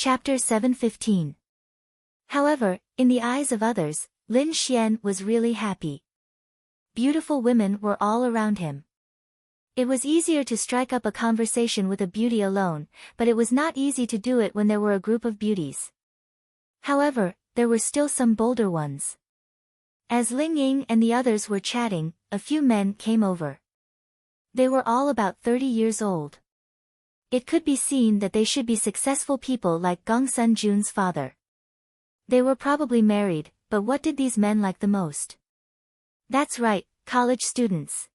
Chapter 7:15. However, in the eyes of others, Lin Xian was really happy. Beautiful women were all around him. It was easier to strike up a conversation with a beauty alone, but it was not easy to do it when there were a group of beauties. However, there were still some bolder ones. As Ling Ying and the others were chatting, a few men came over. They were all about 30 years old. It could be seen that they should be successful people like Gongsun Jun's father. They were probably married, but what did these men like the most? That's right, college students.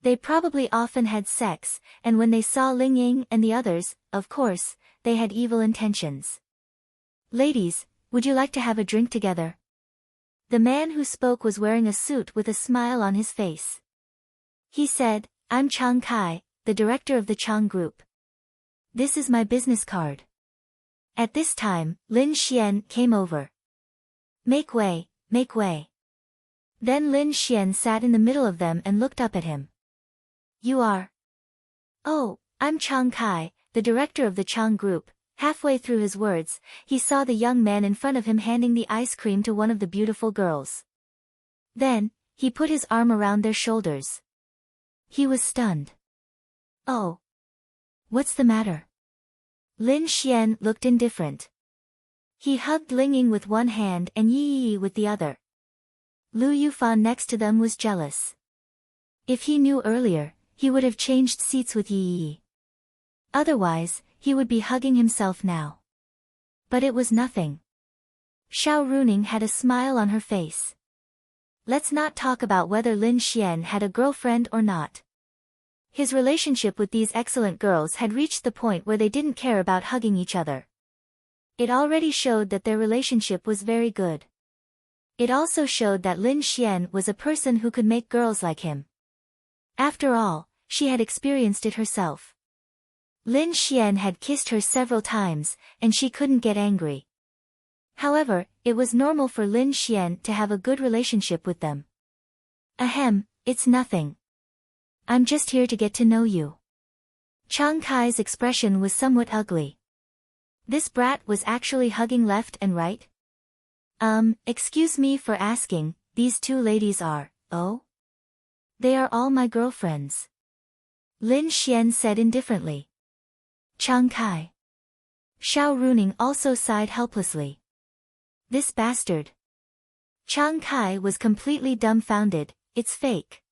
They probably often had sex, and when they saw Ling Ying and the others, of course, they had evil intentions. Ladies, would you like to have a drink together? The man who spoke was wearing a suit with a smile on his face. He said, I'm Chang Kai, the director of the Chang Group. This is my business card. At this time, Lin Xian came over. Make way, make way. Then Lin Xian sat in the middle of them and looked up at him. You are? Oh, I'm Chang Kai, the director of the Chang Group. Halfway through his words, he saw the young man in front of him handing the ice cream to one of the beautiful girls. Then, he put his arm around their shoulders. He was stunned. Oh. What's the matter? Lin Xian looked indifferent. He hugged Ling Ying with one hand and Yi Yi with the other. Lu Yufan next to them was jealous. If he knew earlier, he would have changed seats with Yi Yi. Otherwise, he would be hugging himself now. But it was nothing. Xiao Runing had a smile on her face. Let's not talk about whether Lin Xian had a girlfriend or not. His relationship with these excellent girls had reached the point where they didn't care about hugging each other. It already showed that their relationship was very good. It also showed that Lin Xian was a person who could make girls like him. After all, she had experienced it herself. Lin Xian had kissed her several times, and she couldn't get angry. However, it was normal for Lin Xian to have a good relationship with them. Ahem, it's nothing. I'm just here to get to know you. Chang Kai's expression was somewhat ugly. This brat was actually hugging left and right? Excuse me for asking, these two ladies are, oh? They are all my girlfriends. Lin Xian said indifferently. Chang Kai. Xiao Runing also sighed helplessly. This bastard. Chang Kai was completely dumbfounded, it's fake.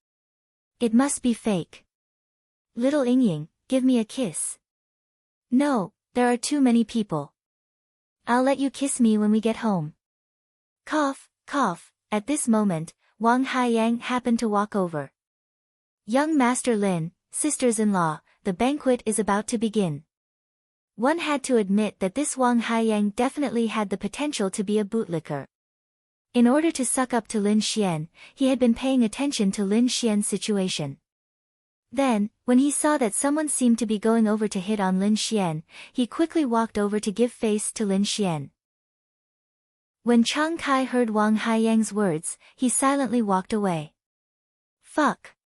It must be fake. Little Ying, give me a kiss. No, there are too many people. I'll let you kiss me when we get home. Cough, cough, at this moment, Wang Haiyang happened to walk over. Young Master Lin, sisters-in-law, the banquet is about to begin. One had to admit that this Wang Haiyang definitely had the potential to be a bootlicker. In order to suck up to Lin Xian, he had been paying attention to Lin Xian's situation. Then, when he saw that someone seemed to be going over to hit on Lin Xian, he quickly walked over to give face to Lin Xian. When Chang Kai heard Wang Haiyang's words, he silently walked away. Fuck.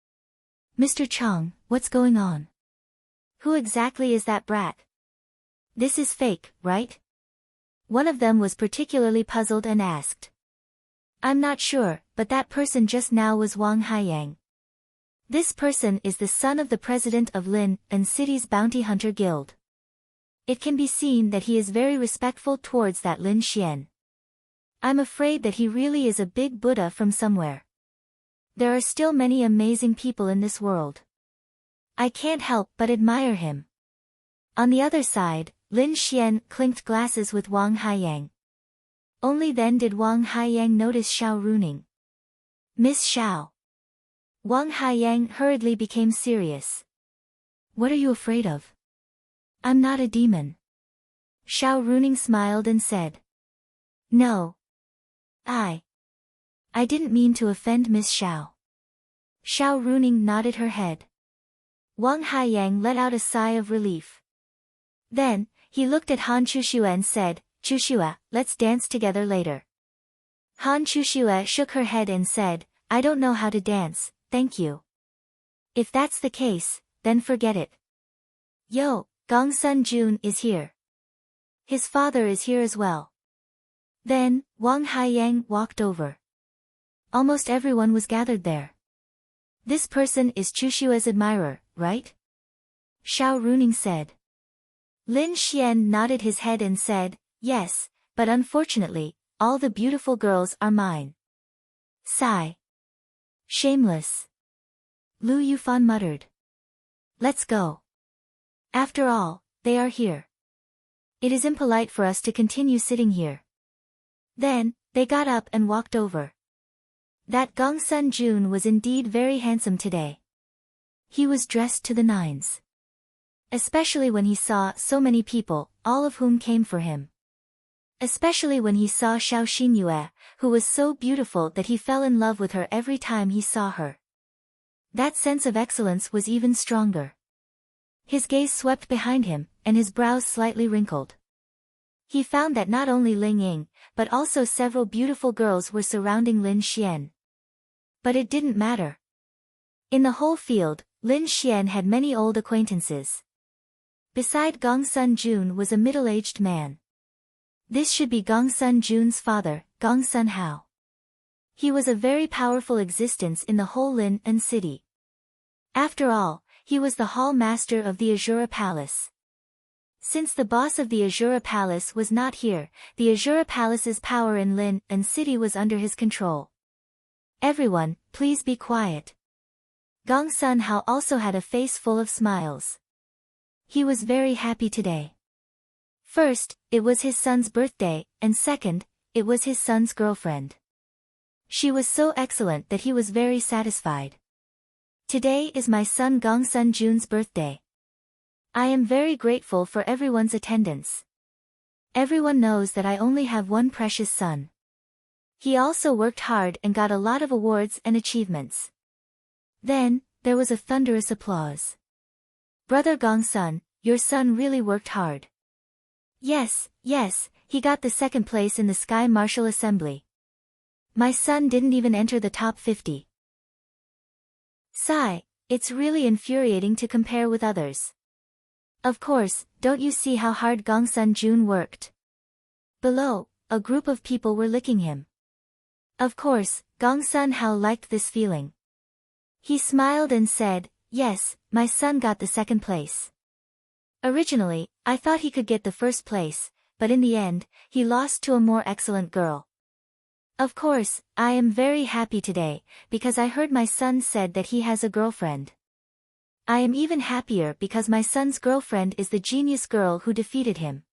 Mr. Chang, what's going on? Who exactly is that brat? This is fake, right? One of them was particularly puzzled and asked. I'm not sure, but that person just now was Wang Haiyang. This person is the son of the president of Lin and City's Bounty Hunter Guild. It can be seen that he is very respectful towards that Lin Xian. I'm afraid that he really is a big Buddha from somewhere. There are still many amazing people in this world. I can't help but admire him. On the other side, Lin Xian clinked glasses with Wang Haiyang. Only then did Wang Haiyang notice Xiao Runing. Miss Xiao. Wang Haiyang hurriedly became serious. What are you afraid of? I'm not a demon. Xiao Runing smiled and said. No. I didn't mean to offend Miss Xiao. Xiao Runing nodded her head. Wang Haiyang let out a sigh of relief. Then, he looked at Han Chushue and said, Chushue, let's dance together later. Han Chushue shook her head and said, I don't know how to dance, thank you. If that's the case, then forget it. Yo, Gongsun Jun is here. His father is here as well. Then, Wang Haiyang walked over. Almost everyone was gathered there. This person is Chushua's admirer, right? Xiao Runing said. Lin Xian nodded his head and said, yes, but unfortunately, all the beautiful girls are mine. Sigh. Shameless. Lu Yufan muttered. Let's go. After all, they are here. It is impolite for us to continue sitting here. Then, they got up and walked over. That Gongsun Jun was indeed very handsome today. He was dressed to the nines. Especially when he saw so many people, all of whom came for him. Especially when he saw Xiao Xinyue, who was so beautiful that he fell in love with her every time he saw her. That sense of excellence was even stronger. His gaze swept behind him, and his brows slightly wrinkled. He found that not only Ling Ying, but also several beautiful girls were surrounding Lin Xian. But it didn't matter. In the whole field, Lin Xian had many old acquaintances. Beside Gongsun Jun was a middle-aged man. This should be Gongsun Jun's father, Gongsun Hao. He was a very powerful existence in the whole Lin An city. After all, he was the hall master of the Azura Palace. Since the boss of the Azura Palace was not here, the Azura Palace's power in Lin An city was under his control. Everyone, please be quiet. Gongsun Hao also had a face full of smiles. He was very happy today. First, it was his son's birthday, and second, it was his son's girlfriend. She was so excellent that he was very satisfied. Today is my son Gongsun Jun's birthday. I am very grateful for everyone's attendance. Everyone knows that I only have one precious son. He also worked hard and got a lot of awards and achievements. Then, there was a thunderous applause. Brother Gongsun, your son really worked hard. Yes, he got the second place in the Sky Martial Assembly. My son didn't even enter the top 50. Sigh, it's really infuriating to compare with others. Of course, don't you see how hard Gongsun Jun worked? Below, a group of people were licking him. Of course, Gongsun Hao liked this feeling. He smiled and said, yes, my son got the second place. Originally, I thought he could get the first place, but in the end, he lost to a more excellent girl. Of course, I am very happy today, because I heard my son said that he has a girlfriend. I am even happier because my son's girlfriend is the genius girl who defeated him.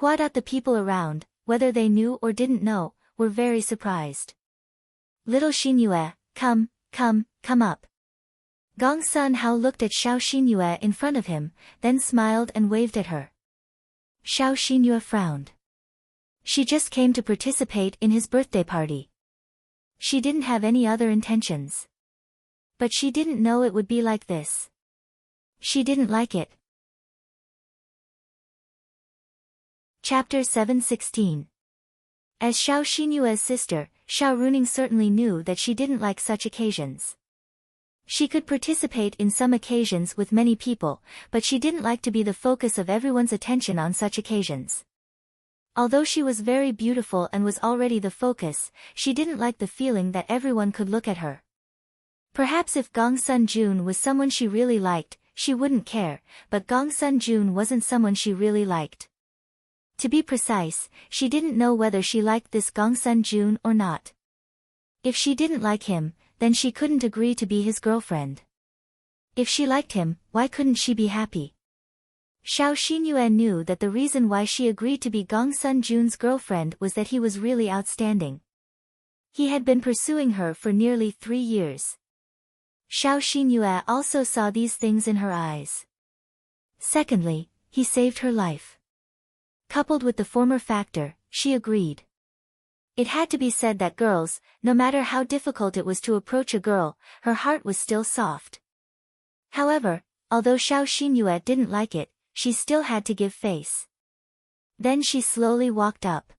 The people around, whether they knew or didn't know, were very surprised. Little Xinyue, come up. Gongsun Hao looked at Xiao Xinyue in front of him, then smiled and waved at her. Xiao Xinyue frowned. She just came to participate in his birthday party. She didn't have any other intentions. But she didn't know it would be like this. She didn't like it. Chapter 7:16. As Xiao Xinyue's sister, Xiao Runing certainly knew that she didn't like such occasions. She could participate in some occasions with many people, but she didn't like to be the focus of everyone's attention on such occasions. Although she was very beautiful and was already the focus, she didn't like the feeling that everyone could look at her. Perhaps if Gongsun Jun was someone she really liked, she wouldn't care, but Gongsun Jun wasn't someone she really liked. To be precise, she didn't know whether she liked this Gongsun Jun or not. If she didn't like him, then she couldn't agree to be his girlfriend. If she liked him, why couldn't she be happy? Xiao Xinyue knew that the reason why she agreed to be Gongsun Jun's girlfriend was that he was really outstanding. He had been pursuing her for nearly 3 years. Xiao Xinyue also saw these things in her eyes. Secondly, he saved her life. Coupled with the former factor, she agreed. It had to be said that girls, no matter how difficult it was to approach a girl, her heart was still soft. However, although Xiao Xinyue didn't like it, she still had to give face. Then she slowly walked up.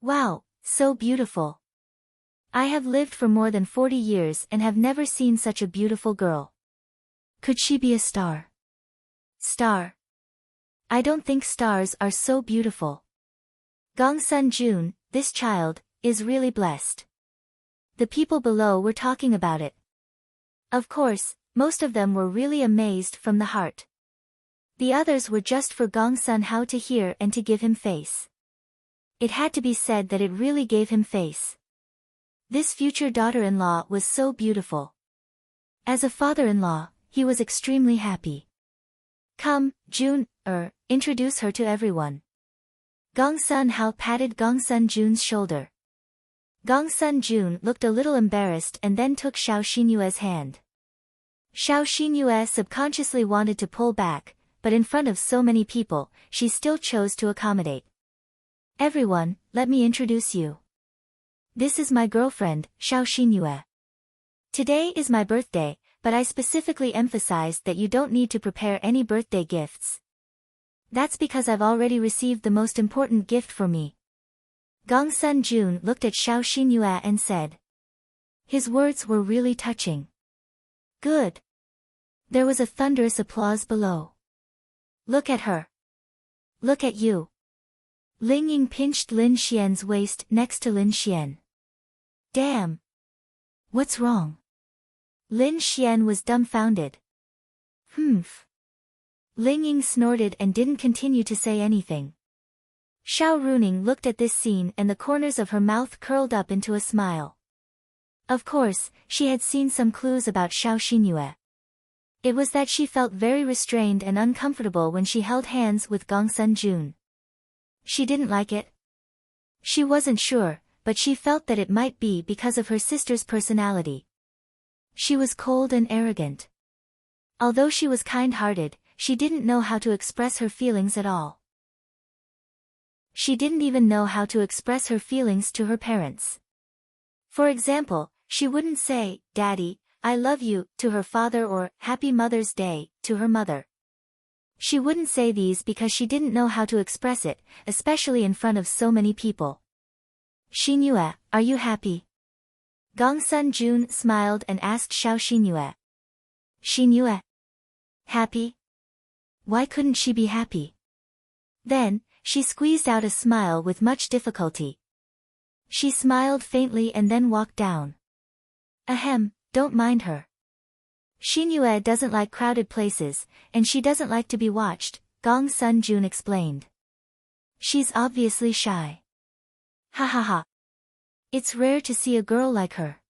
Wow, so beautiful. I have lived for more than 40 years and have never seen such a beautiful girl. Could she be a star? Star. I don't think stars are so beautiful. Gongsun Jun, this child, is really blessed. The people below were talking about it. Of course, most of them were really amazed from the heart. The others were just for Gongsun Hao to hear and to give him face. It had to be said that it really gave him face. This future daughter-in-law was so beautiful. As a father-in-law, he was extremely happy. Come, Jun, introduce her to everyone. Gongsun Hao patted Gongsun Jun's shoulder. Gongsun Jun looked a little embarrassed and then took Xiao Xinyue's hand. Xiao Xinyue subconsciously wanted to pull back, but in front of so many people, she still chose to accommodate. Everyone, let me introduce you. This is my girlfriend, Xiao Xinyue. Today is my birthday, but I specifically emphasized that you don't need to prepare any birthday gifts. That's because I've already received the most important gift for me. Gongsun Jun looked at Xiao Xinyue and said. His words were really touching. Good. There was a thunderous applause below. Look at her. Look at you. Ling Ying pinched Lin Xian's waist next to Lin Xian. Damn. What's wrong? Lin Xian was dumbfounded. Humph. Ling Ying snorted and didn't continue to say anything. Xiao Runing looked at this scene and the corners of her mouth curled up into a smile. Of course, she had seen some clues about Xiao Xinyue. It was that she felt very restrained and uncomfortable when she held hands with Gongsun Jun. She didn't like it. She wasn't sure, but she felt that it might be because of her sister's personality. She was cold and arrogant. Although she was kind-hearted, she didn't know how to express her feelings at all. She didn't even know how to express her feelings to her parents. For example, she wouldn't say, "Daddy, I love you," to her father or "Happy Mother's Day," to her mother. She wouldn't say these because she didn't know how to express it, especially in front of so many people. Xinyue, are you happy? Gongsun Jun smiled and asked Xiao Xinyue. Xinyue? Happy? Why couldn't she be happy? Then, she squeezed out a smile with much difficulty. She smiled faintly and then walked down. Ahem, don't mind her. Xinyue doesn't like crowded places, and she doesn't like to be watched, Gongsun Jun explained. She's obviously shy. Ha ha ha. It's rare to see a girl like her.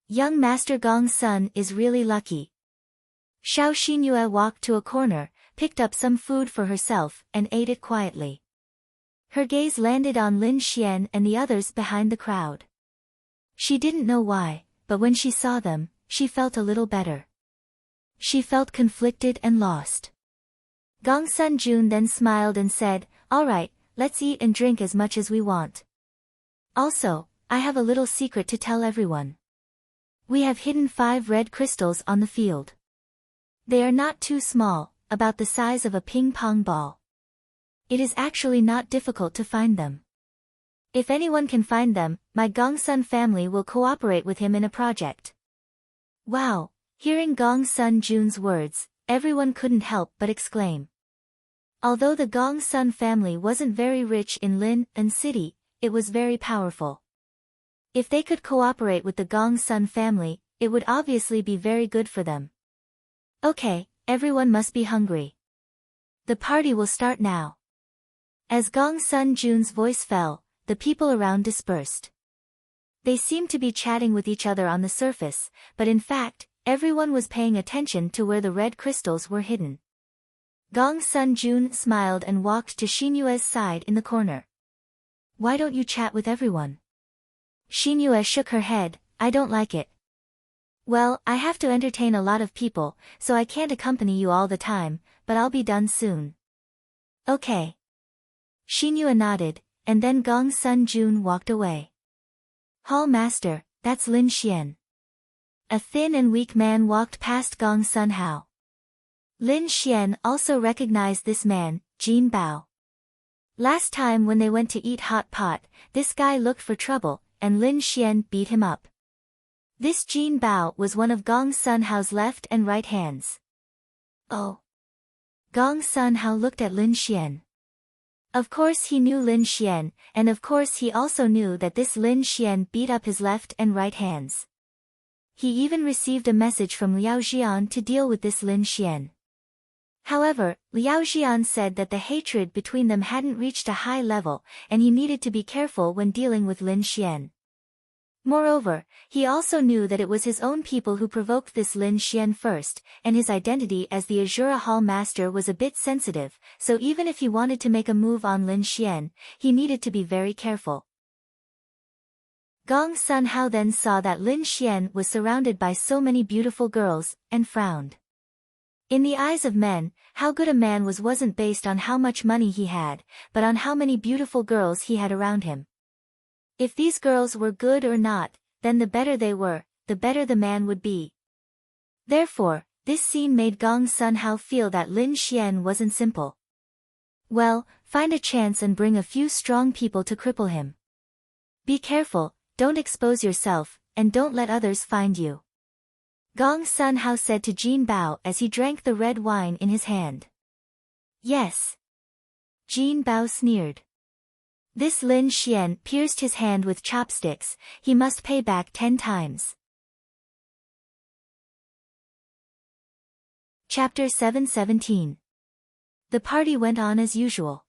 Young Master Gongsun is really lucky. Xiao Xinyue walked to a corner, picked up some food for herself, and ate it quietly. Her gaze landed on Lin Xian and the others behind the crowd. She didn't know why, but when she saw them, she felt a little better. She felt conflicted and lost. Gongsun Jun then smiled and said, "All right, let's eat and drink as much as we want. Also, I have a little secret to tell everyone. We have hidden 5 red crystals on the field. They are not too small, about the size of a ping-pong ball. It is actually not difficult to find them. If anyone can find them, my Gongsun family will cooperate with him in a project." Wow, hearing Gongsun Jun's words, everyone couldn't help but exclaim. Although the Gongsun family wasn't very rich in Lin and city, it was very powerful. If they could cooperate with the Gongsun family, it would obviously be very good for them. Okay, everyone must be hungry. The party will start now. As Gongsun Jun's voice fell, the people around dispersed. They seemed to be chatting with each other on the surface, but in fact, everyone was paying attention to where the red crystals were hidden. Gongsun Jun smiled and walked to Xinyue's side in the corner. Why don't you chat with everyone? Xinyue shook her head, I don't like it. Well, I have to entertain a lot of people, so I can't accompany you all the time, but I'll be done soon. Okay. Xinyue nodded, and then Gongsun Jun walked away. Hall Master, that's Lin Xian. A thin and weak man walked past Gongsun Hao. Lin Xian also recognized this man, Jin Bao. Last time when they went to eat hot pot, this guy looked for trouble, and Lin Xian beat him up. This Jin Bao was one of Gongsun Hao's left and right hands. Oh. Gong Sun Hao looked at Lin Xian. Of course he knew Lin Xian, and of course he also knew that this Lin Xian beat up his left and right hands. He even received a message from Liao Jian to deal with this Lin Xian. However, Liao Jian said that the hatred between them hadn't reached a high level, and he needed to be careful when dealing with Lin Xian. Moreover, he also knew that it was his own people who provoked this Lin Xian first, and his identity as the Azura Hall master was a bit sensitive, so even if he wanted to make a move on Lin Xian, he needed to be very careful. Gong Sun Hao then saw that Lin Xian was surrounded by so many beautiful girls, and frowned. In the eyes of men, how good a man wasn't based on how much money he had, but on how many beautiful girls he had around him. If these girls were good or not, then the better they were, the better the man would be. Therefore, this scene made Gong Sun Hao feel that Lin Xian wasn't simple. Well, find a chance and bring a few strong people to cripple him. Be careful, don't expose yourself, and don't let others find you. Gong Sun Hao said to Jin Bao as he drank the red wine in his hand. Yes. Jin Bao sneered. This Lin Xian pierced his hand with chopsticks, he must pay back 10 times. Chapter 717. The party went on as usual.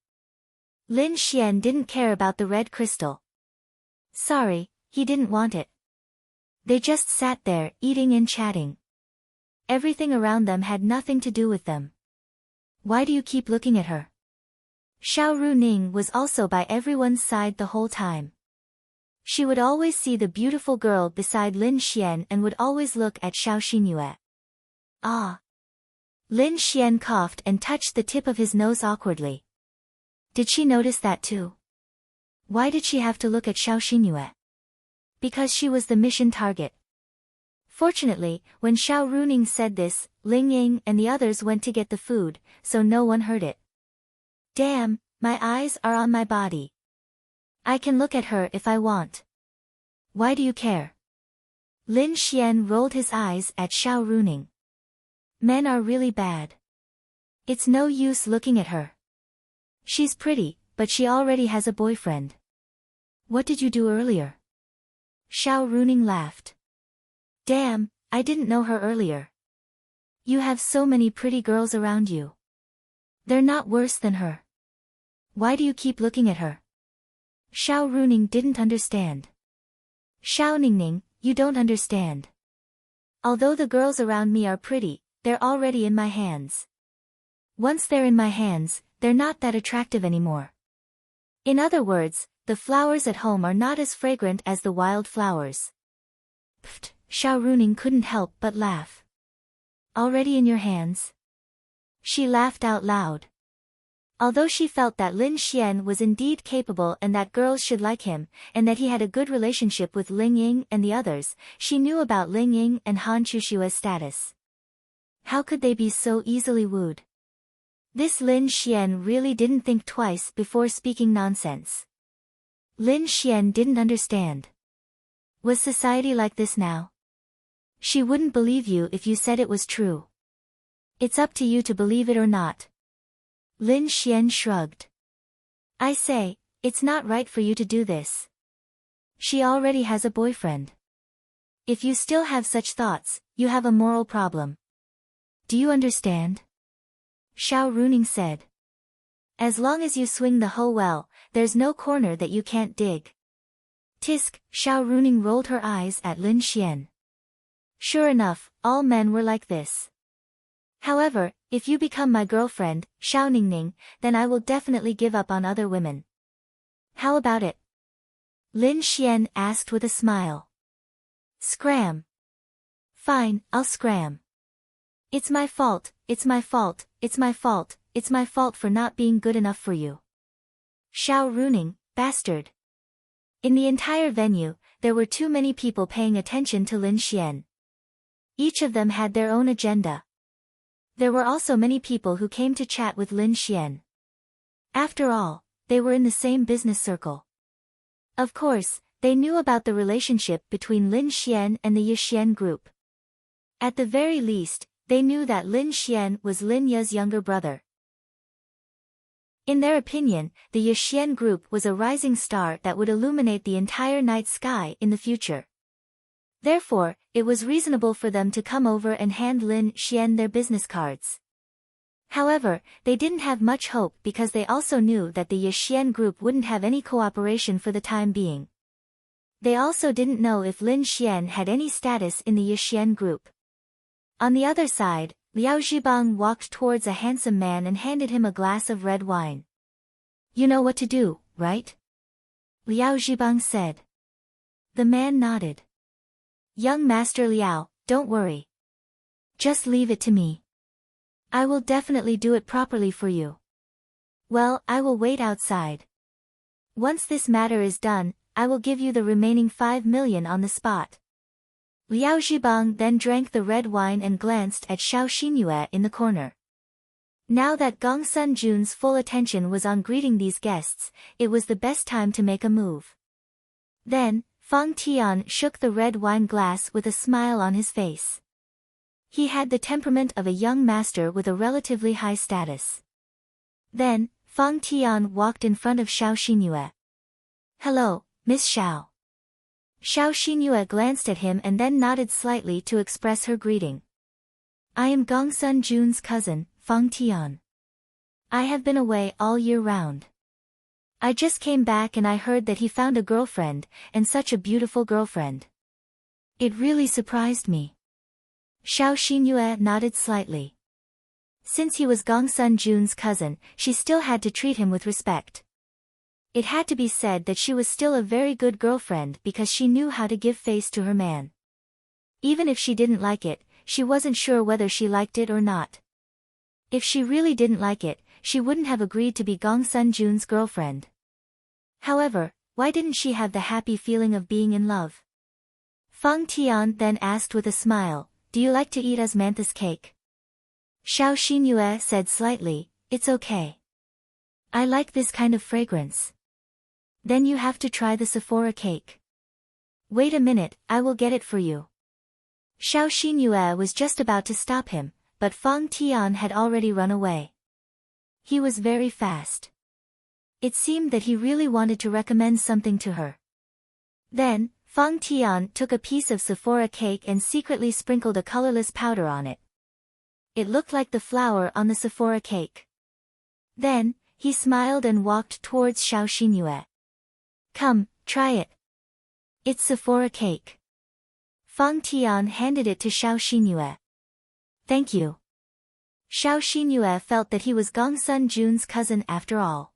Lin Xian didn't care about the red crystal. Sorry, he didn't want it. They just sat there, eating and chatting. Everything around them had nothing to do with them. Why do you keep looking at her? Xiao Runing was also by everyone's side the whole time. She would always see the beautiful girl beside Lin Xian and would always look at Xiao Xinyue. Ah! Lin Xian coughed and touched the tip of his nose awkwardly. Did she notice that too? Why did she have to look at Xiao Xinyue? Because she was the mission target. Fortunately, when Xiao Runing said this, Ling Ying and the others went to get the food, so no one heard it. Damn, my eyes are on my body. I can look at her if I want. Why do you care? Lin Xian rolled his eyes at Xiao Runing. Men are really bad. It's no use looking at her. She's pretty, but she already has a boyfriend. What did you do earlier? Xiao Runing laughed. Damn, I didn't know her earlier. You have so many pretty girls around you. They're not worse than her. Why do you keep looking at her? Xiao Runing didn't understand. Xiao Ningning, you don't understand. Although the girls around me are pretty, they're already in my hands. Once they're in my hands, they're not that attractive anymore. In other words, the flowers at home are not as fragrant as the wild flowers. Pfft, Xiao Runing couldn't help but laugh. Already in your hands? She laughed out loud. Although she felt that Lin Xian was indeed capable and that girls should like him, and that he had a good relationship with Ling Ying and the others, she knew about Ling Ying and Han Chushua's status. How could they be so easily wooed? This Lin Xian really didn't think twice before speaking nonsense. Lin Xian didn't understand. Was society like this now? She wouldn't believe you if you said it was true. It's up to you to believe it or not. Lin Xian shrugged. I say, it's not right for you to do this. She already has a boyfriend. If you still have such thoughts, you have a moral problem. Do you understand? Xiao Runing said. As long as you swing the hoe well, there's no corner that you can't dig. Tisk, Xiao Runing rolled her eyes at Lin Xian. Sure enough, all men were like this. However, if you become my girlfriend, Xiao Ningning, then I will definitely give up on other women. How about it? Lin Xian asked with a smile. Scram. Fine, I'll scram. It's my fault, it's my fault, it's my fault, it's my fault for not being good enough for you. Xiao Runing, bastard. In the entire venue, there were too many people paying attention to Lin Xian. Each of them had their own agenda. There were also many people who came to chat with Lin Xian. After all, they were in the same business circle. Of course, they knew about the relationship between Lin Xian and the Yixian group. At the very least, they knew that Lin Xian was Lin Ye's younger brother. In their opinion, the Yixian group was a rising star that would illuminate the entire night sky in the future. Therefore, it was reasonable for them to come over and hand Lin Xian their business cards. However, they didn't have much hope because they also knew that the Yixian group wouldn't have any cooperation for the time being. They also didn't know if Lin Xian had any status in the Yixian group. On the other side, Liao Zhibang walked towards a handsome man and handed him a glass of red wine. "You know what to do, right?" Liao Zhibang said. The man nodded. "Young Master Liao, don't worry. Just leave it to me. I will definitely do it properly for you. Well, I will wait outside. Once this matter is done, I will give you the remaining 5 million on the spot." Liao Zhibang then drank the red wine and glanced at Xiao Xinyue in the corner. Now that Gongsun Jun's full attention was on greeting these guests, it was the best time to make a move. Then, Fang Tian shook the red wine glass with a smile on his face. He had the temperament of a young master with a relatively high status. Then, Fang Tian walked in front of Xiao Xinyue. "Hello, Miss Xiao." Xiao Xinyue glanced at him and then nodded slightly to express her greeting. "I am Gongsun Jun's cousin, Fang Tian. I have been away all year round. I just came back and I heard that he found a girlfriend, and such a beautiful girlfriend. It really surprised me." Xiao Xinyue nodded slightly. Since he was Gongsun Jun's cousin, she still had to treat him with respect. It had to be said that she was still a very good girlfriend because she knew how to give face to her man. Even if she didn't like it, she wasn't sure whether she liked it or not. If she really didn't like it, she wouldn't have agreed to be Gongsun Jun's girlfriend. However, why didn't she have the happy feeling of being in love? Fang Tian then asked with a smile, "Do you like to eat osmanthus cake?" Xiao Xinyue said slightly, "It's okay. I like this kind of fragrance." "Then you have to try the Sephora cake." "Wait a minute, I will get it for you." Xiao Xinyue was just about to stop him, but Fang Tian had already run away. He was very fast. It seemed that he really wanted to recommend something to her. Then, Fang Tian took a piece of Sephora cake and secretly sprinkled a colorless powder on it. It looked like the flour on the Sephora cake. Then, he smiled and walked towards Xiao Xinyue. "Come, try it. It's Sephora cake." Fang Tian handed it to Xiao Xinyue. "Thank you." Xiao Xinyue felt that he was Gongsun Jun's cousin after all.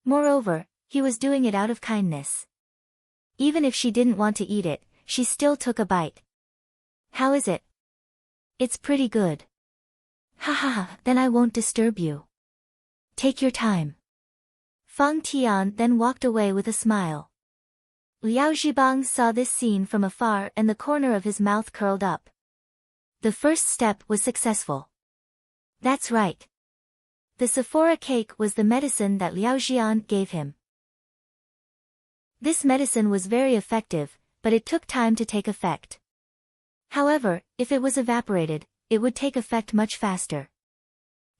Moreover, he was doing it out of kindness. Even if she didn't want to eat it, she still took a bite. "How is it?" "It's pretty good." "Ha ha ha, then I won't disturb you. Take your time." Fang Tian then walked away with a smile. Liao Zhibang saw this scene from afar and the corner of his mouth curled up. The first step was successful. That's right. The Sephora cake was the medicine that Liao Xian gave him. This medicine was very effective, but it took time to take effect. However, if it was evaporated, it would take effect much faster.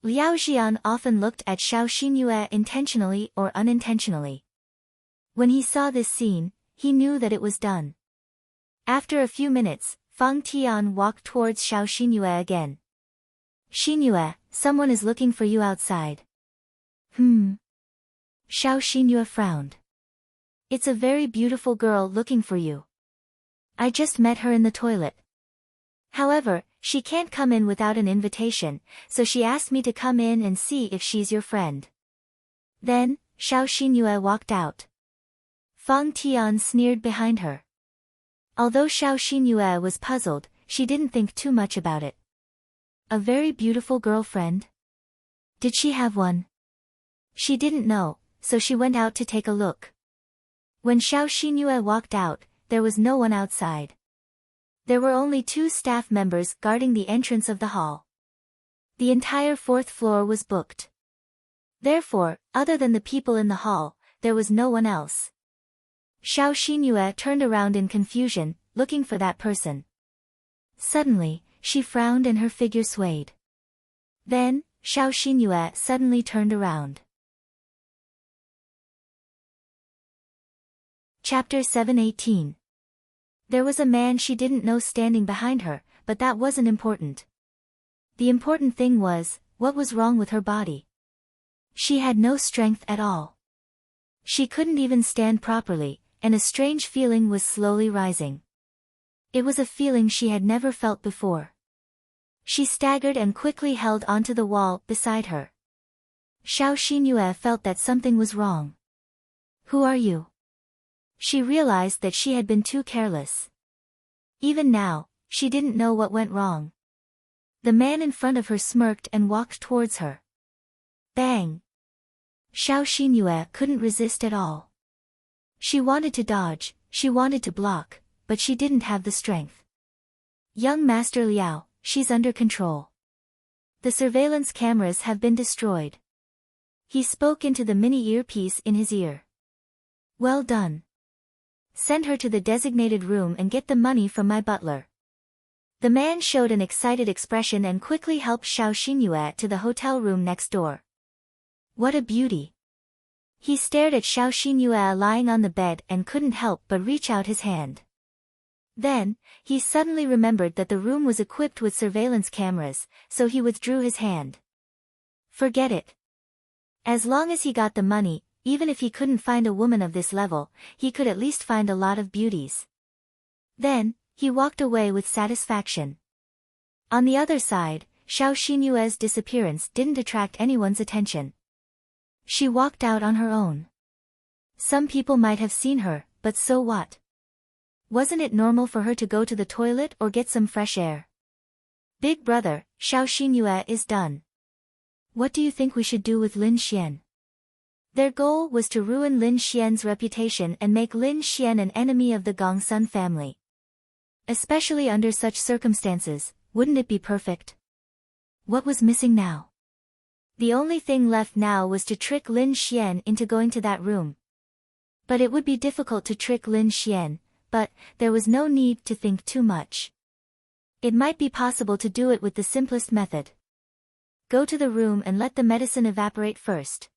Liao Xian often looked at Xiao Xinyue intentionally or unintentionally. When he saw this scene, he knew that it was done. After a few minutes, Fang Tian walked towards Xiao Xinyue again. "Xinyue, someone is looking for you outside." Xiao Xinyue frowned. "It's a very beautiful girl looking for you. I just met her in the toilet. However, she can't come in without an invitation, so she asked me to come in and see if she's your friend." Then, Xiao Xinyue walked out. Fang Tian sneered behind her. Although Xiao Xinyue was puzzled, she didn't think too much about it. A very beautiful girlfriend? Did she have one? She didn't know, so she went out to take a look. When Xiao Xinyue walked out, there was no one outside. There were only 2 staff members guarding the entrance of the hall. The entire 4th floor was booked. Therefore, other than the people in the hall, there was no one else. Xiao Xinyue turned around in confusion, looking for that person. Suddenly, she frowned and her figure swayed. Then, Xiao Xinyue suddenly turned around. Chapter 7:18. There was a man she didn't know standing behind her, but that wasn't important. The important thing was, what was wrong with her body? She had no strength at all. She couldn't even stand properly, and a strange feeling was slowly rising. It was a feeling she had never felt before. She staggered and quickly held onto the wall beside her. Xiao Xinyue felt that something was wrong. Who are you? She realized that she had been too careless. Even now, she didn't know what went wrong. The man in front of her smirked and walked towards her. Bang! Xiao Xinyue couldn't resist at all. She wanted to dodge, she wanted to block, but she didn't have the strength. Young Master Liao, she's under control. The surveillance cameras have been destroyed. He spoke into the mini earpiece in his ear. Well done. Send her to the designated room and get the money from my butler. The man showed an excited expression and quickly helped Xiao Xinyue to the hotel room next door. What a beauty. He stared at Xiao Xinyue lying on the bed and couldn't help but reach out his hand. Then, he suddenly remembered that the room was equipped with surveillance cameras, so he withdrew his hand. Forget it. As long as he got the money, even if he couldn't find a woman of this level, he could at least find a lot of beauties. Then, he walked away with satisfaction. On the other side, Xiao Xinyue's disappearance didn't attract anyone's attention. She walked out on her own. Some people might have seen her, but so what? Wasn't it normal for her to go to the toilet or get some fresh air? Big brother, Xiao Xinyue is done. What do you think we should do with Lin Xian? Their goal was to ruin Lin Xian's reputation and make Lin Xian an enemy of the Gongsun family. Especially under such circumstances, wouldn't it be perfect? What was missing now? The only thing left now was to trick Lin Xian into going to that room. But it would be difficult to trick Lin Xian, but there was no need to think too much. It might be possible to do it with the simplest method. Go to the room and let the medicine evaporate first.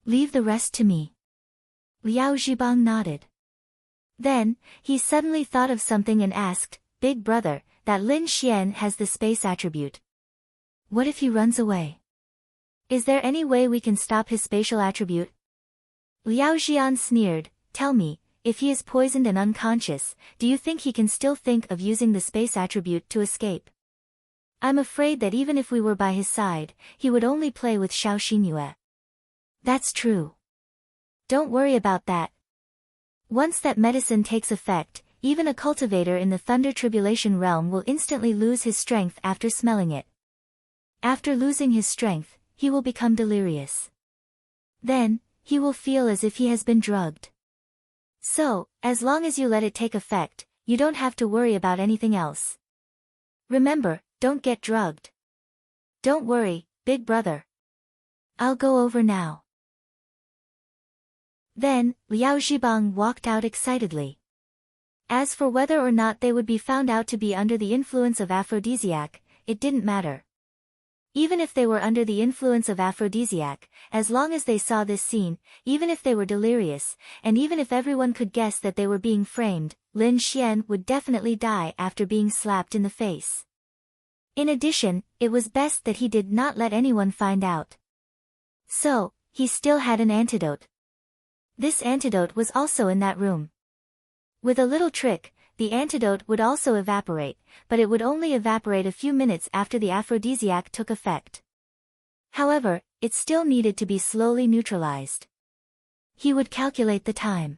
Leave the rest to me. Liao Zhibang nodded. Then, he suddenly thought of something and asked, Big brother, that Lin Xian has the space attribute. What if he runs away? Is there any way we can stop his spatial attribute? Liao Xian sneered, tell me, if he is poisoned and unconscious, do you think he can still think of using the space attribute to escape? I'm afraid that even if we were by his side, he would only play with Xiao Xinyue. That's true. Don't worry about that. Once that medicine takes effect, even a cultivator in the Thunder Tribulation realm will instantly lose his strength after smelling it. After losing his strength, he will become delirious. Then, he will feel as if he has been drugged. So, as long as you let it take effect, you don't have to worry about anything else. Remember, don't get drugged. Don't worry, big brother. I'll go over now. Then, Liao Zhibang walked out excitedly. As for whether or not they would be found out to be under the influence of aphrodisiac, it didn't matter. Even if they were under the influence of aphrodisiac, as long as they saw this scene, even if they were delirious, and even if everyone could guess that they were being framed, Lin Xian would definitely die after being slapped in the face. In addition, it was best that he did not let anyone find out. So, he still had an antidote. This antidote was also in that room. With a little trick, the antidote would also evaporate, but it would only evaporate a few minutes after the aphrodisiac took effect. However, it still needed to be slowly neutralized. He would calculate the time.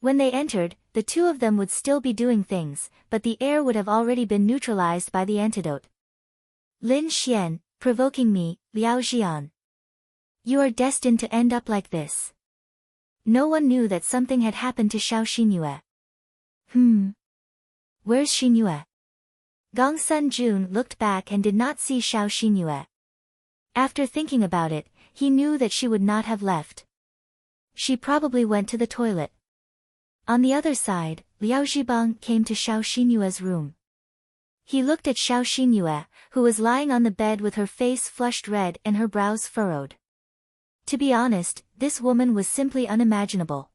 When they entered, the two of them would still be doing things, but the air would have already been neutralized by the antidote. Lin Xian, provoking me, Liao Xian. You are destined to end up like this. No one knew that something had happened to Xiao Xinyue. Where's Xinyue? Gongsun Jun looked back and did not see Xiao Xinyue. After thinking about it, he knew that she would not have left. She probably went to the toilet. On the other side, Liao Zhibang came to Xiao Xinyue's room. He looked at Xiao Xinyue, who was lying on the bed with her face flushed red and her brows furrowed. To be honest, this woman was simply unimaginable.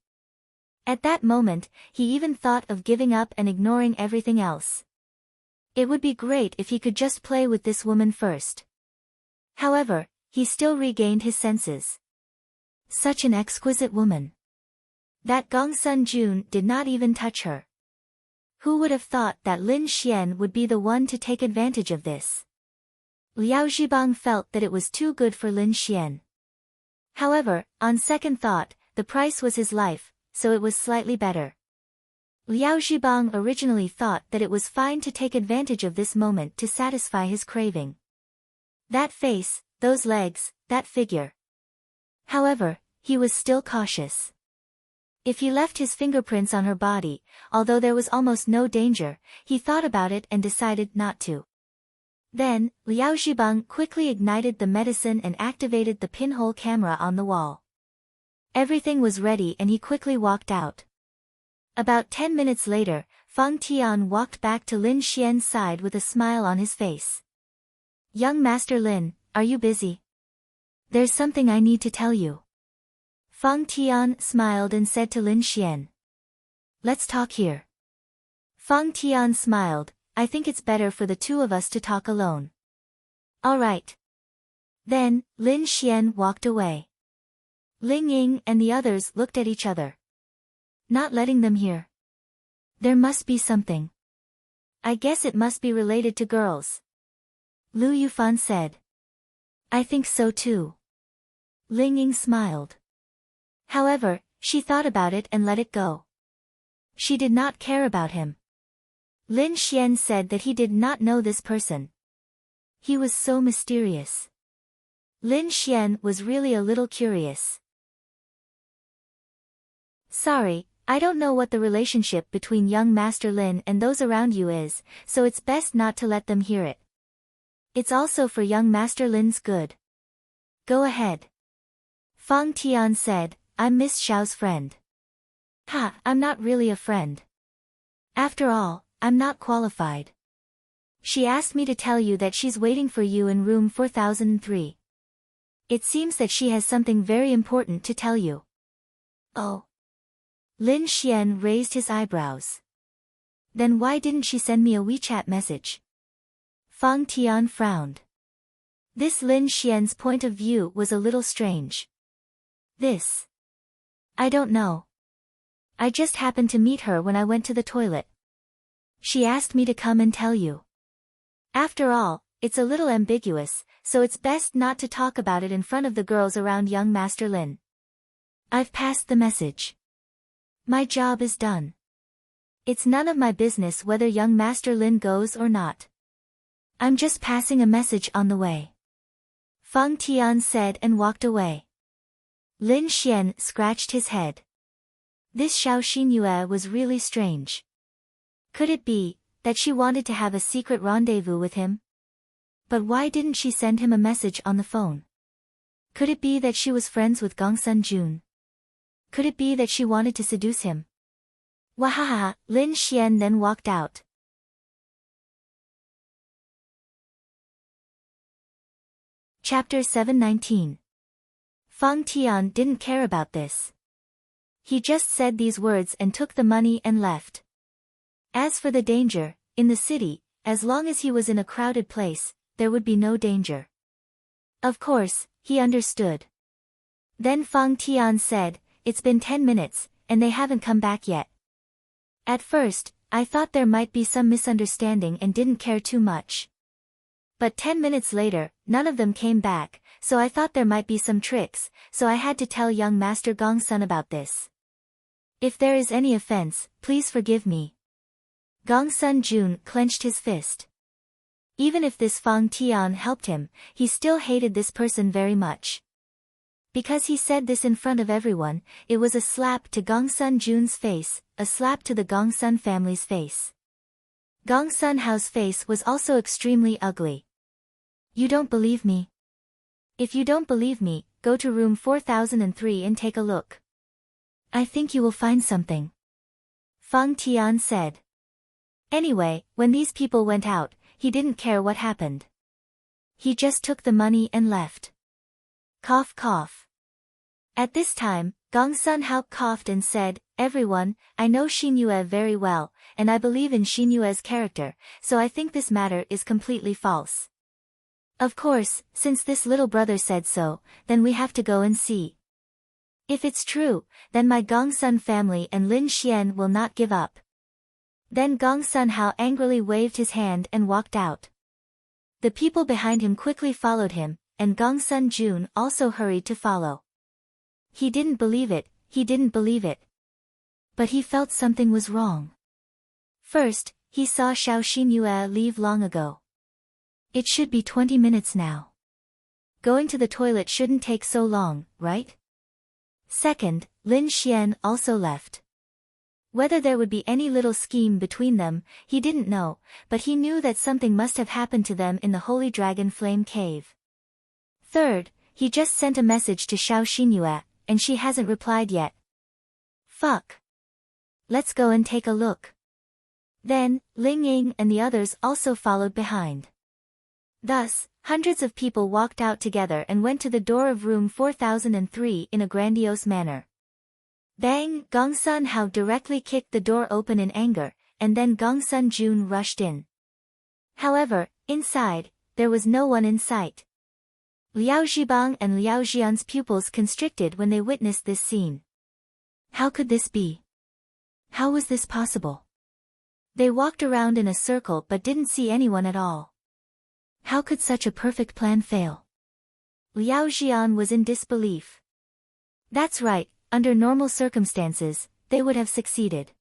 At that moment, he even thought of giving up and ignoring everything else. It would be great if he could just play with this woman first. However, he still regained his senses. Such an exquisite woman. That Gongsun Jun did not even touch her. Who would have thought that Lin Xian would be the one to take advantage of this? Liao Zhibang felt that it was too good for Lin Xian. However, on second thought, the price was his life, so it was slightly better. Liao Zhibang originally thought that it was fine to take advantage of this moment to satisfy his craving. That face, those legs, that figure. However, he was still cautious. If he left his fingerprints on her body, although there was almost no danger, he thought about it and decided not to. Then, Liao Zhibang quickly ignited the medicine and activated the pinhole camera on the wall. Everything was ready and he quickly walked out. About 10 minutes later, Fang Tian walked back to Lin Xian's side with a smile on his face. "Young Master Lin, are you busy? There's something I need to tell you." Fang Tian smiled and said to Lin Xian. "Let's talk here." Fang Tian smiled. "I think it's better for the two of us to talk alone." "All right." Then, Lin Xian walked away. Ling Ying and the others looked at each other. Not letting them hear. There must be something. I guess it must be related to girls. Lu Yufan said. I think so too. Ling Ying smiled. However, she thought about it and let it go. She did not care about him. Lin Xian said that he did not know this person. He was so mysterious. Lin Xian was really a little curious. Sorry, I don't know what the relationship between young Master Lin and those around you is, so it's best not to let them hear it. It's also for young Master Lin's good. Go ahead. Fang Tian said, I'm Miss Xiao's friend. Ha, I'm not really a friend. After all, I'm not qualified. She asked me to tell you that she's waiting for you in room 4003. It seems that she has something very important to tell you. Oh. Lin Xian raised his eyebrows. Then why didn't she send me a WeChat message? Fang Tian frowned. This Lin Xian's point of view was a little strange. This. I don't know. I just happened to meet her when I went to the toilet. She asked me to come and tell you. After all, it's a little ambiguous, so it's best not to talk about it in front of the girls around young Master Lin. I've passed the message. My job is done. It's none of my business whether young Master Lin goes or not. I'm just passing a message on the way. Fang Tian said and walked away. Lin Xian scratched his head. This Xiao Xinyue was really strange. Could it be that she wanted to have a secret rendezvous with him? But why didn't she send him a message on the phone? Could it be that she was friends with Gongsun Jun? Could it be that she wanted to seduce him? Wahaha, Lin Xian then walked out. Chapter 719. Fang Tian didn't care about this. He just said these words and took the money and left. As for the danger, in the city, as long as he was in a crowded place, there would be no danger. Of course, he understood. Then Fang Tian said, It's been 10 minutes, and they haven't come back yet. At first, I thought there might be some misunderstanding and didn't care too much. But 10 minutes later, none of them came back, so I thought there might be some tricks, so I had to tell young Master Gongsun about this. If there is any offense, please forgive me. Gongsun Jun clenched his fist. Even if this Fang Tian helped him, he still hated this person very much. Because he said this in front of everyone, it was a slap to Gongsun Jun's face, a slap to the Gongsun family's face. Gongsun Hao's face was also extremely ugly. You don't believe me? If you don't believe me, go to room 4003 and take a look. I think you will find something. Fang Tian said. Anyway, when these people went out, he didn't care what happened. He just took the money and left. Cough cough. At this time, Gong Sun Hao coughed and said, "Everyone, I know Xinyue very well, and I believe in Xinyue's character, so I think this matter is completely false. Of course, since this little brother said so, then we have to go and see. If it's true, then my Gong Sun family and Lin Xian will not give up." Then Gong Sun Hao angrily waved his hand and walked out. The people behind him quickly followed him, and Gong Sun Jun also hurried to follow. He didn't believe it, he didn't believe it. But he felt something was wrong. First, he saw Xiao Xinyue leave long ago. It should be 20 minutes now. Going to the toilet shouldn't take so long, right? Second, Lin Xian also left. Whether there would be any little scheme between them, he didn't know, but he knew that something must have happened to them in the Holy Dragon Flame Cave. Third, he just sent a message to Xiao Xinyue, and she hasn't replied yet. Fuck. Let's go and take a look. Then, Ling Ying and the others also followed behind. Thus, hundreds of people walked out together and went to the door of room 4003 in a grandiose manner. Bang! Gong Sun Hao directly kicked the door open in anger, and then Gong Sun Jun rushed in. However, inside, there was no one in sight. Liao Zhibang and Liao Xian's pupils constricted when they witnessed this scene. How could this be? How was this possible? They walked around in a circle but didn't see anyone at all. How could such a perfect plan fail? Liao Xian was in disbelief. That's right, under normal circumstances, they would have succeeded.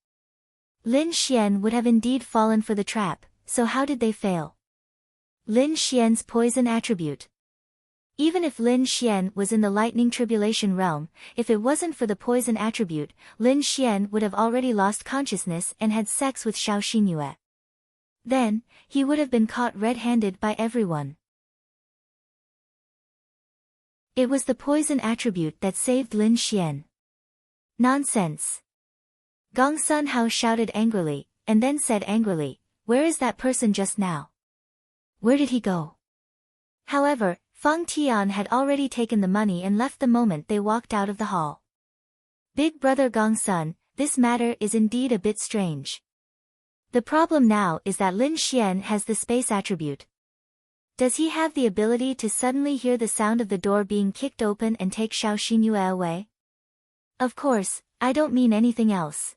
Lin Xian would have indeed fallen for the trap, so how did they fail? Lin Xian's poison attribute. Even if Lin Xian was in the lightning tribulation realm, if it wasn't for the poison attribute, Lin Xian would have already lost consciousness and had sex with Xiao Xinyue. Then, he would have been caught red-handed by everyone. It was the poison attribute that saved Lin Xian. Nonsense. Gong Sun Hao shouted angrily, and then said angrily, "Where is that person just now? Where did he go?" However, Feng Tian had already taken the money and left the moment they walked out of the hall. Big brother Gong Sun, this matter is indeed a bit strange. The problem now is that Lin Xian has the space attribute. Does he have the ability to suddenly hear the sound of the door being kicked open and take Xiao Xinyue away? Of course, I don't mean anything else.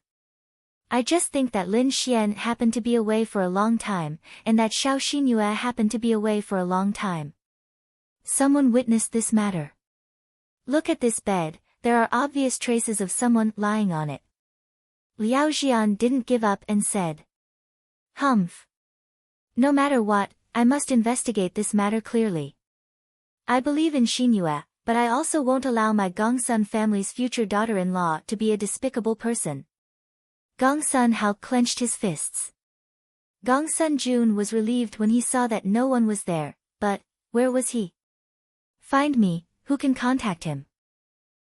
I just think that Lin Xian happened to be away for a long time, and that Xiao Xinyue happened to be away for a long time. Someone witnessed this matter. Look at this bed, there are obvious traces of someone lying on it. Liao Xian didn't give up and said, "Humph. No matter what, I must investigate this matter clearly. I believe in Xinyue, but I also won't allow my Gong Sun family's future daughter-in-law to be a despicable person." Gong Sun Hao clenched his fists. Gong Sun Jun was relieved when he saw that no one was there, but, where was he? "Find me, who can contact him?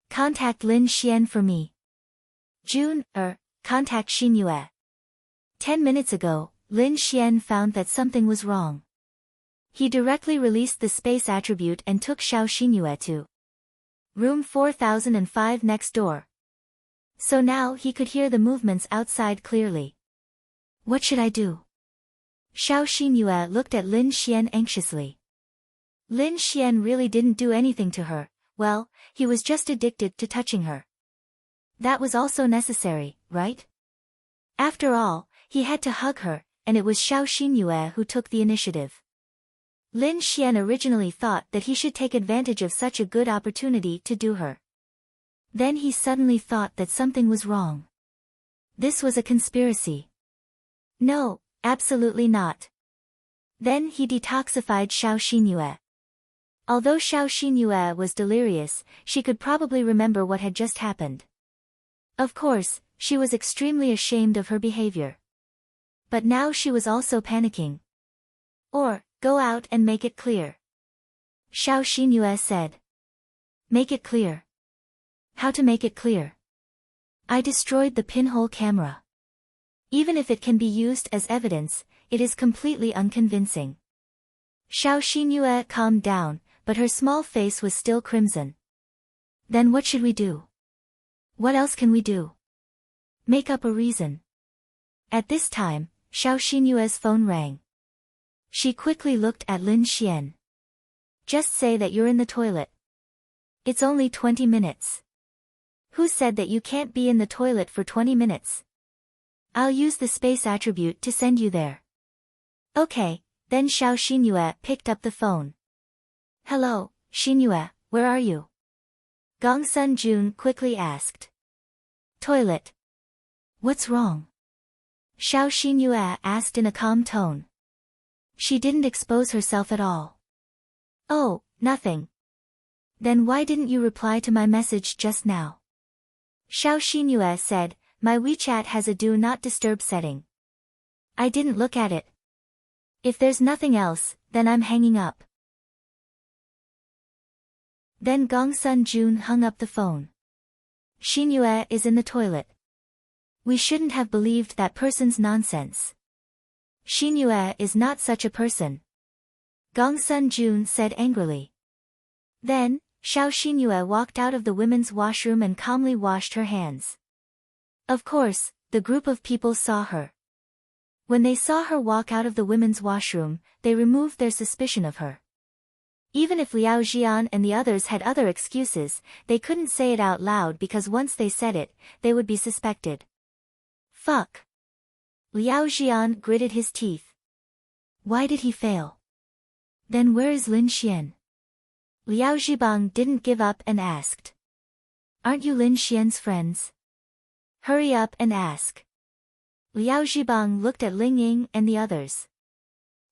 Contact Lin Xian for me. Jun, contact Xinyue." 10 minutes ago, Lin Xian found that something was wrong. He directly released the space attribute and took Xiao Xinyue to room 4005 next door. So now he could hear the movements outside clearly. What should I do? Xiao Xinyue looked at Lin Xian anxiously. Lin Xian really didn't do anything to her, well, he was just addicted to touching her. That was also necessary, right? After all, he had to hug her, and it was Xiao Xinyue who took the initiative. Lin Xian originally thought that he should take advantage of such a good opportunity to do her. Then he suddenly thought that something was wrong. This was a conspiracy. No, absolutely not. Then he detoxified Xiao Xinyue. Although Xiao Xinyue was delirious, she could probably remember what had just happened. Of course, she was extremely ashamed of her behavior. But now she was also panicking. Or, go out and make it clear. Xiao Xinyue said. Make it clear. How to make it clear? I destroyed the pinhole camera. Even if it can be used as evidence, it is completely unconvincing. Xiao Xinyue calmed down, but her small face was still crimson. Then what should we do? What else can we do? Make up a reason. At this time, Xiao Xinyue's phone rang. She quickly looked at Lin Xian. Just say that you're in the toilet. It's only 20 minutes. Who said that you can't be in the toilet for 20 minutes? I'll use the space attribute to send you there. Okay, then Xiao Xinyue picked up the phone. Hello, Xinyue, where are you? Gongsun Jun quickly asked. Toilet. What's wrong? Xiao Xinyue asked in a calm tone. She didn't expose herself at all. Oh, nothing. Then why didn't you reply to my message just now? Xiao Xinyue said, my WeChat has a do not disturb setting. I didn't look at it. If there's nothing else, then I'm hanging up. Then Gongsun Jun hung up the phone. Xinyue is in the toilet. We shouldn't have believed that person's nonsense. Xinyue is not such a person. Gongsun Jun said angrily. Then, Xiao Xinyue walked out of the women's washroom and calmly washed her hands. Of course, the group of people saw her. When they saw her walk out of the women's washroom, they removed their suspicion of her. Even if Liao Jian and the others had other excuses, they couldn't say it out loud because once they said it, they would be suspected. Fuck. Liao Jian gritted his teeth. Why did he fail? Then where is Lin Xian? Liao Zhibang didn't give up and asked. Aren't you Lin Xian's friends? Hurry up and ask. Liao Zhibang looked at Ling Ying and the others.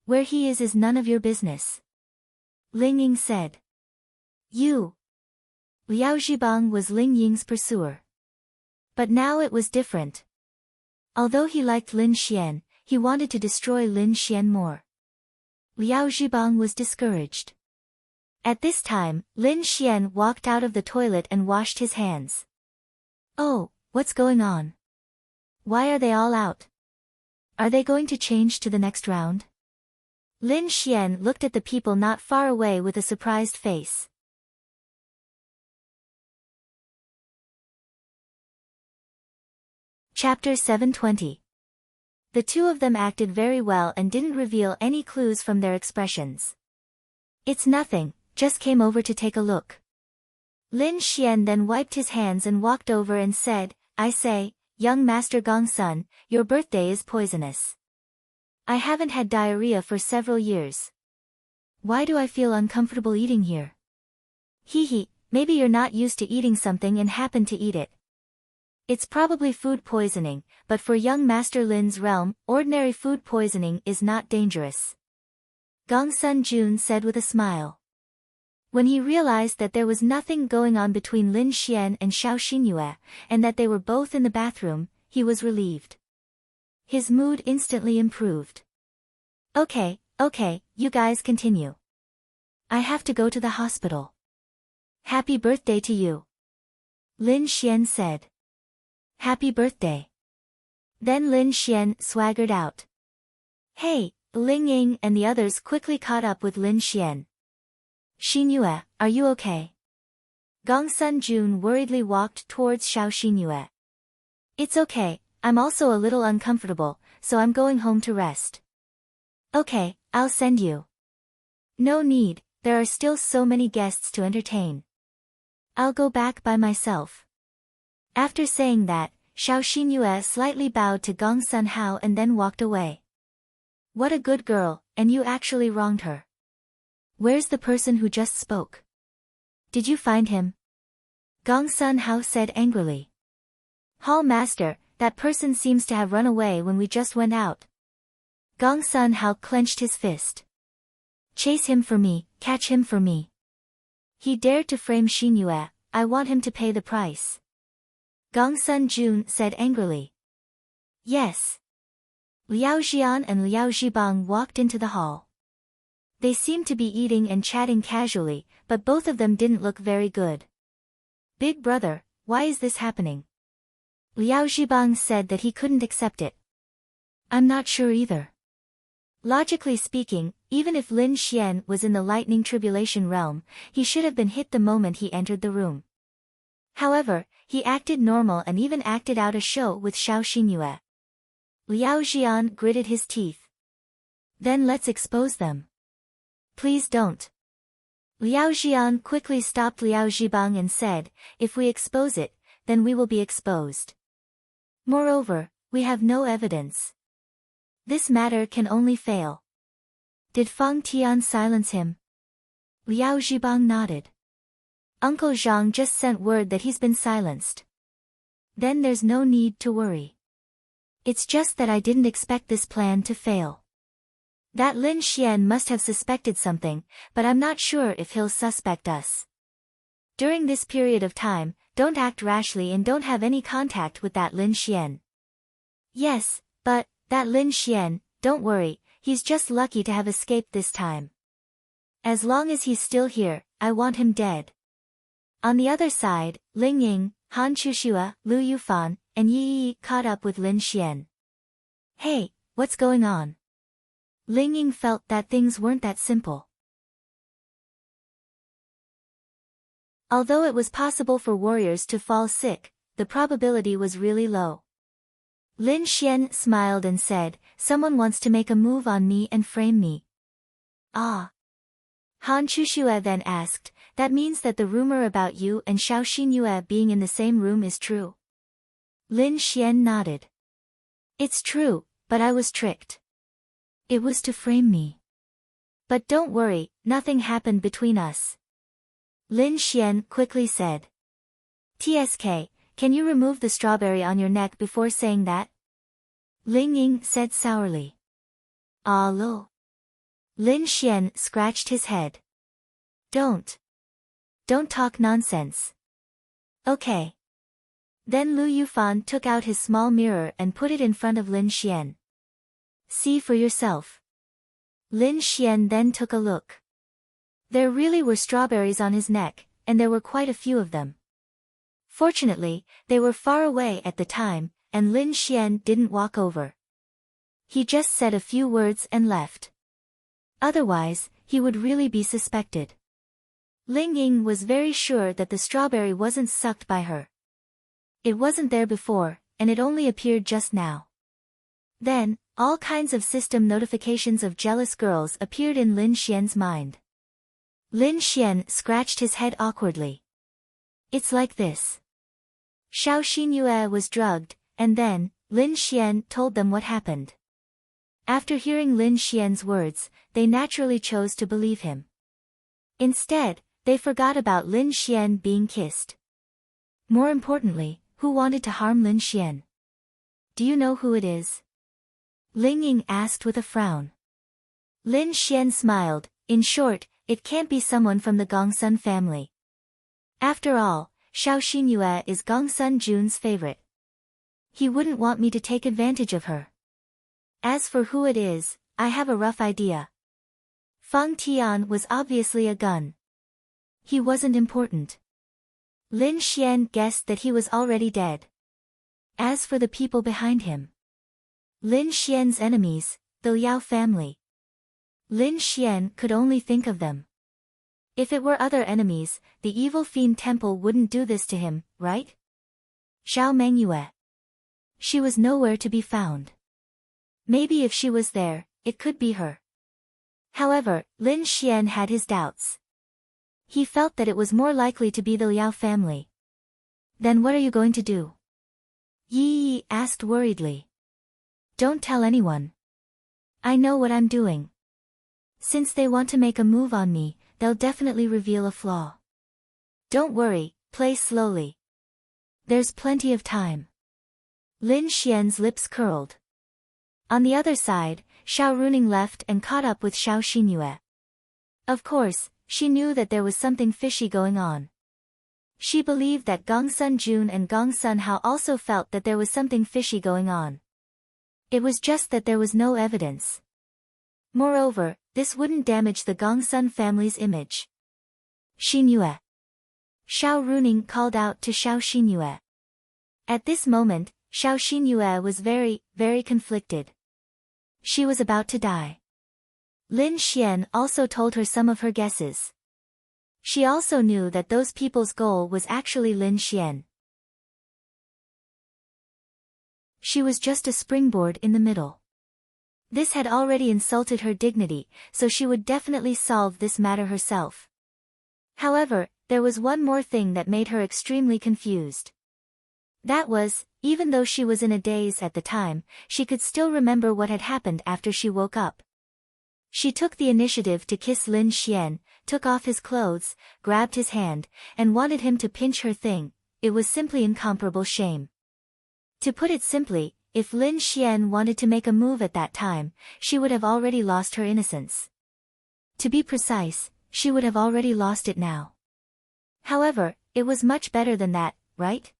Where he is none of your business. Ling Ying said. You. Liao Zhibang was Ling Ying's pursuer. But now it was different. Although he liked Lin Xian, he wanted to destroy Lin Xian more. Liao Zhibang was discouraged. At this time, Lin Xian walked out of the toilet and washed his hands. Oh, what's going on? Why are they all out? Are they going to change to the next round? Lin Xian looked at the people not far away with a surprised face. Chapter 720. The two of them acted very well and didn't reveal any clues from their expressions. It's nothing, just came over to take a look. Lin Xian then wiped his hands and walked over and said, I say, young Master Gongsun, your birthday is poisonous. I haven't had diarrhea for several years. Why do I feel uncomfortable eating here? Hee, maybe you're not used to eating something and happen to eat it. It's probably food poisoning, but for young Master Lin's realm, ordinary food poisoning is not dangerous. Gongsun Jun said with a smile. When he realized that there was nothing going on between Lin Xian and Xiao Xinyue, and that they were both in the bathroom, he was relieved. His mood instantly improved. Okay, you guys continue. I have to go to the hospital. Happy birthday to you. Lin Xian said. Happy birthday. Then Lin Xian swaggered out. Hey, Ling Ying and the others quickly caught up with Lin Xian. Xinyue, are you okay? Gongsun Jun worriedly walked towards Xiao Xinyue. It's okay, I'm also a little uncomfortable, so I'm going home to rest. Okay, I'll send you. No need, there are still so many guests to entertain. I'll go back by myself. After saying that, Xiao Xinyue slightly bowed to Gongsun Hao and then walked away. What a good girl, and you actually wronged her. Where's the person who just spoke? Did you find him? Gongsun Hao said angrily. Hall Master, that person seems to have run away when we just went out. Gongsun Hao clenched his fist. Chase him for me, catch him for me. He dared to frame Xinyue, I want him to pay the price. Gongsun Jun said angrily. Yes. Liao Jian and Liao Zhibang walked into the hall. They seemed to be eating and chatting casually, but both of them didn't look very good. Big brother, why is this happening? Liao Zhibang said that he couldn't accept it. I'm not sure either. Logically speaking, even if Lin Xian was in the lightning tribulation realm, he should have been hit the moment he entered the room. However, he acted normal and even acted out a show with Xiao Xinyue. Liao Jian gritted his teeth. Then let's expose them. Please don't. Liao Jian quickly stopped Liao Zhibang and said, if we expose it, then we will be exposed. Moreover, we have no evidence. This matter can only fail. Did Fang Tian silence him? Liao Zhibang nodded. Uncle Zhang just sent word that he's been silenced. Then there's no need to worry. It's just that I didn't expect this plan to fail. That Lin Xian must have suspected something, but I'm not sure if he'll suspect us. During this period of time, don't act rashly and don't have any contact with that Lin Xian. Yes, but, that Lin Xian, don't worry, he's just lucky to have escaped this time. As long as he's still here, I want him dead. On the other side, Ling Ying, Han Chuxue, Lu Yufan, and Yi Yi caught up with Lin Xian. Hey, what's going on? Ling Ying felt that things weren't that simple. Although it was possible for warriors to fall sick, the probability was really low. Lin Xian smiled and said, someone wants to make a move on me and frame me. Ah. Han Chuxue then asked, that means that the rumor about you and Xiao Xinyue being in the same room is true? Lin Xian nodded. It's true, but I was tricked. It was to frame me. But don't worry, nothing happened between us. Lin Xian quickly said. TSK, can you remove the strawberry on your neck before saying that? Ling Ying said sourly. Ah lo. Lin Xian scratched his head. Don't talk nonsense. Okay. Then Lu Yufan took out his small mirror and put it in front of Lin Xian. See for yourself. Lin Xian then took a look. There really were strawberries on his neck, and there were quite a few of them. Fortunately, they were far away at the time, and Lin Xian didn't walk over. He just said a few words and left. Otherwise, he would really be suspected. Ling Ying was very sure that the strawberry wasn't sucked by her. It wasn't there before, and it only appeared just now. Then, all kinds of system notifications of jealous girls appeared in Lin Xian's mind. Lin Xian scratched his head awkwardly. It's like this. Xiao Xinyue was drugged, and then, Lin Xian told them what happened. After hearing Lin Xian's words, they naturally chose to believe him. Instead, they forgot about Lin Xian being kissed. More importantly, who wanted to harm Lin Xian? Do you know who it is? Ling Ying asked with a frown. Lin Xian smiled. In short, it can't be someone from the Gongsun family. After all, Xiao Xinyue is Gongsun Jun's favorite. He wouldn't want me to take advantage of her. As for who it is, I have a rough idea. Fang Tian was obviously a gun. He wasn't important. Lin Xian guessed that he was already dead. As for the people behind him, Lin Xian's enemies, the Liao family. Lin Xian could only think of them. If it were other enemies, the evil fiend temple wouldn't do this to him, right? Xiao Mengyue. She was nowhere to be found. Maybe if she was there, it could be her. However, Lin Xian had his doubts. He felt that it was more likely to be the Liao family. Then what are you going to do? Yi Yi asked worriedly. Don't tell anyone. I know what I'm doing. Since they want to make a move on me, they'll definitely reveal a flaw. Don't worry, play slowly. There's plenty of time. Lin Xian's lips curled. On the other side, Xiao Runing left and caught up with Xiao Xinyue. Of course, she knew that there was something fishy going on. She believed that Gongsun Jun and Gongsun Hao also felt that there was something fishy going on. It was just that there was no evidence. Moreover, this wouldn't damage the Gongsun family's image. Xinyue. Xiao Runing called out to Xiao Xinyue. At this moment, Xiao Xinyue was very, very conflicted. She was about to die. Lin Xian also told her some of her guesses. She also knew that those people's goal was actually Lin Xian. She was just a springboard in the middle. This had already insulted her dignity, so she would definitely solve this matter herself. However, there was one more thing that made her extremely confused. That was, even though she was in a daze at the time, she could still remember what had happened after she woke up. She took the initiative to kiss Lin Xian, took off his clothes, grabbed his hand, and wanted him to pinch her thing. It was simply incomparable shame. To put it simply, if Lin Xian wanted to make a move at that time, she would have already lost her innocence. To be precise, she would have already lost it now. However, it was much better than that, right?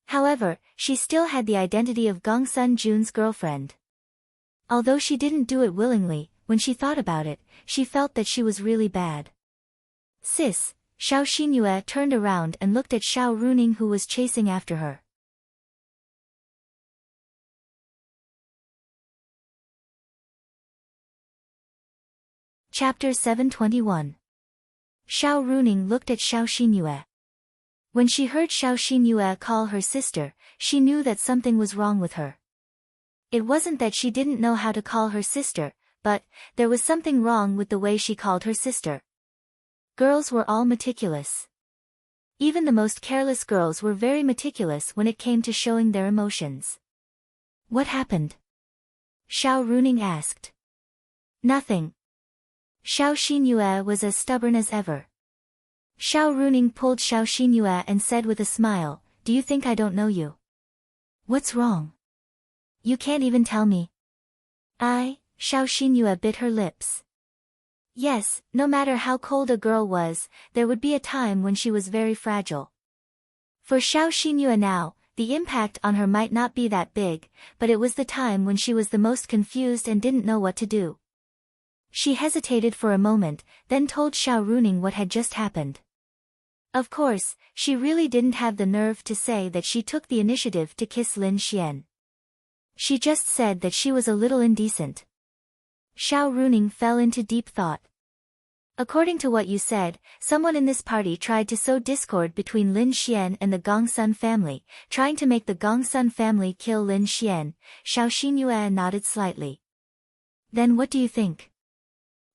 However, she still had the identity of Gongsun Jun's girlfriend. Although she didn't do it willingly, when she thought about it, she felt that she was really bad. Sis, Xiao Xinyue turned around and looked at Xiao Runing, who was chasing after her. Chapter 721. Xiao Runing looked at Xiao Xinyue. When she heard Xiao Xinyue call her sister, she knew that something was wrong with her. It wasn't that she didn't know how to call her sister, but there was something wrong with the way she called her sister. Girls were all meticulous. Even the most careless girls were very meticulous when it came to showing their emotions. What happened? Xiao Runing asked. Nothing. Xiao Xinyue was as stubborn as ever. Xiao Runing pulled Xiao Xinyue and said with a smile, "Do you think I don't know you? What's wrong? You can't even tell me." Xiao Xinyue bit her lips. Yes, no matter how cold a girl was, there would be a time when she was very fragile. For Xiao Xinyue now, the impact on her might not be that big, but it was the time when she was the most confused and didn't know what to do. She hesitated for a moment, then told Xiao Runing what had just happened. Of course, she really didn't have the nerve to say that she took the initiative to kiss Lin Xian. She just said that she was a little indecent. Xiao Runing fell into deep thought. According to what you said, someone in this party tried to sow discord between Lin Xian and the Gongsun family, trying to make the Gongsun family kill Lin Xian. Xiao Xinyue nodded slightly. Then what do you think?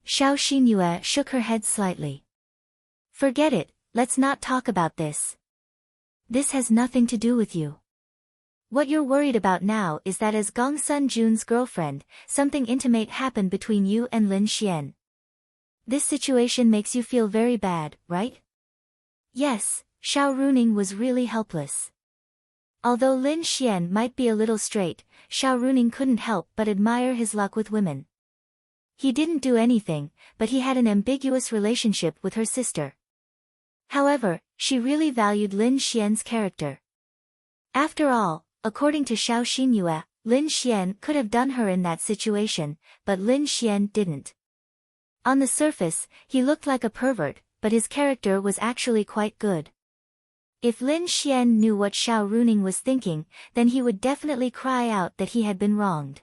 Xiao Xinyue shook her head slightly. Forget it, let's not talk about this. This has nothing to do with you. What you're worried about now is that as Gongsun Jun's girlfriend, something intimate happened between you and Lin Xian. This situation makes you feel very bad, right? Yes, Xiao Runing was really helpless. Although Lin Xian might be a little straight, Xiao Runing couldn't help but admire his luck with women. He didn't do anything, but he had an ambiguous relationship with her sister. However, she really valued Lin Xian's character. After all, according to Xiao Xinyue, Lin Xian could have done her in that situation, but Lin Xian didn't. On the surface, he looked like a pervert, but his character was actually quite good. If Lin Xian knew what Xiao Runing was thinking, then he would definitely cry out that he had been wronged.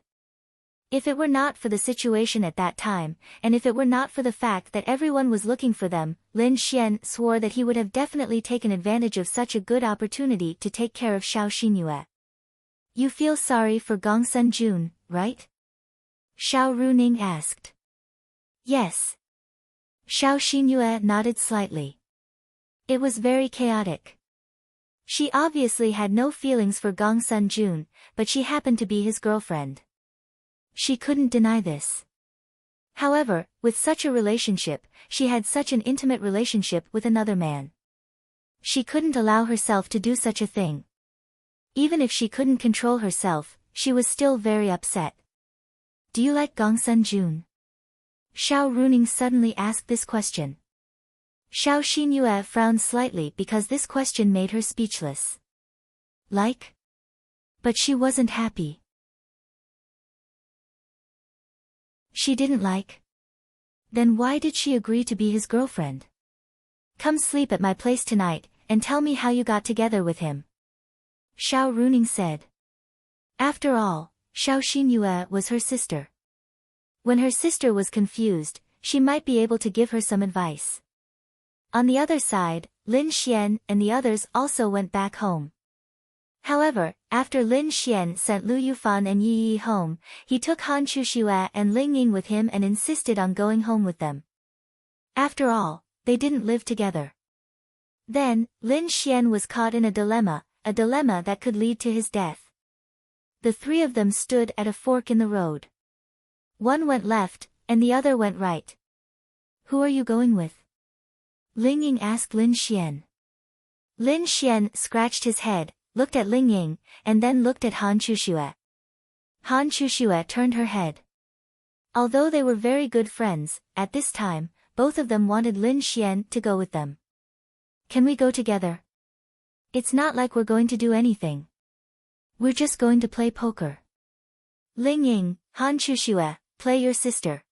If it were not for the situation at that time, and if it were not for the fact that everyone was looking for them, Lin Xian swore that he would have definitely taken advantage of such a good opportunity to take care of Xiao Xinyue. You feel sorry for Gongsun Jun, right? Xiao Runing asked. Yes. Xiao Xinyue nodded slightly. It was very chaotic. She obviously had no feelings for Gongsun Jun, but she happened to be his girlfriend. She couldn't deny this. However, with such a relationship, she had such an intimate relationship with another man. She couldn't allow herself to do such a thing. Even if she couldn't control herself, she was still very upset. Do you like Gongsun Jun? Xiao Runing suddenly asked this question. Xiao Xinyue frowned slightly because this question made her speechless. Like? But she wasn't happy. She didn't like? Then why did she agree to be his girlfriend? Come sleep at my place tonight, and tell me how you got together with him. Xiao Runing said. After all, Xiao Xinyue was her sister. When her sister was confused, she might be able to give her some advice. On the other side, Lin Xian and the others also went back home. However, after Lin Xian sent Lu Yufan and Yi Yi home, he took Han Chuxue and Ling Ying with him and insisted on going home with them. After all, they didn't live together. Then, Lin Xian was caught in a dilemma that could lead to his death. The three of them stood at a fork in the road. One went left, and the other went right. Who are you going with? Ling Ying asked Lin Xian. Lin Xian scratched his head, looked at Ling Ying, and then looked at Han Chuxue. Han Chuxue turned her head. Although they were very good friends, at this time, both of them wanted Lin Xian to go with them. Can we go together? It's not like we're going to do anything. We're just going to play poker. Ling Ying, Han Chuxue, play your sister.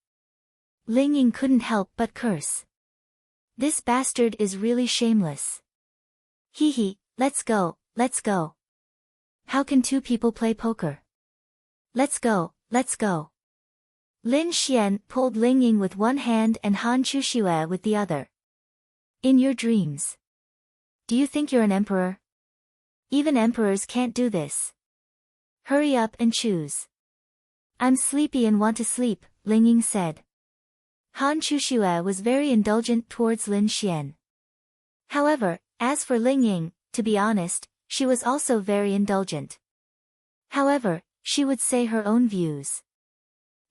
Ling Ying couldn't help but curse. This bastard is really shameless. Hee hee, let's go, let's go. How can two people play poker? Let's go, let's go. Lin Xian pulled Ling Ying with one hand and Han Chuxue with the other. In your dreams. Do you think you're an emperor? Even emperors can't do this. Hurry up and choose. I'm sleepy and want to sleep, Ling Ying said. Han Chuxue was very indulgent towards Lin Xian. However, as for Ling Ying, to be honest, she was also very indulgent. However, she would say her own views.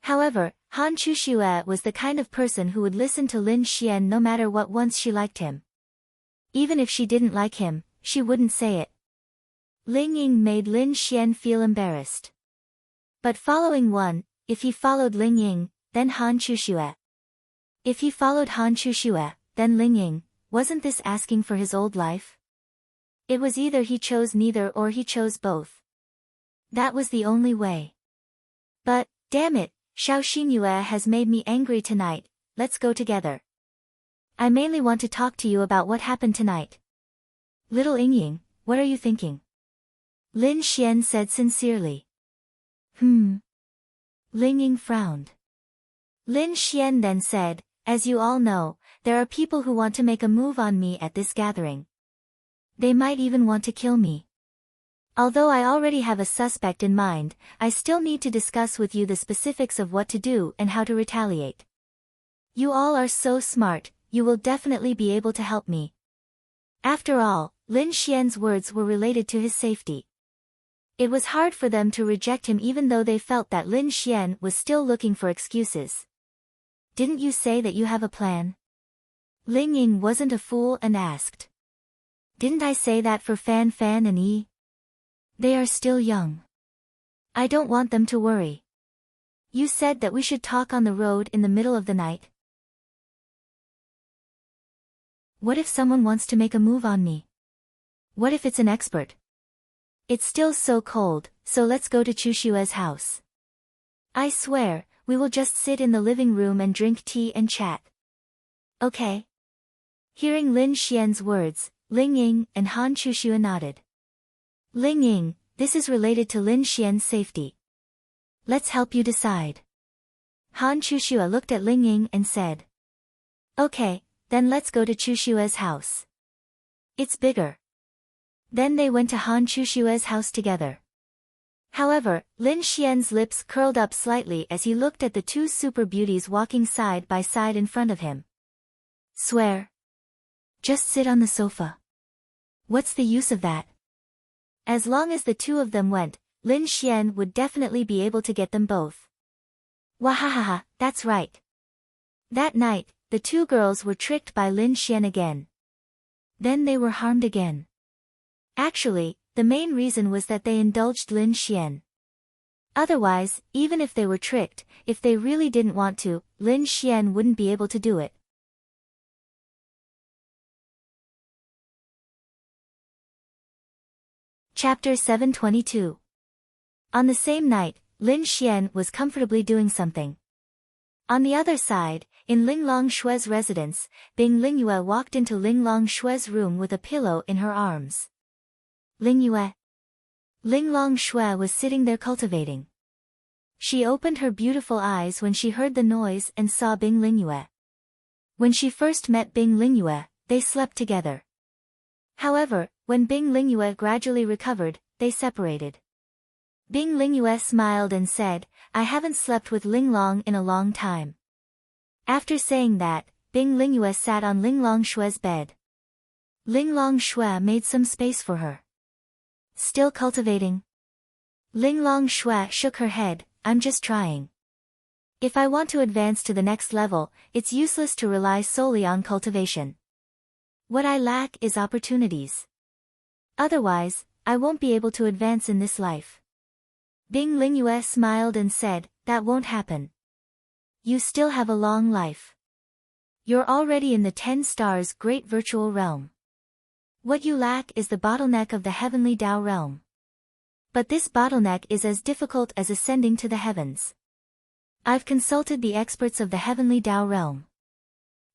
However, Han Chuxue was the kind of person who would listen to Lin Xian no matter what once she liked him. Even if she didn't like him, she wouldn't say it. Ling Ying made Lin Xian feel embarrassed. But following one, if he followed Ling Ying, then Han Chuxue. If he followed Han Chuxue, then Ling Ying, wasn't this asking for his old life? It was either he chose neither or he chose both. That was the only way. But, damn it, Xiao Xingyue has made me angry tonight, let's go together. I mainly want to talk to you about what happened tonight. Little Ying, what are you thinking? Lin Xian said sincerely. Ling Ying frowned. Lin Xian then said, as you all know, there are people who want to make a move on me at this gathering. They might even want to kill me. Although I already have a suspect in mind, I still need to discuss with you the specifics of what to do and how to retaliate. You all are so smart, you will definitely be able to help me. After all, Lin Xian's words were related to his safety. It was hard for them to reject him even though they felt that Lin Xian was still looking for excuses. Didn't you say that you have a plan? Ling Ying wasn't a fool and asked. Didn't I say that for Fan Fan and Yi? They are still young. I don't want them to worry. You said that we should talk on the road in the middle of the night. What if someone wants to make a move on me? What if it's an expert? It's still so cold, so let's go to Chuxue's house. I swear, we will just sit in the living room and drink tea and chat. Okay. Hearing Lin Xian's words, Ling Ying and Han Chuxue nodded. Ling Ying, this is related to Lin Xian's safety. Let's help you decide. Han Chuxue looked at Ling Ying and said. Okay, then let's go to Chuxue's house. It's bigger. Then they went to Han Chuxue's house together. However, Lin Xian's lips curled up slightly as he looked at the two super beauties walking side by side in front of him. Swear. Just sit on the sofa. What's the use of that? As long as the two of them went, Lin Xian would definitely be able to get them both. Wahahaha, that's right. That night, the two girls were tricked by Lin Xian again. Then they were harmed again. Actually, the main reason was that they indulged Lin Xian. Otherwise, even if they were tricked, if they really didn't want to, Lin Xian wouldn't be able to do it. Chapter 722. On the same night, Lin Xian was comfortably doing something. On the other side, in Ling Longshue's residence, Bing Lingyue walked into Ling Longshue's room with a pillow in her arms. Lingyue. Ling Longshue was sitting there cultivating. She opened her beautiful eyes when she heard the noise and saw Bing Lingyue. When she first met Bing Lingyue, they slept together. However, when Bing Lingyue gradually recovered, they separated. Bing Lingyue smiled and said, "I haven't slept with Linglong in a long time." After saying that, Bing Lingyue sat on Linglong Shue's bed. Linglong Shue made some space for her. "Still cultivating?" Linglong Shue shook her head, "I'm just trying. If I want to advance to the next level, it's useless to rely solely on cultivation. What I lack is opportunities. Otherwise, I won't be able to advance in this life." Bing Lingyue smiled and said, "That won't happen. You still have a long life. You're already in the 10 stars great virtual realm. What you lack is the bottleneck of the heavenly Tao realm. But this bottleneck is as difficult as ascending to the heavens. I've consulted the experts of the heavenly Tao realm.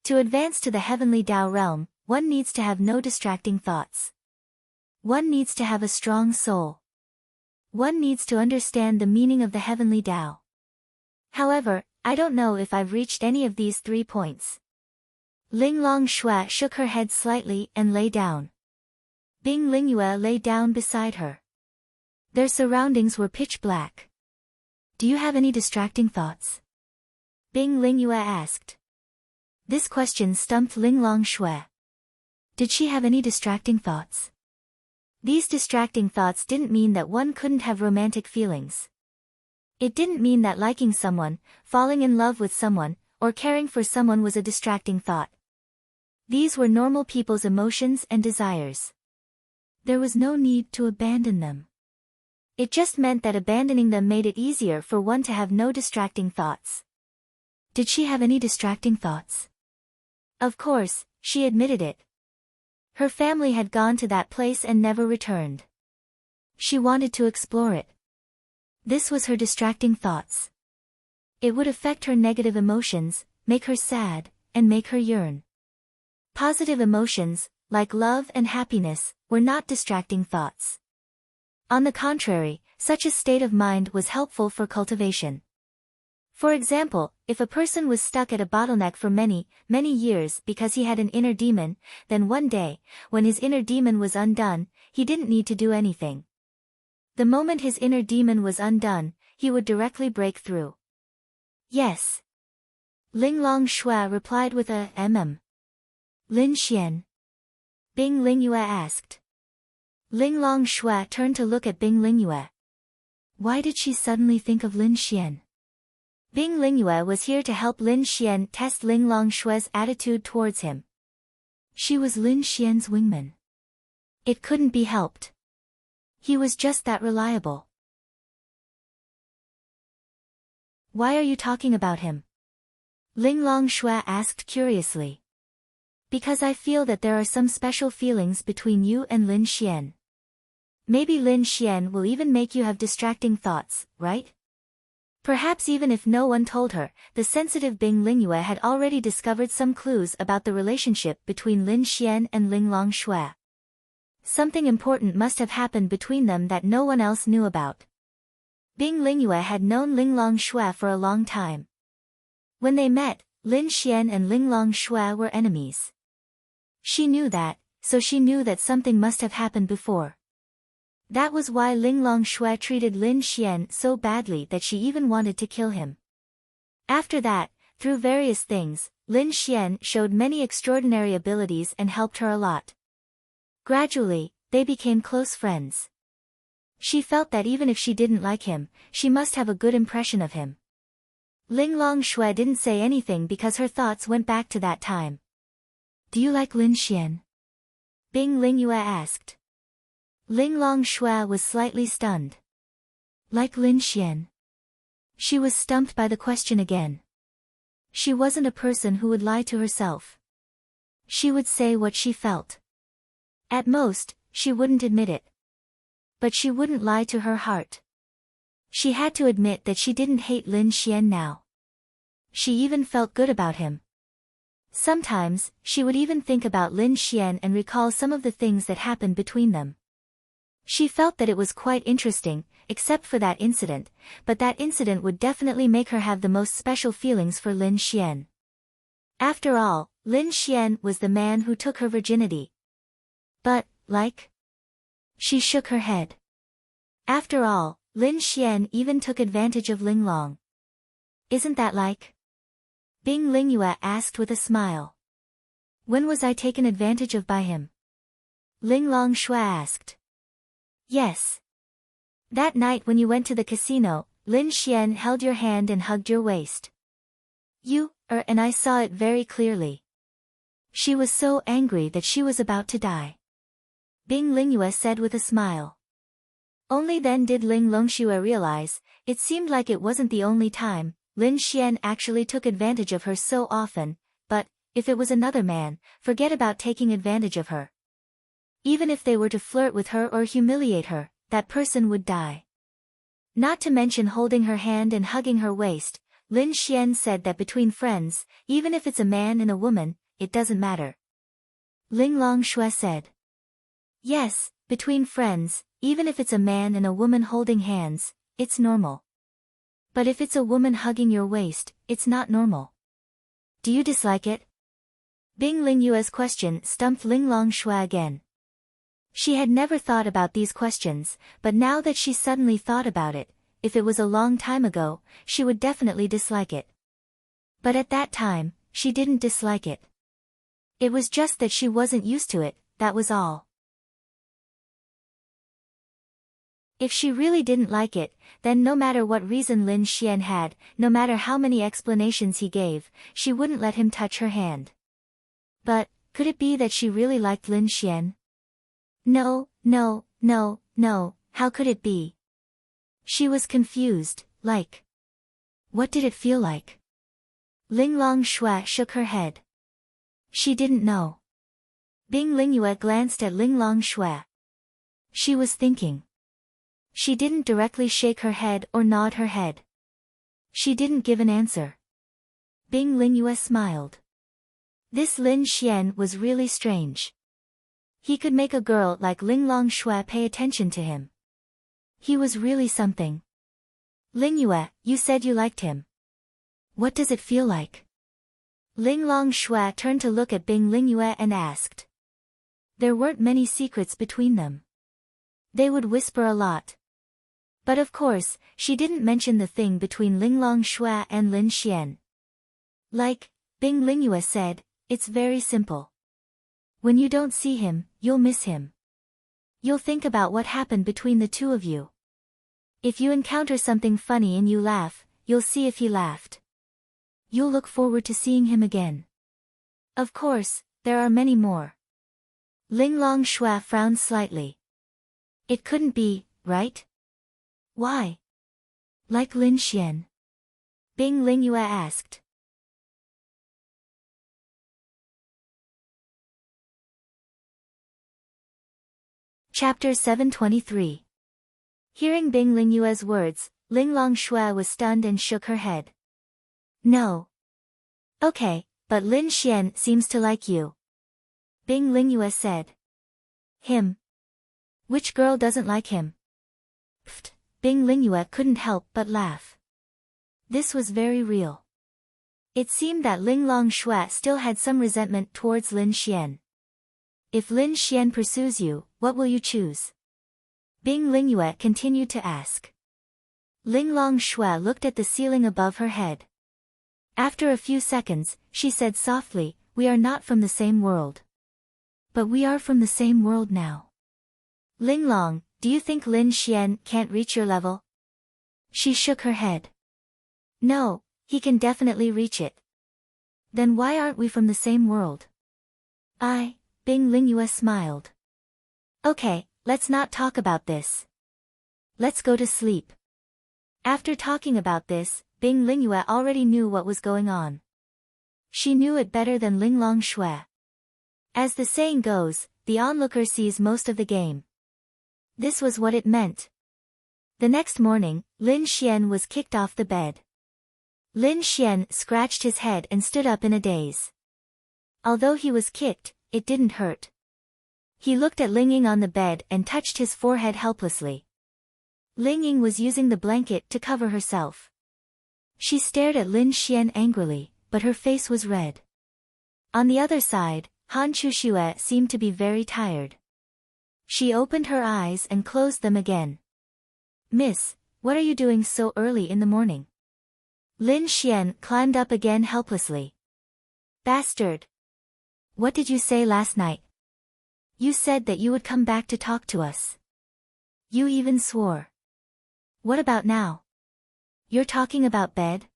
To advance to the heavenly Tao realm, one needs to have no distracting thoughts. One needs to have a strong soul. One needs to understand the meaning of the heavenly Tao. However, I don't know if I've reached any of these 3 points." Linglong Shue shook her head slightly and lay down. Bing Lingyue lay down beside her. Their surroundings were pitch black. "Do you have any distracting thoughts?" Bing Lingyue asked. This question stumped Linglong Shue. Did she have any distracting thoughts? These distracting thoughts didn't mean that one couldn't have romantic feelings. It didn't mean that liking someone, falling in love with someone, or caring for someone was a distracting thought. These were normal people's emotions and desires. There was no need to abandon them. It just meant that abandoning them made it easier for one to have no distracting thoughts. Did she have any distracting thoughts? Of course, she admitted it. Her family had gone to that place and never returned. She wanted to explore it. This was her distracting thoughts. It would affect her negative emotions, make her sad, and make her yearn. Positive emotions, like love and happiness, were not distracting thoughts. On the contrary, such a state of mind was helpful for cultivation. For example, if a person was stuck at a bottleneck for many, many years because he had an inner demon, then one day, when his inner demon was undone, he didn't need to do anything. The moment his inner demon was undone, he would directly break through. Yes. Linglong Shue replied with a Lin Xian. Bing Lingyue asked. Linglong Shue turned to look at Bing Lingyue. Why did she suddenly think of Lin Xian? Bing Lingyue was here to help Lin Xian test Linglong Shue's attitude towards him. She was Lin Xian's wingman. It couldn't be helped. He was just that reliable. Why are you talking about him? Linglong Shue asked curiously. Because I feel that there are some special feelings between you and Lin Xian. Maybe Lin Xian will even make you have distracting thoughts, right? Perhaps even if no one told her, the sensitive Bing Lingyue had already discovered some clues about the relationship between Lin Xian and Linglong Shue. Something important must have happened between them that no one else knew about. Bing Lingyue had known Linglong Shue for a long time. When they met, Lin Xian and Linglong Shue were enemies. She knew that, so she knew that something must have happened before. That was why Linglong Shue treated Lin Xian so badly that she even wanted to kill him. After that, through various things, Lin Xian showed many extraordinary abilities and helped her a lot. Gradually, they became close friends. She felt that even if she didn't like him, she must have a good impression of him. Linglong Shue didn't say anything because her thoughts went back to that time. Do you like Lin Xian? Bing Lingyue asked. Linglong Shue was slightly stunned. Like Lin Xian? She was stumped by the question again. She wasn't a person who would lie to herself. She would say what she felt. At most, she wouldn't admit it. But she wouldn't lie to her heart. She had to admit that she didn't hate Lin Xian now. She even felt good about him. Sometimes, she would even think about Lin Xian and recall some of the things that happened between them. She felt that it was quite interesting, except for that incident, but that incident would definitely make her have the most special feelings for Lin Xian. After all, Lin Xian was the man who took her virginity. But, she shook her head. After all, Lin Xian even took advantage of Ling Long. Isn't that like? Bing Lingyue asked with a smile. When was I taken advantage of by him? Ling Long Shui asked. Yes. That night when you went to the casino, Lin Xian held your hand and hugged your waist. And I saw it very clearly. She was so angry that she was about to die. Bing Lingyue said with a smile. Only then did Ling Longxue realize, it seemed like it wasn't the only time, Lin Xian actually took advantage of her so often, but, if it was another man, forget about taking advantage of her. Even if they were to flirt with her or humiliate her, that person would die. Not to mention holding her hand and hugging her waist, Lin Xian said that between friends, even if it's a man and a woman, it doesn't matter. Ling Longxue said. Yes, between friends, even if it's a man and a woman holding hands, it's normal. But if it's a woman hugging your waist, it's not normal. Do you dislike it? Bing Lingyue's question stumped Ling Longxue again. She had never thought about these questions, but now that she suddenly thought about it, if it was a long time ago, she would definitely dislike it. But at that time, she didn't dislike it. It was just that she wasn't used to it, that was all. If she really didn't like it, then no matter what reason Lin Xian had, no matter how many explanations he gave, she wouldn't let him touch her hand. But, could it be that she really liked Lin Xian? No, how could it be? She was confused, what did it feel like? Ling Longxue shook her head. She didn't know. Bing Lingyue glanced at Ling Longxue. She was thinking. She didn't directly shake her head or nod her head. She didn't give an answer. Bing Lingyue smiled. This Lin Xian was really strange. He could make a girl like Ling Longxue pay attention to him. He was really something. Lingyue, you said you liked him. What does it feel like? Ling Longxue turned to look at Bing Lingyue and asked. There weren't many secrets between them. They would whisper a lot. But of course, she didn't mention the thing between Ling Longxue and Lin Xian. Bing Lingyue said, it's very simple. When you don't see him, you'll miss him. You'll think about what happened between the two of you. If you encounter something funny and you laugh, you'll see if he laughed. You'll look forward to seeing him again. Of course, there are many more. Ling Longxue frowned slightly. It couldn't be, right? Why? Like Lin Xian? Bing Lingyue asked. Chapter 723. Hearing Bing Lingyue's words, Ling Longxue was stunned and shook her head. No. Okay, but Lin Xian seems to like you. Bing Lingyue said. Him? Which girl doesn't like him? Pfft, Bing Lingyue couldn't help but laugh. This was very real. It seemed that Ling Longxue still had some resentment towards Lin Xian. If Lin Xian pursues you, what will you choose? Bing Lingyue continued to ask. Ling Longxue looked at the ceiling above her head. After a few seconds, she said softly, we are not from the same world. But we are from the same world now. Ling Long, do you think Lin Xian can't reach your level? She shook her head. No, he can definitely reach it. Then why aren't we from the same world? Bing Lingyue smiled. Okay, let's not talk about this. Let's go to sleep. After talking about this, Bing Lingyue already knew what was going on. She knew it better than Ling Longxue. As the saying goes, the onlooker sees most of the game. This was what it meant. The next morning, Lin Xian was kicked off the bed. Lin Xian scratched his head and stood up in a daze. Although he was kicked, it didn't hurt. He looked at Ling Ying on the bed and touched his forehead helplessly. Ling Ying was using the blanket to cover herself. She stared at Lin Xian angrily, but her face was red. On the other side, Han Chushue seemed to be very tired. She opened her eyes and closed them again. Miss, what are you doing so early in the morning? Lin Xian climbed up again helplessly. Bastard! What did you say last night? You said that you would come back to talk to us. You even swore. What about now? You're talking about bed?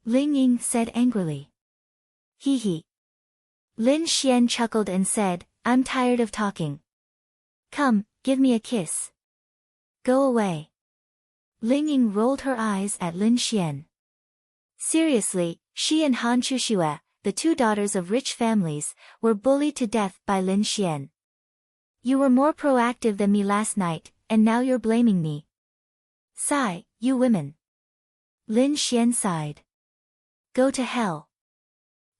Ling Ying said angrily. Hee hee. Lin Xian chuckled and said, I'm tired of talking. Come, give me a kiss. Go away. Ling Ying rolled her eyes at Lin Xian. Seriously, she and Han Chushue, the two daughters of rich families, were bullied to death by Lin Xian. You were more proactive than me last night, and now you're blaming me. Sigh, you women. Lin Xian sighed. Go to hell.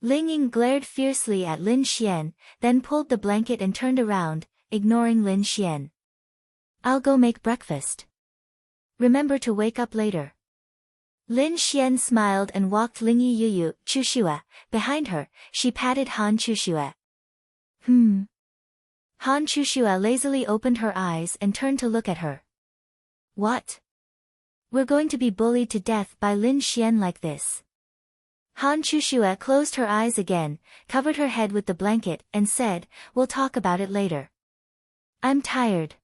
Ling Ying glared fiercely at Lin Xian, then pulled the blanket and turned around, ignoring Lin Xian. I'll go make breakfast. Remember to wake up later. Lin Xian smiled and walked Ling Yuyu Chushue behind her. She patted Han Chushue. Han Chushue lazily opened her eyes and turned to look at her. What? We're going to be bullied to death by Lin Xian like this. Han Chushue closed her eyes again, covered her head with the blanket, and said, We'll talk about it later. I'm tired.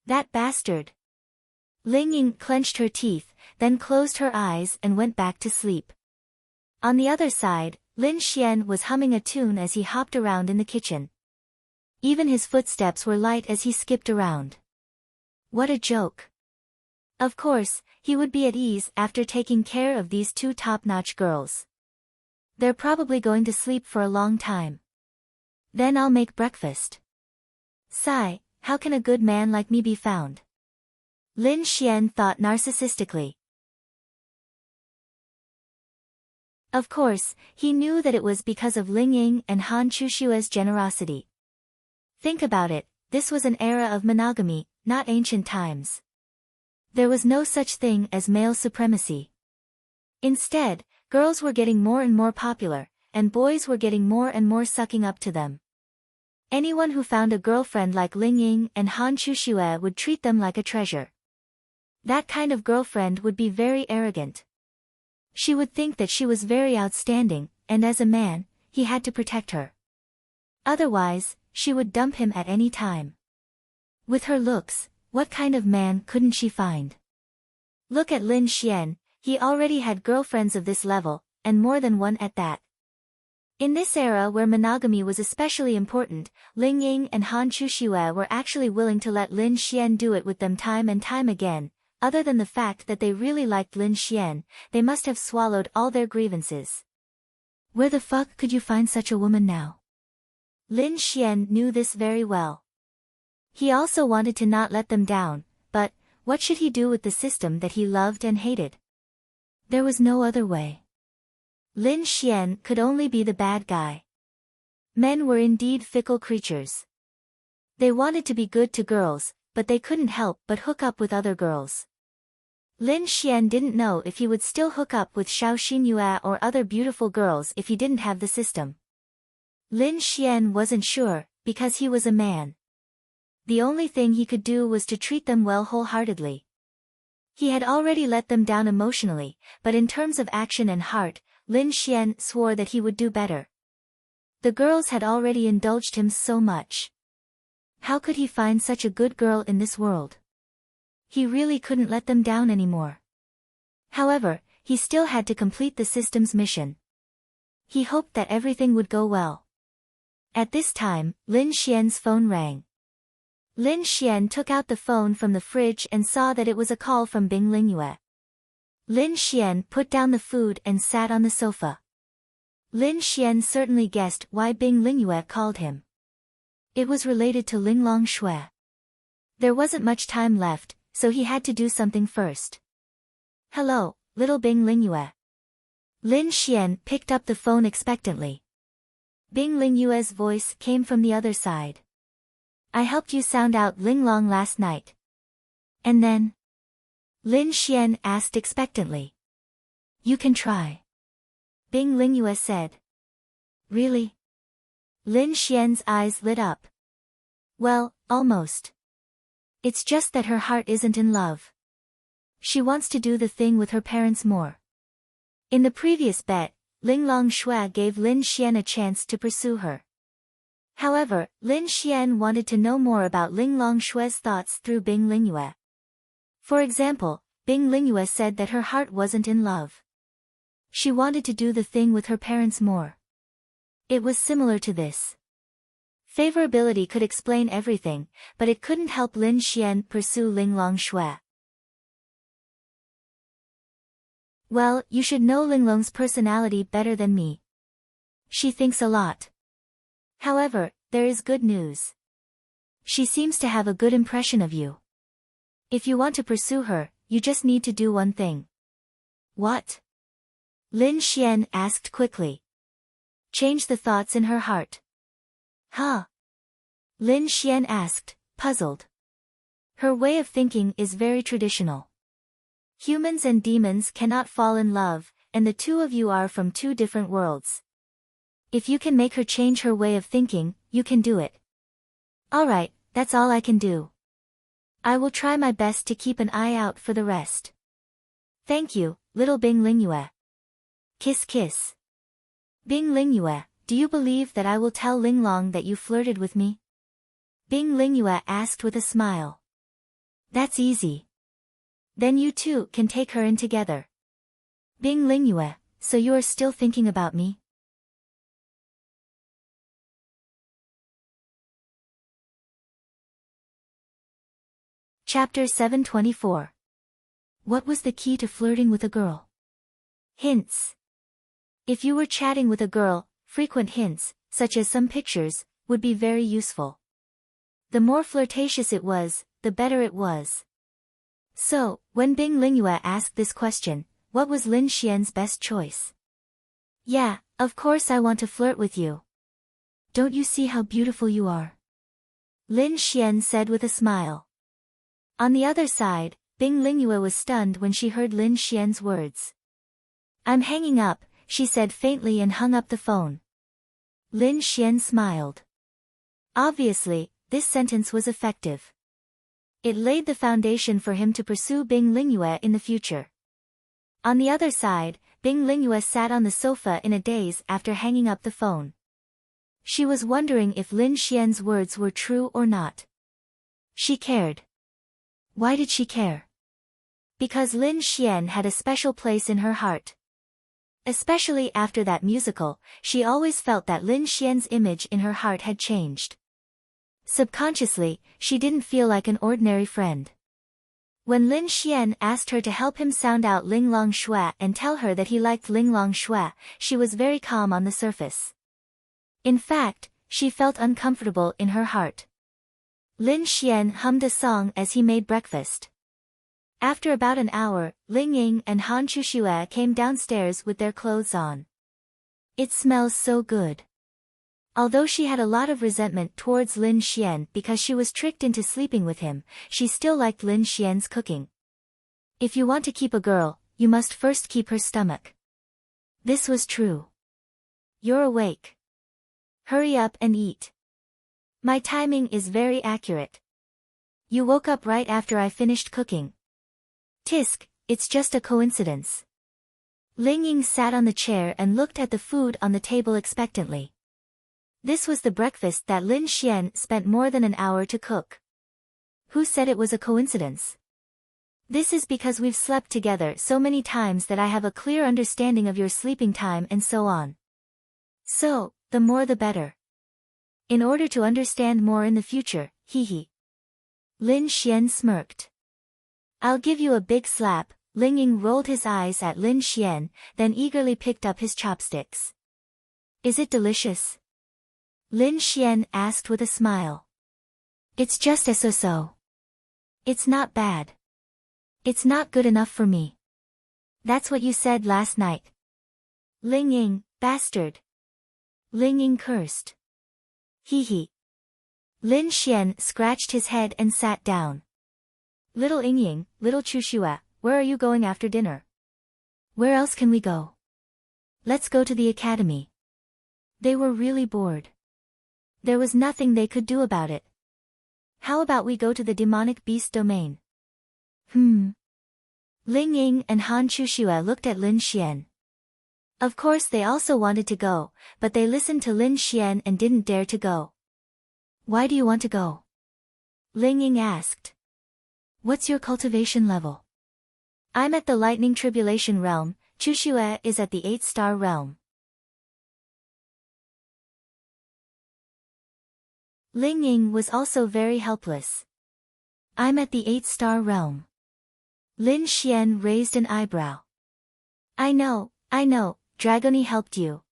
That bastard. Ling Ying clenched her teeth, then closed her eyes and went back to sleep. On the other side, Lin Xian was humming a tune as he hopped around in the kitchen. Even his footsteps were light as he skipped around. What a joke. Of course, he would be at ease after taking care of these two top-notch girls. They're probably going to sleep for a long time. Then I'll make breakfast. Sigh, how can a good man like me be found? Lin Xian thought narcissistically. Of course, he knew that it was because of Ling Ying and Han Chushue's generosity. Think about it, this was an era of monogamy, not ancient times. There was no such thing as male supremacy. Instead, girls were getting more and more popular, and boys were getting more and more sucking up to them. Anyone who found a girlfriend like Ling Ying and Han Chushue would treat them like a treasure. That kind of girlfriend would be very arrogant. She would think that she was very outstanding, and as a man, he had to protect her. Otherwise, she would dump him at any time. With her looks, what kind of man couldn't she find? Look at Lin Xian, he already had girlfriends of this level, and more than one at that. In this era where monogamy was especially important, Ling Ying and Han Chushue were actually willing to let Lin Xian do it with them time and time again. Other than the fact that they really liked Lin Xian, they must have swallowed all their grievances. Where the fuck could you find such a woman now? Lin Xian knew this very well. He also wanted to not let them down, but what should he do with the system that he loved and hated? There was no other way. Lin Xian could only be the bad guy. Men were indeed fickle creatures. They wanted to be good to girls, but they couldn't help but hook up with other girls. Lin Xian didn't know if he would still hook up with Xiao Xinyue or other beautiful girls if he didn't have the system. Lin Xian wasn't sure, because he was a man. The only thing he could do was to treat them well wholeheartedly. He had already let them down emotionally, but in terms of action and heart, Lin Xian swore that he would do better. The girls had already indulged him so much. How could he find such a good girl in this world? He really couldn't let them down anymore. However, he still had to complete the system's mission. He hoped that everything would go well. At this time, Lin Xian's phone rang. Lin Xian took out the phone from the fridge and saw that it was a call from Bing Lingyue. Lin Xian put down the food and sat on the sofa. Lin Xian certainly guessed why Bing Lingyue called him. It was related to Linglong Shui. There wasn't much time left, so he had to do something first. Hello, little Bing Lingyue. Lin Xian picked up the phone expectantly. Bing Lingyue's voice came from the other side. I helped you sound out Linglong last night. And then? Lin Xian asked expectantly. You can try. Bing Lingyue said. Really? Lin Xian's eyes lit up. Well, almost. It's just that her heart isn't in love. She wants to do the thing with her parents more. In the previous bet, Ling Longshui gave Lin Xian a chance to pursue her. However, Lin Xian wanted to know more about Ling Longshui's thoughts through Bing Lingyue. For example, Bing Lingyue said that her heart wasn't in love. She wanted to do the thing with her parents more. It was similar to this. Favorability could explain everything, but it couldn't help Lin Xian pursue Ling Longshui. Well, you should know Linglong's personality better than me. She thinks a lot. However, there is good news. She seems to have a good impression of you. If you want to pursue her, you just need to do one thing. What? Lin Xian asked quickly. Change the thoughts in her heart. Huh? Lin Xian asked, puzzled. Her way of thinking is very traditional. Humans and demons cannot fall in love, and the two of you are from two different worlds. If you can make her change her way of thinking, you can do it. Alright, that's all I can do. I will try my best to keep an eye out for the rest. Thank you, little Bing Lingyue. Kiss kiss. Bing Lingyue, do you believe that I will tell Linglong that you flirted with me? Bing Lingyue asked with a smile. That's easy. Then you two can take her in together. Bing Lingyue, so you are still thinking about me? Chapter 724. What was the key to flirting with a girl? Hints. If you were chatting with a girl, frequent hints, such as some pictures, would be very useful. The more flirtatious it was, the better it was. So, when Bing Lingyue asked this question, what was Lin Xian's best choice? Yeah, of course I want to flirt with you. Don't you see how beautiful you are? Lin Xian said with a smile. On the other side, Bing Lingyue was stunned when she heard Lin Xian's words. I'm hanging up, she said faintly and hung up the phone. Lin Xian smiled. Obviously, this sentence was effective. It laid the foundation for him to pursue Bing Lingyue in the future. On the other side, Bing Lingyue sat on the sofa in a daze after hanging up the phone. She was wondering if Lin Xian's words were true or not. She cared. Why did she care? Because Lin Xian had a special place in her heart. Especially after that musical, she always felt that Lin Xian's image in her heart had changed. Subconsciously, she didn't feel like an ordinary friend. When Lin Xian asked her to help him sound out Ling Longshui and tell her that he liked Ling Longshui, she was very calm on the surface. In fact, she felt uncomfortable in her heart. Lin Xian hummed a song as he made breakfast. After about an hour, Ling Ying and Han Chuxue came downstairs with their clothes on. It smells so good. Although she had a lot of resentment towards Lin Xian because she was tricked into sleeping with him, she still liked Lin Xian's cooking. If you want to keep a girl, you must first keep her stomach. This was true. You're awake. Hurry up and eat. My timing is very accurate. You woke up right after I finished cooking. Tisk, it's just a coincidence. Ling Ying sat on the chair and looked at the food on the table expectantly. This was the breakfast that Lin Xian spent more than an hour to cook. Who said it was a coincidence? This is because we've slept together so many times that I have a clear understanding of your sleeping time and so on. So, the more the better. In order to understand more in the future, hee. Lin Xian smirked. I'll give you a big slap. Ling Ying rolled his eyes at Lin Xian, then eagerly picked up his chopsticks. Is it delicious? Lin Xian asked with a smile. It's just a so-so. It's not bad. It's not good enough for me. That's what you said last night. Ling Ying, bastard. Ling Ying cursed. Hee. Lin Xian scratched his head and sat down. Little Ying, little Chuxue, where are you going after dinner? Where else can we go? Let's go to the academy. They were really bored. There was nothing they could do about it. How about we go to the demonic beast domain? Ling Ying and Han Chuxue looked at Lin Xian. Of course they also wanted to go, but they listened to Lin Xian and didn't dare to go. Why do you want to go? Ling Ying asked. What's your cultivation level? I'm at the lightning tribulation realm, Chuxue is at the 8-star realm. Ling Ying was also very helpless. I'm at the 8-star realm. Lin Xian raised an eyebrow. I know, Dragony helped you.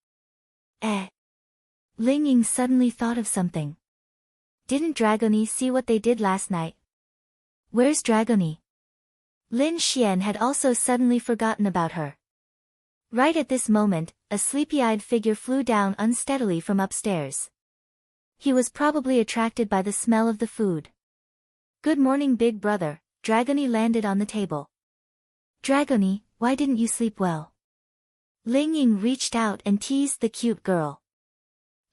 Ling Ying suddenly thought of something. Didn't Dragony see what they did last night? Where's Dragony? Lin Xian had also suddenly forgotten about her. Right at this moment, a sleepy-eyed figure flew down unsteadily from upstairs. He was probably attracted by the smell of the food. Good morning, big brother. Dragony landed on the table. Dragony, why didn't you sleep well? Ling Ying reached out and teased the cute girl.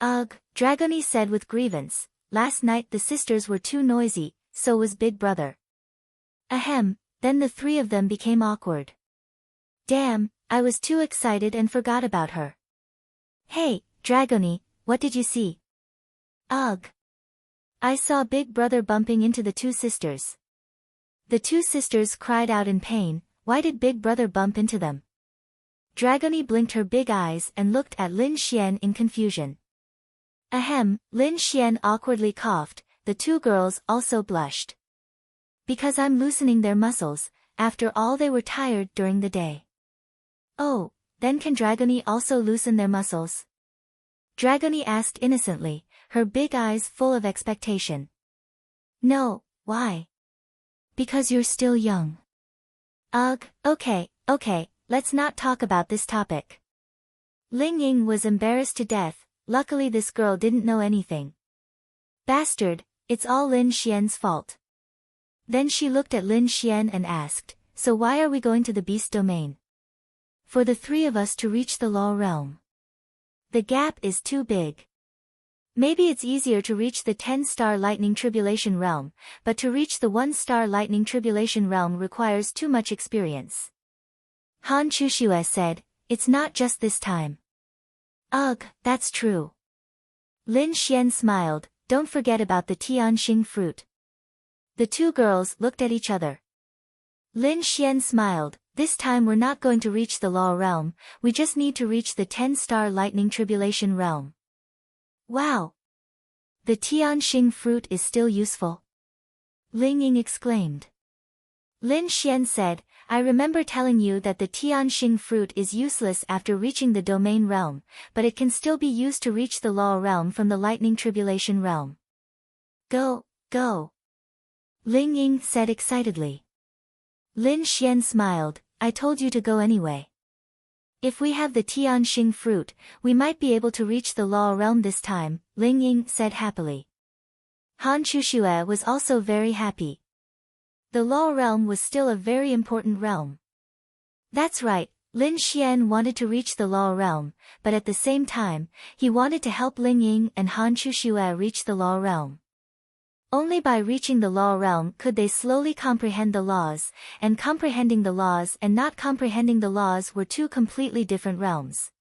Ugh, Dragony said with grievance, last night the sisters were too noisy, so was big brother. Ahem, then the three of them became awkward. Damn, I was too excited and forgot about her. Hey, Dragony, what did you see? Ugh. I saw big brother bumping into the two sisters. The two sisters cried out in pain. Why did big brother bump into them? Dragony blinked her big eyes and looked at Lin Xian in confusion. Ahem, Lin Xian awkwardly coughed, the two girls also blushed. Because I'm loosening their muscles, after all they were tired during the day. Oh, then can Dragony also loosen their muscles? Dragony asked innocently, her big eyes full of expectation. No, why? Because you're still young. Ugh, okay, let's not talk about this topic. Ling Ying was embarrassed to death, luckily this girl didn't know anything. Bastard, it's all Lin Xian's fault. Then she looked at Lin Xian and asked, so why are we going to the beast domain? For the three of us to reach the law realm. The gap is too big. Maybe it's easier to reach the 10-star lightning tribulation realm, but to reach the 1-star lightning tribulation realm requires too much experience. Han Chuxue said, it's not just this time. Ugh, that's true. Lin Xian smiled, don't forget about the Tianxing fruit. The two girls looked at each other. Lin Xian smiled, this time we're not going to reach the law realm, we just need to reach the 10-star lightning tribulation realm. Wow! The Tianxing fruit is still useful. Ling Ying exclaimed. Lin Xian said, I remember telling you that the Tianxing fruit is useless after reaching the domain realm, but it can still be used to reach the law realm from the lightning tribulation realm. Go. Ling Ying said excitedly. Lin Xian smiled, I told you to go anyway. If we have the Tianxing fruit, we might be able to reach the law realm this time, Ling Ying said happily. Han Chuxue was also very happy. The law realm was still a very important realm. That's right, Lin Xian wanted to reach the law realm, but at the same time, he wanted to help Ling Ying and Han Chuxue reach the law realm. Only by reaching the law realm could they slowly comprehend the laws, and comprehending the laws and not comprehending the laws were two completely different realms.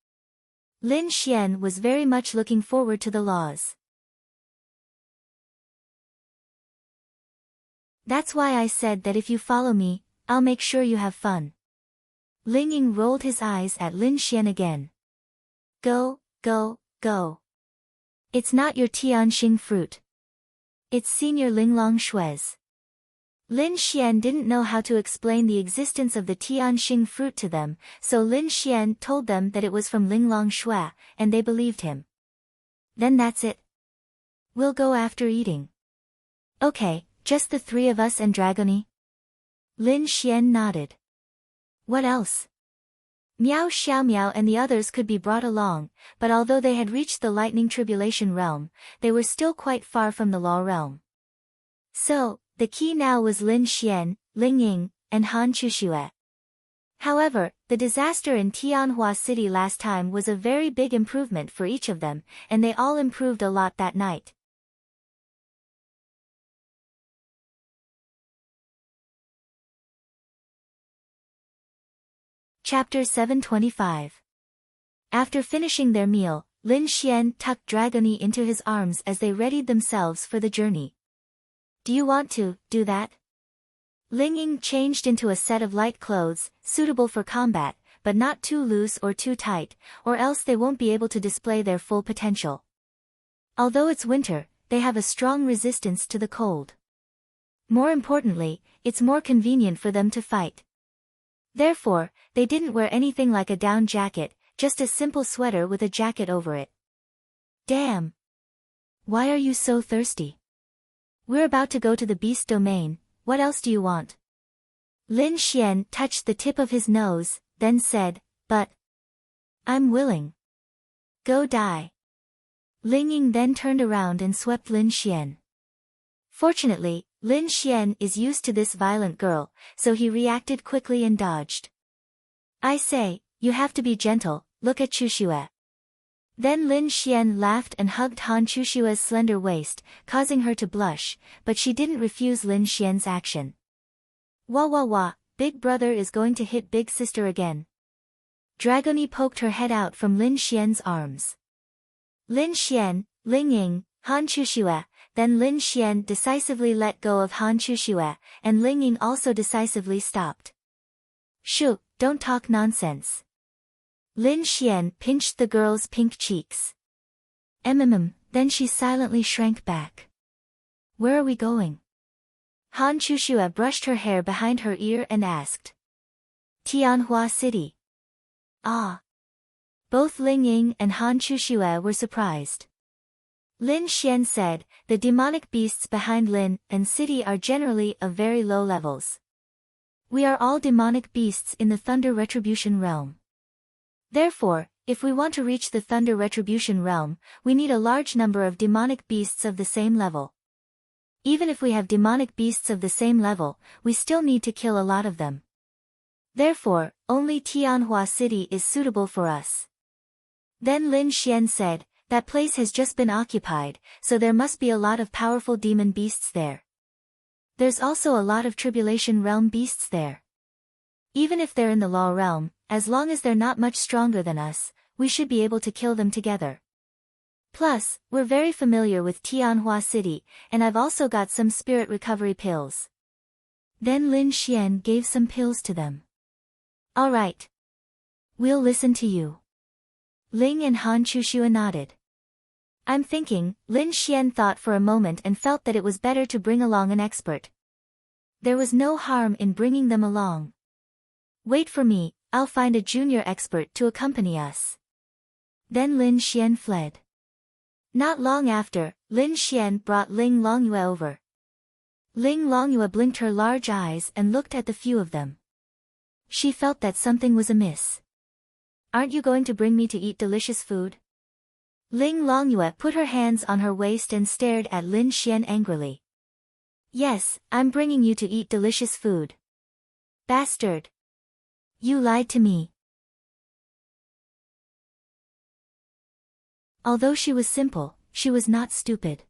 Lin Xian was very much looking forward to the laws. That's why I said that if you follow me, I'll make sure you have fun. Ling Ying rolled his eyes at Lin Xian again. Go. It's not your Tianxing fruit. It's Senior Linglong Shui's. Lin Xian didn't know how to explain the existence of the Tianxing fruit to them, so Lin Xian told them that it was from Linglong Shui, and they believed him. Then that's it. We'll go after eating. Okay, just the three of us and Dragony? Lin Xian nodded. What else? Miao Xiaomiao and the others could be brought along, but although they had reached the lightning tribulation realm, they were still quite far from the law realm. So, the key now was Lin Xian, Ling Ying, and Han Chuxue. However, the disaster in Tianhua City last time was a very big improvement for each of them, and they all improved a lot that night. Chapter 725. After finishing their meal, Lin Xian tucked Dragony into his arms as they readied themselves for the journey. Do you want to do that? Ling Ying changed into a set of light clothes, suitable for combat, but not too loose or too tight, or else they won't be able to display their full potential. Although it's winter, they have a strong resistance to the cold. More importantly, it's more convenient for them to fight. Therefore, they didn't wear anything like a down jacket, just a simple sweater with a jacket over it. Damn! Why are you so thirsty? We're about to go to the beast domain, what else do you want? Lin Xian touched the tip of his nose, then said, but I'm willing. Go die. Ling Ying then turned around and swept Lin Xian. Fortunately, Lin Xian is used to this violent girl, so he reacted quickly and dodged. I say, you have to be gentle, look at Chuxue. Then Lin Xian laughed and hugged Han Chushua's slender waist, causing her to blush, but she didn't refuse Lin Xian's action. Wah wah wah, big brother is going to hit big sister again. Dragony poked her head out from Lin Xian's arms. Lin Xian, Ling Ying, Han Chuxue, then Lin Xian decisively let go of Han Chuxue, and Ling Ying also decisively stopped. Shoo, don't talk nonsense. Lin Xian pinched the girl's pink cheeks. Then she silently shrank back. Where are we going? Han Chuxue brushed her hair behind her ear and asked. Tianhua City. Ah. Both Ling Ying and Han Chuxue were surprised. Lin Xian said, the demonic beasts behind Lin and City are generally of very low levels. We are all demonic beasts in the Thunder Retribution realm. Therefore, if we want to reach the Thunder Retribution realm, we need a large number of demonic beasts of the same level. Even if we have demonic beasts of the same level, we still need to kill a lot of them. Therefore, only Tianhua City is suitable for us. Then Lin Xian said, that place has just been occupied, so there must be a lot of powerful demon beasts there. There's also a lot of Tribulation Realm beasts there. Even if they're in the Law Realm, as long as they're not much stronger than us, we should be able to kill them together. Plus, we're very familiar with Tianhua City, and I've also got some spirit recovery pills. Then Lin Xian gave some pills to them. Alright. We'll listen to you. Ling and Han Chuxue nodded. I'm thinking, Lin Xian thought for a moment and felt that it was better to bring along an expert. There was no harm in bringing them along. Wait for me, I'll find a junior expert to accompany us. Then Lin Xian fled. Not long after, Lin Xian brought Ling Longyue over. Ling Longyue blinked her large eyes and looked at the few of them. She felt that something was amiss. Aren't you going to bring me to eat delicious food? Ling Longyue put her hands on her waist and stared at Lin Xian angrily. Yes, I'm bringing you to eat delicious food. Bastard! You lied to me. Although she was simple, she was not stupid.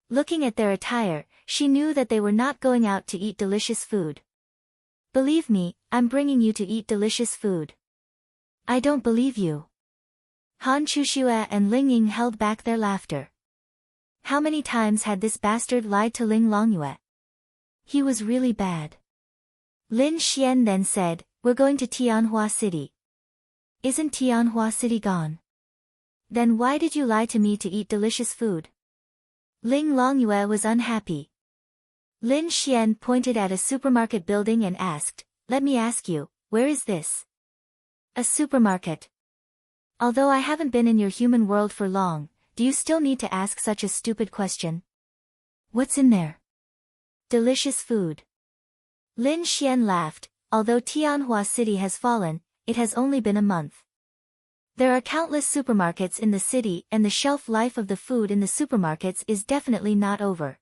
Looking at their attire, she knew that they were not going out to eat delicious food. Believe me, I'm bringing you to eat delicious food. I don't believe you. Han Chuxue and Ling Ying held back their laughter. How many times had this bastard lied to Ling Longyue? He was really bad. Lin Xian then said, we're going to Tianhua City. Isn't Tianhua City gone? Then why did you lie to me to eat delicious food? Ling Longyue was unhappy. Lin Xian pointed at a supermarket building and asked, let me ask you, where is this? A supermarket. Although I haven't been in your human world for long, do you still need to ask such a stupid question? What's in there? Delicious food. Lin Xian laughed, although Tianhua City has fallen, it has only been a month. There are countless supermarkets in the city and the shelf life of the food in the supermarkets is definitely not over.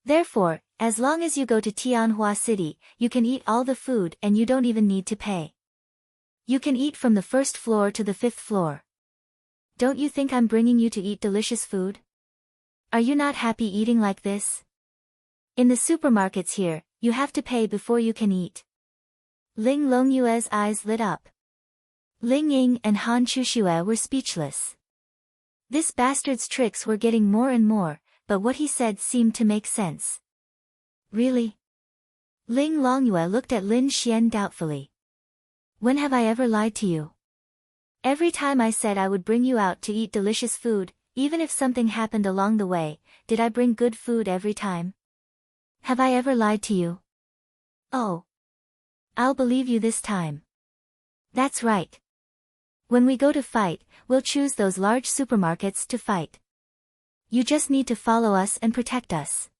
Therefore, As long as you go to Tianhua City, you can eat all the food and you don't even need to pay. You can eat from the first floor to the fifth floor. Don't you think I'm bringing you to eat delicious food? Are you not happy eating like this? In the supermarkets here, you have to pay before you can eat. Ling Longyue's eyes lit up. Ling Ying and Han Chuxue were speechless. This bastard's tricks were getting more and more, but what he said seemed to make sense. Really? Ling Longyue looked at Lin Xian doubtfully. When have I ever lied to you? Every time I said I would bring you out to eat delicious food, even if something happened along the way, did I bring good food every time? Have I ever lied to you? Oh. I'll believe you this time. That's right. When we go to fight, we'll choose those large supermarkets to fight. You just need to follow us and protect us.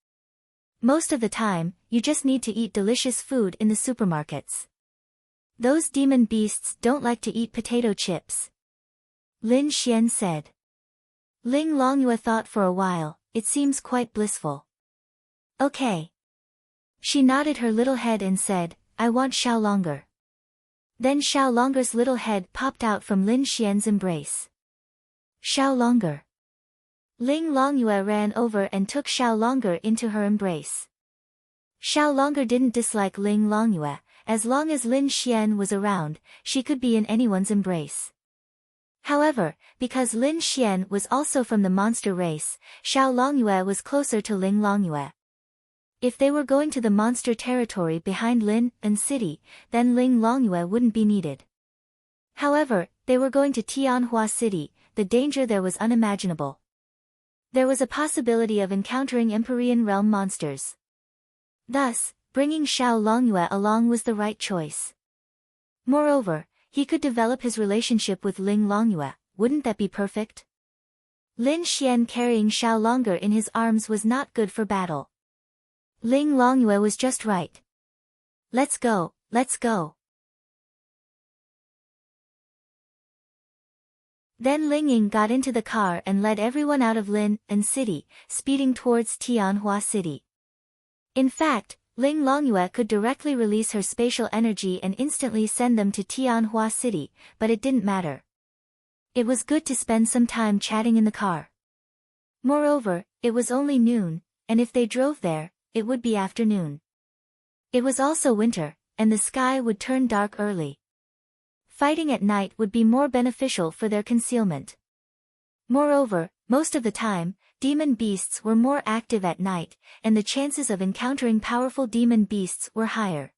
Most of the time, you just need to eat delicious food in the supermarkets. Those demon beasts don't like to eat potato chips. Lin Xian said. Ling Longyue thought for a while, it seems quite blissful. Okay. She nodded her little head and said, I want Xiaolonger. Then Xiaolonger's little head popped out from Lin Xian's embrace. Xiaolonger. Ling Longyue ran over and took Xiaolonger into her embrace. Xiaolonger didn't dislike Ling Longyue. As long as Lin Xian was around, she could be in anyone's embrace. However, because Lin Xian was also from the monster race, Xiaolongyue was closer to Ling Longyue. If they were going to the monster territory behind Lin and City, then Ling Longyue wouldn't be needed. However, they were going to Tianhua City, the danger there was unimaginable. There was a possibility of encountering Empyrean realm monsters. Thus, bringing Xiaolongyue along was the right choice. Moreover, he could develop his relationship with Ling Longyue, wouldn't that be perfect? Lin Xian carrying Xiaolonger in his arms was not good for battle. Ling Longyue was just right. Let's go, let's go. Then Ling Ying got into the car and led everyone out of Lin and City, speeding towards Tianhua City. In fact, Ling Longyue could directly release her spatial energy and instantly send them to Tianhua City, but it didn't matter. It was good to spend some time chatting in the car. Moreover, it was only noon, and if they drove there, it would be afternoon. It was also winter, and the sky would turn dark early. Fighting at night would be more beneficial for their concealment. Moreover, most of the time, demon beasts were more active at night, and the chances of encountering powerful demon beasts were higher.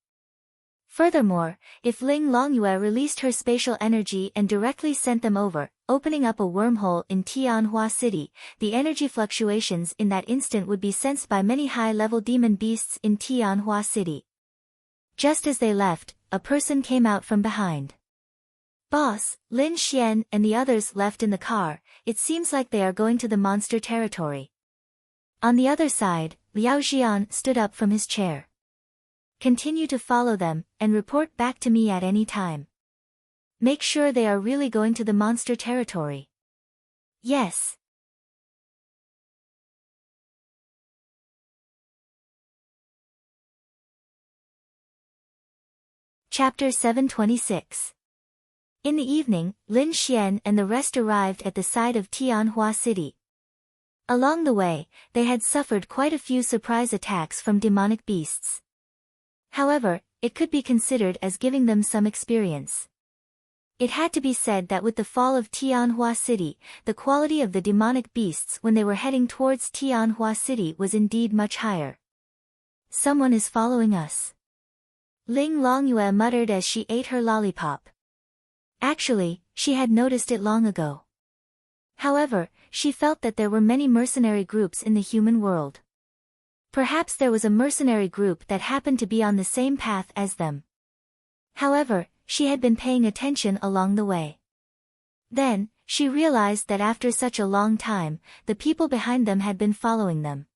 Furthermore, if Ling Longyue released her spatial energy and directly sent them over, opening up a wormhole in Tianhua City, the energy fluctuations in that instant would be sensed by many high-level demon beasts in Tianhua City. Just as they left, a person came out from behind. Boss, Lin Xian and the others left in the car. It seems like they are going to the monster territory. On the other side, Liao Xian stood up from his chair. Continue to follow them, and report back to me at any time. Make sure they are really going to the monster territory. Yes. Chapter 726. In the evening, Lin Xian and the rest arrived at the side of Tianhua City. Along the way, they had suffered quite a few surprise attacks from demonic beasts. However, it could be considered as giving them some experience. It had to be said that with the fall of Tianhua City, the quality of the demonic beasts when they were heading towards Tianhua City was indeed much higher. Someone is following us. Ling Longyue muttered as she ate her lollipop. Actually, she had noticed it long ago. However, she felt that there were many mercenary groups in the human world. Perhaps there was a mercenary group that happened to be on the same path as them. However, she had been paying attention along the way. Then, she realized that after such a long time, the people behind them had been following them.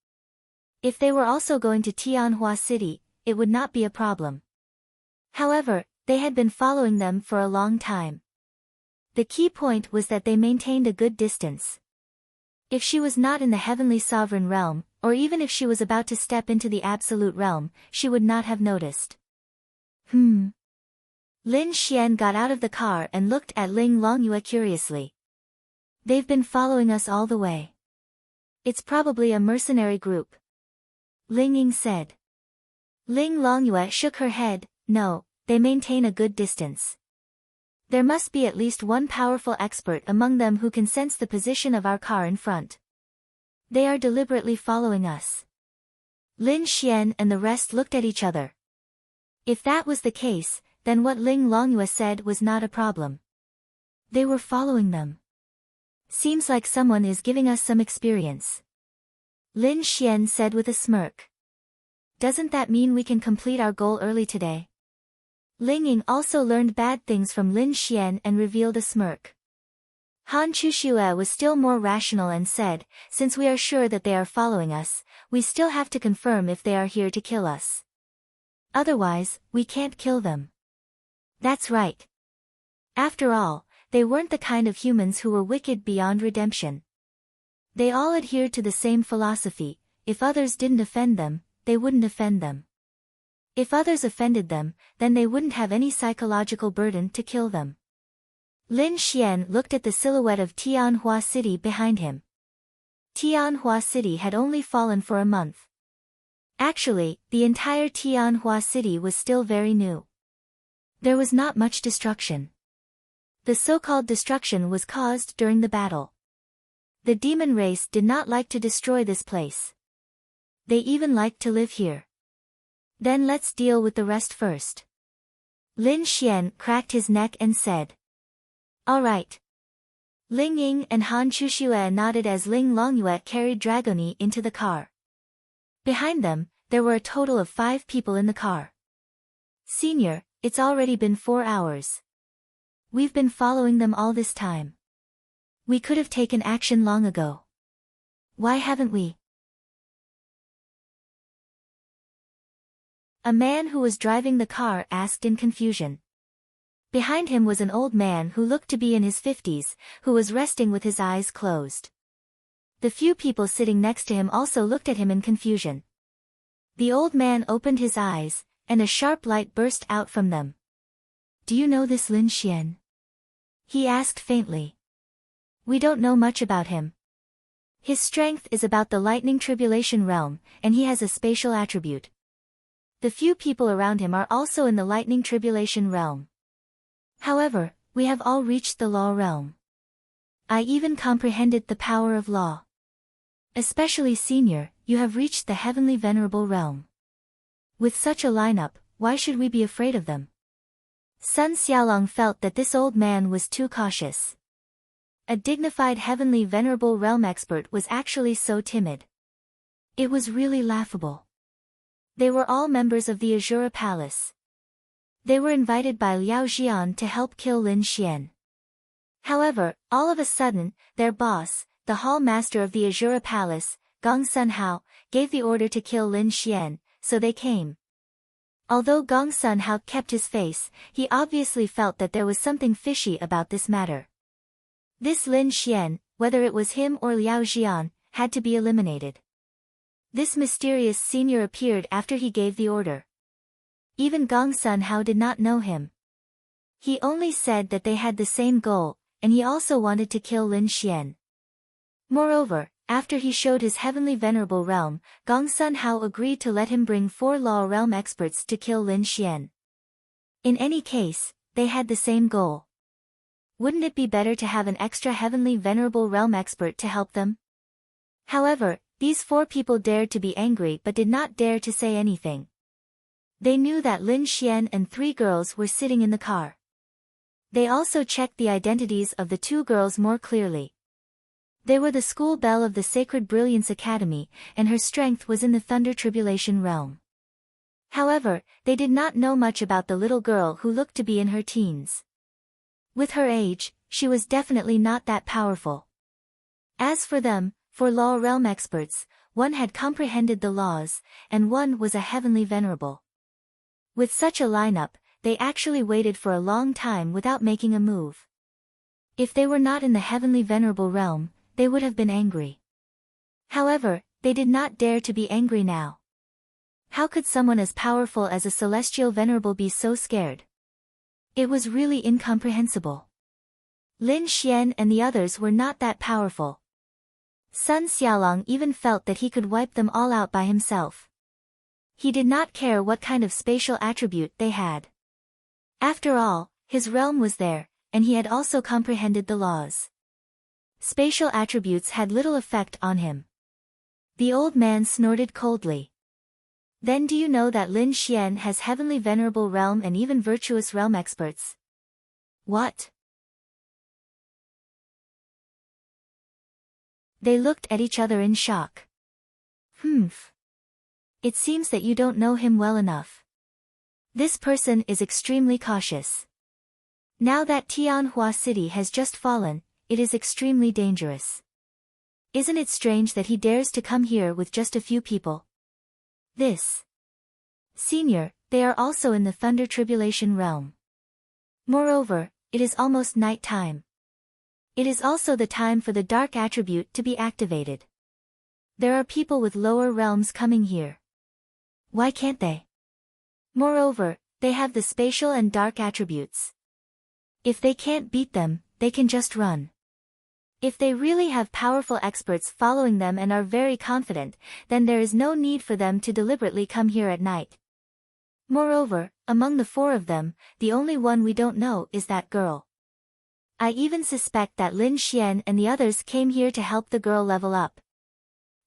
If they were also going to Tianhua City, it would not be a problem. However, they had been following them for a long time. The key point was that they maintained a good distance. If she was not in the heavenly sovereign realm, or even if she was about to step into the absolute realm, she would not have noticed. Lin Xian got out of the car and looked at Ling Longyue curiously. They've been following us all the way. It's probably a mercenary group. Ling Ying said. Ling Longyue shook her head. No, they maintain a good distance. There must be at least one powerful expert among them who can sense the position of our car in front. They are deliberately following us. Lin Xian and the rest looked at each other. If that was the case, then what Ling Longyue said was not a problem. They were following them. Seems like someone is giving us some experience. Lin Xian said with a smirk. Doesn't that mean we can complete our goal early today? Ling Ying also learned bad things from Lin Xian and revealed a smirk. Han Chuxue was still more rational and said, since we are sure that they are following us, we still have to confirm if they are here to kill us. Otherwise, we can't kill them. That's right. After all, they weren't the kind of humans who were wicked beyond redemption. They all adhered to the same philosophy: if others didn't offend them, they wouldn't offend them. If others offended them, then they wouldn't have any psychological burden to kill them. Lin Xian looked at the silhouette of Tianhua City behind him. Tianhua City had only fallen for a month. Actually, the entire Tianhua City was still very new. There was not much destruction. The so-called destruction was caused during the battle. The demon race did not like to destroy this place. They even liked to live here. Then let's deal with the rest first. Lin Xian cracked his neck and said. All right. Ling Ying and Han Chuxue nodded as Ling Longyue carried Dragoni into the car. Behind them, there were a total of 5 people in the car. Senior, it's already been 4 hours. We've been following them all this time. We could have taken action long ago. Why haven't we? A man who was driving the car asked in confusion. Behind him was an old man who looked to be in his 50s, who was resting with his eyes closed. The few people sitting next to him also looked at him in confusion. The old man opened his eyes, and a sharp light burst out from them. Do you know this Lin Xian? He asked faintly. We don't know much about him. His strength is about the lightning tribulation realm, and he has a spatial attribute. The few people around him are also in the lightning tribulation realm. However, we have all reached the law realm. I even comprehended the power of law. Especially senior, you have reached the heavenly venerable realm. With such a lineup, why should we be afraid of them? Sun Xiaolong felt that this old man was too cautious. A dignified heavenly venerable realm expert was actually so timid. It was really laughable. They were all members of the Azura Palace. They were invited by Liao Jian to help kill Lin Xian. However, all of a sudden, their boss, the hall master of the Azura Palace, Gong Sun Hao, gave the order to kill Lin Xian, so they came. Although Gong Sun Hao kept his face, he obviously felt that there was something fishy about this matter. This Lin Xian, whether it was him or Liao Jian, had to be eliminated. This mysterious senior appeared after he gave the order. Even Gong Sun Hao did not know him. He only said that they had the same goal, and he also wanted to kill Lin Xian. Moreover, after he showed his heavenly venerable realm, Gong Sun Hao agreed to let him bring 4 law realm experts to kill Lin Xian. In any case, they had the same goal. Wouldn't it be better to have an extra heavenly venerable realm expert to help them? However, these 4 people dared to be angry but did not dare to say anything. They knew that Lin Xian and 3 girls were sitting in the car. They also checked the identities of the 2 girls more clearly. They were the school belle of the Sacred Brilliance Academy, and her strength was in the Thunder Tribulation realm. However, they did not know much about the little girl who looked to be in her teens. With her age, she was definitely not that powerful. As for them, 4 law realm experts, one had comprehended the laws, and one was a heavenly venerable. With such a lineup, they actually waited for a long time without making a move. If they were not in the heavenly venerable realm, they would have been angry. However, they did not dare to be angry now. How could someone as powerful as a celestial venerable be so scared? It was really incomprehensible. Lin Xian and the others were not that powerful. Sun Xiaolong even felt that he could wipe them all out by himself. He did not care what kind of spatial attribute they had. After all, his realm was there, and he had also comprehended the laws. Spatial attributes had little effect on him. The old man snorted coldly. Then do you know that Lin Xian has heavenly venerable realm and even virtuous realm experts? What? They looked at each other in shock. It seems that you don't know him well enough. This person is extremely cautious. Now that Tianhua City has just fallen, it is extremely dangerous. Isn't it strange that he dares to come here with just a few people? Senior, they are also in the Thunder Tribulation realm. Moreover, it is almost night time. It is also the time for the dark attribute to be activated. There are people with lower realms coming here. Why can't they? Moreover, they have the spatial and dark attributes. If they can't beat them, they can just run. If they really have powerful experts following them and are very confident, then there is no need for them to deliberately come here at night. Moreover, among the four of them, the only one we don't know is that girl. I even suspect that Lin Xian and the others came here to help the girl level up.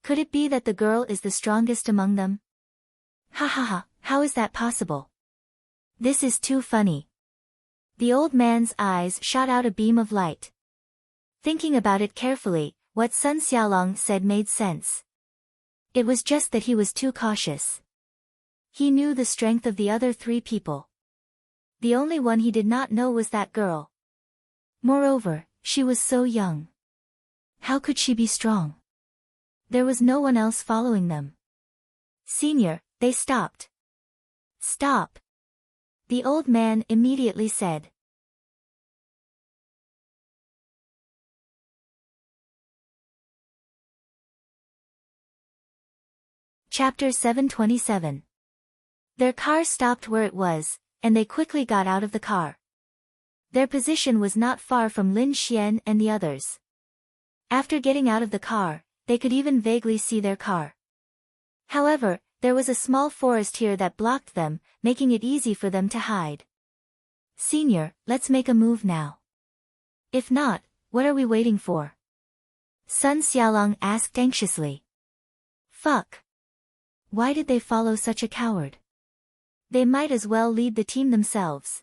Could it be that the girl is the strongest among them? Ha ha ha, how is that possible? This is too funny. The old man's eyes shot out a beam of light. Thinking about it carefully, what Sun Xiaolong said made sense. It was just that he was too cautious. He knew the strength of the other three people. The only one he did not know was that girl. Moreover, she was so young. How could she be strong? There was no one else following them. Senior, they stopped. Stop! The old man immediately said. Chapter 727. Their car stopped where it was, and they quickly got out of the car. Their position was not far from Lin Xian and the others. After getting out of the car, they could even vaguely see their car. However, there was a small forest here that blocked them, making it easy for them to hide. Senior, let's make a move now. If not, what are we waiting for? Sun Xiaolong asked anxiously. Fuck. Why did they follow such a coward? They might as well lead the team themselves.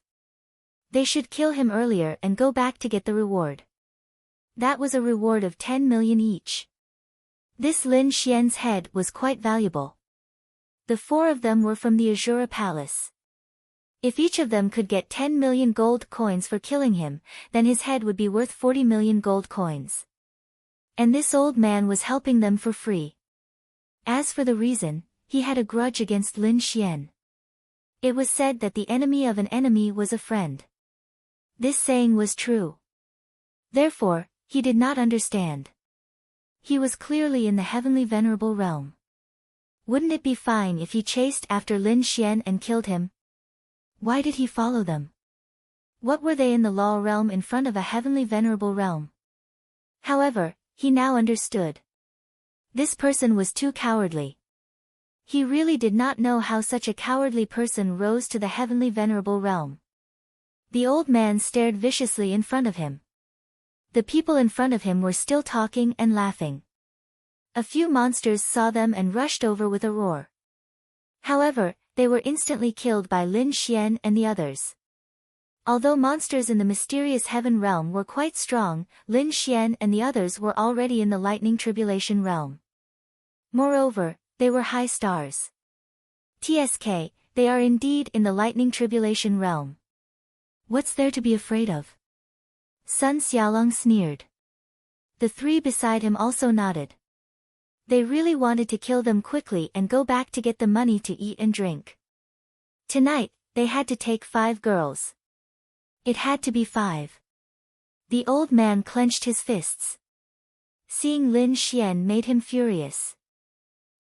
They should kill him earlier and go back to get the reward. That was a reward of 10 million each. This Lin Xian's head was quite valuable. The four of them were from the Azura Palace. If each of them could get 10 million gold coins for killing him, then his head would be worth 40 million gold coins. And this old man was helping them for free. As for the reason, he had a grudge against Lin Xian. It was said that the enemy of an enemy was a friend. This saying was true. Therefore, he did not understand. He was clearly in the heavenly venerable realm. Wouldn't it be fine if he chased after Lin Xian and killed him? Why did he follow them? What were they in the law realm in front of a heavenly venerable realm? However, he now understood. This person was too cowardly. He really did not know how such a cowardly person rose to the heavenly venerable realm. The old man stared viciously in front of him. The people in front of him were still talking and laughing. A few monsters saw them and rushed over with a roar. However, they were instantly killed by Lin Xian and the others. Although monsters in the mysterious heaven realm were quite strong, Lin Xian and the others were already in the lightning tribulation realm. Moreover, they were high stars. TSK, they are indeed in the lightning tribulation realm. What's there to be afraid of? Sun Xiaolong sneered. The three beside him also nodded. They really wanted to kill them quickly and go back to get the money to eat and drink. Tonight, they had to take 5 girls. It had to be 5. The old man clenched his fists. Seeing Lin Xian made him furious.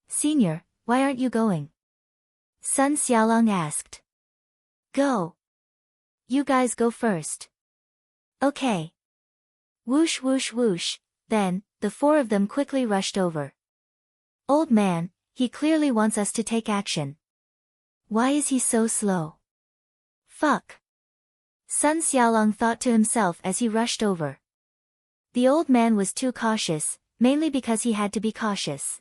Senior, why aren't you going? Sun Xiaolong asked. Go. You guys go first. Okay. Whoosh whoosh whoosh, then, the four of them quickly rushed over. Old man, he clearly wants us to take action. Why is he so slow? Fuck. Sun Xiaolong thought to himself as he rushed over. The old man was too cautious, mainly because he had to be cautious.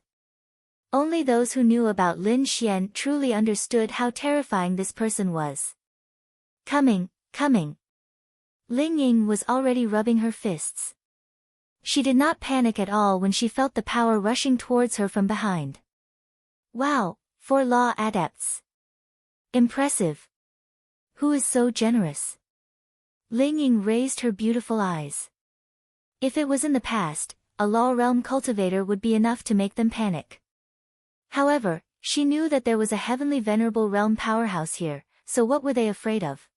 Only those who knew about Lin Xian truly understood how terrifying this person was. Coming. Ling Ying was already rubbing her fists. She did not panic at all when she felt the power rushing towards her from behind. Wow, 4 law adepts. Impressive. Who is so generous? Ling Ying raised her beautiful eyes. If it was in the past, a law realm cultivator would be enough to make them panic. However, she knew that there was a heavenly venerable realm powerhouse here, so what were they afraid of?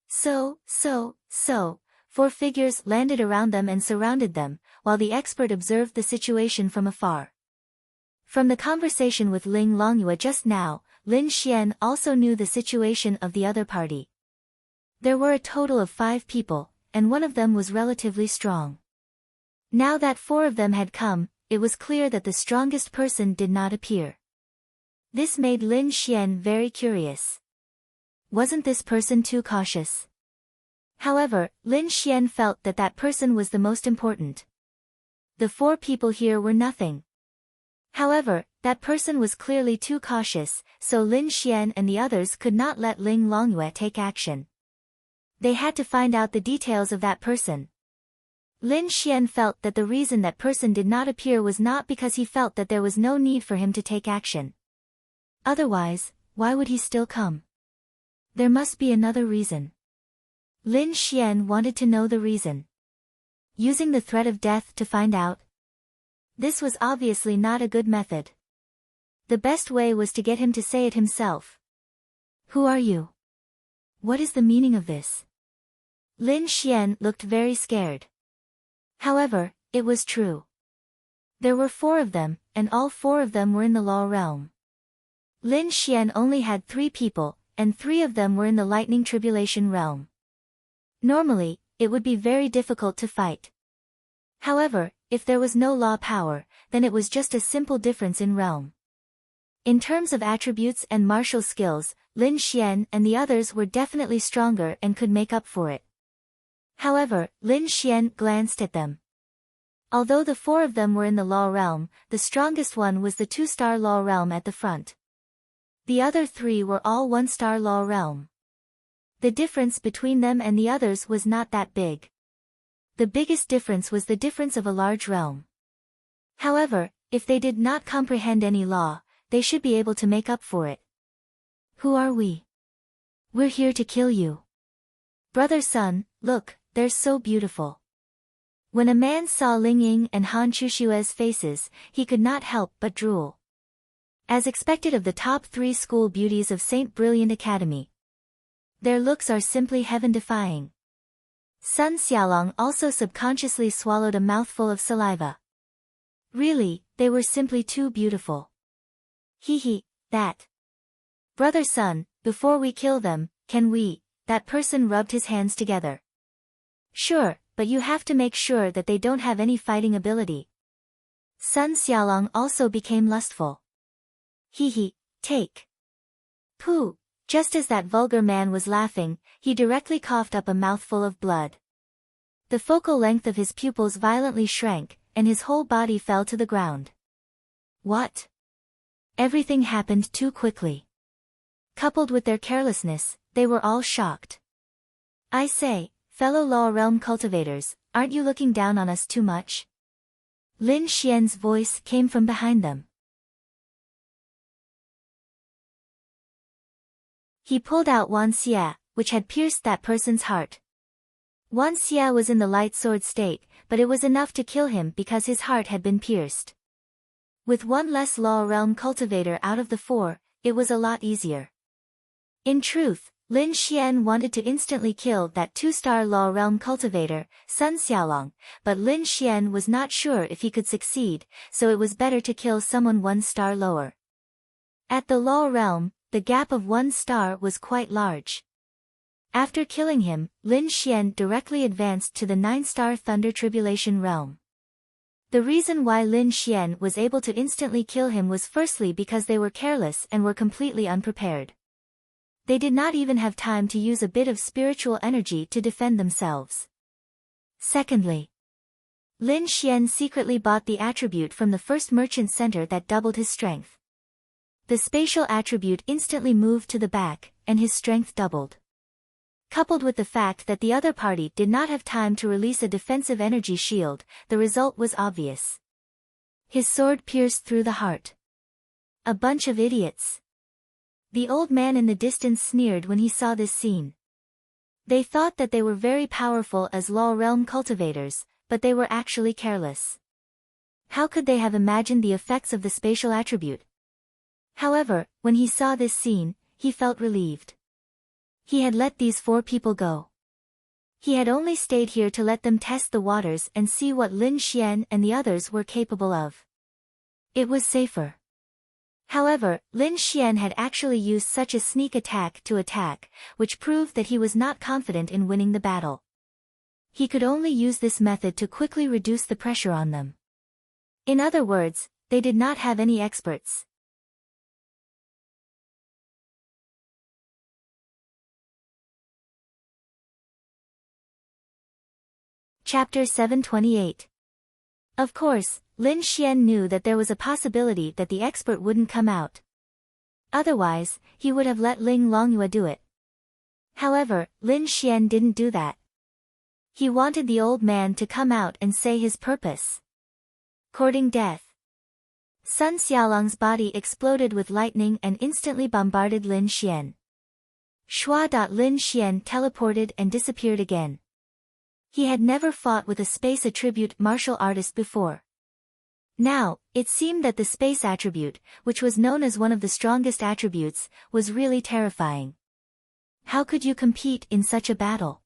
So, 4 figures landed around them and surrounded them, while the expert observed the situation from afar. From the conversation with Ling Longyue just now, Lin Xian also knew the situation of the other party. There were a total of 5 people, and one of them was relatively strong. Now that 4 of them had come, it was clear that the strongest person did not appear. This made Lin Xian very curious. Wasn't this person too cautious? However, Lin Xian felt that that person was the most important. The 4 people here were nothing. However, that person was clearly too cautious, so Lin Xian and the others could not let Ling Longyue take action. They had to find out the details of that person. Lin Xian felt that the reason that person did not appear was not because he felt that there was no need for him to take action. Otherwise, why would he still come? There must be another reason. Lin Xian wanted to know the reason. Using the threat of death to find out? This was obviously not a good method. The best way was to get him to say it himself. Who are you? What is the meaning of this? Lin Xian looked very scared. However, it was true. There were 4 of them, and all 4 of them were in the law realm. Lin Xian only had 3 people, and 3 of them were in the lightning tribulation realm. Normally, it would be very difficult to fight. However, if there was no law power, then it was just a simple difference in realm. In terms of attributes and martial skills, Lin Xian and the others were definitely stronger and could make up for it. However, Lin Xian glanced at them. Although the 4 of them were in the law realm, the strongest one was the 2-star law realm at the front. The other 3 were all 1-star law realm. The difference between them and the others was not that big. The biggest difference was the difference of a large realm. However, if they did not comprehend any law, they should be able to make up for it. Who are we? We're here to kill you. Brother Sun, look, they're so beautiful. When a man saw Ling Ying and Han Chushue's faces, he could not help but drool. As expected of the top 3 school beauties of St. Brilliant Academy. Their looks are simply heaven-defying. Sun Xiaolong also subconsciously swallowed a mouthful of saliva. Really, they were simply too beautiful. That. Brother Sun, before we kill them, can we? That person rubbed his hands together. Sure, but you have to make sure that they don't have any fighting ability. Sun Xiaolong also became lustful. Take. Pooh. Just as that vulgar man was laughing, he directly coughed up a mouthful of blood. The focal length of his pupils violently shrank, and his whole body fell to the ground. What? Everything happened too quickly. Coupled with their carelessness, they were all shocked. I say, fellow law realm cultivators, aren't you looking down on us too much? Lin Xian's voice came from behind them. He pulled out Wan Xia, which had pierced that person's heart. Wan Xia was in the light sword state, but it was enough to kill him because his heart had been pierced. With one less law realm cultivator out of the 4, it was a lot easier. In truth, Lin Xian wanted to instantly kill that 2-star Law Realm cultivator, Sun Xiaolong, but Lin Xian was not sure if he could succeed, so it was better to kill someone 1 star lower. At the Law Realm, the gap of 1 star was quite large. After killing him, Lin Xian directly advanced to the 9-star Thunder Tribulation Realm. The reason why Lin Xian was able to instantly kill him was firstly because they were careless and were completely unprepared. They did not even have time to use a bit of spiritual energy to defend themselves. Secondly, Lin Xian secretly bought the attribute from the first merchant center that doubled his strength. The spatial attribute instantly moved to the back, and his strength doubled. Coupled with the fact that the other party did not have time to release a defensive energy shield, the result was obvious. His sword pierced through the heart. A bunch of idiots. The old man in the distance sneered when he saw this scene. They thought that they were very powerful as Law Realm cultivators, but they were actually careless. How could they have imagined the effects of the spatial attribute? However, when he saw this scene, he felt relieved. He had let these 4 people go. He had only stayed here to let them test the waters and see what Lin Xian and the others were capable of. It was safer. However, Lin Xian had actually used such a sneak attack to attack, which proved that he was not confident in winning the battle. He could only use this method to quickly reduce the pressure on them. In other words, they did not have any experts. Chapter 728. Of course, Lin Xian knew that there was a possibility that the expert wouldn't come out. Otherwise, he would have let Ling Longyue do it. However, Lin Xian didn't do that. He wanted the old man to come out and say his purpose. Courting death. Sun Xiaolong's body exploded with lightning and instantly bombarded Lin Xian. Shua. Lin Xian teleported and disappeared again. He had never fought with a space attribute martial artist before. Now, it seemed that the space attribute, which was known as one of the strongest attributes, was really terrifying. How could you compete in such a battle?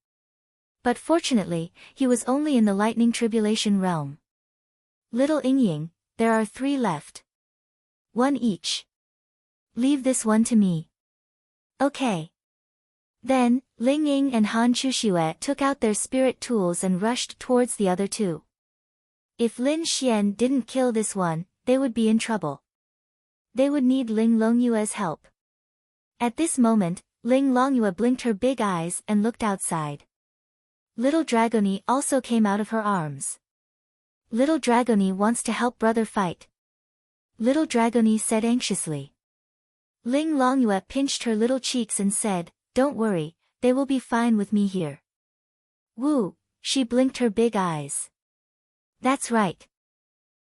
But fortunately, he was only in the Lightning Tribulation realm. Little Yingying, there are 3 left. 1 each. Leave this one to me. Okay. Then, Ling Ying and Han Chuxue took out their spirit tools and rushed towards the other 2. If Lin Xian didn't kill this one, they would be in trouble. They would need Ling Longyue's help. At this moment, Ling Longyue blinked her big eyes and looked outside. Little Dragony also came out of her arms. Little Dragony wants to help brother fight. Little Dragony said anxiously. Ling Longyue pinched her little cheeks and said, "Don't worry, they will be fine with me here." Woo, she blinked her big eyes. That's right.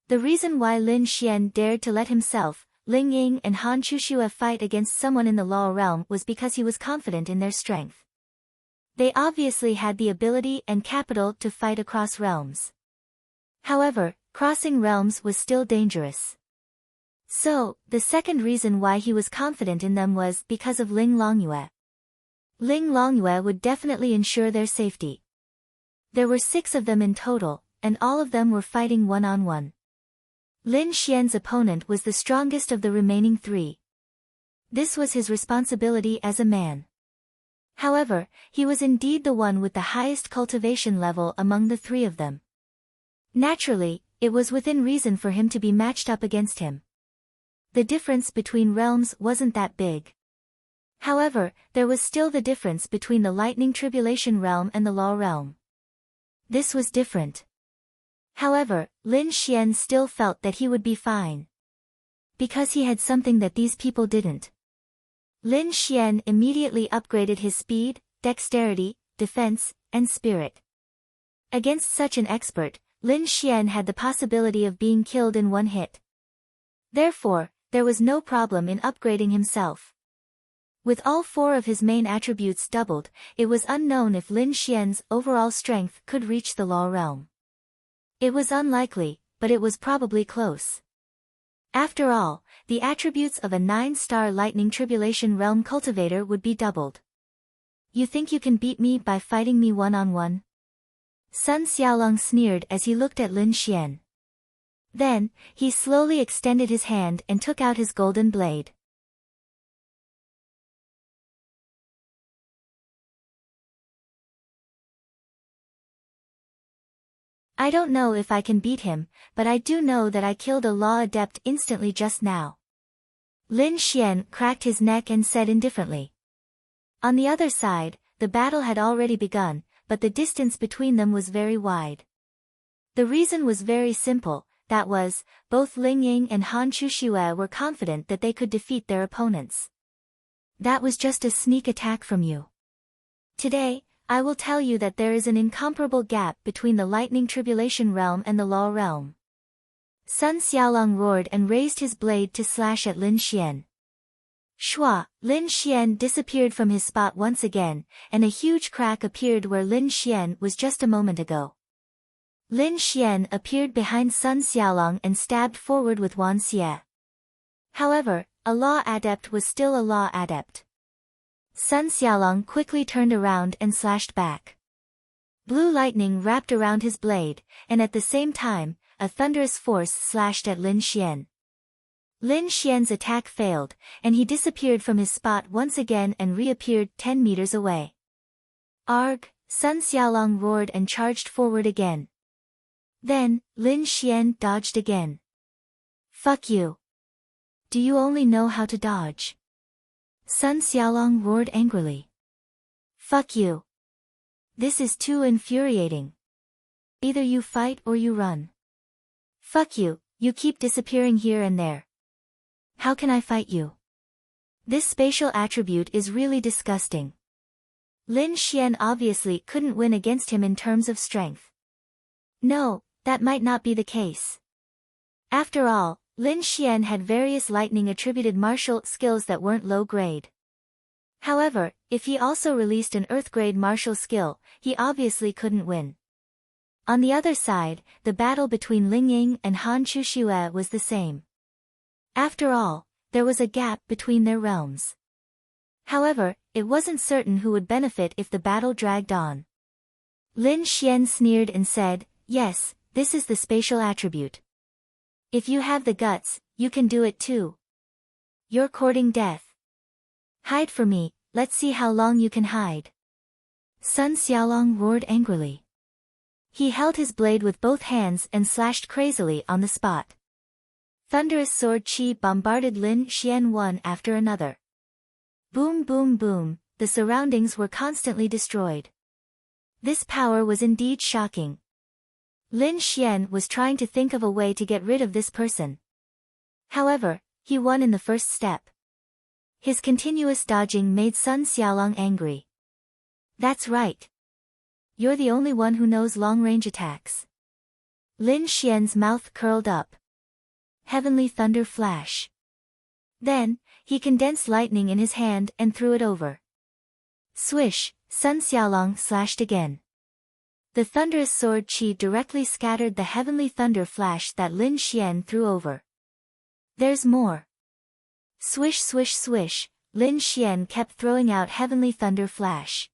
The reason why Lin Xian dared to let himself, Ling Ying and Han Chuxue fight against someone in the Law Realm was because he was confident in their strength. They obviously had the ability and capital to fight across realms. However, crossing realms was still dangerous. So, the second reason why he was confident in them was because of Ling Longyue. Ling Longyue would definitely ensure their safety. There were 6 of them in total, and all of them were fighting one-on-one. Lin Xian's opponent was the strongest of the remaining 3. This was his responsibility as a man. However, he was indeed the one with the highest cultivation level among the 3 of them. Naturally, it was within reason for him to be matched up against him. The difference between realms wasn't that big. However, there was still the difference between the Lightning Tribulation realm and the Law realm. This was different. However, Lin Xian still felt that he would be fine. Because he had something that these people didn't. Lin Xian immediately upgraded his speed, dexterity, defense, and spirit. Against such an expert, Lin Xian had the possibility of being killed in one hit. Therefore, there was no problem in upgrading himself. With all 4 of his main attributes doubled, it was unknown if Lin Xian's overall strength could reach the Law realm. It was unlikely, but it was probably close. After all, the attributes of a 9-star Lightning Tribulation realm cultivator would be doubled. You think you can beat me by fighting me one-on-one? Sun Xiaolong sneered as he looked at Lin Xian. Then, he slowly extended his hand and took out his golden blade. I don't know if I can beat him, but I do know that I killed a law adept instantly just now. Lin Xian cracked his neck and said indifferently. On the other side, the battle had already begun, but the distance between them was very wide. The reason was very simple, that was, both Ling Ying and Han Chuxue were confident that they could defeat their opponents. That was just a sneak attack from you. Today, I will tell you that there is an incomparable gap between the Lightning Tribulation Realm and the Law Realm. Sun Xiaolong roared and raised his blade to slash at Lin Xian. Shua, Lin Xian disappeared from his spot once again, and a huge crack appeared where Lin Xian was just a moment ago. Lin Xian appeared behind Sun Xiaolong and stabbed forward with Wan Xie. However, a law adept was still a law adept. Sun Xiaolong quickly turned around and slashed back. Blue lightning wrapped around his blade, and at the same time, a thunderous force slashed at Lin Xian. Lin Xian's attack failed, and he disappeared from his spot once again and reappeared 10 meters away. Arg! Sun Xiaolong roared and charged forward again. Then, Lin Xian dodged again. Fuck you! Do you only know how to dodge? Sun Xiaolong roared angrily. Fuck you! This is too infuriating. Either you fight or you run. Fuck you, you keep disappearing here and there. How can I fight you? This spatial attribute is really disgusting. Lin Xian obviously couldn't win against him in terms of strength. No, that might not be the case. After all, Lin Xian had various lightning-attributed martial skills that weren't low-grade. However, if he also released an earth-grade martial skill, he obviously couldn't win. On the other side, the battle between Ling Ying and Han Chuxue was the same. After all, there was a gap between their realms. However, it wasn't certain who would benefit if the battle dragged on. Lin Xian sneered and said, "Yes, this is the spatial attribute. If you have the guts, you can do it too. You're courting death. Hide for me, let's see how long you can hide." Sun Xiaolong roared angrily. He held his blade with both hands and slashed crazily on the spot. Thunderous sword chi bombarded Lin Xian one after another. Boom boom boom, the surroundings were constantly destroyed. This power was indeed shocking. Lin Xian was trying to think of a way to get rid of this person. However, he won in the first step. His continuous dodging made Sun Xiaolong angry. That's right. You're the only one who knows long-range attacks. Lin Xian's mouth curled up. Heavenly thunder flash. Then, he condensed lightning in his hand and threw it over. Swish, Sun Xiaolong slashed again. The thunderous sword chi directly scattered the heavenly thunder flash that Lin Xian threw over. There's more. Swish swish swish, Lin Xian kept throwing out heavenly thunder flash.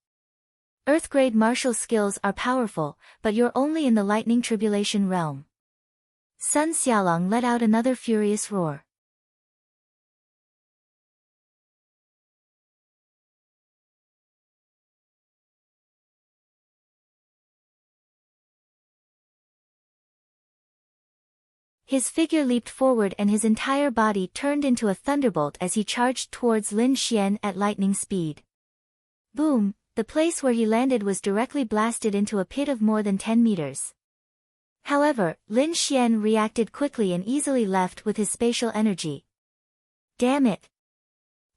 Earth-grade martial skills are powerful, but you're only in the lightning tribulation realm. Sun Xiaolong let out another furious roar. His figure leaped forward and his entire body turned into a thunderbolt as he charged towards Lin Xian at lightning speed. Boom, the place where he landed was directly blasted into a pit of more than 10 meters. However, Lin Xian reacted quickly and easily left with his spatial energy. Damn it!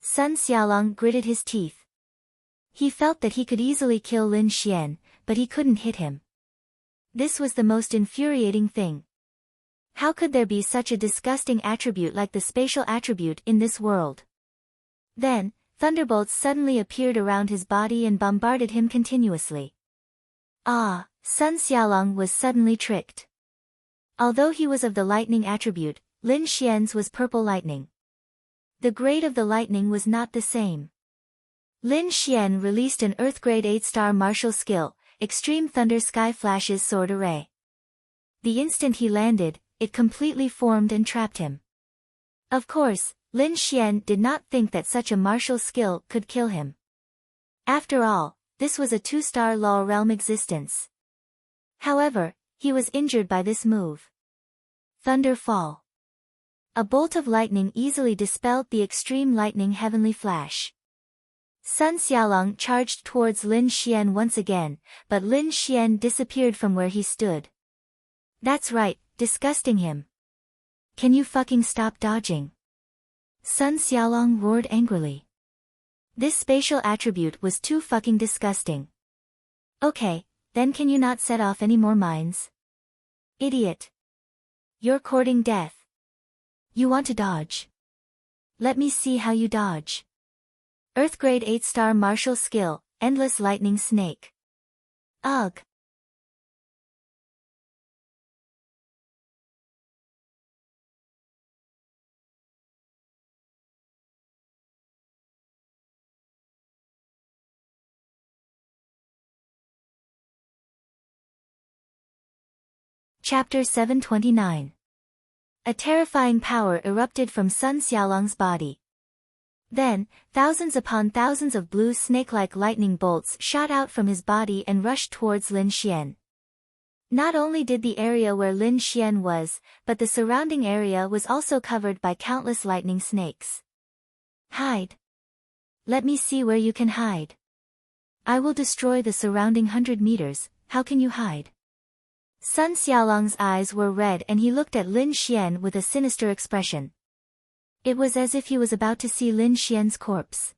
Sun Xiaolong gritted his teeth. He felt that he could easily kill Lin Xian, but he couldn't hit him. This was the most infuriating thing. How could there be such a disgusting attribute like the spatial attribute in this world? Then, thunderbolts suddenly appeared around his body and bombarded him continuously. Ah! Sun Xiaolong was suddenly tricked. Although he was of the lightning attribute, Lin Xian's was purple lightning. The grade of the lightning was not the same. Lin Xian released an Earth-grade 8-star martial skill, Extreme Thunder Sky Flashes Sword Array. The instant he landed, it completely formed and trapped him. Of course, Lin Xian did not think that such a martial skill could kill him. After all, this was a 2-star Law Realm existence. However, he was injured by this move. Thunder Fall. A bolt of lightning easily dispelled the extreme lightning heavenly flash. Sun Xiaolong charged towards Lin Xian once again, but Lin Xian disappeared from where he stood. That's right, disgusting him. Can you fucking stop dodging? Sun Xiaolong roared angrily. This spatial attribute was too fucking disgusting. Okay, then can you not set off any more mines? Idiot. You're courting death. You want to dodge? Let me see how you dodge. Earth-grade 8-star martial skill, Endless Lightning Snake. Ugh. Chapter 729. A terrifying power erupted from Sun Xiaolong's body. Then, thousands upon thousands of blue snake-like lightning bolts shot out from his body and rushed towards Lin Xian. Not only did the area where Lin Xian was, but the surrounding area was also covered by countless lightning snakes. Hide. Let me see where you can hide. I will destroy the surrounding 100 meters, how can you hide? Sun Xiaolong's eyes were red and he looked at Lin Xian with a sinister expression. It was as if he was about to see Lin Xian's corpse.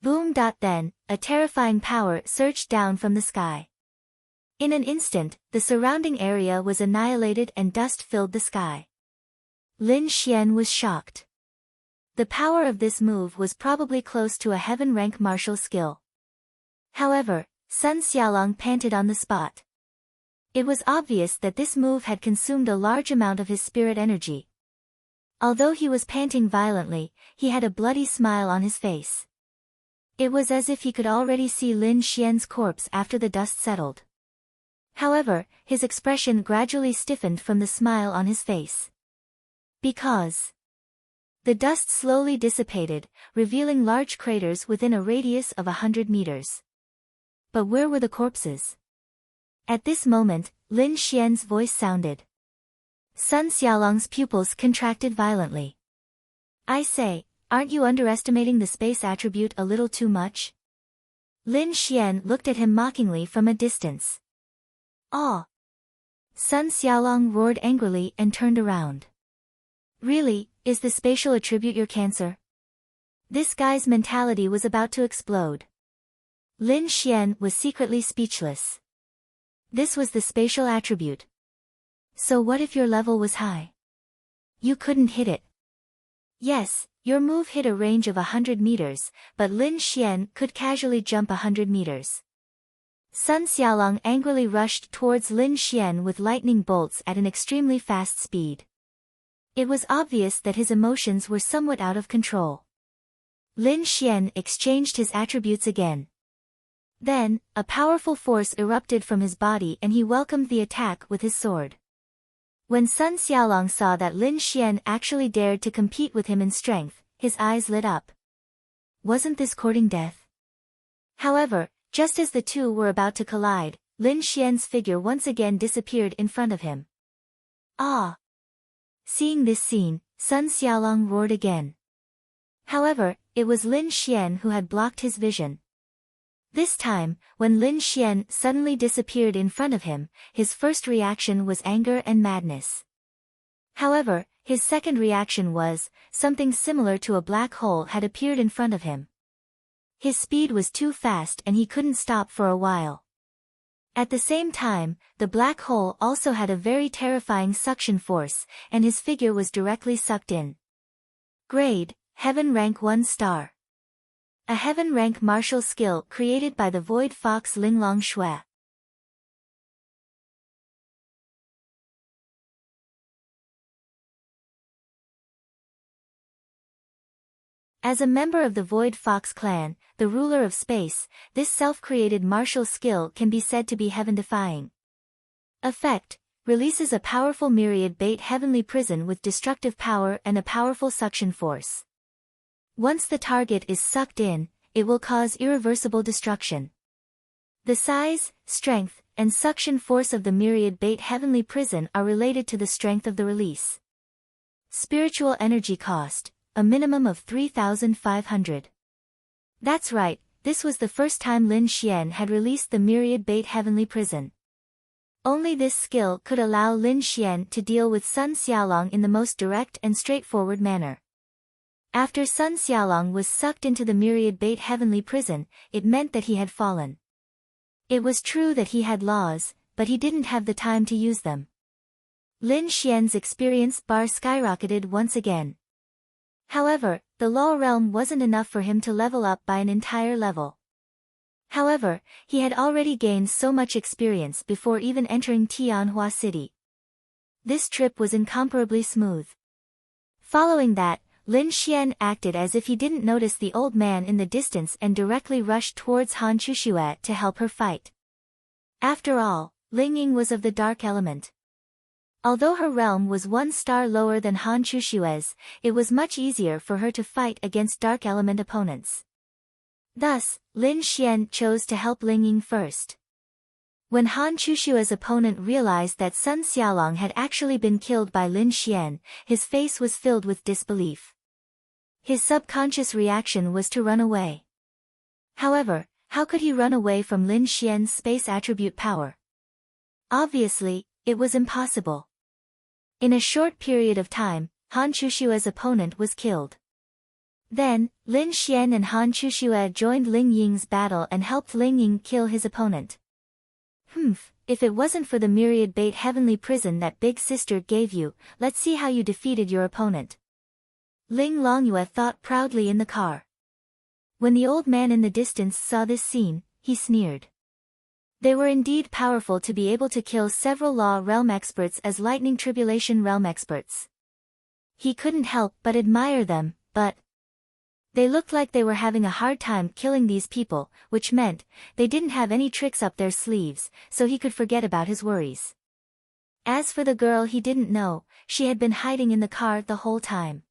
Boom! Then, a terrifying power surged down from the sky. In an instant, the surrounding area was annihilated and dust filled the sky. Lin Xian was shocked. The power of this move was probably close to a heaven rank martial skill. However, Sun Xiaolong panted on the spot. It was obvious that this move had consumed a large amount of his spirit energy. Although he was panting violently, he had a bloody smile on his face. It was as if he could already see Lin Xian's corpse after the dust settled. However, his expression gradually stiffened from the smile on his face. Because the dust slowly dissipated, revealing large craters within a radius of 100 meters. But where were the corpses? At this moment, Lin Xian's voice sounded. Sun Xiaolong's pupils contracted violently. I say, aren't you underestimating the space attribute a little too much? Lin Xian looked at him mockingly from a distance. Ah! Sun Xiaolong roared angrily and turned around. Really, is the spatial attribute your cancer? This guy's mentality was about to explode. Lin Xian was secretly speechless. This was the spatial attribute. So what if your level was high? You couldn't hit it. Yes, your move hit a range of 100 meters, but Lin Xian could casually jump 100 meters. Sun Xiaolong angrily rushed towards Lin Xian with lightning bolts at an extremely fast speed. It was obvious that his emotions were somewhat out of control. Lin Xian exchanged his attributes again. Then, a powerful force erupted from his body and he welcomed the attack with his sword. When Sun Xiaolong saw that Lin Xian actually dared to compete with him in strength, his eyes lit up. Wasn't this courting death? However, just as the two were about to collide, Lin Xian's figure once again disappeared in front of him. Ah! Seeing this scene, Sun Xiaolong roared again. However, it was Lin Xian who had blocked his vision. This time, when Lin Xian suddenly disappeared in front of him, his first reaction was anger and madness. However, his second reaction was, something similar to a black hole had appeared in front of him. His speed was too fast and he couldn't stop for a while. At the same time, the black hole also had a very terrifying suction force, and his figure was directly sucked in. Grade, Heaven Rank 1 star. A heaven rank martial skill created by the Void Fox Linglong Shui. As a member of the Void Fox clan, the ruler of space, this self-created martial skill can be said to be heaven-defying. Effect: releases a powerful myriad bait heavenly prison with destructive power and a powerful suction force. Once the target is sucked in, it will cause irreversible destruction. The size, strength, and suction force of the myriad bait heavenly prison are related to the strength of the release. Spiritual energy cost: a minimum of 3,500. That's right, this was the first time Lin Xian had released the myriad bait heavenly prison. Only this skill could allow Lin Xian to deal with Sun Xiaolong in the most direct and straightforward manner. After Sun Xiaolong was sucked into the myriad bait heavenly prison, it meant that he had fallen. It was true that he had laws, but he didn't have the time to use them. Lin Xian's experience bar skyrocketed once again. However, the law realm wasn't enough for him to level up by an entire level. However, he had already gained so much experience before even entering Tianhua City. This trip was incomparably smooth. Following that, Lin Xian acted as if he didn't notice the old man in the distance and directly rushed towards Han Chuxue to help her fight. After all, Ling Ying was of the dark element. Although her realm was 1 star lower than Han Chuxue's, it was much easier for her to fight against dark element opponents. Thus, Lin Xian chose to help Ling Ying first. When Han Chuxue's opponent realized that Sun Xiaolong had actually been killed by Lin Xian, his face was filled with disbelief. His subconscious reaction was to run away. However, how could he run away from Lin Xian's space attribute power? Obviously, it was impossible. In a short period of time, Han Chuxue's opponent was killed. Then, Lin Xian and Han Chuxue joined Ling Ying's battle and helped Ling Ying kill his opponent. If it wasn't for the myriad bait heavenly prison that big sister gave you, let's see how you defeated your opponent. Ling Longyue thought proudly in the car. When the old man in the distance saw this scene, he sneered. They were indeed powerful to be able to kill several Law Realm experts as Lightning Tribulation Realm experts. He couldn't help but admire them, but they looked like they were having a hard time killing these people, which meant they didn't have any tricks up their sleeves, so he could forget about his worries. As for the girl he didn't know, she had been hiding in the car the whole time.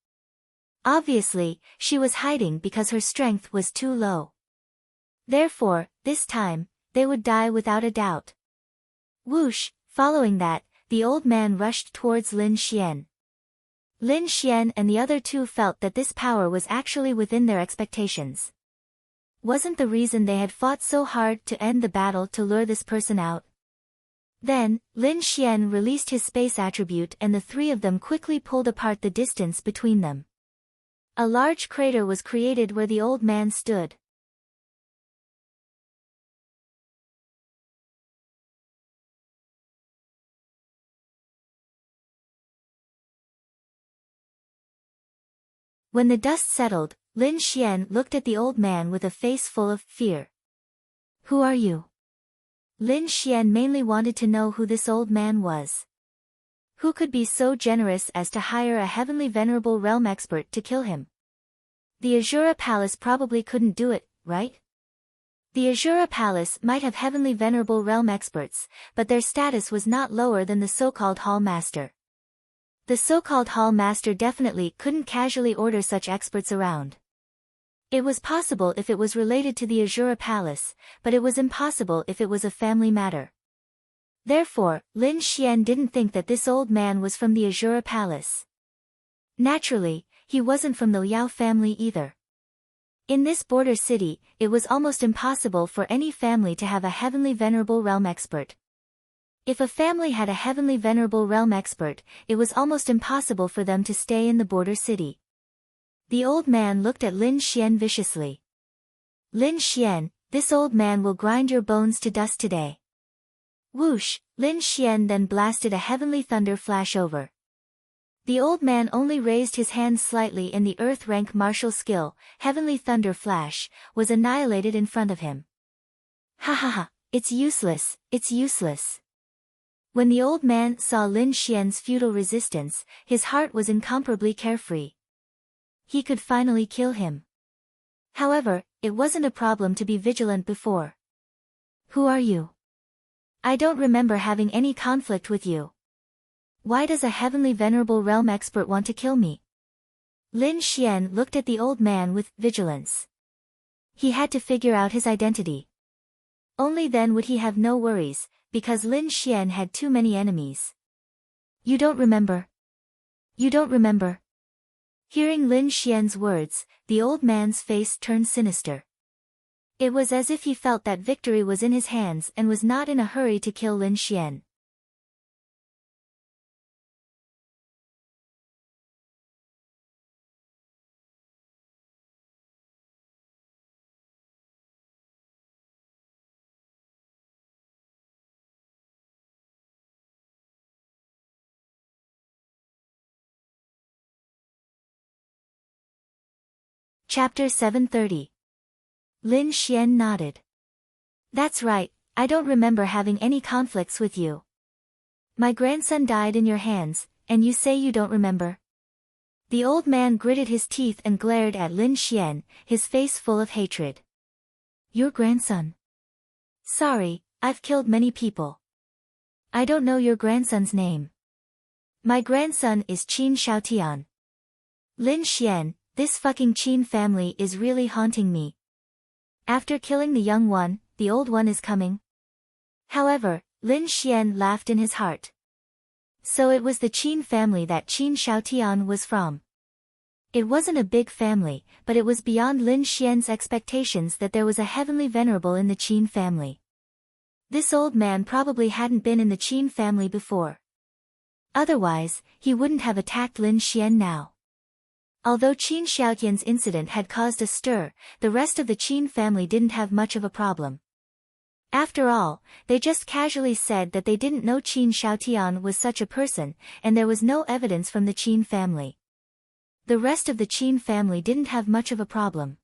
Obviously, she was hiding because her strength was too low. Therefore, this time, they would die without a doubt. Whoosh! Following that, the old man rushed towards Lin Xian. Lin Xian and the other two felt that this power was actually within their expectations. Wasn't the reason they had fought so hard to end the battle to lure this person out? Then, Lin Xian released his space attribute and the three of them quickly pulled apart the distance between them. A large crater was created where the old man stood. When the dust settled, Lin Xian looked at the old man with a face full of fear. Who are you? Lin Xian mainly wanted to know who this old man was. Who could be so generous as to hire a heavenly venerable realm expert to kill him? The Azura Palace probably couldn't do it, right? The Azura Palace might have heavenly venerable realm experts, but their status was not lower than the so-called Hall Master. The so-called Hall Master definitely couldn't casually order such experts around. It was possible if it was related to the Azura Palace, but it was impossible if it was a family matter. Therefore, Lin Xian didn't think that this old man was from the Azura Palace. Naturally, he wasn't from the Liao family either. In this border city, it was almost impossible for any family to have a heavenly venerable realm expert. If a family had a heavenly venerable realm expert, it was almost impossible for them to stay in the border city. The old man looked at Lin Xian viciously. Lin Xian, this old man will grind your bones to dust today. Whoosh! Lin Xian then blasted a heavenly thunder flash over. The old man only raised his hand slightly and the earth rank martial skill, heavenly thunder flash, was annihilated in front of him. Ha ha ha, it's useless, it's useless. When the old man saw Lin Xian's futile resistance, his heart was incomparably carefree. he could finally kill him. However, it wasn't a problem to be vigilant before. Who are you? I don't remember having any conflict with you. Why does a heavenly venerable realm expert want to kill me? Lin Xian looked at the old man with vigilance. He had to figure out his identity. Only then would he have no worries, because Lin Xian had too many enemies. You don't remember? You don't remember? Hearing Lin Xian's words, the old man's face turned sinister. It was as if he felt that victory was in his hands and was not in a hurry to kill Lin Xian. Chapter 730. Lin Xian nodded. That's right, I don't remember having any conflicts with you. My grandson died in your hands, and you say you don't remember? The old man gritted his teeth and glared at Lin Xian, his face full of hatred. Your grandson? Sorry, I've killed many people. I don't know your grandson's name. My grandson is Qin Shaotian. Lin Xian, this fucking Qin family is really haunting me. After killing the young one, the old one is coming. However, Lin Xian laughed in his heart. So it was the Qin family that Qin Shaotian was from. It wasn't a big family, but it was beyond Lin Xian's expectations that there was a heavenly venerable in the Qin family. This old man probably hadn't been in the Qin family before. Otherwise, he wouldn't have attacked Lin Xian now. Although Qin Xiaotian's incident had caused a stir, the rest of the Qin family didn't have much of a problem. After all, they just casually said that they didn't know Qin Shaotian was such a person, and there was no evidence from the Qin family. The rest of the Qin family didn't have much of a problem.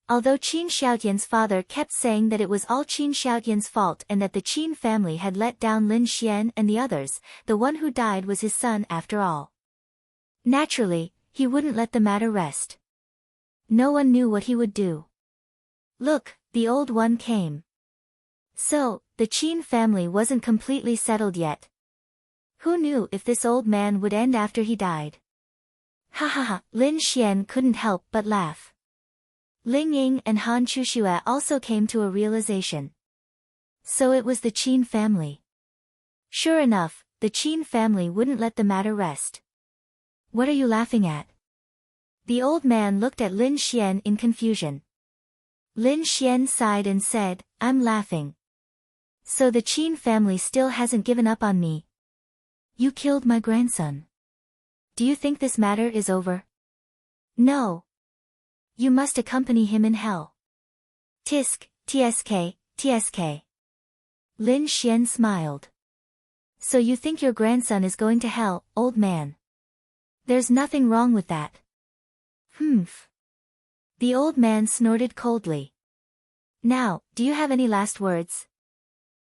Although Qin Xiaotian's father kept saying that it was all Qin Xiaotian's fault and that the Qin family had let down Lin Xian and the others, the one who died was his son after all. Naturally, he wouldn't let the matter rest. No one knew what he would do. Look, the old one came. So, the Qin family wasn't completely settled yet. Who knew if this old man would end after he died? Ha ha ha, Lin Xian couldn't help but laugh. Ling Ying and Han Chuxue also came to a realization. So it was the Qin family. Sure enough, the Qin family wouldn't let the matter rest. What are you laughing at? The old man looked at Lin Xian in confusion. Lin Xian sighed and said, I'm laughing. So the Qin family still hasn't given up on me. You killed my grandson. Do you think this matter is over? No. You must accompany him in hell. Tisk, tsk, tsk. Lin Xian smiled. So you think your grandson is going to hell, old man? There's nothing wrong with that. Humph. The old man snorted coldly. Now, do you have any last words?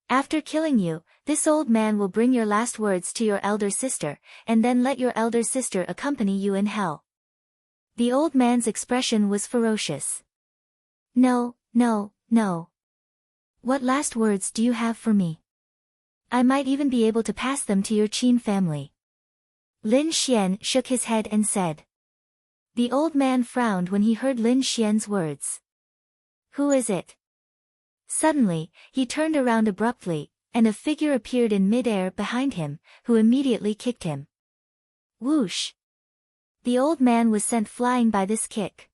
After killing you, this old man will bring your last words to your elder sister, and then let your elder sister accompany you in hell. The old man's expression was ferocious. No, no, no. What last words do you have for me? I might even be able to pass them to your Qin family. Lin Xian shook his head and said. The old man frowned when he heard Lin Xian's words. Who is it? Suddenly, he turned around abruptly, and a figure appeared in mid-air behind him, who immediately kicked him. Whoosh! The old man was sent flying by this kick.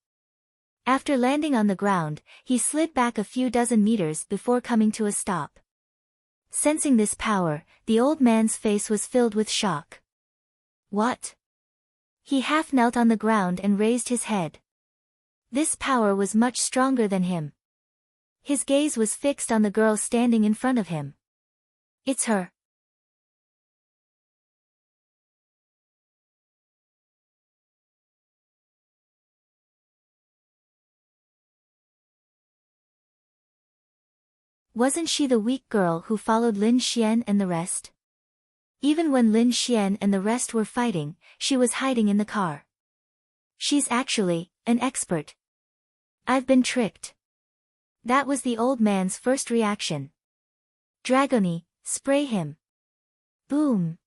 After landing on the ground, he slid back a few dozen meters before coming to a stop. Sensing this power, the old man's face was filled with shock. What? He half knelt on the ground and raised his head. This power was much stronger than him. His gaze was fixed on the girl standing in front of him. It's her. Wasn't she the weak girl who followed Lin Xian and the rest? Even when Lin Xian and the rest were fighting, she was hiding in the car. She's actually an expert. I've been tricked. That was the old man's first reaction. Dragony, spray him. Boom.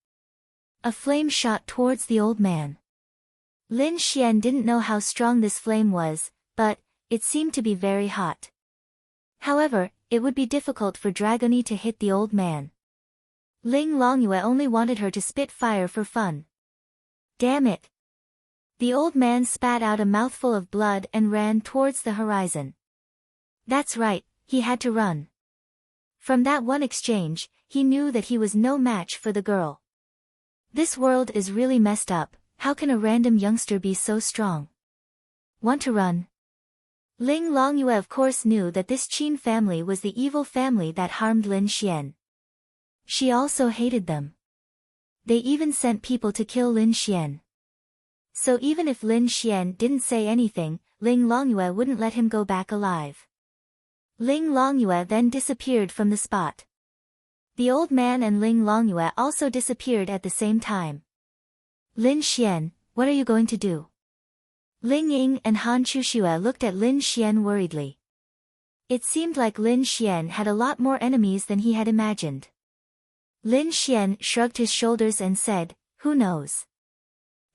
A flame shot towards the old man. Lin Xian didn't know how strong this flame was, but it seemed to be very hot. However, it would be difficult for Dragony to hit the old man. Ling Longyue only wanted her to spit fire for fun. Damn it. The old man spat out a mouthful of blood and ran towards the horizon. That's right, he had to run. From that one exchange, he knew that he was no match for the girl. This world is really messed up. How can a random youngster be so strong? Want to run? Ling Longyue of course knew that this Qin family was the evil family that harmed Lin Xian. She also hated them. They even sent people to kill Lin Xian. So even if Lin Xian didn't say anything, Ling Longyue wouldn't let him go back alive. Ling Longyue then disappeared from the spot. The old man and Ling Longyue also disappeared at the same time. Lin Xian, what are you going to do? Ling Ying and Han Chuxue looked at Lin Xian worriedly. It seemed like Lin Xian had a lot more enemies than he had imagined. Lin Xian shrugged his shoulders and said, who knows?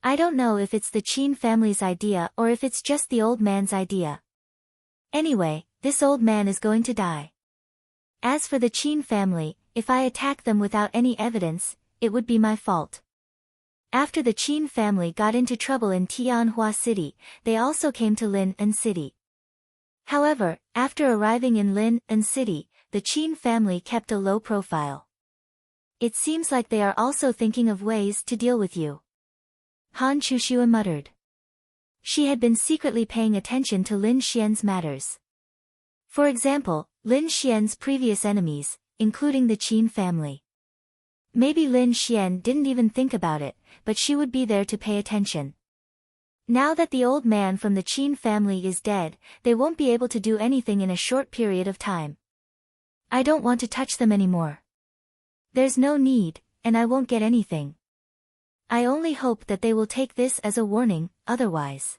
I don't know if it's the Qin family's idea or if it's just the old man's idea. Anyway, this old man is going to die. As for the Qin family, if I attack them without any evidence, it would be my fault. After the Qin family got into trouble in Tianhua City, they also came to Lin'an City. However, after arriving in Lin'an City, the Qin family kept a low profile. It seems like they are also thinking of ways to deal with you. Han Chuxue muttered. She had been secretly paying attention to Lin Xian's matters. For example, Lin Xian's previous enemies, including the Qin family. Maybe Lin Xian didn't even think about it, but she would be there to pay attention. Now that the old man from the Qin family is dead, they won't be able to do anything in a short period of time. I don't want to touch them anymore. There's no need, and I won't get anything. I only hope that they will take this as a warning, otherwise.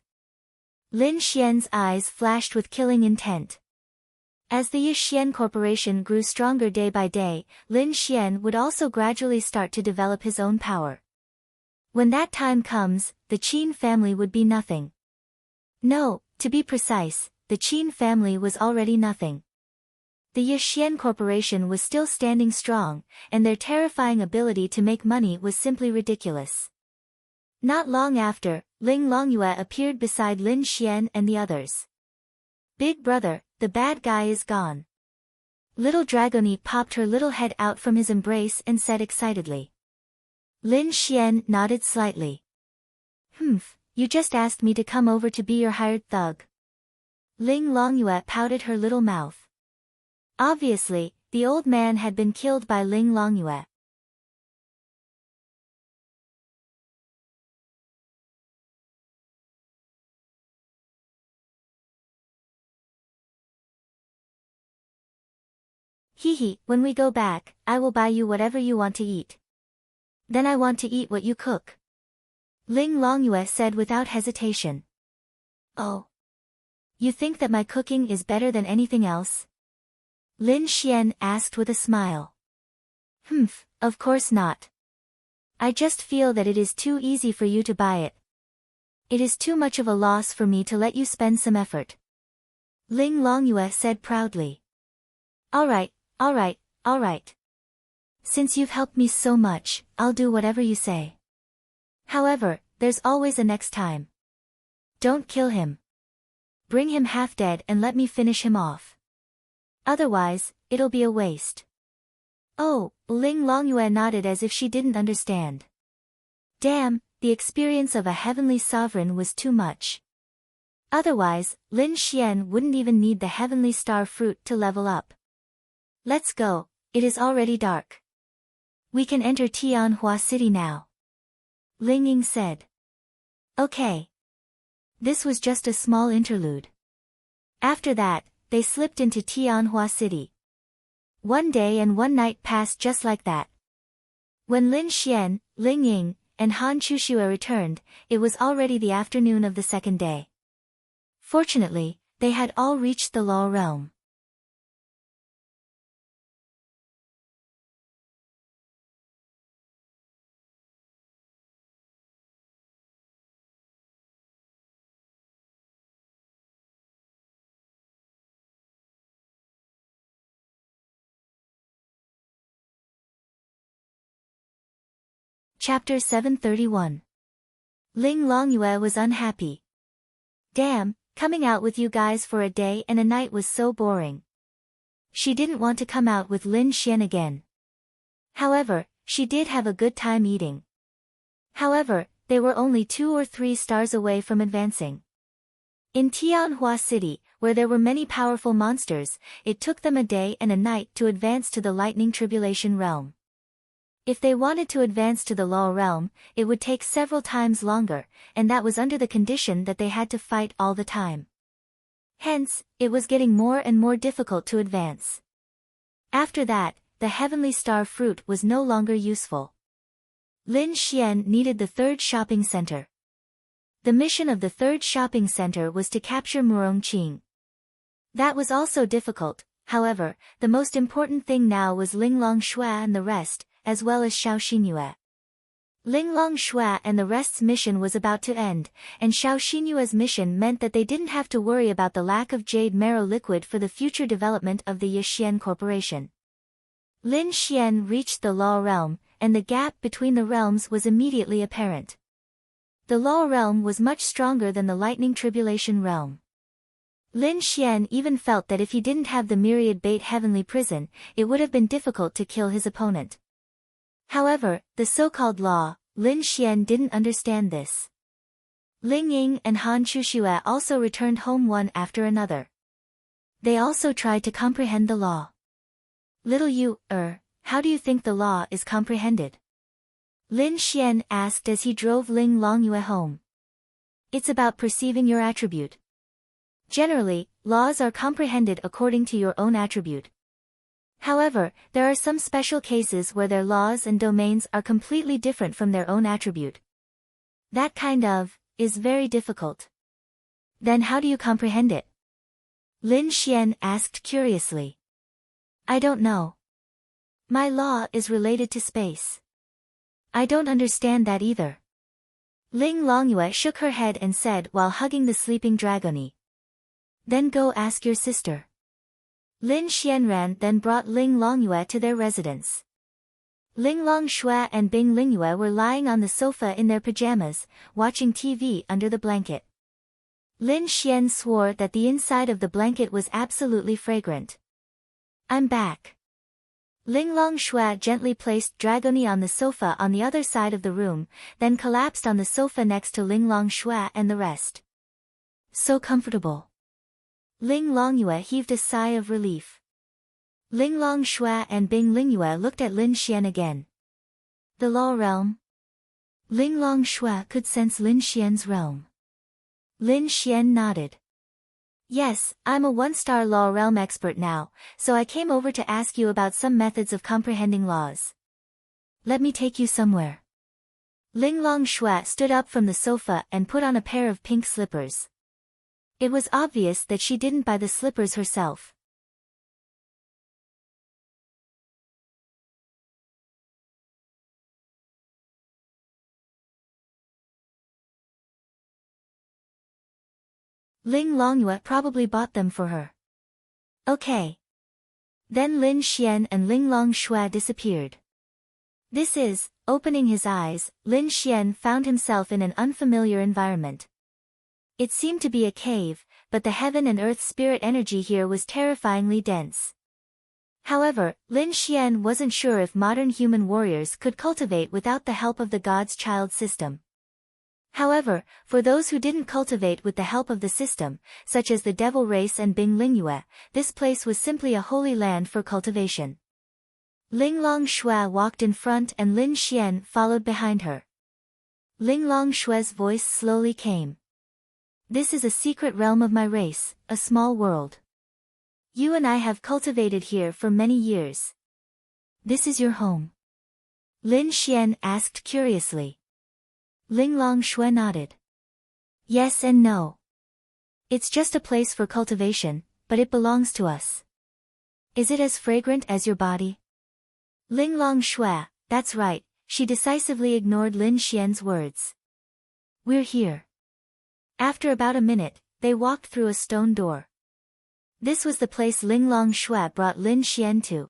Lin Xian's eyes flashed with killing intent. As the Yixian Corporation grew stronger day by day, Lin Xian would also gradually start to develop his own power. When that time comes, the Qin family would be nothing. No, to be precise, the Qin family was already nothing. The Yixian Corporation was still standing strong, and their terrifying ability to make money was simply ridiculous. Not long after, Ling Longyue appeared beside Lin Xian and the others. Big brother, the bad guy is gone. Little Dragony popped her little head out from his embrace and said excitedly. Lin Xian nodded slightly. You just asked me to come over to be your hired thug. Ling Longyue pouted her little mouth. Obviously, the old man had been killed by Ling Longyue. Hehe, when we go back, I will buy you whatever you want to eat. Then I want to eat what you cook. Ling Longyue said without hesitation. Oh. You think that my cooking is better than anything else? Lin Xian asked with a smile. Of course not. I just feel that it is too easy for you to buy it. It is too much of a loss for me to let you spend some effort. Ling Longyue said proudly. Alright. Since you've helped me so much, I'll do whatever you say. However, there's always a next time. Don't kill him. Bring him half dead and let me finish him off. Otherwise, it'll be a waste. Oh, Ling Longyue nodded as if she didn't understand. Damn, the experience of a heavenly sovereign was too much. Otherwise, Lin Xian wouldn't even need the heavenly star fruit to level up. Let's go, it is already dark. We can enter Tianhua City now. Ling Ying said. Okay. This was just a small interlude. After that, they slipped into Tianhua City. One day and one night passed just like that. When Lin Xian, Ling Ying, and Han Chushue returned, it was already the afternoon of the second day. Fortunately, they had all reached the Law realm. Chapter 731. Ling Longyue was unhappy. Damn, coming out with you guys for a day and a night was so boring. She didn't want to come out with Lin Xian again. However, she did have a good time eating. However, they were only 2 or 3 stars away from advancing. In Tianhua City, where there were many powerful monsters, it took them a day and a night to advance to the Lightning Tribulation realm. If they wanted to advance to the Law realm, it would take several times longer, and that was under the condition that they had to fight all the time. Hence, it was getting more and more difficult to advance. After that, the Heavenly Star Fruit was no longer useful. Lin Xian needed the 3rd shopping center. The mission of the 3rd shopping center was to capture Murongqing. That was also difficult. However, the most important thing now was Ling Longshui and the rest, as well as Xiao Xinyue. Ling Longshui and the rest's mission was about to end, and Xiao Xinyue's mission meant that they didn't have to worry about the lack of jade marrow liquid for the future development of the Yixian Corporation. Lin Xian reached the Law realm, and the gap between the realms was immediately apparent. The Law realm was much stronger than the Lightning Tribulation realm. Lin Xian even felt that if he didn't have the myriad bait heavenly prison, it would have been difficult to kill his opponent. However, the so-called law, Lin Xian didn't understand this. Ling Ying and Han Chushue also returned home one after another. They also tried to comprehend the law. Little you, how do you think the law is comprehended? Lin Xian asked as he drove Ling Longyue home. It's about perceiving your attribute. Generally, laws are comprehended according to your own attribute. However, there are some special cases where their laws and domains are completely different from their own attribute. That kind of, is very difficult. Then how do you comprehend it? Lin Xian asked curiously. I don't know. My law is related to space. I don't understand that either. Ling Longyue shook her head and said while hugging the sleeping dragony. Then go ask your sister. Lin Xianran then brought Ling Longyue to their residence. Ling Longshui and Bing Lingyue were lying on the sofa in their pajamas, watching TV under the blanket. Lin Xian swore that the inside of the blanket was absolutely fragrant. I'm back. Ling Longshui gently placed Dragony on the sofa on the other side of the room, then collapsed on the sofa next to Ling Longshui and the rest. So comfortable. Ling Longyue heaved a sigh of relief. Ling Longshui and Bing Lingyue looked at Lin Xian again. The Law realm? Ling Longshui could sense Lin Xian's realm. Lin Xian nodded. Yes, I'm a 1-star Law realm expert now, so I came over to ask you about some methods of comprehending laws. Let me take you somewhere. Ling Longshui stood up from the sofa and put on a pair of pink slippers. It was obvious that she didn't buy the slippers herself. Ling Longyue probably bought them for her. Okay. Then Lin Xian and Ling Longshui disappeared. This is, opening his eyes, Lin Xian found himself in an unfamiliar environment. It seemed to be a cave, but the heaven and earth spirit energy here was terrifyingly dense. However, Lin Xian wasn't sure if modern human warriors could cultivate without the help of the God's Child system. However, for those who didn't cultivate with the help of the system, such as the devil race and Bing Lingyue, this place was simply a holy land for cultivation. Ling Longshui walked in front and Lin Xian followed behind her. Ling Longshui's voice slowly came. This is a secret realm of my race, a small world. You and I have cultivated here for many years. This is your home? Lin Xian asked curiously. Ling Longshui nodded. Yes and no. It's just a place for cultivation, but it belongs to us. Is it as fragrant as your body? Ling Longshui, that's right, she decisively ignored Lin Xian's words. We're here. After about a minute, they walked through a stone door. This was the place Ling Longshui brought Lin Xian to.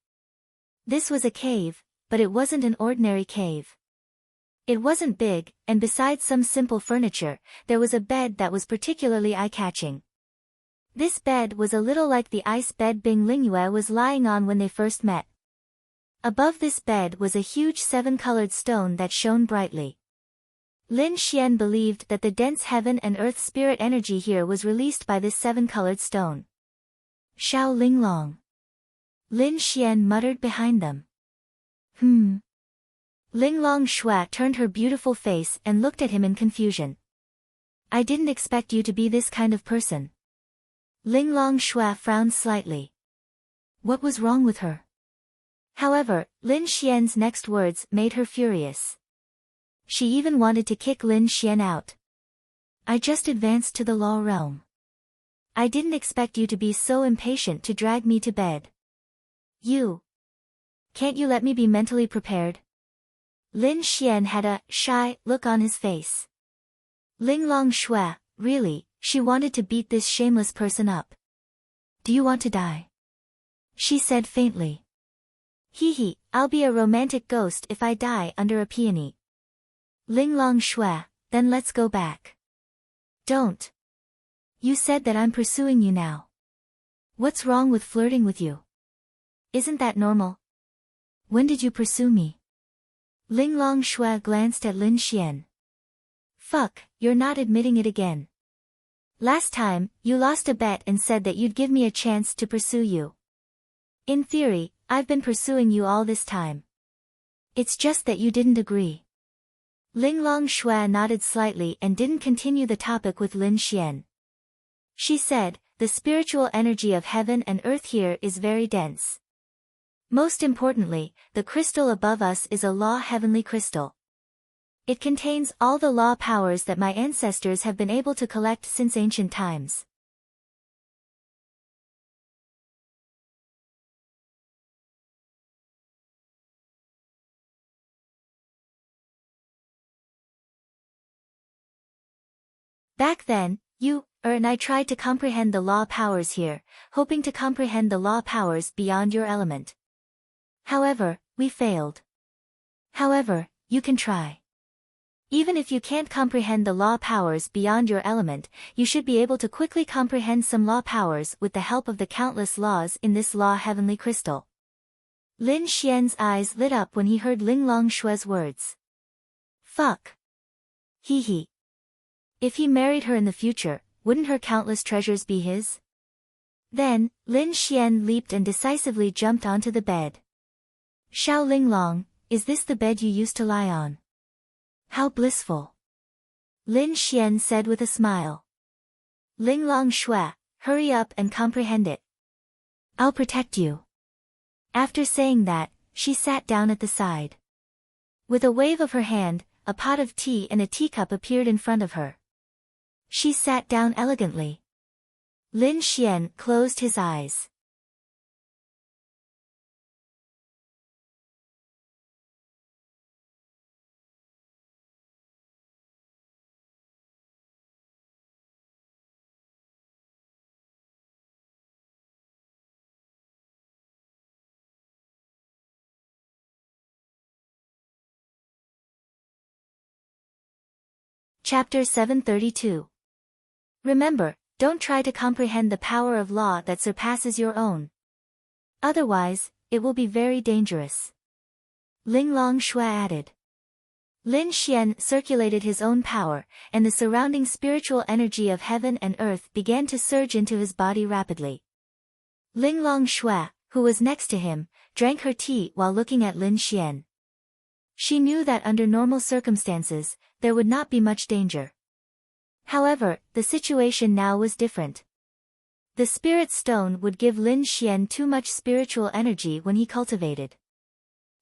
This was a cave, but it wasn't an ordinary cave. It wasn't big, and besides some simple furniture, there was a bed that was particularly eye-catching. This bed was a little like the ice bed Bing Lingyue was lying on when they first met. Above this bed was a huge 7-colored stone that shone brightly. Lin Xian believed that the dense heaven and earth spirit energy here was released by this 7-colored stone. Xiao Linglong. Lin Xian muttered behind them. Ling Longshui turned her beautiful face and looked at him in confusion. I didn't expect you to be this kind of person. Ling Longshui frowned slightly. What was wrong with her? However, Lin Xian's next words made her furious. She even wanted to kick Lin Xian out. I just advanced to the law realm. I didn't expect you to be so impatient to drag me to bed. Can't you let me be mentally prepared? Lin Xian had a shy look on his face. Ling Longshui, really, she wanted to beat this shameless person up. Do you want to die? She said faintly. Hee, I'll be a romantic ghost if I die under a peony. Ling Longshui, then let's go back. Don't. You said that I'm pursuing you now. What's wrong with flirting with you? Isn't that normal? When did you pursue me? Ling Longshui glanced at Lin Xian. Fuck, you're not admitting it again. Last time, you lost a bet and said that you'd give me a chance to pursue you. In theory, I've been pursuing you all this time. It's just that you didn't agree. Ling Longshui nodded slightly and didn't continue the topic with Lin Xian. She said, the spiritual energy of heaven and earth here is very dense. Most importantly, the crystal above us is a law heavenly crystal. It contains all the law powers that my ancestors have been able to collect since ancient times. Back then, and I tried to comprehend the law powers here, hoping to comprehend the law powers beyond your element. However, we failed. However, you can try. Even if you can't comprehend the law powers beyond your element, you should be able to quickly comprehend some law powers with the help of the countless laws in this law heavenly crystal. Lin Xian's eyes lit up when he heard Ling Longshui's words. Fuck. Hee. If he married her in the future, wouldn't her countless treasures be his? Then, Lin Xian leaped and decisively jumped onto the bed. Xiao Linglong, is this the bed you used to lie on? How blissful. Lin Xian said with a smile. Ling Longshui, hurry up and comprehend it. I'll protect you. After saying that, she sat down at the side. With a wave of her hand, a pot of tea and a teacup appeared in front of her. She sat down elegantly. Lin Xian closed his eyes. Chapter 732. Remember, don't try to comprehend the power of law that surpasses your own. Otherwise, it will be very dangerous. Ling Longshui added. Lin Xian circulated his own power, and the surrounding spiritual energy of heaven and earth began to surge into his body rapidly. Ling Longshui, who was next to him, drank her tea while looking at Lin Xian. She knew that under normal circumstances, there would not be much danger. However, the situation now was different. The spirit stone would give Lin Xian too much spiritual energy when he cultivated.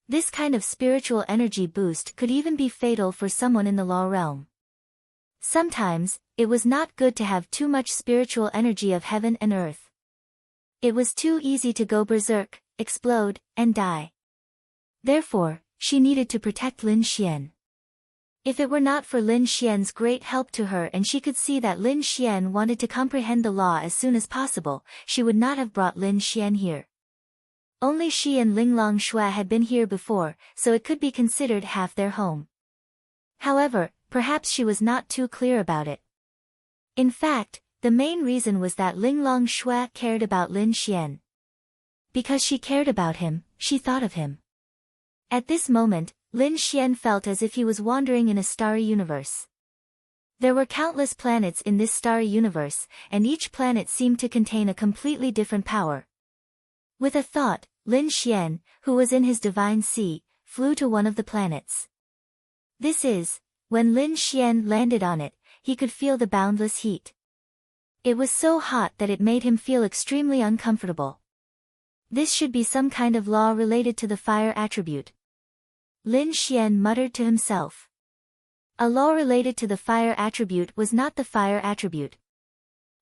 This kind of spiritual energy boost could even be fatal for someone in the law realm. Sometimes, it was not good to have too much spiritual energy of heaven and earth. It was too easy to go berserk, explode, and die. Therefore, she needed to protect Lin Xian. If it were not for Lin Xian's great help to her and she could see that Lin Xian wanted to comprehend the law as soon as possible, she would not have brought Lin Xian here. Only she and Linglong Shui had been here before, so it could be considered half their home. However, perhaps she was not too clear about it. In fact, the main reason was that Linglong Shui cared about Lin Xian. Because she cared about him, she thought of him. At this moment, Lin Xian felt as if he was wandering in a starry universe. There were countless planets in this starry universe, and each planet seemed to contain a completely different power. With a thought, Lin Xian, who was in his divine sea, flew to one of the planets. When Lin Xian landed on it, he could feel the boundless heat. It was so hot that it made him feel extremely uncomfortable. This should be some kind of law related to the fire attribute. Lin Xian muttered to himself. A law related to the fire attribute was not the fire attribute.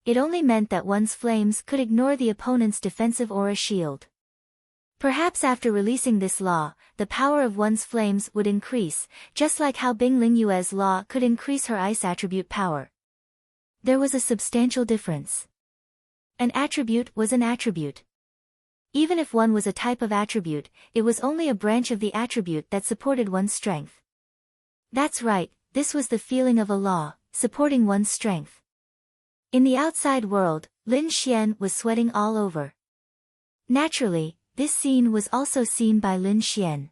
It only meant that one's flames could ignore the opponent's defensive aura shield. Perhaps after releasing this law, the power of one's flames would increase, just like how Bing Lingyue's law could increase her ice attribute power. There was a substantial difference. An attribute was an attribute. Even if one was a type of attribute, it was only a branch of the attribute that supported one's strength. That's right, this was the feeling of a law, supporting one's strength. In the outside world, Lin Xian was sweating all over. Naturally, this scene was also seen by Lin Xian.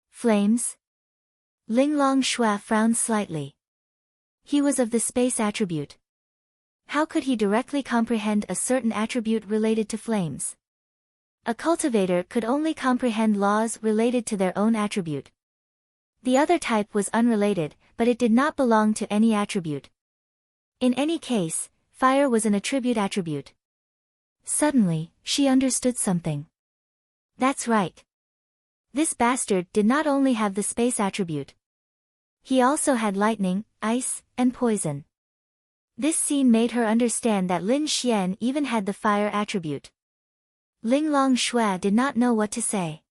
Flames? Linglong Shui frowned slightly. He was of the space attribute. How could he directly comprehend a certain attribute related to flames? A cultivator could only comprehend laws related to their own attribute. The other type was unrelated, but it did not belong to any attribute. In any case, fire was an attribute. Suddenly, she understood something. That's right. This bastard did not only have the space attribute. He also had lightning, ice, and poison. This scene made her understand that Lin Xian even had the fire attribute. Linglong Shui did not know what to say.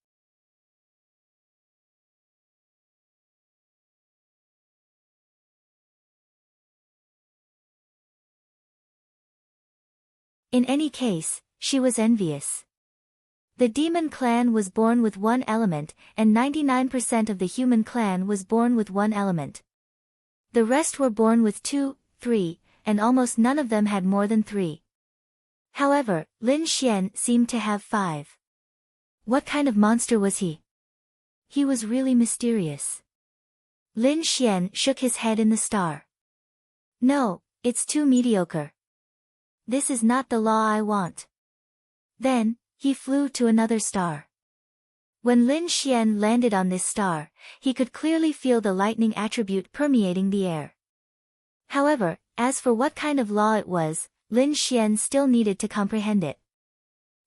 In any case, she was envious. The demon clan was born with one element, and 99% of the human clan was born with one element. The rest were born with 2, 3, and almost none of them had more than 3. However, Lin Xian seemed to have 5. What kind of monster was he? He was really mysterious. Lin Xian shook his head in the star. No, it's too mediocre. This is not the law I want. Then, he flew to another star. When Lin Xian landed on this star, he could clearly feel the lightning attribute permeating the air. However, as for what kind of law it was, Lin Xian still needed to comprehend it.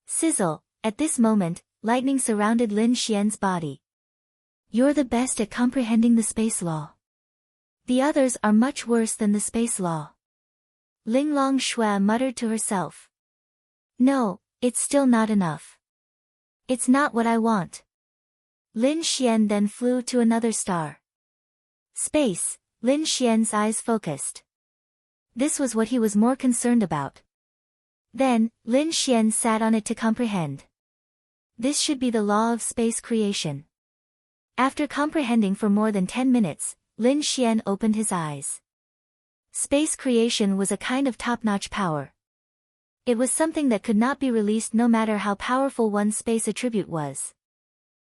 Sizzle, at this moment, lightning surrounded Lin Xian's body. You're the best at comprehending the space law. The others are much worse than the space law. Linglong Shui muttered to herself. No, it's still not enough. It's not what I want. Lin Xian then flew to another star. Space, Lin Xian's eyes focused. This was what he was more concerned about. Then, Lin Xian sat on it to comprehend. This should be the law of space creation. After comprehending for more than 10 minutes, Lin Xian opened his eyes. Space creation was a kind of top-notch power. It was something that could not be released no matter how powerful one's space attribute was.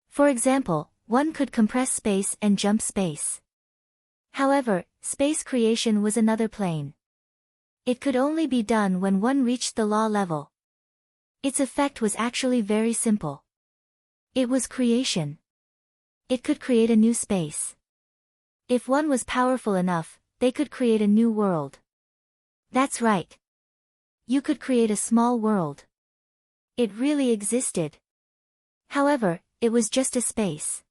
For example, one could compress space and jump space. However, space creation was another plane. It could only be done when one reached the law level. Its effect was actually very simple. It was creation. It could create a new space. If one was powerful enough, they could create a new world. That's right. You could create a small world. It really existed. However, it was just a space.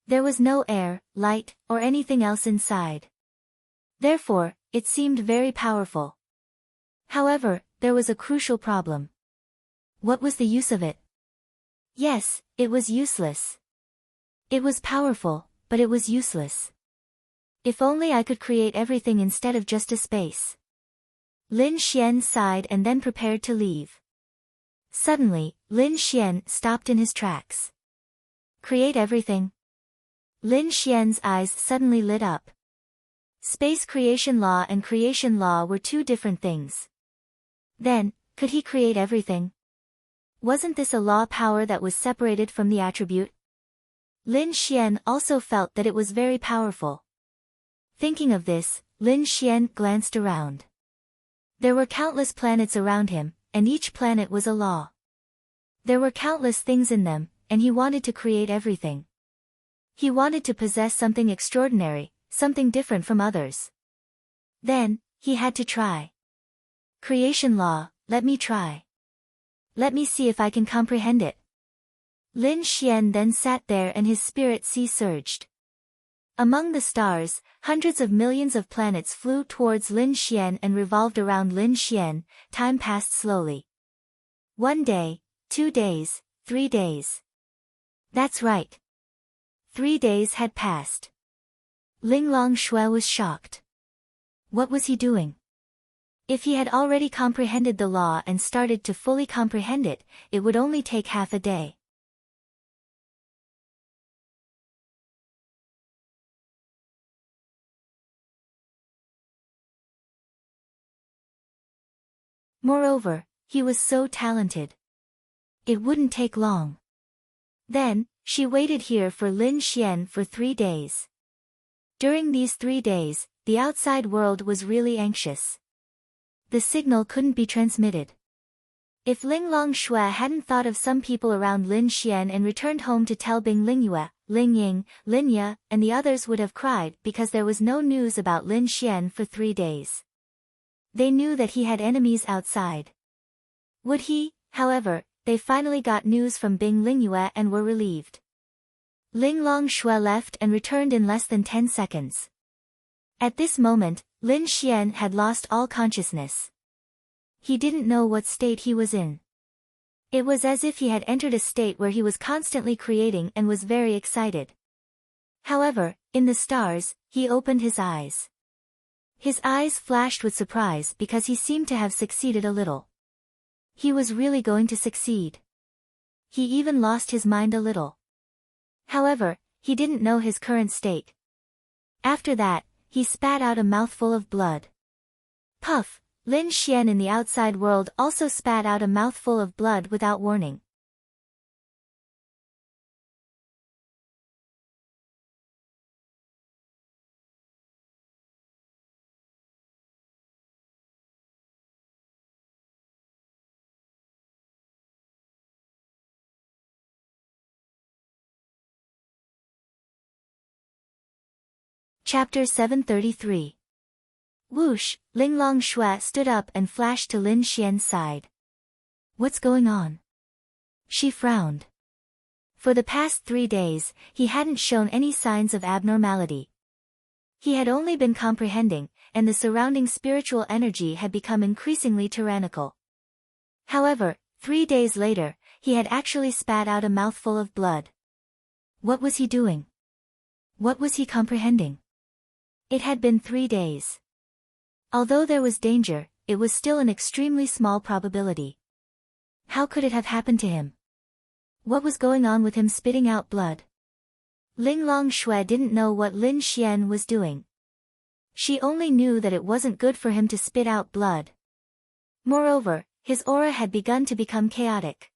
There was no air, light, or anything else inside. Therefore, it seemed very powerful. However, there was a crucial problem. What was the use of it? Yes, it was useless. It was powerful, but it was useless. If only I could create everything instead of just a space. Lin Xian sighed and then prepared to leave. Suddenly, Lin Xian stopped in his tracks. Create everything? Lin Xian's eyes suddenly lit up. Space creation law and creation law were two different things. Then, could he create everything? Wasn't this a law power that was separated from the attribute? Lin Xian also felt that it was very powerful. Thinking of this, Lin Xian glanced around. There were countless planets around him, and each planet was a law. There were countless things in them, and he wanted to create everything. He wanted to possess something extraordinary, something different from others. Then, he had to try. Creation law, let me try. Let me see if I can comprehend it. Lin Xian then sat there and his spirit sea surged. Among the stars, hundreds of millions of planets flew towards Lin Xian and revolved around Lin Xian. Time passed slowly. 1 day, 2 days, 3 days. That's right. 3 days had passed. Linglong Shui was shocked. What was he doing? If he had already comprehended the law and started to fully comprehend it, it would only take half a day. Moreover, he was so talented. It wouldn't take long. Then, she waited here for Lin Xian for 3 days. During these 3 days, the outside world was really anxious. The signal couldn't be transmitted. If Linglong Shui hadn't thought of some people around Lin Xian and returned home to tell Bing Lingyue, Ling Ying, Lin Ye, and the others would have cried because there was no news about Lin Xian for 3 days. They knew that he had enemies outside. Would he, however, they finally got news from Bing Lingyue and were relieved. Linglong Shui left and returned in less than 10 seconds. At this moment, Lin Xian had lost all consciousness. He didn't know what state he was in. It was as if he had entered a state where he was constantly creating and was very excited. However, in the stars, he opened his eyes. His eyes flashed with surprise because he seemed to have succeeded a little. He was really going to succeed. He even lost his mind a little. However, he didn't know his current state. After that, he spat out a mouthful of blood. Puff! Lin Xian in the outside world also spat out a mouthful of blood without warning. Chapter 733. Whoosh, Linglong Shui stood up and flashed to Lin Xian's side. What's going on? She frowned. For the past 3 days, he hadn't shown any signs of abnormality. He had only been comprehending, and the surrounding spiritual energy had become increasingly tyrannical. However, 3 days later, he had actually spat out a mouthful of blood. What was he doing? What was he comprehending? It had been 3 days. Although there was danger, it was still an extremely small probability. How could it have happened to him? What was going on with him spitting out blood? Linglong Shui didn't know what Lin Xian was doing. She only knew that it wasn't good for him to spit out blood. Moreover, his aura had begun to become chaotic.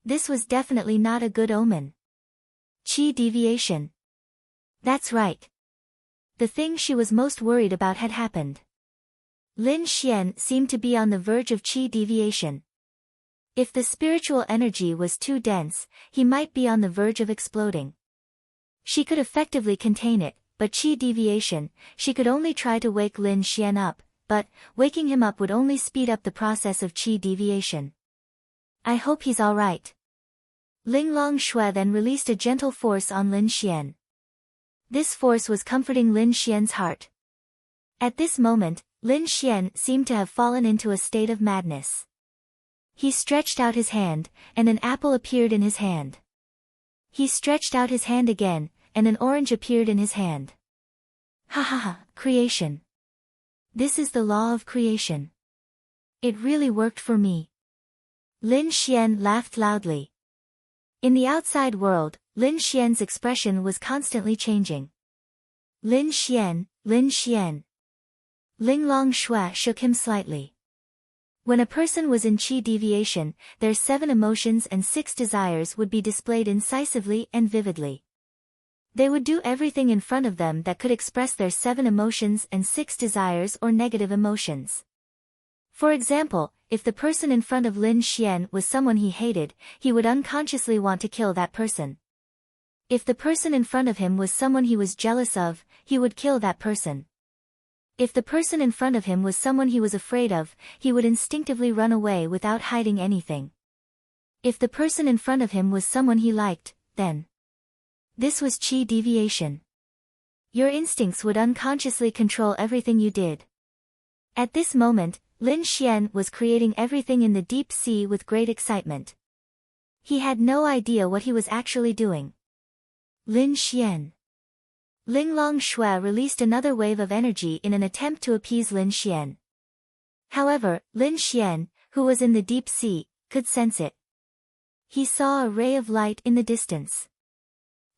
This was definitely not a good omen. Qi deviation. That's right. The thing she was most worried about had happened. Lin Xian seemed to be on the verge of qi deviation. If the spiritual energy was too dense, he might be on the verge of exploding. She could effectively contain it, but qi deviation, she could only try to wake Lin Xian up, but waking him up would only speed up the process of qi deviation. I hope he's all right. Linglong Shui then released a gentle force on Lin Xian. This force was comforting Lin Xian's heart. At this moment, Lin Xian seemed to have fallen into a state of madness. He stretched out his hand, and an apple appeared in his hand. He stretched out his hand again, and an orange appeared in his hand. Ha ha ha, creation. This is the law of creation. It really worked for me. Lin Xian laughed loudly. In the outside world, Lin Xian's expression was constantly changing. Lin Xian, Lin Xian. Linglong Shui shook him slightly. When a person was in qi deviation, their 7 emotions and 6 desires would be displayed incisively and vividly. They would do everything in front of them that could express their 7 emotions and 6 desires or negative emotions. For example, if the person in front of Lin Xian was someone he hated, he would unconsciously want to kill that person. If the person in front of him was someone he was jealous of, he would kill that person. If the person in front of him was someone he was afraid of, he would instinctively run away without hiding anything. If the person in front of him was someone he liked, then this was qi deviation. Your instincts would unconsciously control everything you did. At this moment, Lin Xian was creating everything in the deep sea with great excitement. He had no idea what he was actually doing. Lin Xian. Linglong Shui released another wave of energy in an attempt to appease Lin Xian. However, Lin Xian, who was in the deep sea, could sense it. He saw a ray of light in the distance.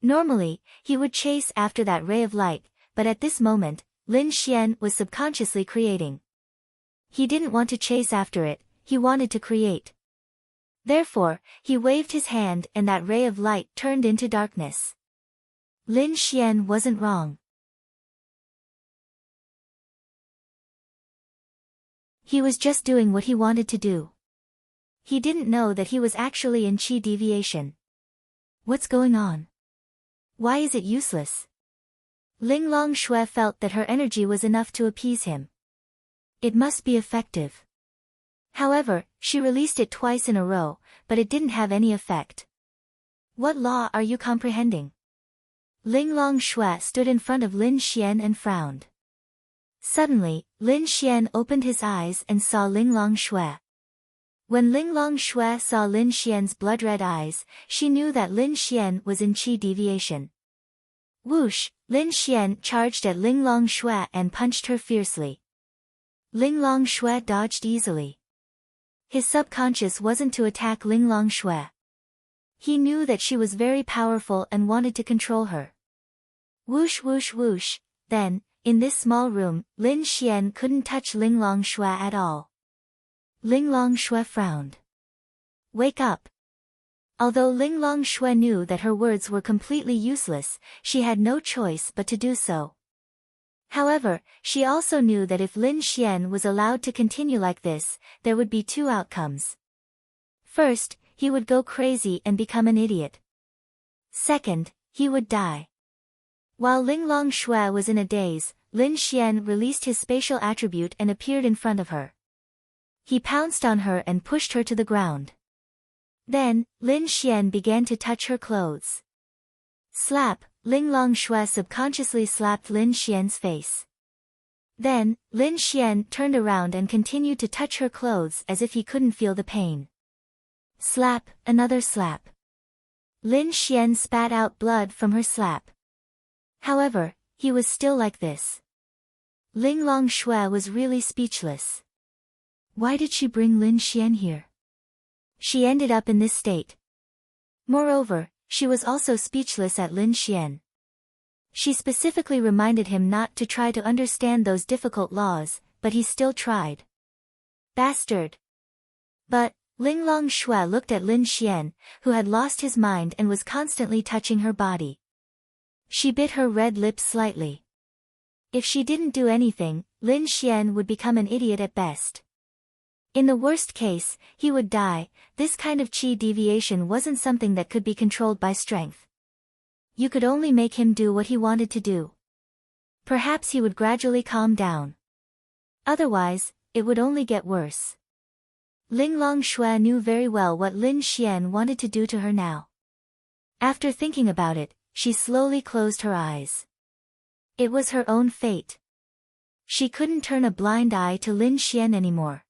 Normally, he would chase after that ray of light, but at this moment, Lin Xian was subconsciously creating. He didn't want to chase after it, he wanted to create. Therefore, he waved his hand and that ray of light turned into darkness. Lin Xian wasn't wrong. He was just doing what he wanted to do. He didn't know that he was actually in qi deviation. What's going on? Why is it useless? Linglong Shui felt that her energy was enough to appease him. It must be effective. However, she released it twice in a row, but it didn't have any effect. What law are you comprehending? Linglong Shui stood in front of Lin Xian and frowned. Suddenly, Lin Xian opened his eyes and saw Linglong Shui. When Linglong Shui saw Lin Xian's blood-red eyes, she knew that Lin Xian was in qi deviation. Whoosh, Lin Xian charged at Linglong Shui and punched her fiercely. Linglong Shui dodged easily. His subconscious wasn't to attack Linglong Shui. He knew that she was very powerful and wanted to control her. Whoosh whoosh whoosh, then, in this small room, Lin Xian couldn't touch Linglong Shui at all. Linglong Shui frowned. Wake up. Although Linglong Shui knew that her words were completely useless, she had no choice but to do so. However, she also knew that if Lin Xian was allowed to continue like this, there would be 2 outcomes. First, he would go crazy and become an idiot. Second, he would die. While Linglong Shui was in a daze, Lin Xian released his spatial attribute and appeared in front of her. He pounced on her and pushed her to the ground. Then, Lin Xian began to touch her clothes. Slap, Linglong Shui subconsciously slapped Lin Xian's face. Then, Lin Xian turned around and continued to touch her clothes as if he couldn't feel the pain. Slap, another slap. Lin Xian spat out blood from her slap. However, he was still like this. Linglong Shui was really speechless. Why did she bring Lin Xian here? She ended up in this state. Moreover, she was also speechless at Lin Xian. She specifically reminded him not to try to understand those difficult laws, but he still tried. Bastard! But, Linglong Shui looked at Lin Xian, who had lost his mind and was constantly touching her body. She bit her red lips slightly. If she didn't do anything, Lin Xian would become an idiot at best. In the worst case, he would die. This kind of qi deviation wasn't something that could be controlled by strength. You could only make him do what he wanted to do. Perhaps he would gradually calm down. Otherwise, it would only get worse. Linglong Shui knew very well what Lin Xian wanted to do to her now. After thinking about it, she slowly closed her eyes. It was her own fate. She couldn't turn a blind eye to Lin Xian anymore.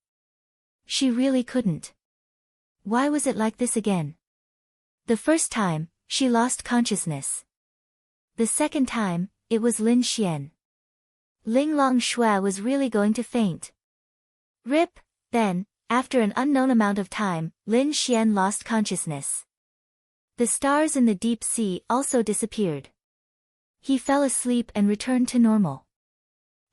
She really couldn't. Why was it like this again? The first time, she lost consciousness. The second time, it was Lin Xian. Ling Longshui was really going to faint. Rip, then, after an unknown amount of time, Lin Xian lost consciousness. The stars in the deep sea also disappeared. He fell asleep and returned to normal.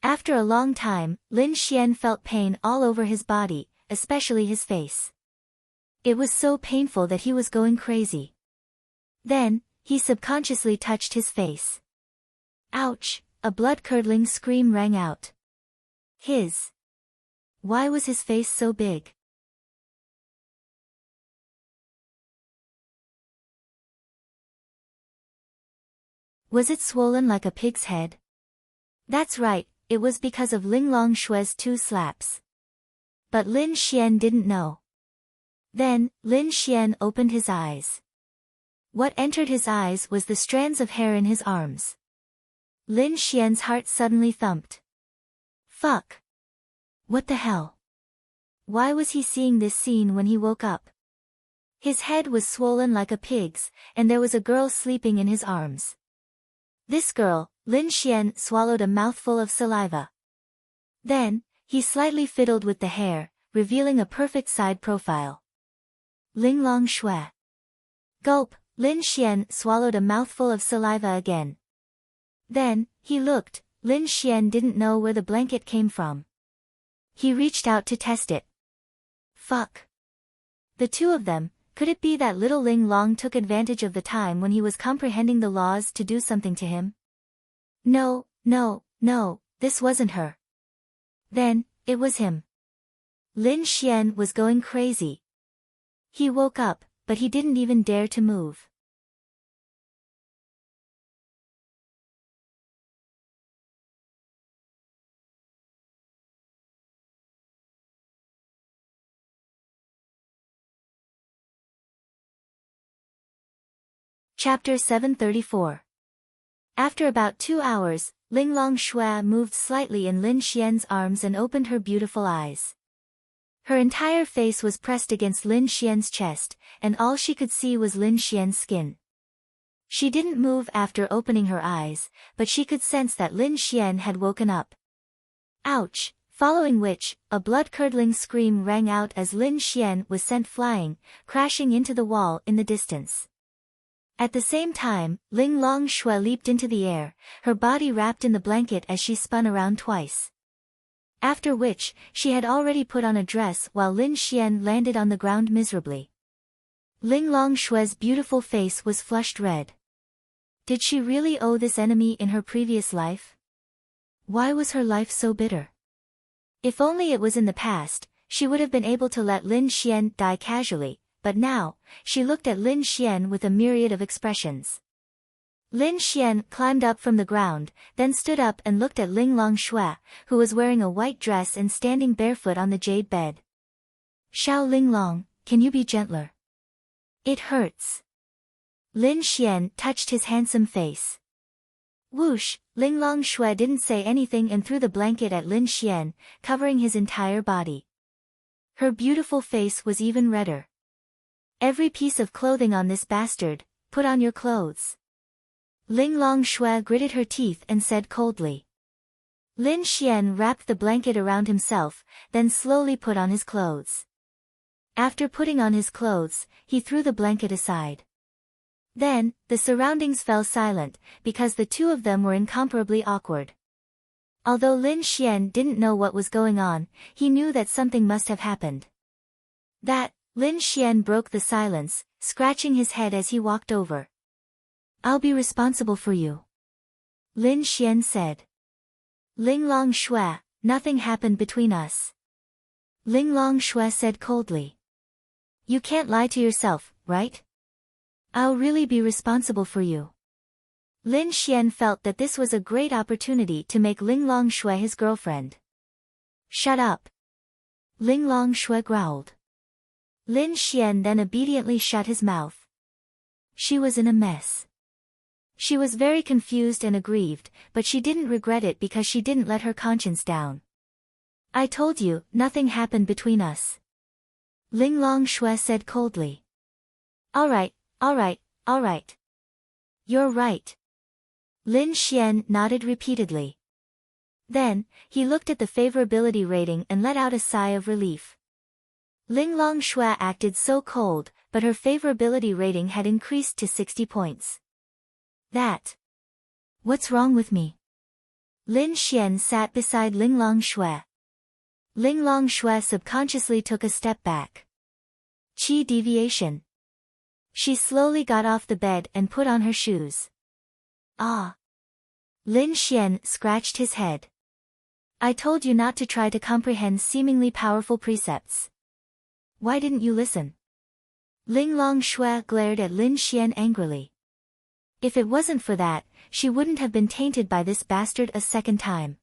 After a long time, Lin Xian felt pain all over his body, especially his face. It was so painful that he was going crazy. Then, he subconsciously touched his face. Ouch! A blood-curdling scream rang out. Why was his face so big? Was it swollen like a pig's head? That's right, it was because of Ling Longshui's 2 slaps. But Lin Xian didn't know. Then, Lin Xian opened his eyes. What entered his eyes was the strands of hair in his arms. Lin Xian's heart suddenly thumped. Fuck! What the hell? Why was he seeing this scene when he woke up? His head was swollen like a pig's, and there was a girl sleeping in his arms. This girl, Lin Xian swallowed a mouthful of saliva. Then, he slightly fiddled with the hair, revealing a perfect side profile. Ling Longshui. Gulp, Lin Xian swallowed a mouthful of saliva again. Then, he looked. Lin Xian didn't know where the blanket came from. He reached out to test it. Fuck. The two of them, could it be that little Ling Long took advantage of the time when he was comprehending the laws to do something to him? No, this wasn't her. Then, it was him. Lin Xian was going crazy. He woke up, but he didn't even dare to move. Chapter 734. After about 2 hours, Ling Longshui moved slightly in Lin Xian's arms and opened her beautiful eyes. Her entire face was pressed against Lin Xian's chest, and all she could see was Lin Xian's skin. She didn't move after opening her eyes, but she could sense that Lin Xian had woken up. Ouch! Following which, a blood-curdling scream rang out as Lin Xian was sent flying, crashing into the wall in the distance. At the same time, Ling Longshui leaped into the air, her body wrapped in the blanket as she spun around twice. After which, she had already put on a dress while Lin Xian landed on the ground miserably. Ling Longshui's beautiful face was flushed red. Did she really owe this enemy in her previous life? Why was her life so bitter? If only it was in the past, she would have been able to let Lin Xian die casually. But now, she looked at Lin Xian with a myriad of expressions. Lin Xian climbed up from the ground, then stood up and looked at Ling Longshui, who was wearing a white dress and standing barefoot on the jade bed. Xiao Ling Long, can you be gentler? It hurts. Lin Xian touched his handsome face. Whoosh, Ling Longshui didn't say anything and threw the blanket at Lin Xian, covering his entire body. Her beautiful face was even redder. Every piece of clothing on this bastard, put on your clothes. Ling Longshui gritted her teeth and said coldly. Lin Xian wrapped the blanket around himself, then slowly put on his clothes. After putting on his clothes, he threw the blanket aside. Then, the surroundings fell silent, because the two of them were incomparably awkward. Although Lin Xian didn't know what was going on, he knew that something must have happened. Lin Xian broke the silence, scratching his head as he walked over. I'll be responsible for you. Lin Xian said. Ling Longshui, nothing happened between us. Ling Longshui said coldly. You can't lie to yourself, right? I'll really be responsible for you. Lin Xian felt that this was a great opportunity to make Ling Longshui his girlfriend. Shut up. Ling Longshui growled. Lin Xian then obediently shut his mouth. She was in a mess. She was very confused and aggrieved, but she didn't regret it because she didn't let her conscience down. I told you, nothing happened between us. Ling Longshui said coldly. Alright, alright, alright. You're right. Lin Xian nodded repeatedly. Then, he looked at the favorability rating and let out a sigh of relief. Ling Longshui acted so cold, but her favorability rating had increased to 60 points. What's wrong with me? Lin Xian sat beside Ling Longshui. Ling Longshui subconsciously took a step back. Qi deviation. She slowly got off the bed and put on her shoes. Ah. Lin Xian scratched his head. I told you not to try to comprehend seemingly powerful precepts. Why didn't you listen? Ling Longshui glared at Lin Xian angrily. If it wasn't for that, she wouldn't have been tainted by this bastard a second time.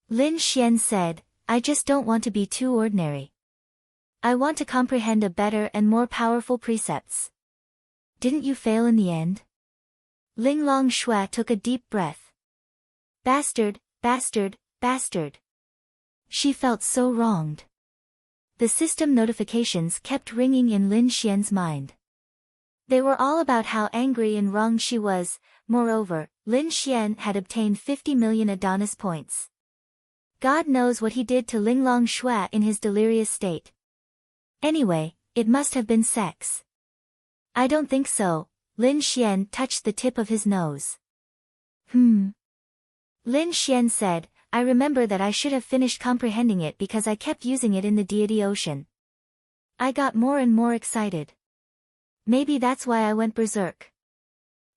Lin Xian said, I just don't want to be too ordinary. I want to comprehend a better and more powerful precepts. Didn't you fail in the end? Ling Longshui took a deep breath. Bastard, bastard, bastard. She felt so wronged. The system notifications kept ringing in Lin Xian's mind. They were all about how angry and wronged she was. Moreover, Lin Xian had obtained 50 million Adonis points. God knows what he did to Ling Longshui in his delirious state. Anyway, it must have been sex. I don't think so. Lin Xian touched the tip of his nose. Lin Xian said, I remember that I should have finished comprehending it because I kept using it in the deity ocean. I got more and more excited. Maybe that's why I went berserk.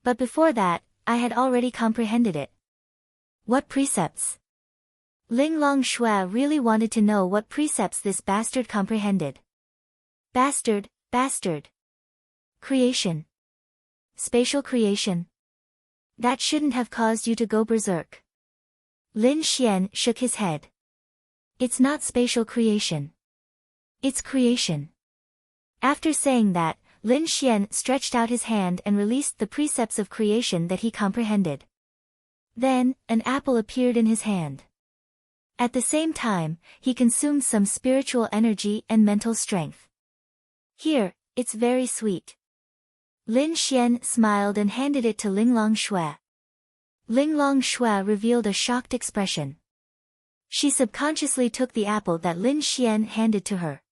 But before that, I had already comprehended it. What precepts? Ling Longshui really wanted to know what precepts this bastard comprehended. Bastard, bastard. Creation. Spatial creation. That shouldn't have caused you to go berserk. Lin Xian shook his head. It's not spatial creation. It's creation. After saying that, Lin Xian stretched out his hand and released the precepts of creation that he comprehended. Then, an apple appeared in his hand. At the same time, he consumed some spiritual energy and mental strength. Here, it's very sweet. Lin Xian smiled and handed it to Ling Longshui. Ling Longshui revealed a shocked expression. She subconsciously took the apple that Lin Xian handed to her.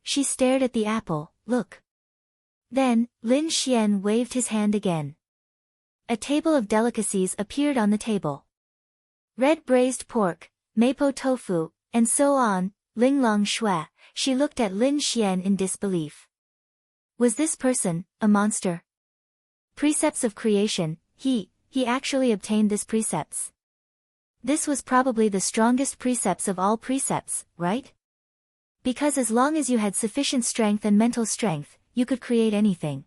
She stared at the apple, look. Then, Lin Xian waved his hand again. A table of delicacies appeared on the table. Red braised pork, mapo tofu, and so on. Ling Longshui, she looked at Lin Xian in disbelief. Was this person a monster? Precepts of creation, he actually obtained this precepts. This was probably the strongest precepts of all precepts, right? Because as long as you had sufficient strength and mental strength, you could create anything.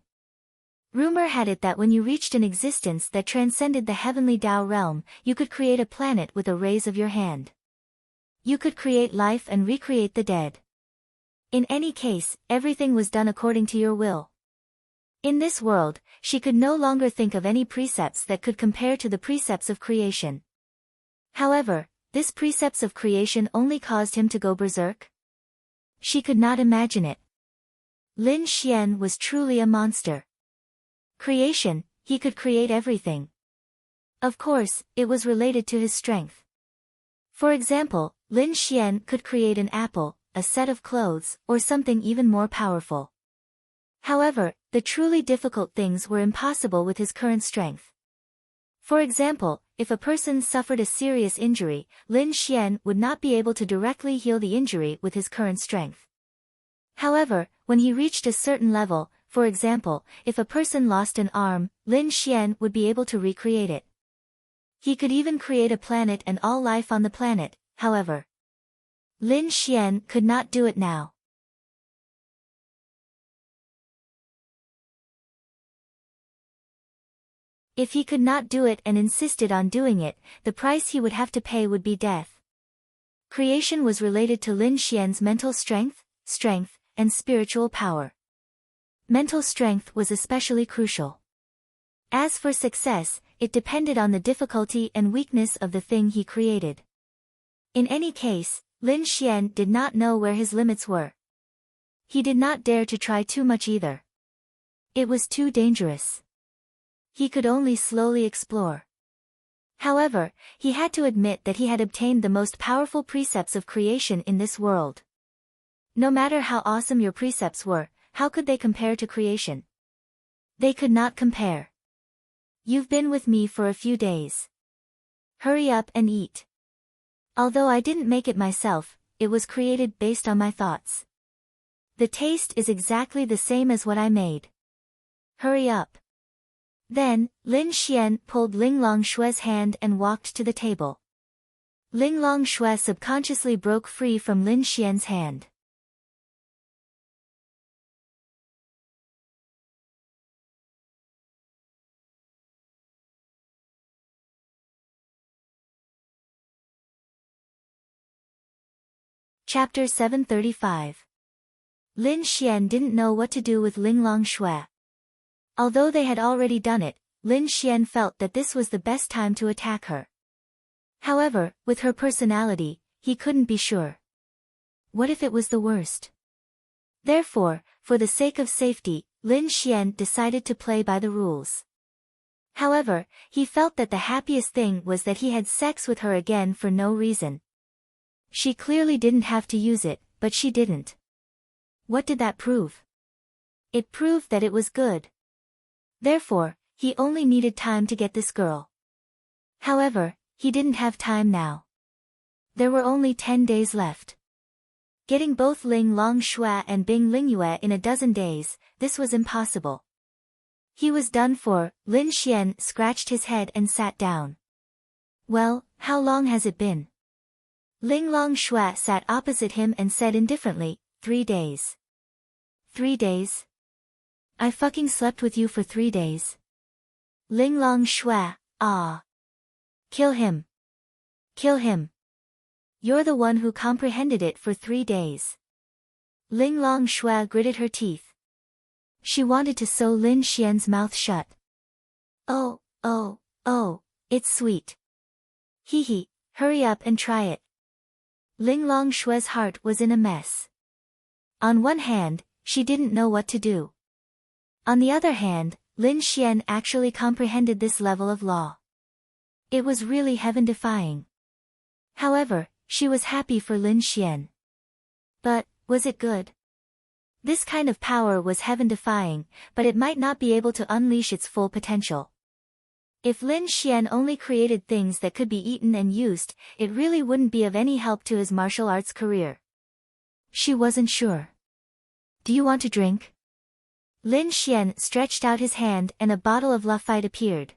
Rumor had it that when you reached an existence that transcended the heavenly Tao realm, you could create a planet with a raise of your hand. You could create life and recreate the dead. In any case, everything was done according to your will. In this world, she could no longer think of any precepts that could compare to the precepts of creation. However, this precepts of creation only caused him to go berserk. She could not imagine it. Lin Xian was truly a monster. Creation, he could create everything. Of course, it was related to his strength. For example, Lin Xian could create an apple, a set of clothes, or something even more powerful. However, the truly difficult things were impossible with his current strength. For example, if a person suffered a serious injury, Lin Xian would not be able to directly heal the injury with his current strength. However, when he reached a certain level, for example, if a person lost an arm, Lin Xian would be able to recreate it. He could even create a planet and all life on the planet, however. Lin Xian could not do it now. If he could not do it and insisted on doing it, the price he would have to pay would be death. Creation was related to Lin Xian's mental strength, strength, and spiritual power. Mental strength was especially crucial. As for success, it depended on the difficulty and weakness of the thing he created. In any case, Lin Xian did not know where his limits were. He did not dare to try too much either. It was too dangerous. He could only slowly explore. However, he had to admit that he had obtained the most powerful precepts of creation in this world. No matter how awesome your precepts were, how could they compare to creation? They could not compare. You've been with me for a few days. Hurry up and eat. Although I didn't make it myself, it was created based on my thoughts. The taste is exactly the same as what I made. Hurry up. Then, Lin Xian pulled Ling Longshue's hand and walked to the table. Ling Longshue subconsciously broke free from Lin Xian's hand. Chapter 735. Lin Xian didn't know what to do with Ling Longshui. Although they had already done it, Lin Xian felt that this was the best time to attack her. However, with her personality, he couldn't be sure. What if it was the worst? Therefore, for the sake of safety, Lin Xian decided to play by the rules. However, he felt that the happiest thing was that he had sex with her again for no reason. She clearly didn't have to use it, but she didn't. What did that prove? It proved that it was good. Therefore, he only needed time to get this girl. However, he didn't have time now. There were only 10 days left. Getting both Ling Longshui and Bing Lingyue in a dozen days, this was impossible. He was done for. Lin Xian scratched his head and sat down. Well, how long has it been? Ling Longshui sat opposite him and said indifferently, 3 days. 3 days? I fucking slept with you for 3 days. Ling Longshui, ah. Kill him. Kill him. You're the one who comprehended it for 3 days. Ling Longshui gritted her teeth. She wanted to sew Lin Xian's mouth shut. Oh, it's sweet. Hee, hurry up and try it. Ling Longshui's heart was in a mess. On one hand, she didn't know what to do. On the other hand, Lin Xian actually comprehended this level of law. It was really heaven-defying. However, she was happy for Lin Xian. But, was it good? This kind of power was heaven-defying, but it might not be able to unleash its full potential. If Lin Xian only created things that could be eaten and used, it really wouldn't be of any help to his martial arts career. She wasn't sure. Do you want to drink? Lin Xian stretched out his hand and a bottle of Lafite appeared.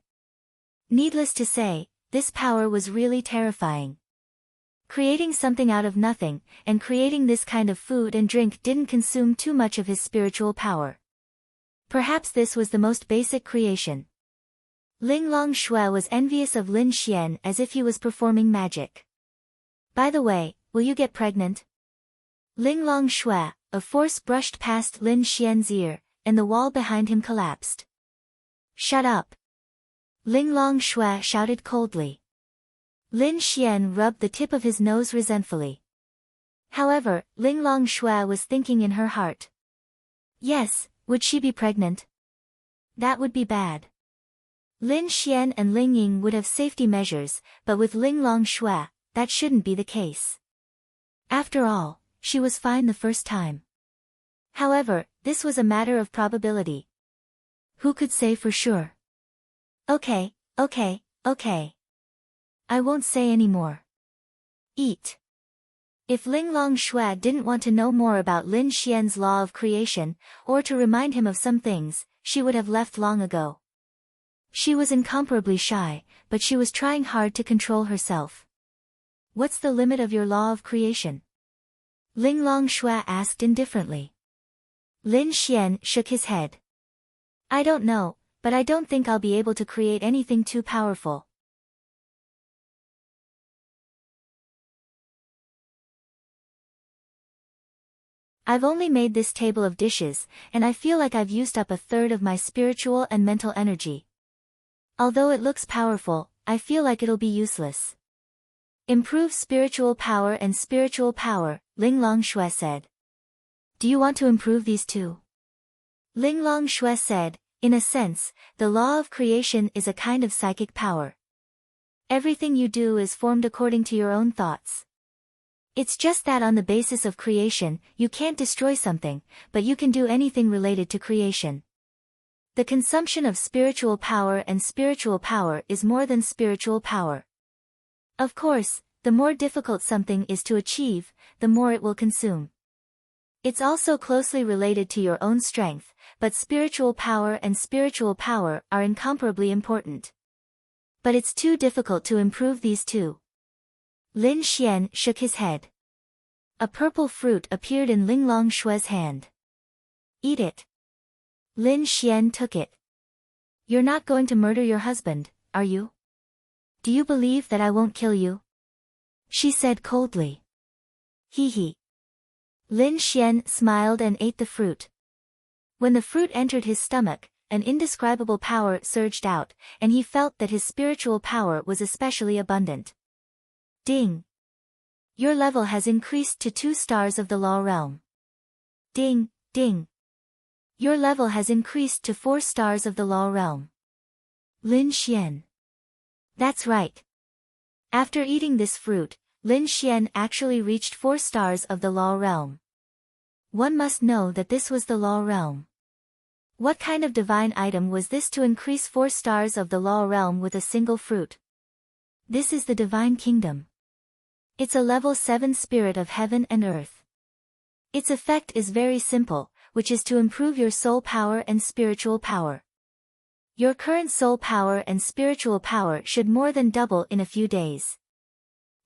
Needless to say, this power was really terrifying. Creating something out of nothing, and creating this kind of food and drink didn't consume too much of his spiritual power. Perhaps this was the most basic creation. Ling Longshui was envious of Lin Xian as if he was performing magic. By the way, will you get pregnant? Ling Longshui, a force brushed past Lin Xian's ear, and the wall behind him collapsed. Shut up. Ling Longshui shouted coldly. Lin Xian rubbed the tip of his nose resentfully. However, Ling Longshui was thinking in her heart. Yes, would she be pregnant? That would be bad. Lin Xian and Ling Ying would have safety measures, but with Ling Longshui, that shouldn't be the case. After all, she was fine the first time. However, this was a matter of probability. Who could say for sure? Okay. I won't say any more. Eat. If Ling Longshui didn't want to know more about Lin Xian's law of creation, or to remind him of some things, she would have left long ago. She was incomparably shy, but she was trying hard to control herself. What's the limit of your law of creation? Ling Longshui asked indifferently. Lin Xian shook his head. I don't know, but I don't think I'll be able to create anything too powerful. I've only made this table of dishes, and I feel like I've used up a third of my spiritual and mental energy. Although it looks powerful, I feel like it'll be useless. Improve spiritual power and spiritual power, Ling Longshui said. Do you want to improve these too? Ling Longshui said, in a sense, the law of creation is a kind of psychic power. Everything you do is formed according to your own thoughts. It's just that on the basis of creation, you can't destroy something, but you can do anything related to creation. The consumption of spiritual power and spiritual power is more than spiritual power. Of course, the more difficult something is to achieve, the more it will consume. It's also closely related to your own strength, but spiritual power and spiritual power are incomparably important. But it's too difficult to improve these two. Lin Xian shook his head. A purple fruit appeared in Ling Longshui's hand. Eat it. Lin Xian took it. You're not going to murder your husband, are you? Do you believe that I won't kill you? She said coldly. Hee hee. Lin Xian smiled and ate the fruit. When the fruit entered his stomach, an indescribable power surged out, and he felt that his spiritual power was especially abundant. Ding! Your level has increased to 2 stars of the law realm. Ding, ding! Your level has increased to 4 stars of the law realm. Lin Xian. That's right. After eating this fruit, Lin Xian actually reached 4 stars of the law realm. One must know that this was the law realm. What kind of divine item was this to increase 4 stars of the law realm with a single fruit? This is the divine kingdom. It's a level 7 spirit of heaven and earth. Its effect is very simple, which is to improve your soul power and spiritual power. Your current soul power and spiritual power should more than double in a few days.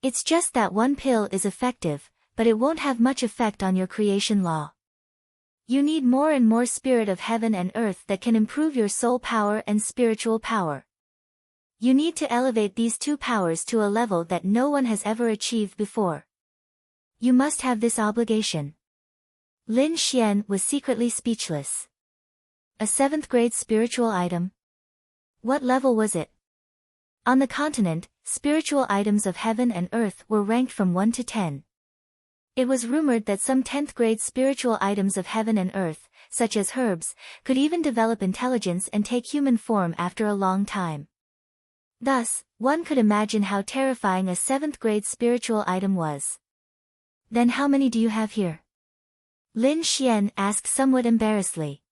It's just that one pill is effective, but it won't have much effect on your creation law. You need more and more spirit of heaven and earth that can improve your soul power and spiritual power. You need to elevate these 2 powers to a level that no one has ever achieved before. You must have this obligation. Lin Xian was secretly speechless. A 7th grade spiritual item? What level was it? On the continent, spiritual items of heaven and earth were ranked from 1 to 10. It was rumored that some 10th grade spiritual items of heaven and earth, such as herbs, could even develop intelligence and take human form after a long time. Thus, one could imagine how terrifying a 7th grade spiritual item was. Then how many do you have here? Lin Xian asked somewhat embarrassedly.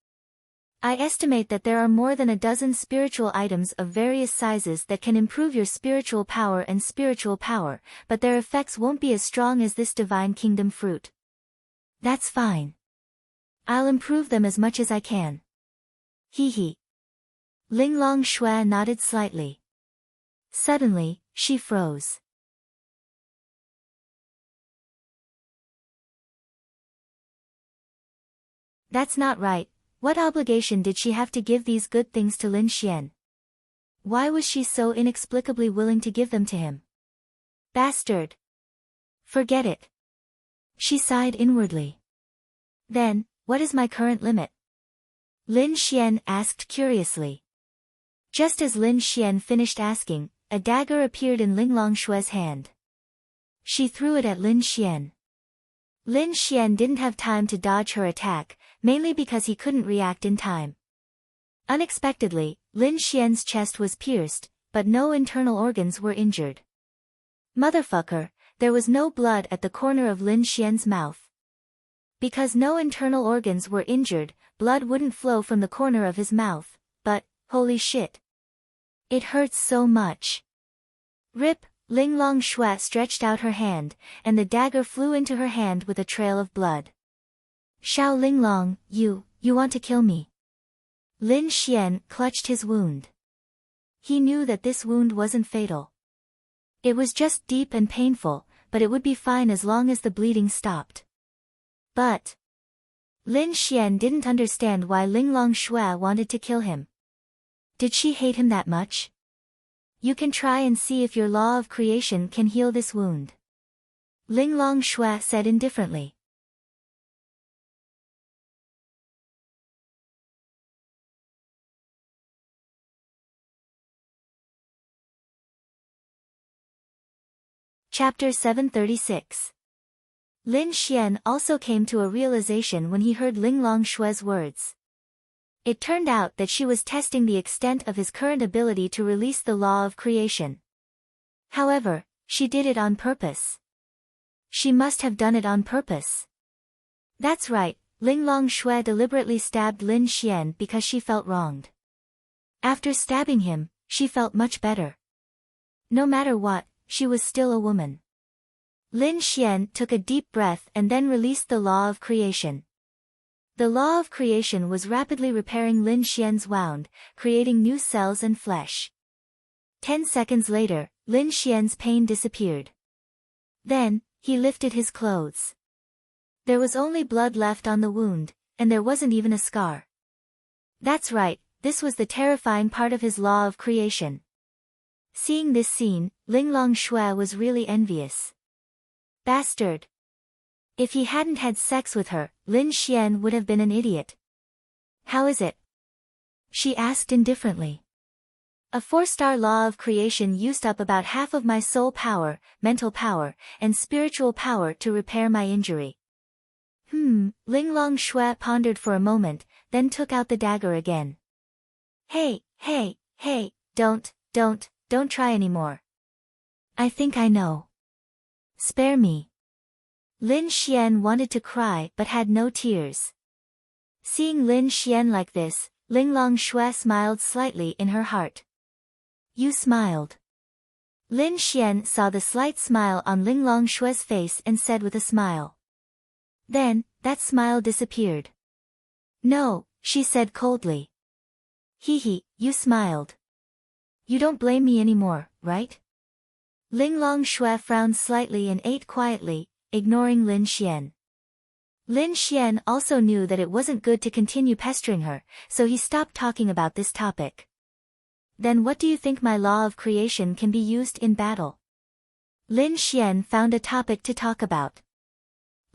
I estimate that there are more than a dozen spiritual items of various sizes that can improve your spiritual power and spiritual power, but their effects won't be as strong as this divine kingdom fruit. That's fine. I'll improve them as much as I can. Hee hee. Ling Longshui nodded slightly. Suddenly, she froze. That's not right. What obligation did she have to give these good things to Lin Xian? Why was she so inexplicably willing to give them to him? Bastard! Forget it. She sighed inwardly. Then, what is my current limit? Lin Xian asked curiously. Just as Lin Xian finished asking, a dagger appeared in Ling Longshui's hand. She threw it at Lin Xian. Lin Xian didn't have time to dodge her attack, mainly because he couldn't react in time. Unexpectedly, Lin Xian's chest was pierced, but no internal organs were injured. Motherfucker, there was no blood at the corner of Lin Xian's mouth. Because no internal organs were injured, blood wouldn't flow from the corner of his mouth, but, holy shit. It hurts so much. Rip, Ling Longshui stretched out her hand, and the dagger flew into her hand with a trail of blood. Xiao Linglong, you want to kill me. Lin Xian clutched his wound. He knew that this wound wasn't fatal. It was just deep and painful, but it would be fine as long as the bleeding stopped. But Lin Xian didn't understand why Ling Longshui wanted to kill him. Did she hate him that much? You can try and see if your law of creation can heal this wound. Ling Longshui said indifferently. Chapter 736. Lin Xian also came to a realization when he heard Linglong Shue's words. It turned out that she was testing the extent of his current ability to release the law of creation. However, she did it on purpose. She must have done it on purpose. That's right, Linglong Shui deliberately stabbed Lin Xian because she felt wronged. After stabbing him, she felt much better. No matter what, she was still a woman. Lin Xian took a deep breath and then released the law of creation. The law of creation was rapidly repairing Lin Xian's wound, creating new cells and flesh. 10 seconds later, Lin Xian's pain disappeared. Then, he lifted his clothes. There was only blood left on the wound, and there wasn't even a scar. That's right, this was the terrifying part of his law of creation. Seeing this scene, Linglong Shui was really envious. Bastard! If he hadn't had sex with her, Lin Xian would have been an idiot. How is it? She asked indifferently. A 4-star law of creation used up about half of my soul power, mental power, and spiritual power to repair my injury. Linglong Shui pondered for a moment, then took out the dagger again. Hey, don't try anymore. I think I know. Spare me. Lin Xian wanted to cry but had no tears. Seeing Lin Xian like this, Linglong Shui smiled slightly in her heart. You smiled. Lin Xian saw the slight smile on Linglong Shui's face and said with a smile. Then, that smile disappeared. No, she said coldly. You smiled. You don't blame me anymore, right? Linglong Shui frowned slightly and ate quietly, ignoring Lin Xian. Lin Xian also knew that it wasn't good to continue pestering her, so he stopped talking about this topic. Then what do you think my law of creation can be used in battle? Lin Xian found a topic to talk about.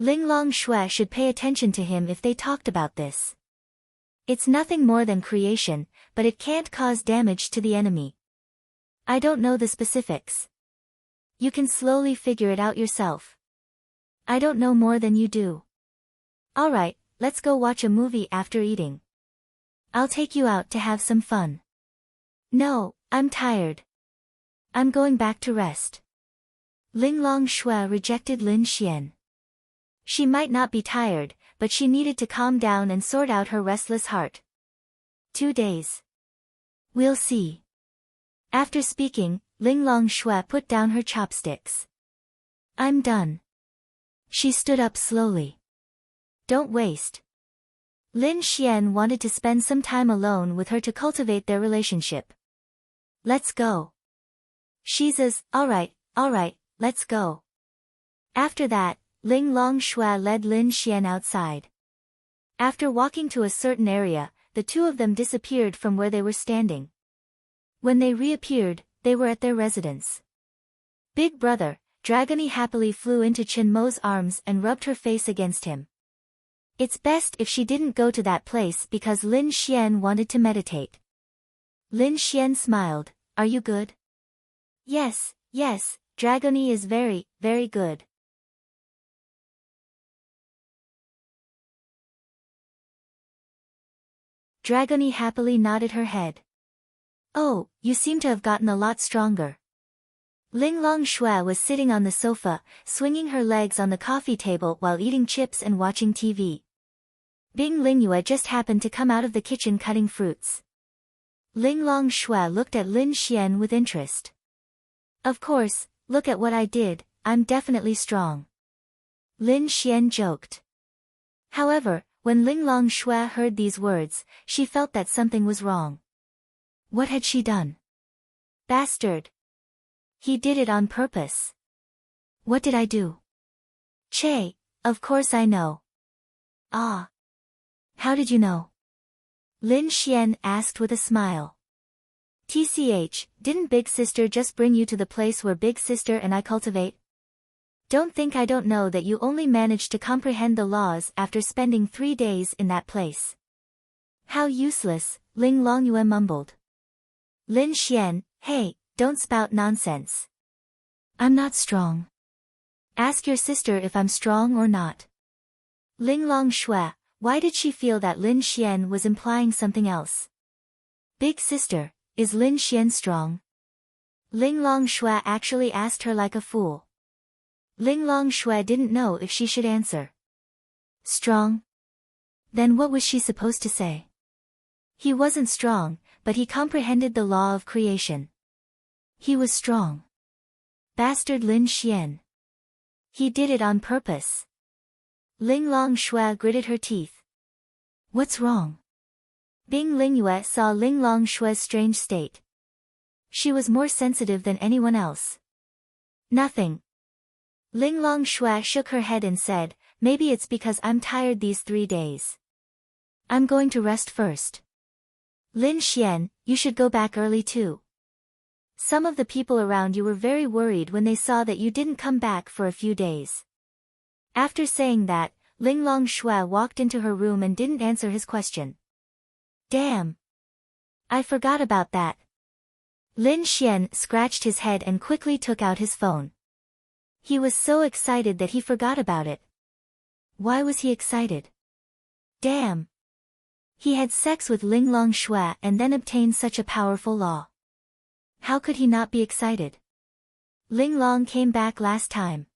Linglong Shui should pay attention to him if they talked about this. It's nothing more than creation, but it can't cause damage to the enemy. I don't know the specifics. You can slowly figure it out yourself. I don't know more than you do. Alright, let's go watch a movie after eating. I'll take you out to have some fun. No, I'm tired. I'm going back to rest. Linglong Shui rejected Lin Xian. She might not be tired, but she needed to calm down and sort out her restless heart. 2 days. We'll see. After speaking, Linglong Shui put down her chopsticks. I'm done. She stood up slowly. Don't waste. Lin Xian wanted to spend some time alone with her to cultivate their relationship. Let's go. She's alright, let's go. After that, Linglong Shui led Lin Xian outside. After walking to a certain area, the two of them disappeared from where they were standing. When they reappeared, they were at their residence. Big brother, Dragony happily flew into Chen Mo's arms and rubbed her face against him. It's best if she didn't go to that place because Lin Xian wanted to meditate. Lin Xian smiled. Are you good? Yes, Dragony is very, very good. Dragony happily nodded her head. Oh, you seem to have gotten a lot stronger. Linglong Shui was sitting on the sofa, swinging her legs on the coffee table while eating chips and watching TV. Bing Lingyue just happened to come out of the kitchen cutting fruits. Linglong Shui looked at Lin Xian with interest. Of course, look at what I did, I'm definitely strong. Lin Xian joked. However, when Linglong Shui heard these words, she felt that something was wrong. What had she done? Bastard. He did it on purpose. What did I do? Che, of course I know. Ah. How did you know? Lin Xian asked with a smile. TCH, didn't Big Sister just bring you to the place where Big Sister and I cultivate? Don't think I don't know that you only managed to comprehend the laws after spending 3 days in that place. How useless, Linglong Yue mumbled. Lin Xian, hey, don't spout nonsense. I'm not strong. Ask your sister if I'm strong or not. Ling Long Shui, why did she feel that Lin Xian was implying something else? Big sister, is Lin Xian strong? Ling Long Shui actually asked her like a fool. Ling Long Shui didn't know if she should answer. Strong? Then what was she supposed to say? He wasn't strong, but he comprehended the law of creation. He was strong. Bastard Lin Xian. He did it on purpose. Ling Long Shui gritted her teeth. What's wrong? Bing Lingyue saw Ling Long Shui's strange state. She was more sensitive than anyone else. Nothing. Ling Long Shui shook her head and said, maybe it's because I'm tired these 3 days. I'm going to rest first. Lin Xian, you should go back early too. Some of the people around you were very worried when they saw that you didn't come back for a few days. After saying that, Ling Long Shui walked into her room and didn't answer his question. Damn. I forgot about that. Lin Xian scratched his head and quickly took out his phone. He was so excited that he forgot about it. Why was he excited? Damn. He had sex with Ling Long Shui and then obtained such a powerful law. How could he not be excited? Ling Long came back last time.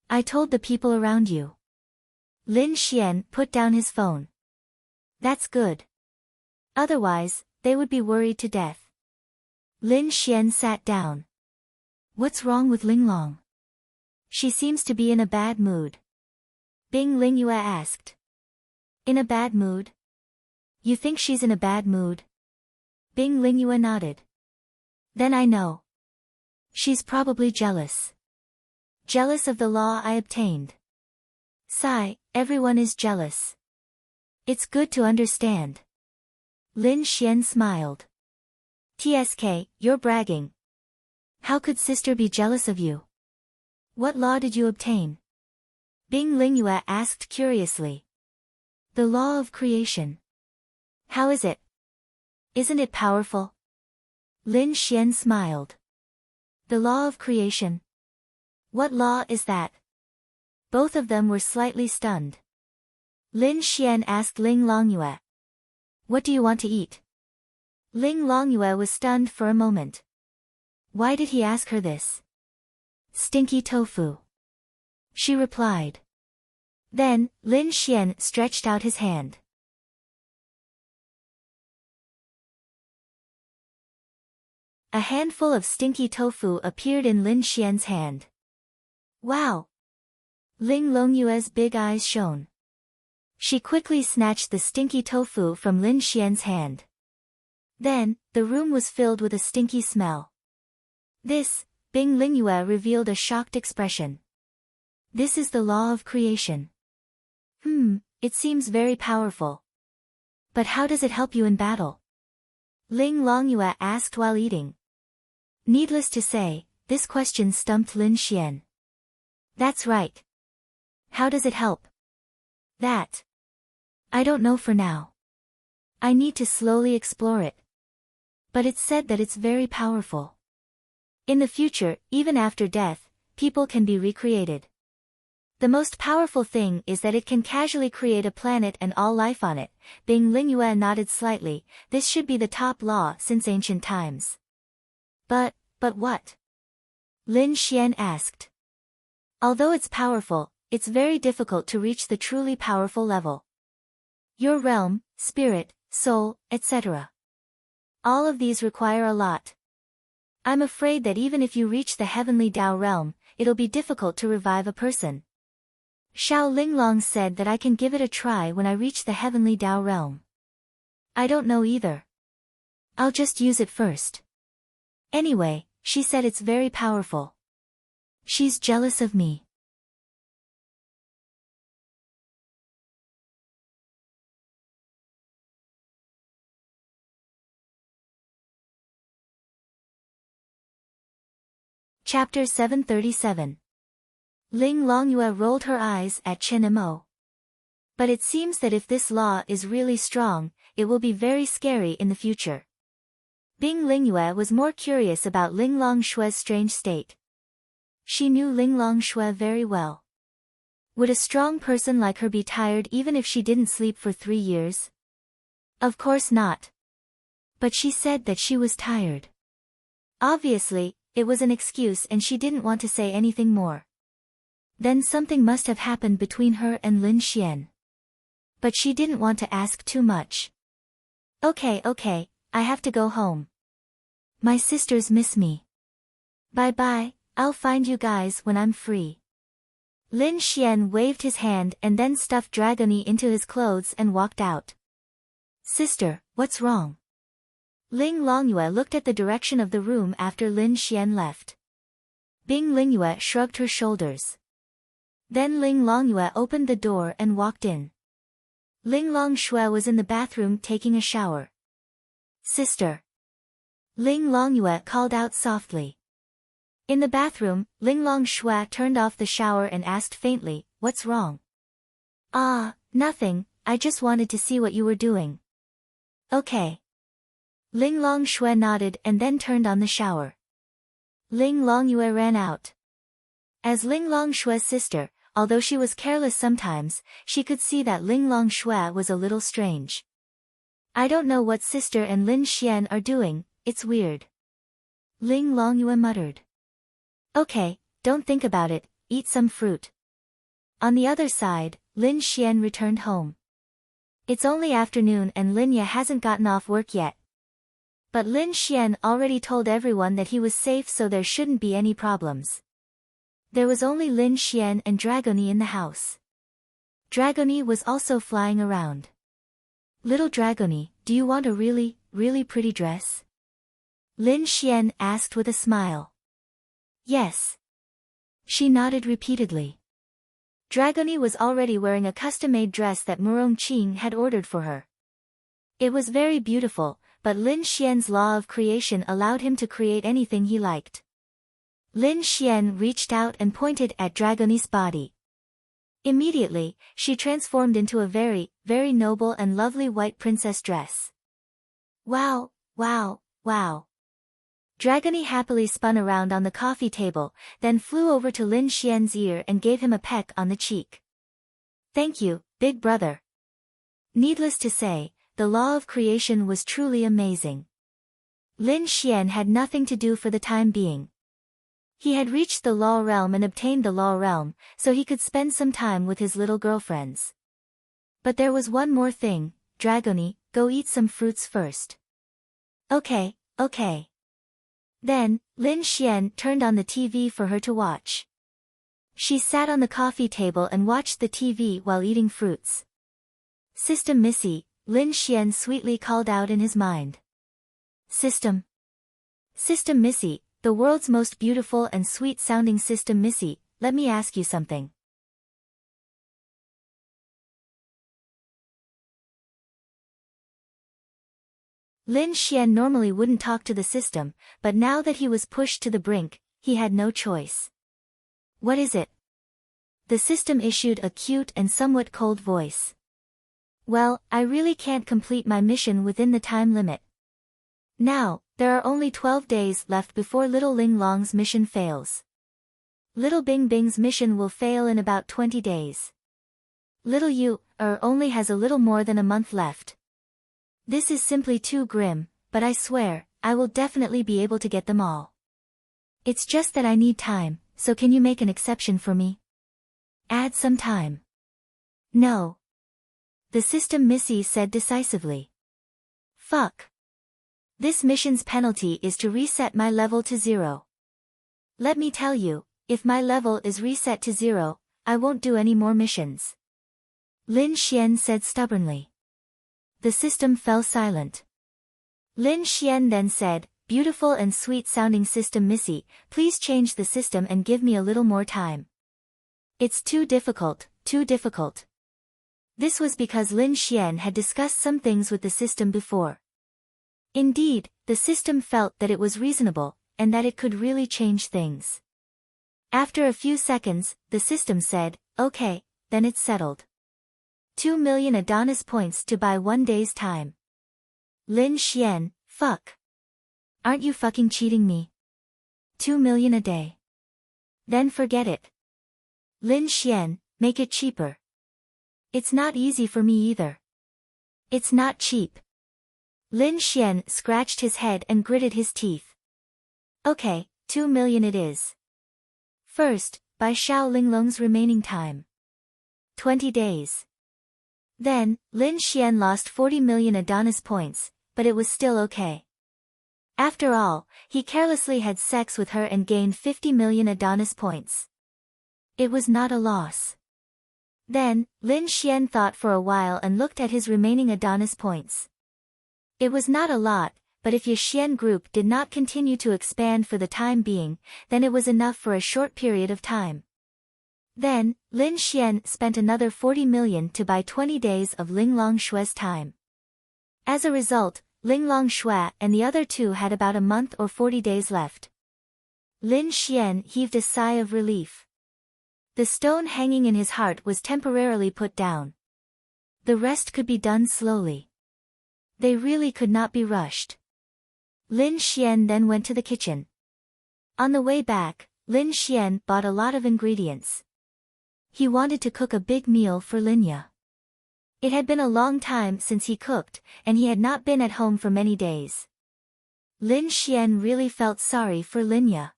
I told the people around you. Lin Xian put down his phone. That's good. Otherwise, they would be worried to death. Lin Xian sat down. What's wrong with Ling Long? She seems to be in a bad mood. Bing Lingyue asked. In a bad mood? You think she's in a bad mood? Bing Lingyue nodded. Then I know. She's probably jealous. Jealous of the law I obtained. Sigh, everyone is jealous. It's good to understand. Lin Xian smiled. TSK, you're bragging. How could sister be jealous of you? What law did you obtain? Bing Lingyue asked curiously. The law of creation. How is it? Isn't it powerful? Lin Xian smiled. The law of creation? What law is that? Both of them were slightly stunned. Lin Xian asked Ling Longyue. What do you want to eat? Ling Longyue was stunned for a moment. Why did he ask her this? Stinky tofu. She replied. Then, Lin Xian stretched out his hand. A handful of stinky tofu appeared in Lin Xian's hand. Wow! Ling Longyue's big eyes shone. She quickly snatched the stinky tofu from Lin Xian's hand. Then, the room was filled with a stinky smell. This, Bing Lingyue revealed a shocked expression. This is the law of creation. It seems very powerful. But how does it help you in battle? Ling Longyue asked while eating. Needless to say, this question stumped Lin Xian. That's right. How does it help? That. I don't know for now. I need to slowly explore it. But it's said that it's very powerful. In the future, even after death, people can be recreated. The most powerful thing is that it can casually create a planet and all life on it. Bing Lingyue nodded slightly. This should be the top law since ancient times. But what? Lin Xian asked. Although it's powerful, it's very difficult to reach the truly powerful level. Your realm, spirit, soul, etc. All of these require a lot. I'm afraid that even if you reach the heavenly Tao realm, it'll be difficult to revive a person. Xiao Linglong said that I can give it a try when I reach the heavenly Tao realm. I don't know either. I'll just use it first. Anyway, she said it's very powerful. She's jealous of me. Chapter 737. Ling Longyue rolled her eyes at Chen Mo. But it seems that if this law is really strong, it will be very scary in the future. Bing Lingyue was more curious about Ling Longshue's strange state. She knew Linglong Shui very well. Would a strong person like her be tired even if she didn't sleep for 3 years? Of course not. But she said that she was tired. Obviously, it was an excuse and she didn't want to say anything more. Then something must have happened between her and Lin Xian. But she didn't want to ask too much. Okay, I have to go home. My sisters miss me. Bye-bye, I'll find you guys when I'm free. Lin Xian waved his hand and then stuffed Dragony into his clothes and walked out. Sister, what's wrong? Ling Longyue looked at the direction of the room after Lin Xian left. Bing Lingyue shrugged her shoulders. Then Ling Longyue opened the door and walked in. Ling Longshui was in the bathroom taking a shower. Sister. Ling Longyue called out softly. In the bathroom, Ling Longshui turned off the shower and asked faintly, "What's wrong?" "Ah, nothing, I just wanted to see what you were doing." "Okay." Ling Longshui nodded and then turned on the shower. Ling Longyue ran out. As Ling Longshui's sister, although she was careless sometimes, she could see that Ling Longshui was a little strange. "I don't know what sister and Lin Xian are doing, it's weird." Ling Longyue muttered. "Okay, don't think about it, eat some fruit." On the other side, Lin Xian returned home. It's only afternoon and Lin Ye hasn't gotten off work yet. But Lin Xian already told everyone that he was safe, so there shouldn't be any problems. There was only Lin Xian and Dragony in the house. Dragony was also flying around. "Little Dragony, do you want a really, really pretty dress?" Lin Xian asked with a smile. "Yes." She nodded repeatedly. Dragony was already wearing a custom-made dress that Murong Qing had ordered for her. It was very beautiful, but Lin Xian's law of creation allowed him to create anything he liked. Lin Xian reached out and pointed at Dragony's body. Immediately, she transformed into a very, very noble and lovely white princess dress. Wow, wow, wow. Dragony happily spun around on the coffee table, then flew over to Lin Xian's ear and gave him a peck on the cheek. "Thank you, big brother." Needless to say, the law of creation was truly amazing. Lin Xian had nothing to do for the time being. He had reached the law realm and obtained the law realm, so he could spend some time with his little girlfriends. But there was one more thing. "Dragony, go eat some fruits first." Okay. Then, Lin Xian turned on the TV for her to watch. She sat on the coffee table and watched the TV while eating fruits. "System Missy," Lin Xian sweetly called out in his mind. System Missy, the world's most beautiful and sweet-sounding System Missy, let me ask you something. Lin Xian normally wouldn't talk to the system, but now that he was pushed to the brink, he had no choice. "What is it?" The system issued a cute and somewhat cold voice. "Well, I really can't complete my mission within the time limit. Now, there are only 12 days left before little Ling Long's mission fails. Little Bing Bing's mission will fail in about 20 days. Little Yu only has a little more than a month left. This is simply too grim, but I swear, I will definitely be able to get them all. It's just that I need time, so can you make an exception for me? Add some time." "No." The System Missy said decisively. "Fuck. This mission's penalty is to reset my level to 0. Let me tell you, if my level is reset to 0, I won't do any more missions." Lin Xian said stubbornly. The system fell silent. Lin Xian then said, "Beautiful and sweet-sounding System Missy, please change the system and give me a little more time. It's too difficult, too difficult." This was because Lin Xian had discussed some things with the system before. Indeed, the system felt that it was reasonable, and that it could really change things. After a few seconds, the system said, "Okay, then it's settled. 2 million Adonis points to buy 1 day's time." Lin Xian, fuck. Aren't you fucking cheating me? 2 million a day. Then forget it. Lin Xian, make it cheaper. It's not easy for me either. It's not cheap. Lin Xian scratched his head and gritted his teeth. Okay, 2 million it is. First, buy Xiao Linglong's remaining time. 20 days. Then, Lin Xian lost 40 million Adonis points, but it was still okay. After all, he carelessly had sex with her and gained 50 million Adonis points. It was not a loss. Then, Lin Xian thought for a while and looked at his remaining Adonis points. It was not a lot, but if Ye Xian group did not continue to expand for the time being, then it was enough for a short period of time. Then, Lin Xian spent another 40 million to buy 20 days of Linglong Shue's time. As a result, Linglong Shue and the other two had about a month or 40 days left. Lin Xian heaved a sigh of relief. The stone hanging in his heart was temporarily put down. The rest could be done slowly. They really could not be rushed. Lin Xian then went to the kitchen. On the way back, Lin Xian bought a lot of ingredients. He wanted to cook a big meal for Linya. It had been a long time since he cooked, and he had not been at home for many days. Lin Xian really felt sorry for Linya.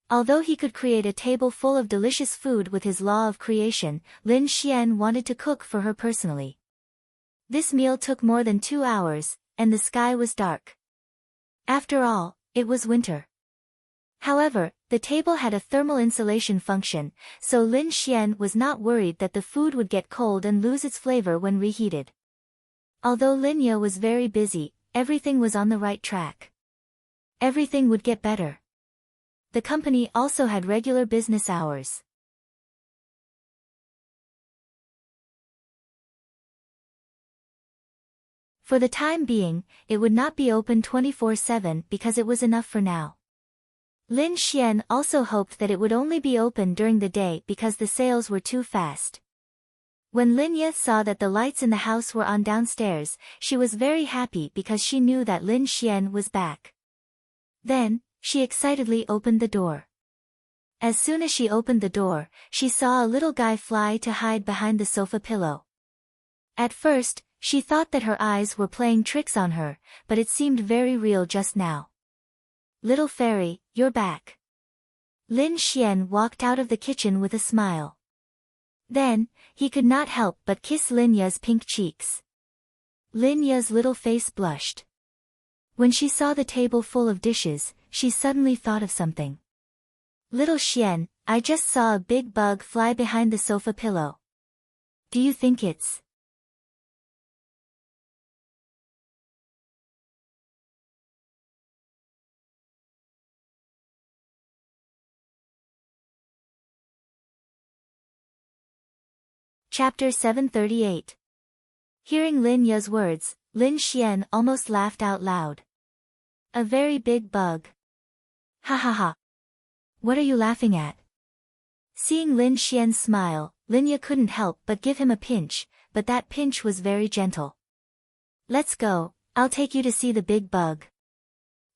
Although he could create a table full of delicious food with his law of creation, Lin Xian wanted to cook for her personally. This meal took more than 2 hours, and the sky was dark. After all, it was winter. However, the table had a thermal insulation function, so Lin Xian was not worried that the food would get cold and lose its flavor when reheated. Although Linya was very busy, everything was on the right track. Everything would get better. The company also had regular business hours. For the time being, it would not be open 24/7 because it was enough for now. Lin Xian also hoped that it would only be open during the day because the sales were too fast. When Linya saw that the lights in the house were on downstairs, she was very happy because she knew that Lin Xian was back. Then, she excitedly opened the door. As soon as she opened the door, she saw a little guy fly to hide behind the sofa pillow. At first, she thought that her eyes were playing tricks on her, but it seemed very real just now. Little fairy, you're back. Lin Xian walked out of the kitchen with a smile. Then, he could not help but kiss Linya's pink cheeks. Linya's little face blushed. When she saw the table full of dishes, she suddenly thought of something. Little Xian, I just saw a big bug fly behind the sofa pillow. Do you think it's... Chapter 738. Hearing Lin Ya's words, Lin Xian almost laughed out loud. A very big bug. Ha ha ha. What are you laughing at? Seeing Lin Xian's smile, Linya couldn't help but give him a pinch, but that pinch was very gentle. Let's go, I'll take you to see the big bug.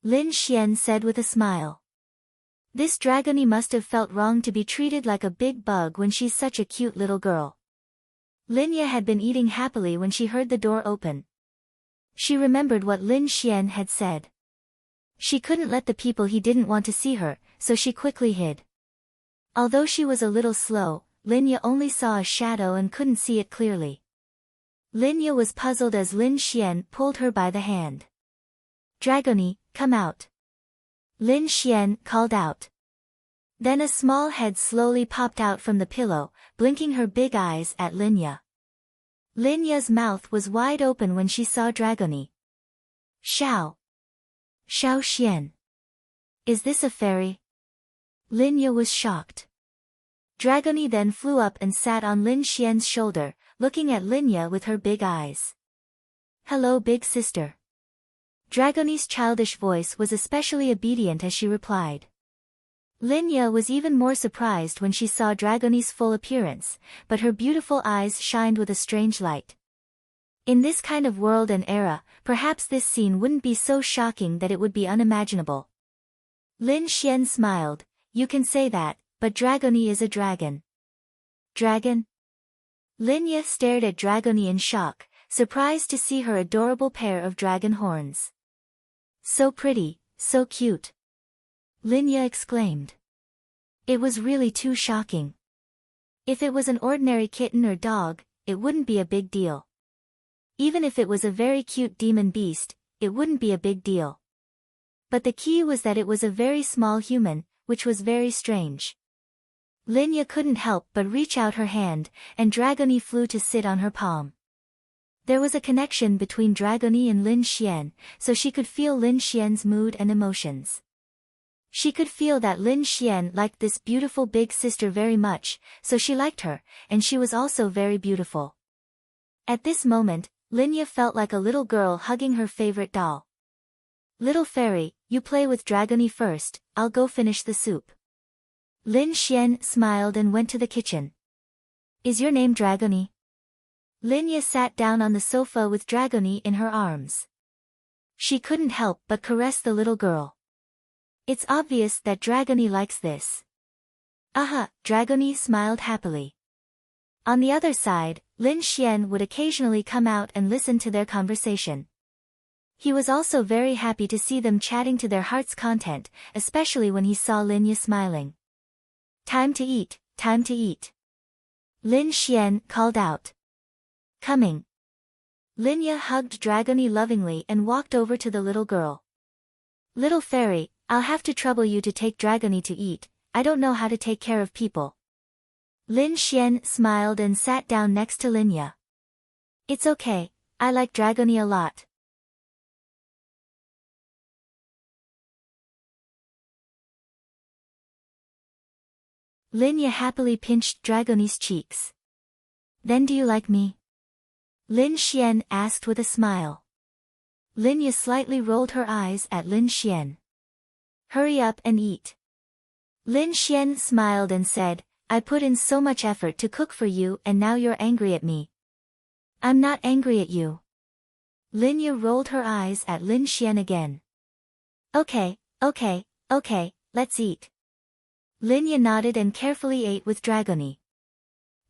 Lin Xian said with a smile. This dragony must have felt wrong to be treated like a big bug when she's such a cute little girl. Linya had been eating happily when she heard the door open. She remembered what Lin Xian had said. She couldn't let the people he didn't want to see her, so she quickly hid. Although she was a little slow, Linya only saw a shadow and couldn't see it clearly. Linya was puzzled as Lin Xian pulled her by the hand. Dragony, come out. Lin Xian called out. Then a small head slowly popped out from the pillow, blinking her big eyes at Linya. Linya's mouth was wide open when she saw Dragony. Xiao Xian. Is this a fairy? Linya was shocked. Dragony then flew up and sat on Lin Xian's shoulder, looking at Linya with her big eyes. Hello big sister. Dragony's childish voice was especially obedient as she replied. Linya was even more surprised when she saw Dragony's full appearance, but her beautiful eyes shined with a strange light. In this kind of world and era, perhaps this scene wouldn't be so shocking that it would be unimaginable. Lin Xian smiled. You can say that, but Dragony is a dragon. Dragon? Linya stared at Dragony in shock, surprised to see her adorable pair of dragon horns. So pretty, so cute. Linya exclaimed. It was really too shocking. If it was an ordinary kitten or dog, it wouldn't be a big deal. Even if it was a very cute demon beast, it wouldn't be a big deal. But the key was that it was a very small human, which was very strange. Linya couldn't help but reach out her hand, and Dragony flew to sit on her palm. There was a connection between Dragony and Lin Xian, so she could feel Lin Xian's mood and emotions. She could feel that Lin Xian liked this beautiful big sister very much, so she liked her, and she was also very beautiful. At this moment, Linya felt like a little girl hugging her favorite doll. Little fairy, you play with Dragony first, I'll go finish the soup. Lin Xian smiled and went to the kitchen. Is your name Dragony? Linya sat down on the sofa with Dragony in her arms. She couldn't help but caress the little girl. It's obvious that Dragony likes this. Aha, Dragony smiled happily. On the other side, Lin Xian would occasionally come out and listen to their conversation. He was also very happy to see them chatting to their heart's content, especially when he saw Linya smiling. Time to eat, time to eat. Lin Xian called out. Coming. Linya hugged Dragony lovingly and walked over to the little girl. Little fairy, I'll have to trouble you to take Dragony to eat, I don't know how to take care of people. Lin Xian smiled and sat down next to Linya. It's okay, I like Dragony a lot. Linya happily pinched Dragony's cheeks. Then do you like me? Lin Xian asked with a smile. Linya slightly rolled her eyes at Lin Xian. Hurry up and eat. Lin Xian smiled and said, I put in so much effort to cook for you and now you're angry at me. I'm not angry at you. Linya rolled her eyes at Lin Xian again. Okay, let's eat. Linya nodded and carefully ate with Dragony.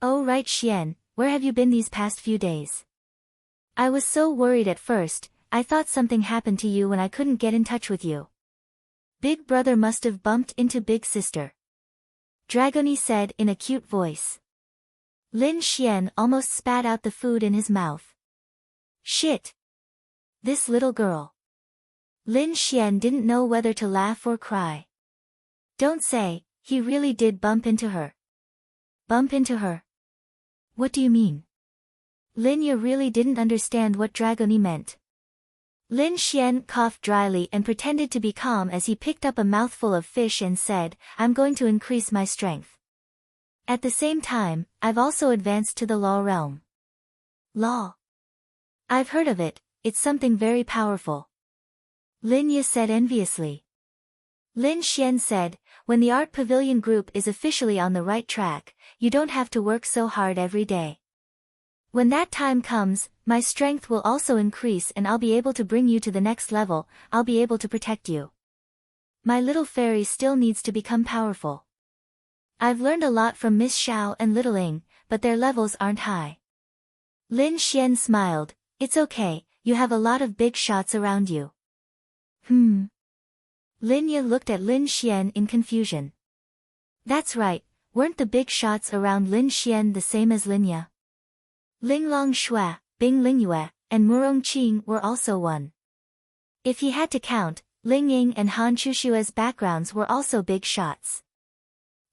Oh right Xian, where have you been these past few days? I was so worried at first, I thought something happened to you when I couldn't get in touch with you. Big brother must have bumped into big sister. Dragony said in a cute voice. Lin Xian almost spat out the food in his mouth. Shit! This little girl. Lin Xian didn't know whether to laugh or cry. Don't say, he really did bump into her. Bump into her? What do you mean? Linya really didn't understand what Dragony meant. Lin Xian coughed dryly and pretended to be calm as he picked up a mouthful of fish and said, I'm going to increase my strength. At the same time, I've also advanced to the law realm. Law? I've heard of it, it's something very powerful. Linya said enviously. Lin Xian said, when the art pavilion group is officially on the right track, you don't have to work so hard every day. When that time comes, my strength will also increase and I'll be able to bring you to the next level, I'll be able to protect you. My little fairy still needs to become powerful. I've learned a lot from Miss Xiao and Little Ing, but their levels aren't high. Lin Xian smiled, it's okay, you have a lot of big shots around you. Linya looked at Lin Xian in confusion. That's right, weren't the big shots around Lin Xian the same as Linya? Linglong Shui, Bing Lingyue, and Murong Qing were also one. If he had to count, Ling Ying and Han Chushua's backgrounds were also big shots.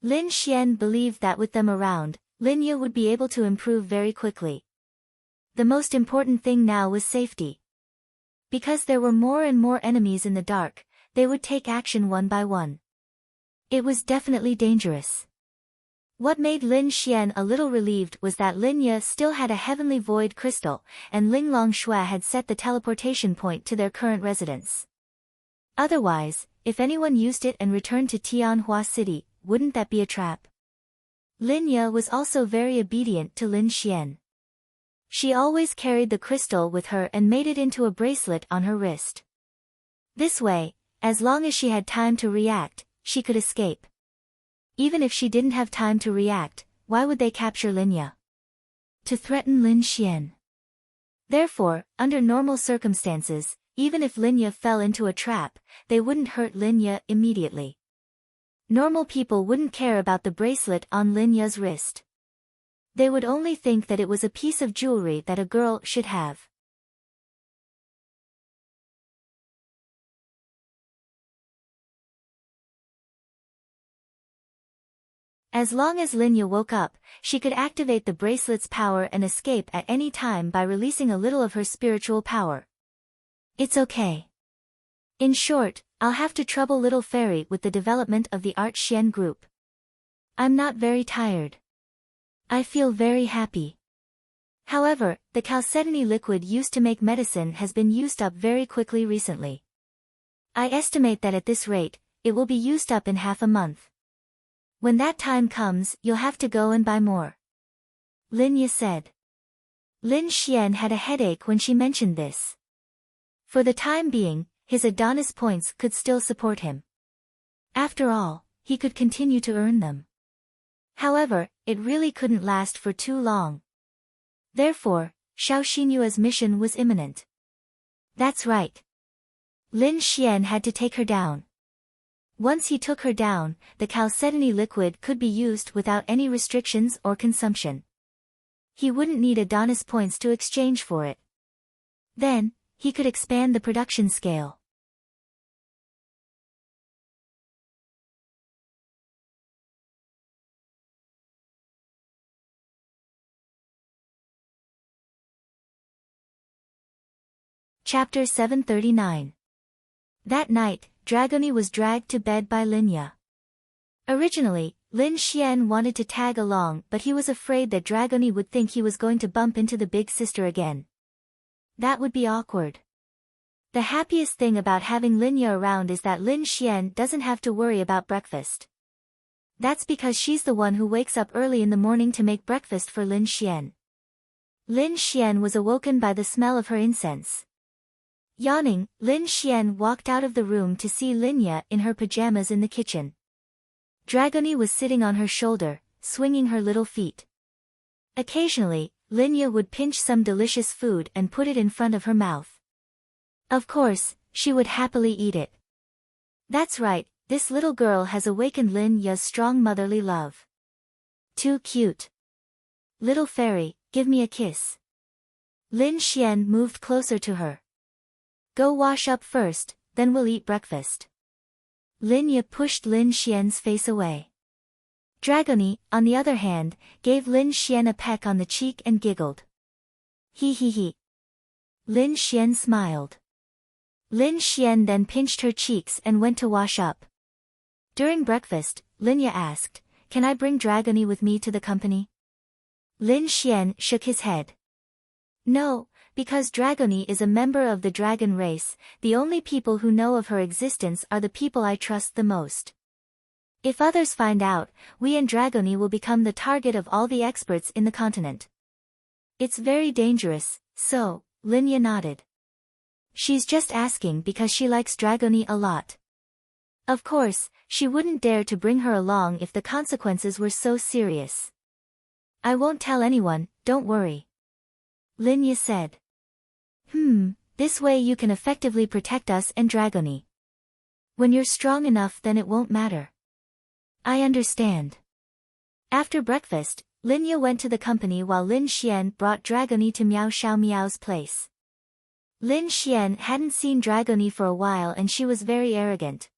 Lin Xian believed that with them around, Linya would be able to improve very quickly. The most important thing now was safety. Because there were more and more enemies in the dark, they would take action one by one. It was definitely dangerous. What made Lin Xian a little relieved was that Linya still had a heavenly void crystal, and Linglong Shui had set the teleportation point to their current residence. Otherwise, if anyone used it and returned to Tianhua City, wouldn't that be a trap? Linya was also very obedient to Lin Xian. She always carried the crystal with her and made it into a bracelet on her wrist. This way, as long as she had time to react, she could escape. Even if she didn't have time to react, why would they capture Linya? To threaten Lin Xian. Therefore, under normal circumstances, even if Linya fell into a trap, they wouldn't hurt Linya immediately. Normal people wouldn't care about the bracelet on Linya's wrist. They would only think that it was a piece of jewelry that a girl should have. As long as Linya woke up, she could activate the bracelet's power and escape at any time by releasing a little of her spiritual power. It's okay. In short, I'll have to trouble little fairy with the development of the Art Xian group. I'm not very tired. I feel very happy. However, the chalcedony liquid used to make medicine has been used up very quickly recently. I estimate that at this rate, it will be used up in half a month. When that time comes, you'll have to go and buy more. Linya said. Lin Xian had a headache when she mentioned this. For the time being, his Adonis points could still support him. After all, he could continue to earn them. However, it really couldn't last for too long. Therefore, Xiao Xinyue's mission was imminent. That's right. Lin Xian had to take her down. Once he took her down, the chalcedony liquid could be used without any restrictions or consumption. He wouldn't need Adonis points to exchange for it. Then, he could expand the production scale. Chapter 739. That night, Dragony was dragged to bed by Linya. Originally, Lin Xian wanted to tag along, but he was afraid that Dragony would think he was going to bump into the big sister again. That would be awkward. The happiest thing about having Linya around is that Lin Xian doesn't have to worry about breakfast. That's because she's the one who wakes up early in the morning to make breakfast for Lin Xian. Lin Xian was awoken by the smell of her incense. Yawning, Lin Xian walked out of the room to see Linya in her pajamas in the kitchen. Dragony was sitting on her shoulder, swinging her little feet. Occasionally, Linya would pinch some delicious food and put it in front of her mouth. Of course, she would happily eat it. That's right, this little girl has awakened Linya's strong motherly love. Too cute. Little fairy, give me a kiss. Lin Xian moved closer to her. Go wash up first, then we'll eat breakfast. Linya pushed Lin Xian's face away. Dragony, on the other hand, gave Lin Xian a peck on the cheek and giggled. He he he. Lin Xian smiled. Lin Xian then pinched her cheeks and went to wash up. During breakfast, Linya asked, "Can I bring Dragony with me to the company?" Lin Xian shook his head. No, because Dragony is a member of the dragon race, the only people who know of her existence are the people I trust the most. If others find out, we and Dragony will become the target of all the experts in the continent. It's very dangerous, so, Linya nodded. She's just asking because she likes Dragony a lot. Of course, she wouldn't dare to bring her along if the consequences were so serious. I won't tell anyone, don't worry. Linya said. This way you can effectively protect us and Dragony. When you're strong enough, then it won't matter. I understand. After breakfast, Linya went to the company while Lin Xian brought Dragony to Miao Xiao Miao's place. Lin Xian hadn't seen Dragony for a while and she was very arrogant.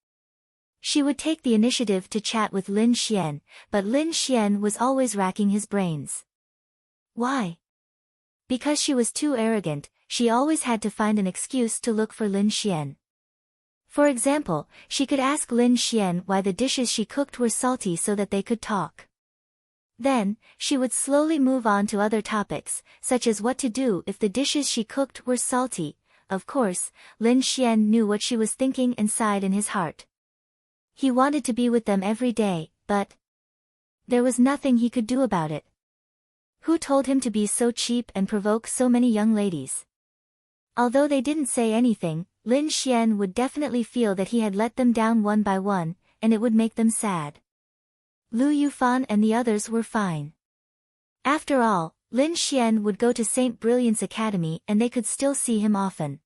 She would take the initiative to chat with Lin Xian, but Lin Xian was always racking his brains. Why? Because she was too arrogant, she always had to find an excuse to look for Lin Xian. For example, she could ask Lin Xian why the dishes she cooked were salty so that they could talk. Then, she would slowly move on to other topics, such as what to do if the dishes she cooked were salty. Of course, Lin Xian knew what she was thinking and sighed in his heart. He wanted to be with them every day, but there was nothing he could do about it. Who told him to be so cheap and provoke so many young ladies? Although they didn't say anything, Lin Xian would definitely feel that he had let them down one by one, and it would make them sad. Lu Yufan and the others were fine. After all, Lin Xian would go to Saint Brilliance Academy and they could still see him often.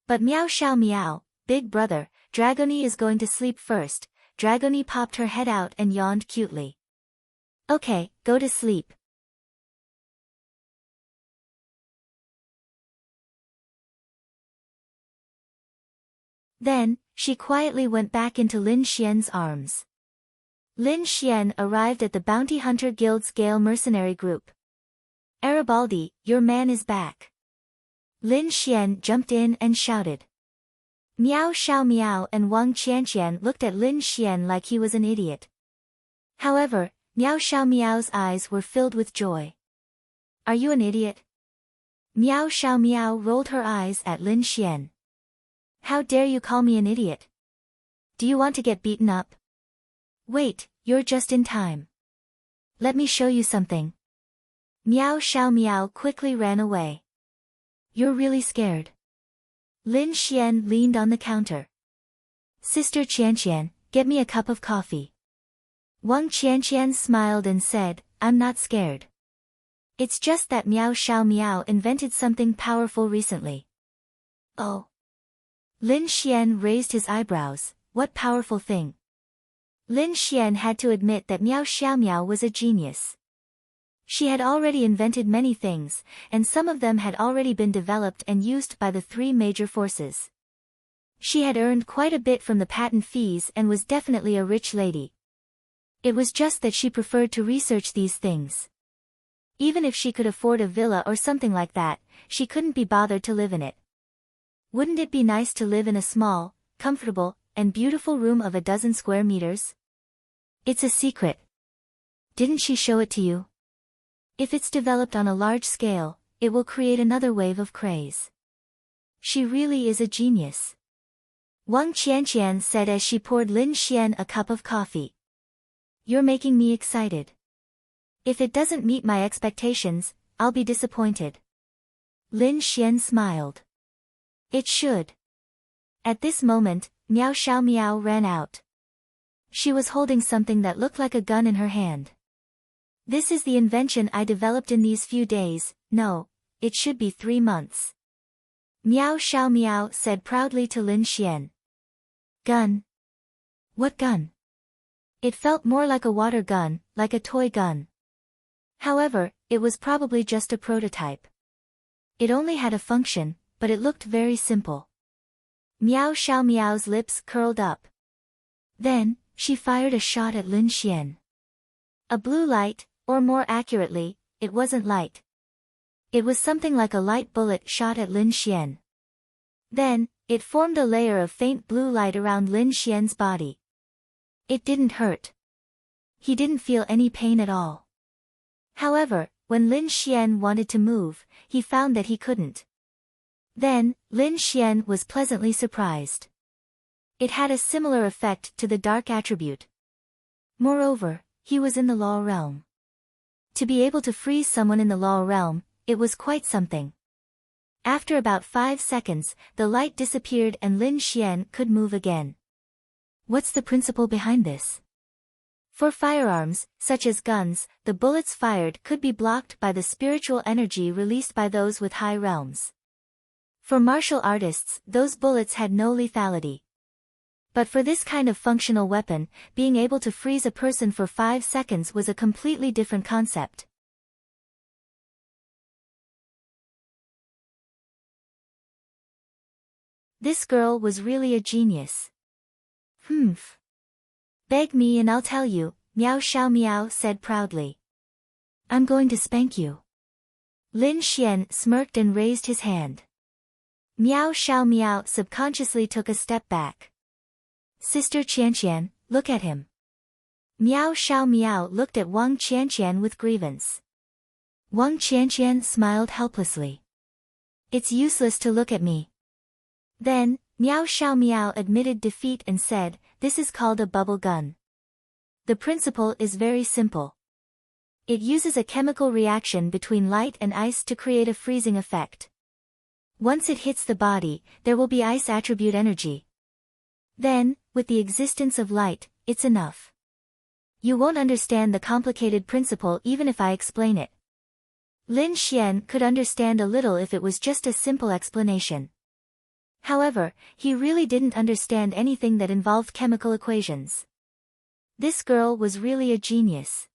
But Miao Xiao Miao, big brother, Dragoni is going to sleep first. Dragoni popped her head out and yawned cutely. Okay, go to sleep. Then, she quietly went back into Lin Xian's arms. Lin Xian arrived at the Bounty Hunter Guild's Gale mercenary group. Arabaldi, your man is back. Lin Xian jumped in and shouted. Miao Xiao Miao and Wang Qianqian looked at Lin Xian like he was an idiot. However, Miao Xiao Miao's eyes were filled with joy. Are you an idiot? Miao Xiao Miao rolled her eyes at Lin Xian. How dare you call me an idiot? Do you want to get beaten up? Wait, you're just in time. Let me show you something. Miao Xiao Miao quickly ran away. You're really scared. Lin Xian leaned on the counter. Sister Qianqian, get me a cup of coffee. Wang Qianqian smiled and said, I'm not scared. It's just that Miao Xiao Miao invented something powerful recently. Oh. Lin Xian raised his eyebrows, what powerful thing? Lin Xian had to admit that Miao Xiao Miao was a genius. She had already invented many things, and some of them had already been developed and used by the three major forces. She had earned quite a bit from the patent fees and was definitely a rich lady. It was just that she preferred to research these things. Even if she could afford a villa or something like that, she couldn't be bothered to live in it. Wouldn't it be nice to live in a small, comfortable, and beautiful room of 12 square meters? It's a secret. Didn't she show it to you? If it's developed on a large scale, it will create another wave of craze. She really is a genius. Wang Qianqian said as she poured Lin Xian a cup of coffee. You're making me excited. If it doesn't meet my expectations, I'll be disappointed. Lin Xian smiled. It should. At this moment, Miao Xiao Miao ran out. She was holding something that looked like a gun in her hand. This is the invention I developed in these few days, no, it should be 3 months. Miao Xiao Miao said proudly to Lin Xian. Gun? What gun? It felt more like a water gun, like a toy gun. However, it was probably just a prototype. It only had a function, but it looked very simple. Miao Xiao Miao's lips curled up. Then, she fired a shot at Lin Xian. A blue light, or more accurately, it wasn't light. It was something like a light bullet shot at Lin Xian. Then, it formed a layer of faint blue light around Lin Xian's body. It didn't hurt. He didn't feel any pain at all. However, when Lin Xian wanted to move, he found that he couldn't. Then, Lin Xian was pleasantly surprised. It had a similar effect to the dark attribute. Moreover, he was in the law realm. To be able to freeze someone in the law realm, it was quite something. After about 5 seconds, the light disappeared and Lin Xian could move again. What's the principle behind this? For firearms, such as guns, the bullets fired could be blocked by the spiritual energy released by those with high realms. For martial artists, those bullets had no lethality. But for this kind of functional weapon, being able to freeze a person for 5 seconds was a completely different concept. This girl was really a genius. Humph. Beg me and I'll tell you, Miao Xiao Miao said proudly. I'm going to spank you. Lin Xian smirked and raised his hand. Miao Xiao Miao subconsciously took a step back. Sister Qianqian, look at him. Miao Xiao Miao looked at Wang Qianqian with grievance. Wang Qianqian smiled helplessly. It's useless to look at me. Then, Miao Xiao Miao admitted defeat and said, this is called a bubble gun. The principle is very simple. It uses a chemical reaction between light and ice to create a freezing effect. Once it hits the body, there will be ice attribute energy. Then, with the existence of light, it's enough. You won't understand the complicated principle even if I explain it. Lin Xian could understand a little if it was just a simple explanation. However, he really didn't understand anything that involved chemical equations. This girl was really a genius.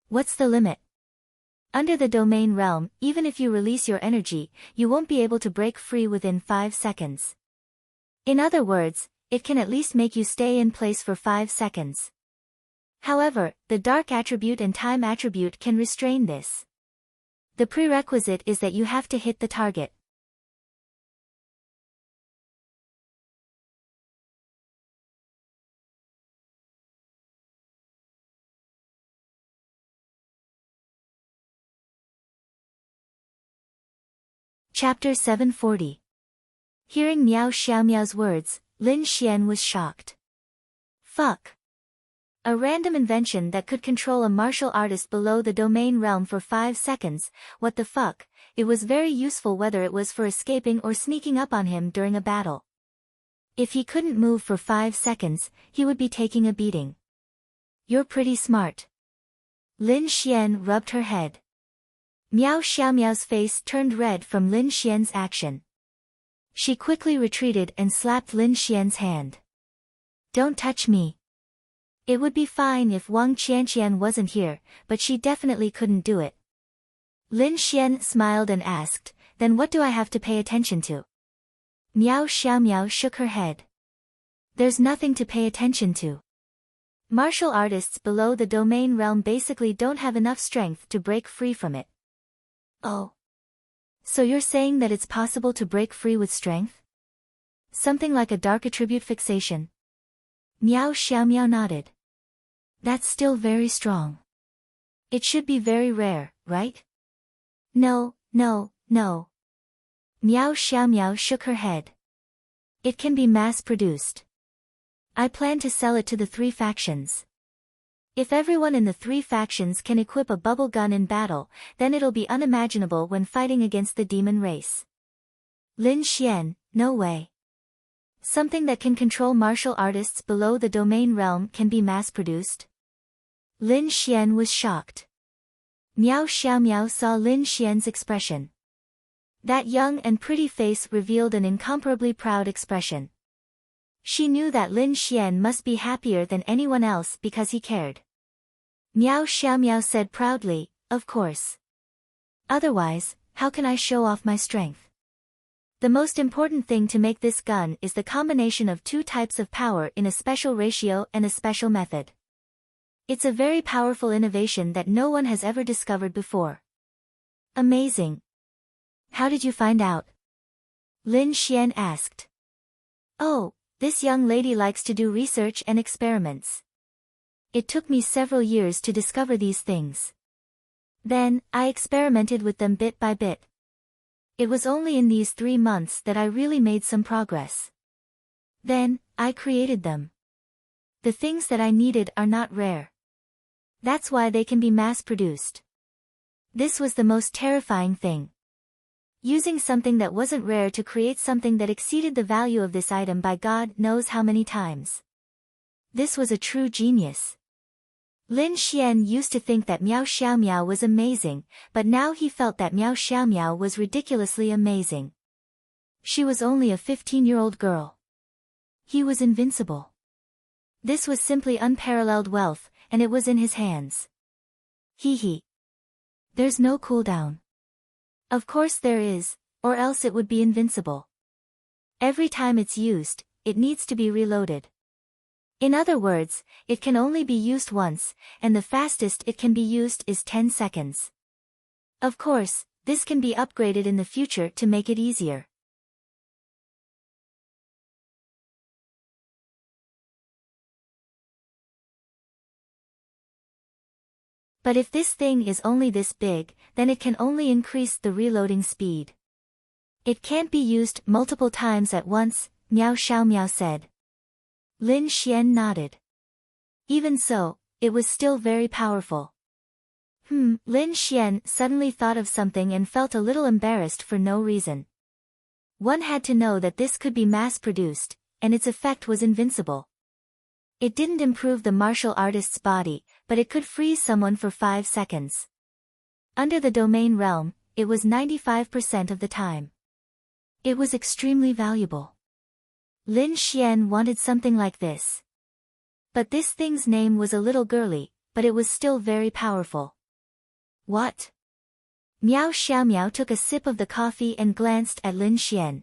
What's the limit? Under the domain realm, even if you release your energy, you won't be able to break free within 5 seconds. In other words, it can at least make you stay in place for 5 seconds. However, the dark attribute and time attribute can restrain this. The prerequisite is that you have to hit the target. Chapter 740. Hearing Miao Xiaomiao's words, Lin Xian was shocked. Fuck. A random invention that could control a martial artist below the domain realm for 5 seconds, what the fuck? It was very useful whether it was for escaping or sneaking up on him during a battle. If he couldn't move for 5 seconds, he would be taking a beating. You're pretty smart. Lin Xian rubbed her head. Miao Xiaomiao's face turned red from Lin Xian's action. She quickly retreated and slapped Lin Xian's hand. Don't touch me. It would be fine if Wang Qianqian wasn't here, but she definitely couldn't do it. Lin Xian smiled and asked, then what do I have to pay attention to? Miao Xiaomiao shook her head. There's nothing to pay attention to. Martial artists below the domain realm basically don't have enough strength to break free from it. Oh. So you're saying that it's possible to break free with strength? Something like a dark attribute fixation? Miao Xiaomiao nodded. That's still very strong. It should be very rare, right? No. Miao Xiaomiao shook her head. It can be mass-produced. I plan to sell it to the 3 factions. If everyone in the 3 factions can equip a bubble gun in battle, then it'll be unimaginable when fighting against the demon race. Lin Xian, no way. Something that can control martial artists below the domain realm can be mass-produced? Lin Xian was shocked. Miao Xiaomiao saw Lin Xian's expression. That young and pretty face revealed an incomparably proud expression. She knew that Lin Xian must be happier than anyone else because he cared. Miao Xiaomiao said proudly, of course. Otherwise, how can I show off my strength? The most important thing to make this gun is the combination of 2 types of power in a special ratio and a special method. It's a very powerful innovation that no one has ever discovered before. Amazing. How did you find out? Lin Xian asked. Oh, this young lady likes to do research and experiments. It took me several years to discover these things. Then, I experimented with them bit by bit. It was only in these 3 months that I really made some progress. Then, I created them. The things that I needed are not rare. That's why they can be mass-produced. This was the most terrifying thing. Using something that wasn't rare to create something that exceeded the value of this item by God knows how many times. This was a true genius. Lin Xian used to think that Miao Xiaomiao was amazing, but now he felt that Miao Xiaomiao was ridiculously amazing. She was only a 15-year-old girl. He was invincible. This was simply unparalleled wealth, and it was in his hands. Hee. There's no cooldown. Of course there is, or else it would be invincible. Every time it's used, it needs to be reloaded. In other words, it can only be used once, and the fastest it can be used is 10 seconds. Of course, this can be upgraded in the future to make it easier. But if this thing is only this big, then it can only increase the reloading speed. It can't be used multiple times at once, Miao Xiaomiao said. Lin Xian nodded. Even so, it was still very powerful. Lin Xian suddenly thought of something and felt a little embarrassed for no reason. One had to know that this could be mass-produced, and its effect was invincible. It didn't improve the martial artist's body, but it could freeze someone for 5 seconds. Under the domain realm, it was 95% of the time. It was extremely valuable. Lin Xian wanted something like this. But this thing's name was a little girly, but it was still very powerful. What? Miao Xiaomiao took a sip of the coffee and glanced at Lin Xian.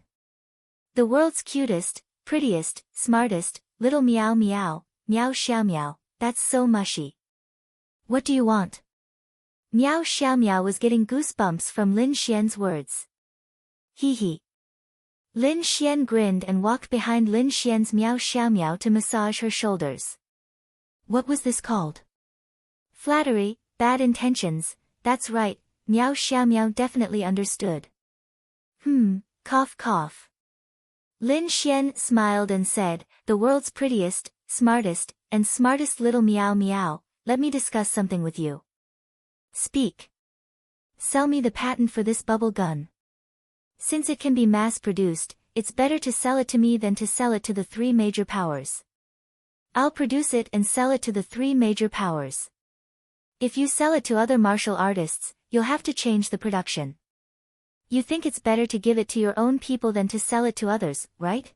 The world's cutest, prettiest, smartest, little Miao Miao, Miao Xiaomiao, that's so mushy. What do you want? Miao Xiaomiao was getting goosebumps from Lin Xian's words. Hee hee. Lin Xian grinned and walked behind Lin Xian's Miao Xiaomiao to massage her shoulders. What was this called? Flattery, bad intentions, that's right, Miao Xiaomiao definitely understood. Cough cough. Lin Xian smiled and said, the world's prettiest, smartest little Miao Miao, let me discuss something with you. Speak. Sell me the patent for this bubble gun. Since it can be mass-produced, it's better to sell it to me than to sell it to the 3 major powers. I'll produce it and sell it to the 3 major powers. If you sell it to other martial artists, you'll have to change the production. You think it's better to give it to your own people than to sell it to others, right?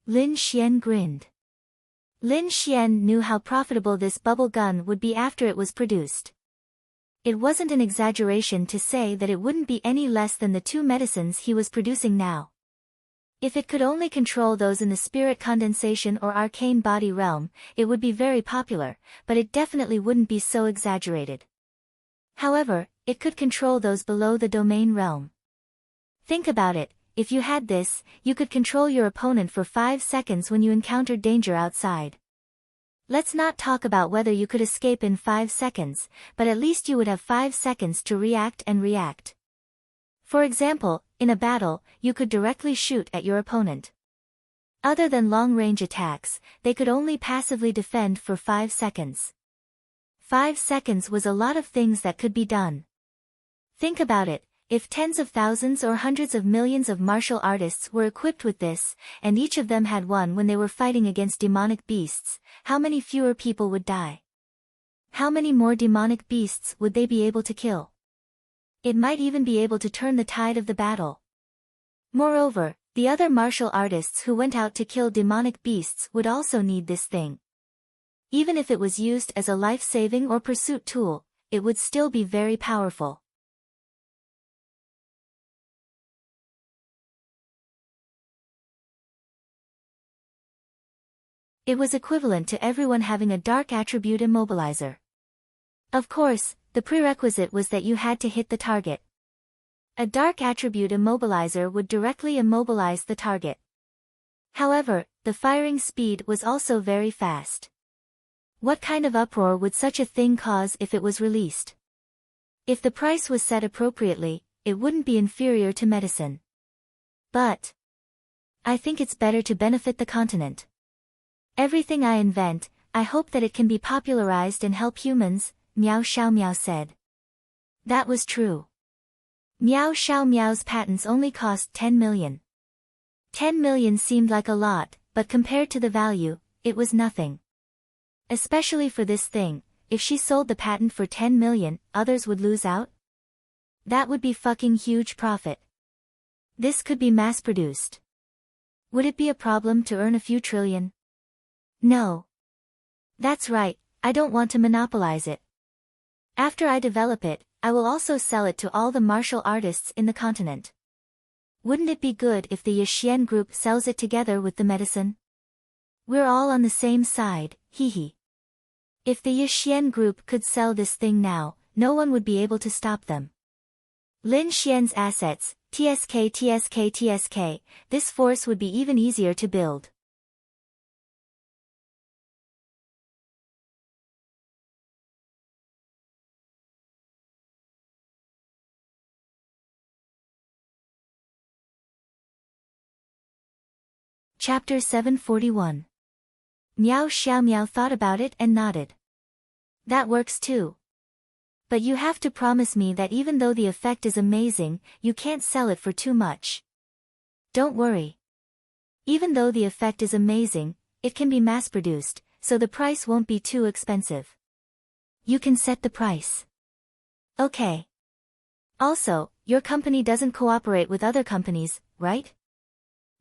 Lin Xian grinned. Lin Xian knew how profitable this bubble gun would be after it was produced. It wasn't an exaggeration to say that it wouldn't be any less than the 2 medicines he was producing now. If it could only control those in the spirit condensation or arcane body realm, it would be very popular, but it definitely wouldn't be so exaggerated. However, it could control those below the domain realm. Think about it, if you had this, you could control your opponent for 5 seconds when you encountered danger outside. Let's not talk about whether you could escape in 5 seconds, but at least you would have 5 seconds to react. For example, in a battle, you could directly shoot at your opponent. Other than long-range attacks, they could only passively defend for 5 seconds. 5 seconds was a lot of things that could be done. Think about it, if tens of thousands or hundreds of millions of martial artists were equipped with this, and each of them had one when they were fighting against demonic beasts, how many fewer people would die? How many more demonic beasts would they be able to kill? It might even be able to turn the tide of the battle. Moreover, the other martial artists who went out to kill demonic beasts would also need this thing. Even if it was used as a life-saving or pursuit tool, it would still be very powerful. It was equivalent to everyone having a dark attribute immobilizer. Of course, the prerequisite was that you had to hit the target. A dark attribute immobilizer would directly immobilize the target. However, the firing speed was also very fast. What kind of uproar would such a thing cause if it was released? If the price was set appropriately, it wouldn't be inferior to medicine. But I think it's better to benefit the continent. Everything I invent, I hope that it can be popularized and help humans, Miao Xiaomiao said. That was true. Miao Xiaomiao's patents only cost 10 million. 10 million seemed like a lot, but compared to the value, it was nothing. Especially for this thing, if she sold the patent for 10 million, others would lose out? That would be fucking huge profit. This could be mass-produced. Would it be a problem to earn a few trillion? No. That's right, I don't want to monopolize it. After I develop it, I will also sell it to all the martial artists in the continent. Wouldn't it be good if the Yixian group sells it together with the medicine? We're all on the same side, hee hee. If the Yixian group could sell this thing now, no one would be able to stop them. Lin Xian's assets, TSK, this force would be even easier to build. Chapter 741. Miao Xiaomiao thought about it and nodded. That works too. But you have to promise me that even though the effect is amazing, you can't sell it for too much. Don't worry. Even though the effect is amazing, it can be mass-produced, so the price won't be too expensive. You can set the price. Okay. Also, your company doesn't cooperate with other companies, right?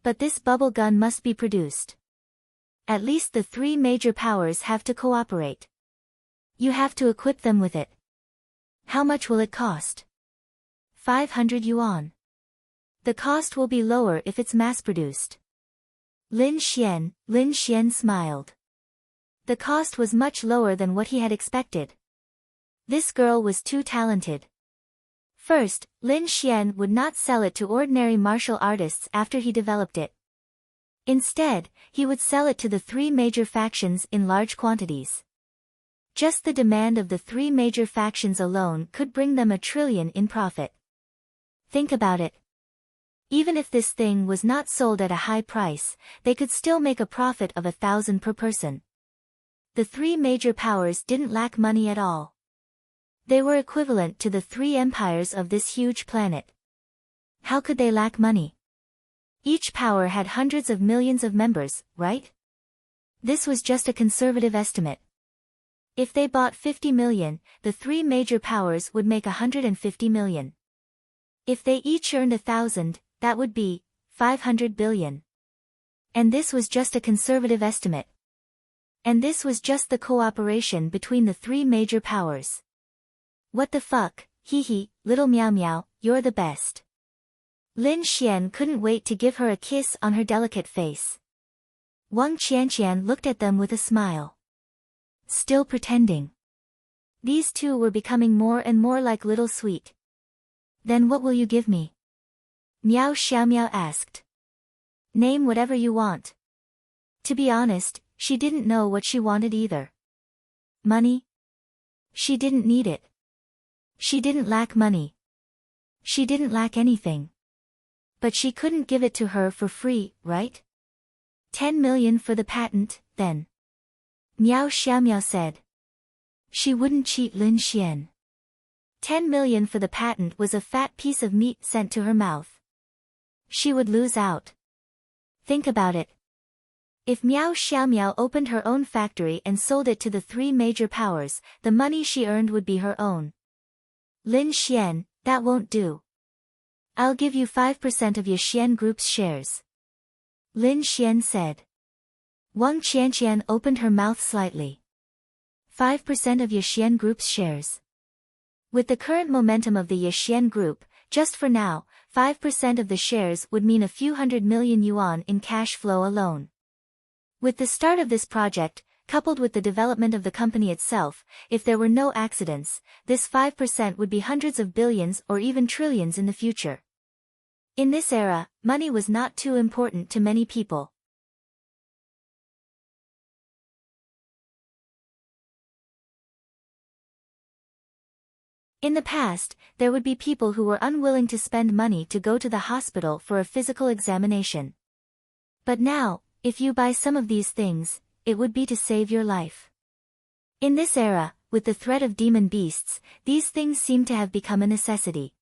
But this bubble gun must be produced. At least the three major powers have to cooperate. You have to equip them with it. How much will it cost? 500 yuan. The cost will be lower if it's mass-produced. Lin Xian smiled. The cost was much lower than what he had expected. This girl was too talented. First, Lin Xian would not sell it to ordinary martial artists after he developed it. Instead, he would sell it to the three major factions in large quantities. Just the demand of the three major factions alone could bring them 1 trillion in profit. Think about it. Even if this thing was not sold at a high price, they could still make a profit of 1,000 per person. The three major powers didn't lack money at all. They were equivalent to the three empires of this huge planet. How could they lack money? Each power had hundreds of millions of members, right? This was just a conservative estimate. If they bought 50 million, the three major powers would make 150 million. If they each earned 1,000, that would be 500 billion. And this was just a conservative estimate. And this was just the cooperation between the three major powers. What the fuck, hee, little Meow Meow, you're the best. Lin Xian couldn't wait to give her a kiss on her delicate face. Wang Qianqian looked at them with a smile. Still pretending. These two were becoming more and more like Little Sweet. Then what will you give me? Miao Xiaomiao asked. Name whatever you want. To be honest, she didn't know what she wanted either. Money? She didn't need it. She didn't lack money. She didn't lack anything. But she couldn't give it to her for free, right? 10 million for the patent, then. Miao Xiaomiao said. She wouldn't cheat Lin Xian. 10 million for the patent was a fat piece of meat sent to her mouth. She would lose out. Think about it. If Miao Xiaomiao opened her own factory and sold it to the three major powers, the money she earned would be her own. Lin Xian, that won't do. I'll give you 5% of Yixian Group's shares. Lin Xian said. Wang Qianqian opened her mouth slightly. 5% of Yixian Group's shares. With the current momentum of the Yixian Group, just for now, 5% of the shares would mean a few 100 million yuan in cash flow alone. With the start of this project, coupled with the development of the company itself, if there were no accidents, this 5% would be hundreds of billions or even trillions in the future. In this era, money was not too important to many people. In the past, there would be people who were unwilling to spend money to go to the hospital for a physical examination. But now, if you buy some of these things, it would be to save your life. In this era, with the threat of demon beasts, these things seem to have become a necessity.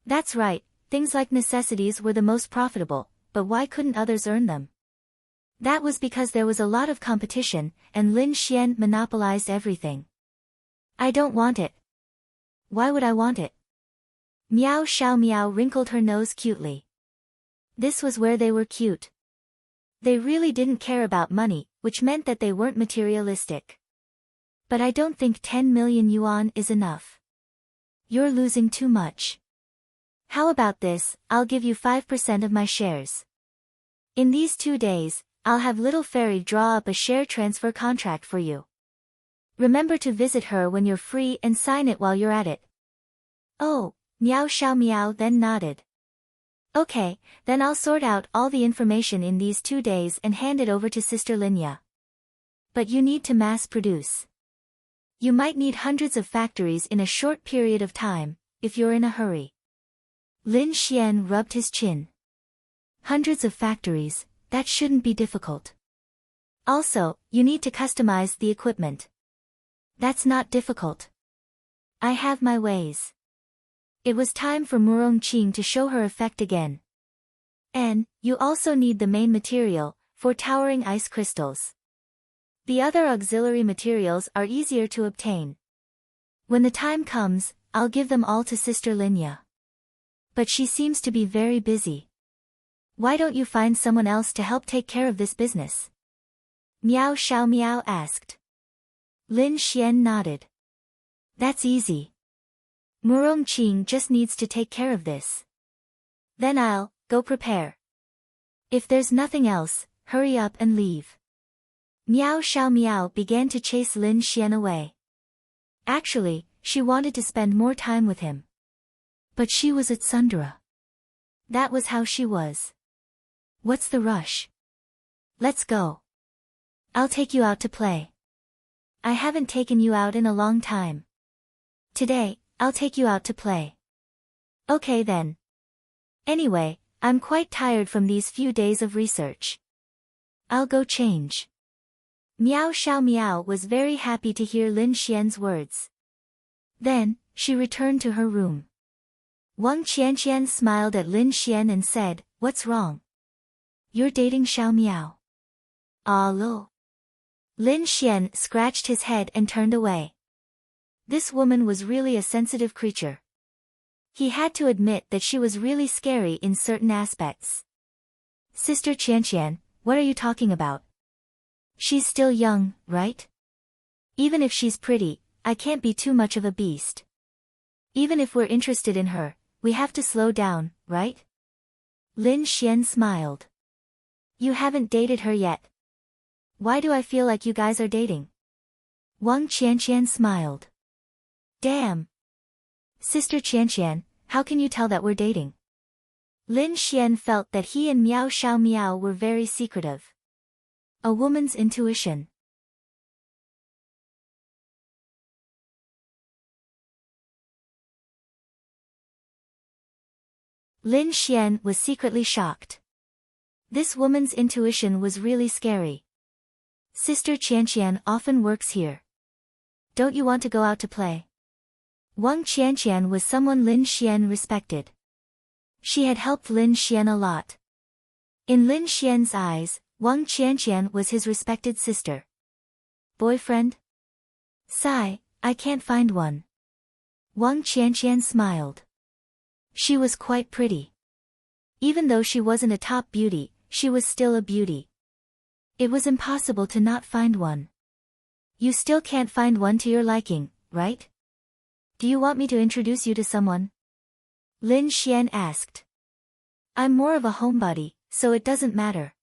That's right, things like necessities were the most profitable, but why couldn't others earn them? That was because there was a lot of competition, and Lin Xian monopolized everything. I don't want it. Why would I want it? Miao Xiaomiao wrinkled her nose cutely. This was where they were cute. They really didn't care about money, which meant that they weren't materialistic. But I don't think 10 million yuan is enough. You're losing too much. How about this, I'll give you 5% of my shares. In these 2 days, I'll have Little Fairy draw up a share transfer contract for you. Remember to visit her when you're free and sign it while you're at it. Oh, Miao Xiaomiao then nodded. Okay, then I'll sort out all the information in these 2 days and hand it over to Sister Linya. But you need to mass produce. You might need hundreds of factories in a short period of time, if you're in a hurry. Lin Xian rubbed his chin. Hundreds of factories, that shouldn't be difficult. Also, you need to customize the equipment. That's not difficult. I have my ways. It was time for Murong Qing to show her effect again. And, you also need the main material, for towering ice crystals. The other auxiliary materials are easier to obtain. When the time comes, I'll give them all to Sister Linya. But she seems to be very busy. Why don't you find someone else to help take care of this business? Miao Xiaomiao asked. Lin Xian nodded. That's easy. Murong Qing just needs to take care of this. Then I'll go prepare. If there's nothing else, hurry up and leave. Miao Xiaomiao began to chase Lin Xian away. Actually, she wanted to spend more time with him. But she was at Sundara. That was how she was. What's the rush? Let's go. I'll take you out to play. I haven't taken you out in a long time. Today, I'll take you out to play. Okay then. Anyway, I'm quite tired from these few days of research. I'll go change. Miao Xiaomiao was very happy to hear Lin Xian's words. Then, she returned to her room. Wang Qianqian smiled at Lin Xian and said, "What's wrong? You're dating Xiaomiao." Ah lo. Lin Xian scratched his head and turned away. This woman was really a sensitive creature. He had to admit that she was really scary in certain aspects. Sister Qianqian, what are you talking about? She's still young, right? Even if she's pretty, I can't be too much of a beast. Even if we're interested in her, we have to slow down, right? Lin Xian smiled. You haven't dated her yet. Why do I feel like you guys are dating? Wang Qianqian smiled. Damn. Sister Qianqian, how can you tell that we're dating? Lin Xian felt that he and Miao Xiaomiao were very secretive. A woman's intuition. Lin Xian was secretly shocked. This woman's intuition was really scary. Sister Qianqian often works here. Don't you want to go out to play? Wang Qianqian was someone Lin Xian respected. She had helped Lin Xian a lot. In Lin Xian's eyes, Wang Qianqian was his respected sister. Boyfriend? Sigh, I can't find one. Wang Qianqian smiled. She was quite pretty. Even though she wasn't a top beauty, she was still a beauty. It was impossible to not find one. You still can't find one to your liking, right? Do you want me to introduce you to someone? Lin Xian asked. I'm more of a homebody, so it doesn't matter.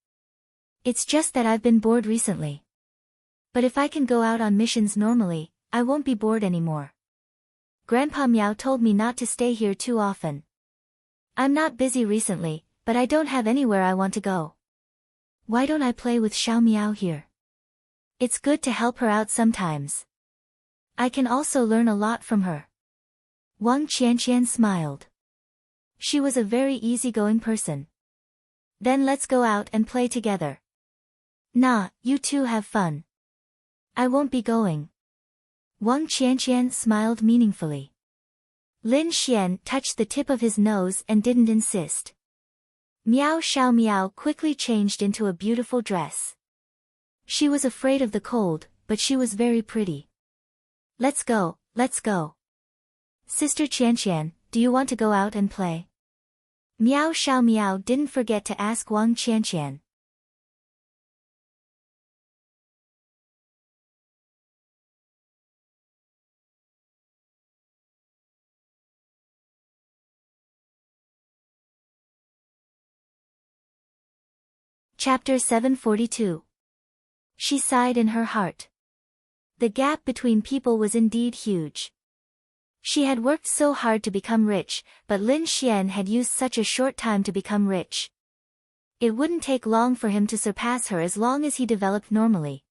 It's just that I've been bored recently. But if I can go out on missions normally, I won't be bored anymore. Grandpa Miao told me not to stay here too often. I'm not busy recently, but I don't have anywhere I want to go. Why don't I play with Xiao Miao here? It's good to help her out sometimes. I can also learn a lot from her. Wang Qianqian smiled. She was a very easygoing person. Then let's go out and play together. Nah, you two have fun. I won't be going. Wang Qianqian smiled meaningfully. Lin Xian touched the tip of his nose and didn't insist. Miao Xiaomiao quickly changed into a beautiful dress. She was afraid of the cold, but she was very pretty. Let's go, let's go. Sister Qianqian, do you want to go out and play? Miao Xiaomiao didn't forget to ask Wang Qianqian. Chapter 742. She sighed in her heart. The gap between people was indeed huge. She had worked so hard to become rich, but Lin Xian had used such a short time to become rich. It wouldn't take long for him to surpass her as long as he developed normally.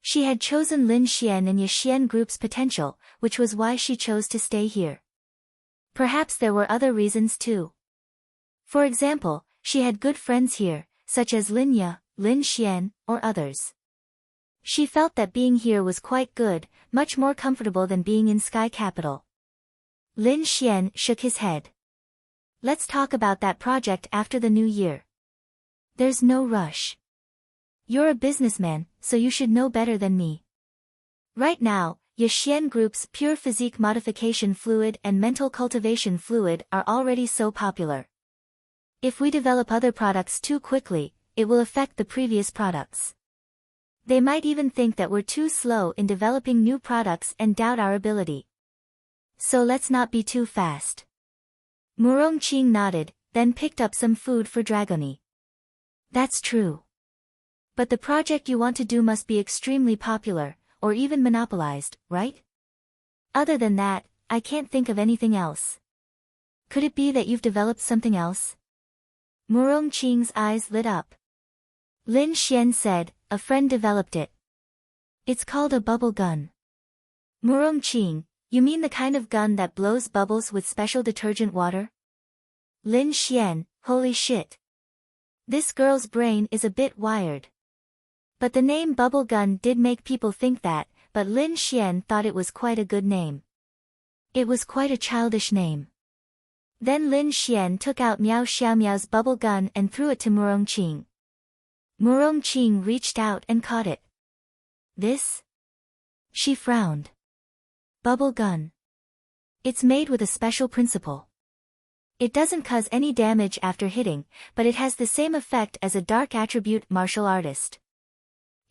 She had chosen Lin Xian and Yixian Group's potential, which was why she chose to stay here. Perhaps there were other reasons too. For example, she had good friends here, such as Linya, Lin Xian, or others. She felt that being here was quite good, much more comfortable than being in Sky Capital. Lin Xian shook his head. Let's talk about that project after the new year. There's no rush. You're a businessman, so you should know better than me. Right now, Xian Group's pure physique modification fluid and mental cultivation fluid are already so popular. If we develop other products too quickly, it will affect the previous products. They might even think that we're too slow in developing new products and doubt our ability. So let's not be too fast. Murongqing nodded, then picked up some food for Dragoni. That's true. But the project you want to do must be extremely popular, or even monopolized, right? Other than that, I can't think of anything else. Could it be that you've developed something else? Murongqing's eyes lit up. Lin Xian said, a friend developed it. It's called a bubble gun. Murongqing, you mean the kind of gun that blows bubbles with special detergent water? Lin Xian, holy shit. This girl's brain is a bit wired. But the name bubble gun did make people think that, but Lin Xian thought it was quite a good name. It was quite a childish name. Then Lin Xian took out Miao Xiaomiao's bubble gun and threw it to Murongqing. Murongqing reached out and caught it. This? She frowned. Bubble gun. It's made with a special principle. It doesn't cause any damage after hitting, but it has the same effect as a dark attribute martial artist.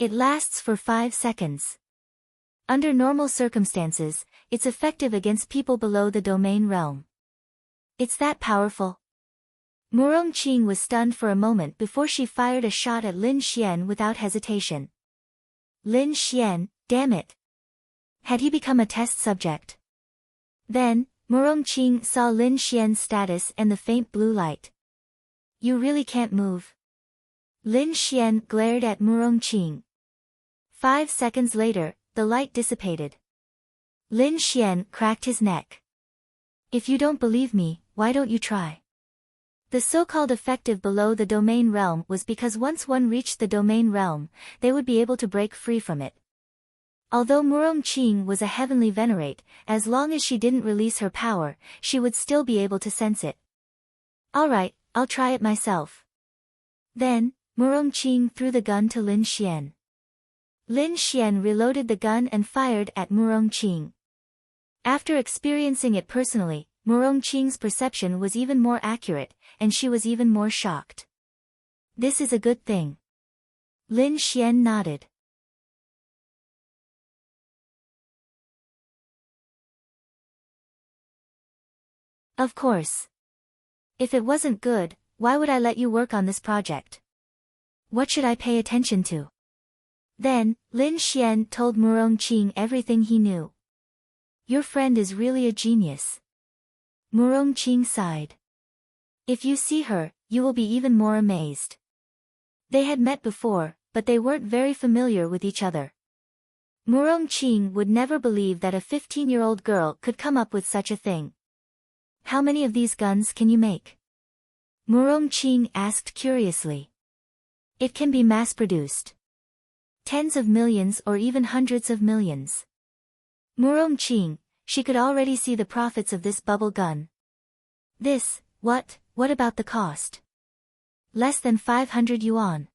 It lasts for 5 seconds. Under normal circumstances, it's effective against people below the domain realm. It's that powerful. Murongqing was stunned for a moment before she fired a shot at Lin Xian without hesitation. Lin Xian, damn it. Had he become a test subject? Then, Murongqing saw Lin Xian's status and the faint blue light. You really can't move. Lin Xian glared at Murongqing. 5 seconds later, the light dissipated. Lin Xian cracked his neck. If you don't believe me, why don't you try? The so-called effective below the domain realm was because once one reached the domain realm, they would be able to break free from it. Although Murongqing was a heavenly venerate, as long as she didn't release her power, she would still be able to sense it. Alright, I'll try it myself. Then, Murongqing threw the gun to Lin Xian. Lin Xian reloaded the gun and fired at Murongqing. After experiencing it personally, Murongqing's perception was even more accurate, and she was even more shocked. This is a good thing. Lin Xian nodded. Of course. If it wasn't good, why would I let you work on this project? What should I pay attention to? Then, Lin Xian told Murongqing everything he knew. Your friend is really a genius. Murongqing sighed. If you see her, you will be even more amazed. They had met before, but they weren't very familiar with each other. Murongqing would never believe that a 15-year-old girl could come up with such a thing. How many of these guns can you make? Murongqing asked curiously. It can be mass-produced. Tens of millions or even hundreds of millions. Murongqing, she could already see the profits of this bubble gun. What about the cost? Less than 500 yuan.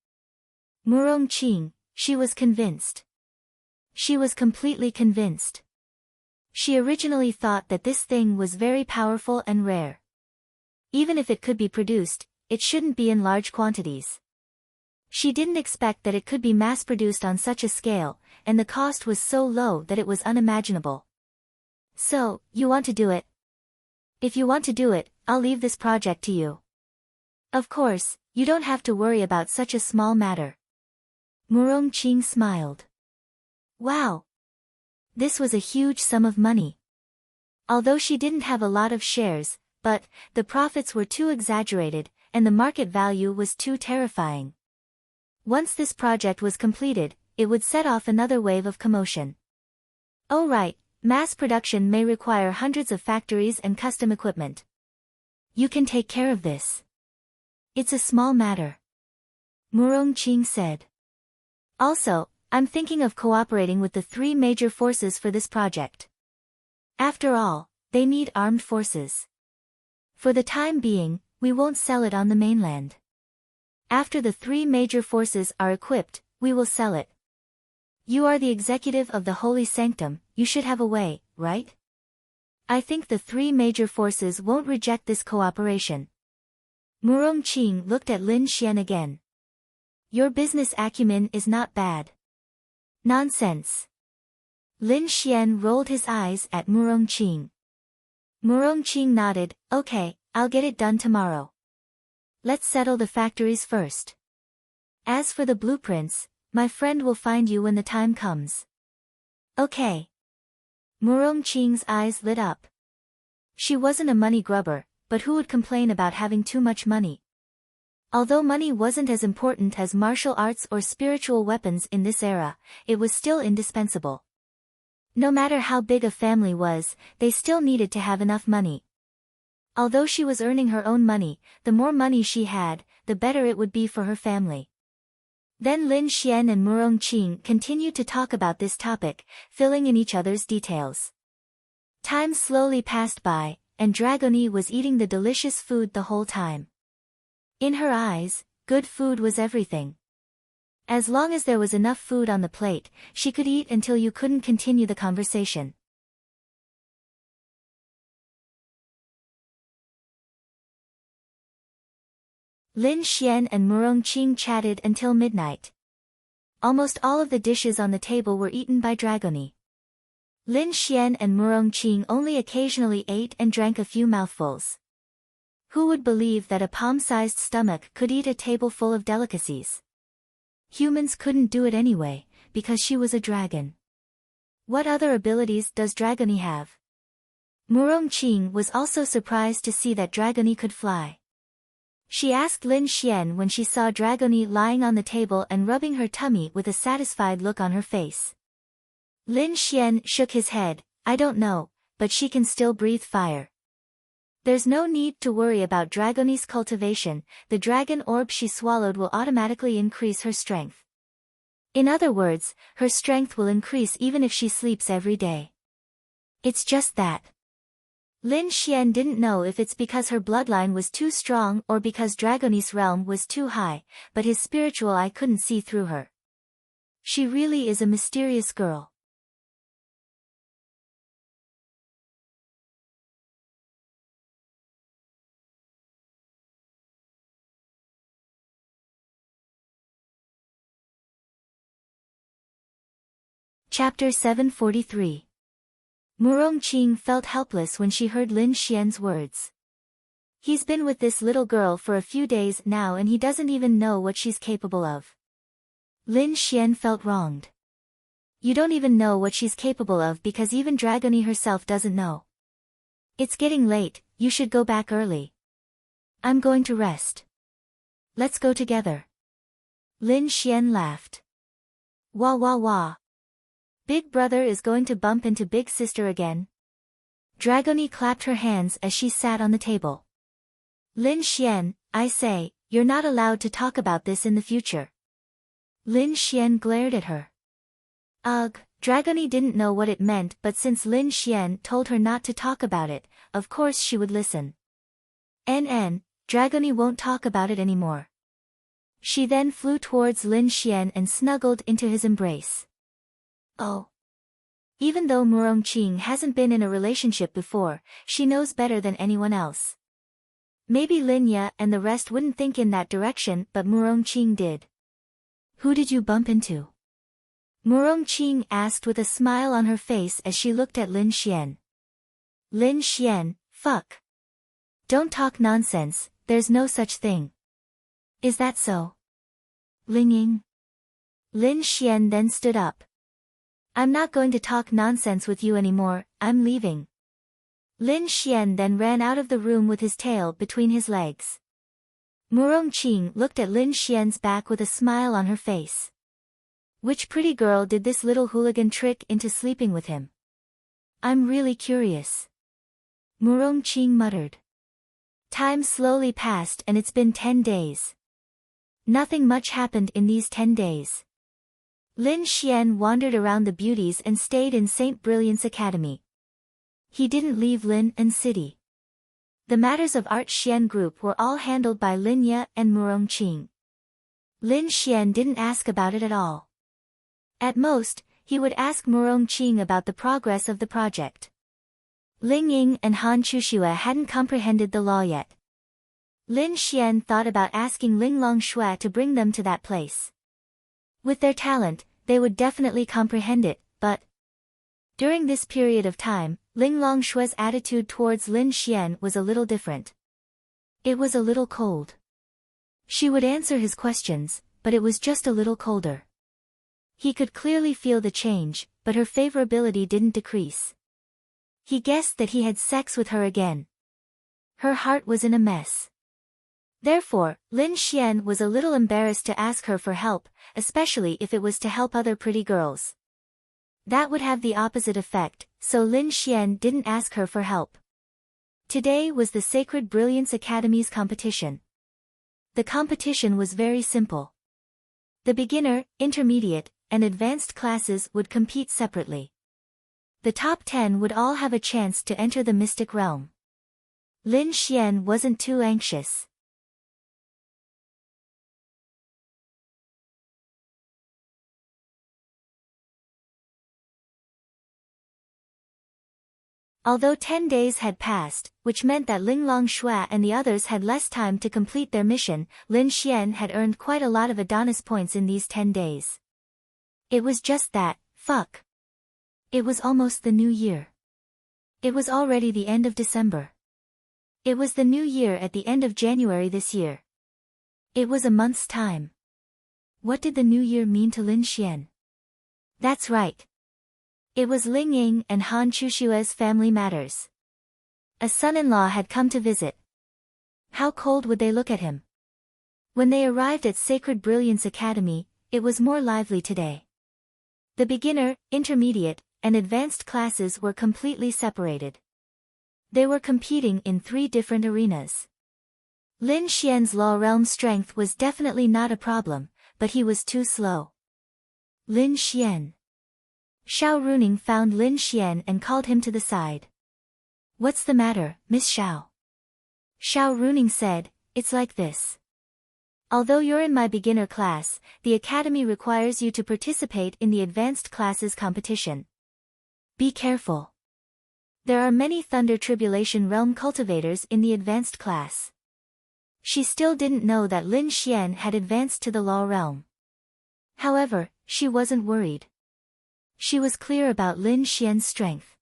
Murongqing, she was convinced. She was completely convinced. She originally thought that this thing was very powerful and rare. Even if it could be produced, it shouldn't be in large quantities. She didn't expect that it could be mass-produced on such a scale, and the cost was so low that it was unimaginable. So, you want to do it? If you want to do it, I'll leave this project to you. Of course, you don't have to worry about such a small matter. Murongqing smiled. Wow! This was a huge sum of money. Although she didn't have a lot of shares, but the profits were too exaggerated, and the market value was too terrifying. Once this project was completed, it would set off another wave of commotion. Oh right, mass production may require hundreds of factories and custom equipment. You can take care of this. It's a small matter. Murongqing said. Also, I'm thinking of cooperating with the 3 major forces for this project. After all, they need armed forces. For the time being, we won't sell it on the mainland. After the 3 major forces are equipped, we will sell it. You are the executive of the holy sanctum, you should have a way, right? I think the three major forces won't reject this cooperation. Murongqing looked at Lin Xian again. Your business acumen is not bad. Nonsense. Lin Xian rolled his eyes at Murongqing. Murongqing nodded, okay, I'll get it done tomorrow. Let's settle the factories first. As for the blueprints, my friend will find you when the time comes. Okay. Murongqing's eyes lit up. She wasn't a money grubber, but who would complain about having too much money? Although money wasn't as important as martial arts or spiritual weapons in this era, it was still indispensable. No matter how big a family was, they still needed to have enough money. Although she was earning her own money, the more money she had, the better it would be for her family. Then Lin Xian and Murongqing continued to talk about this topic, filling in each other's details. Time slowly passed by, and Dragoni was eating the delicious food the whole time. In her eyes, good food was everything. As long as there was enough food on the plate, she could eat until you couldn't continue the conversation. Lin Xian and Murongqing chatted until midnight. Almost all of the dishes on the table were eaten by Dragoni. Lin Xian and Murongqing only occasionally ate and drank a few mouthfuls. Who would believe that a palm-sized stomach could eat a table full of delicacies? Humans couldn't do it anyway, because she was a dragon. What other abilities does Dragoni have? Murongqing was also surprised to see that Dragoni could fly. She asked Lin Xian when she saw Dragoni lying on the table and rubbing her tummy with a satisfied look on her face. Lin Xian shook his head, I don't know, but she can still breathe fire. There's no need to worry about Dragoni's cultivation, the dragon orb she swallowed will automatically increase her strength. In other words, her strength will increase even if she sleeps every day. It's just that. Lin Xian didn't know if it's because her bloodline was too strong or because Dragoni's realm was too high, but his spiritual eye couldn't see through her. She really is a mysterious girl. Chapter 743. Murongqing felt helpless when she heard Lin Xian's words. He's been with this little girl for a few days now and he doesn't even know what she's capable of. Lin Xian felt wronged. You don't even know what she's capable of because even Dragoni herself doesn't know. It's getting late, you should go back early. I'm going to rest. Let's go together. Lin Xian laughed. Wah wah wah. Big brother is going to bump into big sister again. Dragoni clapped her hands as she sat on the table. Lin Xian, I say, you're not allowed to talk about this in the future. Lin Xian glared at her. Ugh, Dragoni didn't know what it meant but since Lin Xian told her not to talk about it, of course she would listen. Dragoni won't talk about it anymore. She then flew towards Lin Xian and snuggled into his embrace. Oh. Even though Murongqing hasn't been in a relationship before, she knows better than anyone else. Maybe Linya and the rest wouldn't think in that direction but Murongqing did. Who did you bump into? Murongqing asked with a smile on her face as she looked at Lin Xian. Lin Xian, fuck. Don't talk nonsense, there's no such thing. Is that so? Linging. Lin Xian then stood up. I'm not going to talk nonsense with you anymore, I'm leaving. Lin Xian then ran out of the room with his tail between his legs. Murongqing looked at Lin Xian's back with a smile on her face. Which pretty girl did this little hooligan trick into sleeping with him? I'm really curious. Murongqing muttered. Time slowly passed and it's been 10 days. Nothing much happened in these 10 days. Lin Xian wandered around the beauties and stayed in St. Brilliant's Academy. He didn't leave Lin and City. The matters of Art Xian Group were all handled by Linya and Murongqing. Lin Xian didn't ask about it at all. At most, he would ask Murong Qing about the progress of the project. Ling Ying and Han Chuxue hadn't comprehended the law yet. Lin Xian thought about asking Ling Longshui to bring them to that place. With their talent, they would definitely comprehend it, but during this period of time, Ling Longshui's attitude towards Lin Xian was a little different. It was a little cold. She would answer his questions, but it was just a little colder. He could clearly feel the change, but her favorability didn't decrease. He guessed that he had sex with her again. Her heart was in a mess. Therefore, Lin Xian was a little embarrassed to ask her for help, especially if it was to help other pretty girls. That would have the opposite effect, so Lin Xian didn't ask her for help. Today was the Sacred Brilliance Academy's competition. The competition was very simple. The beginner, intermediate, and advanced classes would compete separately. The top 10 would all have a chance to enter the mystic realm. Lin Xian wasn't too anxious. Although 10 days had passed, which meant that Ling Longshui and the others had less time to complete their mission, Lin Xian had earned quite a lot of Adonis points in these 10 days. It was just that, fuck. It was almost the new year. It was already the end of December. It was the new year at the end of January this year. It was a month's time. What did the new year mean to Lin Xian? That's right. It was Ling Ying and Han Chushue's family matters. A son-in-law had come to visit. How cold would they look at him? When they arrived at Sacred Brilliance Academy, it was more lively today. The beginner, intermediate, and advanced classes were completely separated. They were competing in 3 different arenas. Lin Xian's law realm strength was definitely not a problem, but he was too slow. Lin Xian. Xiao Runing found Lin Xian and called him to the side. What's the matter, Miss Xiao? Xiao Runing said, it's like this. Although you're in my beginner class, the academy requires you to participate in the advanced classes competition. Be careful. There are many Thunder Tribulation Realm cultivators in the advanced class. She still didn't know that Lin Xian had advanced to the Law Realm. However, she wasn't worried. She was clear about Lin Xian's strength.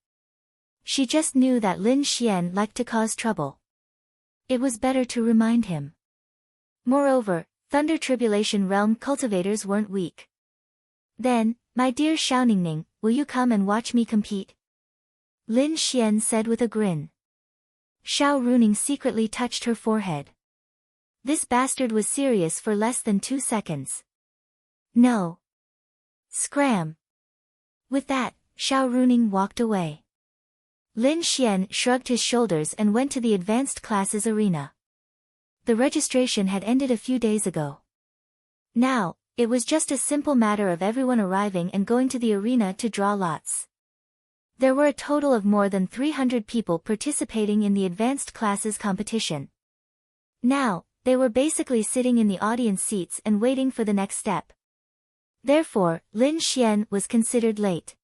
She just knew that Lin Xian liked to cause trouble. It was better to remind him. Moreover, Thunder Tribulation Realm cultivators weren't weak. Then, my dear Xiaoningning, will you come and watch me compete? Lin Xian said with a grin. Xiao Runing secretly touched her forehead. This bastard was serious for less than 2 seconds. No. Scram. With that, Xiao Runing walked away. Lin Xian shrugged his shoulders and went to the advanced classes arena. The registration had ended a few days ago. Now, it was just a simple matter of everyone arriving and going to the arena to draw lots. There were a total of more than 300 people participating in the advanced classes competition. Now, they were basically sitting in the audience seats and waiting for the next step. Therefore, Lin Xian was considered late.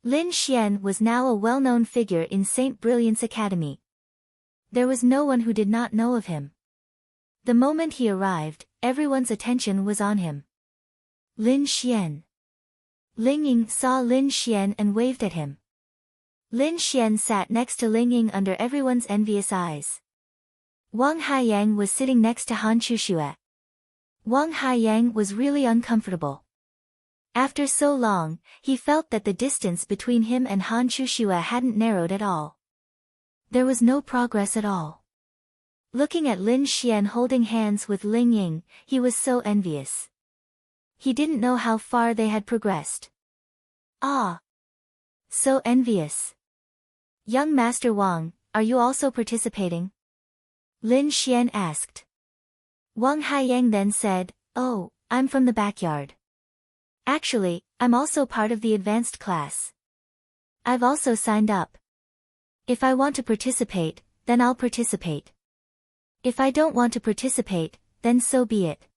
Lin Xian was now a well-known figure in St. Brilliance Academy. There was no one who did not know of him. The moment he arrived, everyone's attention was on him. Lin Xian. Ling Ying saw Lin Xian and waved at him. Lin Xian sat next to Ling Ying under everyone's envious eyes. Wang Haiyang was sitting next to Han Chuxue. Wang Haiyang was really uncomfortable. After so long, he felt that the distance between him and Han Chuxue hadn't narrowed at all. There was no progress at all. Looking at Lin Xian holding hands with Ling Ying, he was so envious. He didn't know how far they had progressed. Ah! So envious. Young Master Wang, are you also participating? Lin Xian asked. Wang Haiyang then said, oh, I'm from the backyard. Actually, I'm also part of the advanced class. I've also signed up. If I want to participate, then I'll participate. If I don't want to participate, then so be it.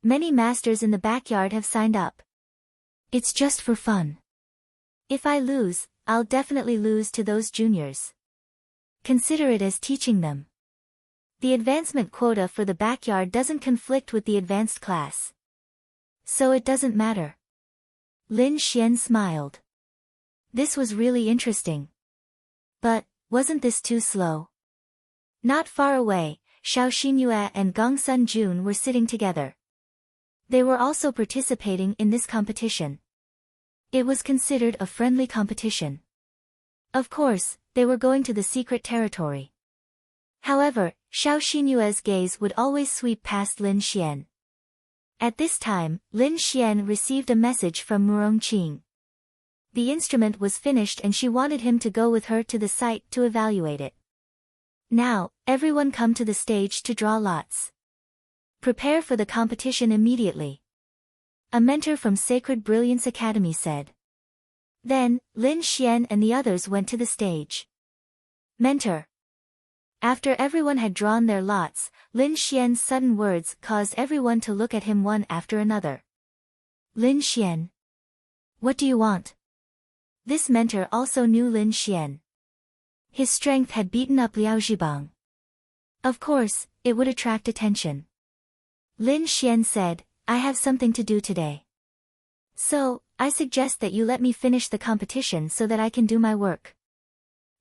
Many masters in the backyard have signed up. It's just for fun. If I lose, I'll definitely lose to those juniors. Consider it as teaching them. The advancement quota for the backyard doesn't conflict with the advanced class. So it doesn't matter. Lin Xian smiled. This was really interesting. But, wasn't this too slow? Not far away, Xiao Xinyue and Gongsun Jun were sitting together. They were also participating in this competition. It was considered a friendly competition. Of course, they were going to the secret territory. However, Xiao Xinyue's gaze would always sweep past Lin Xian. At this time, Lin Xian received a message from Murong Qing. The instrument was finished and she wanted him to go with her to the site to evaluate it. Now, everyone come to the stage to draw lots. Prepare for the competition immediately. A mentor from Sacred Brilliance Academy said. Then, Lin Xian and the others went to the stage. Mentor. After everyone had drawn their lots, Lin Xian's sudden words caused everyone to look at him one after another. Lin Xian. What do you want? This mentor also knew Lin Xian. His strength had beaten up Liao Zhibang. Of course, it would attract attention. Lin Xian said, I have something to do today. So, I suggest that you let me finish the competition so that I can do my work.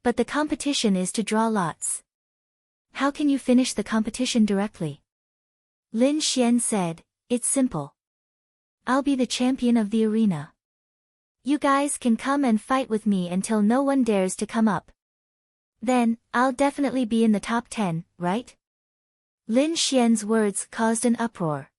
But the competition is to draw lots. How can you finish the competition directly? Lin Xian said, it's simple. I'll be the champion of the arena. You guys can come and fight with me until no one dares to come up. Then, I'll definitely be in the top 10, right? Lin Xian's words caused an uproar.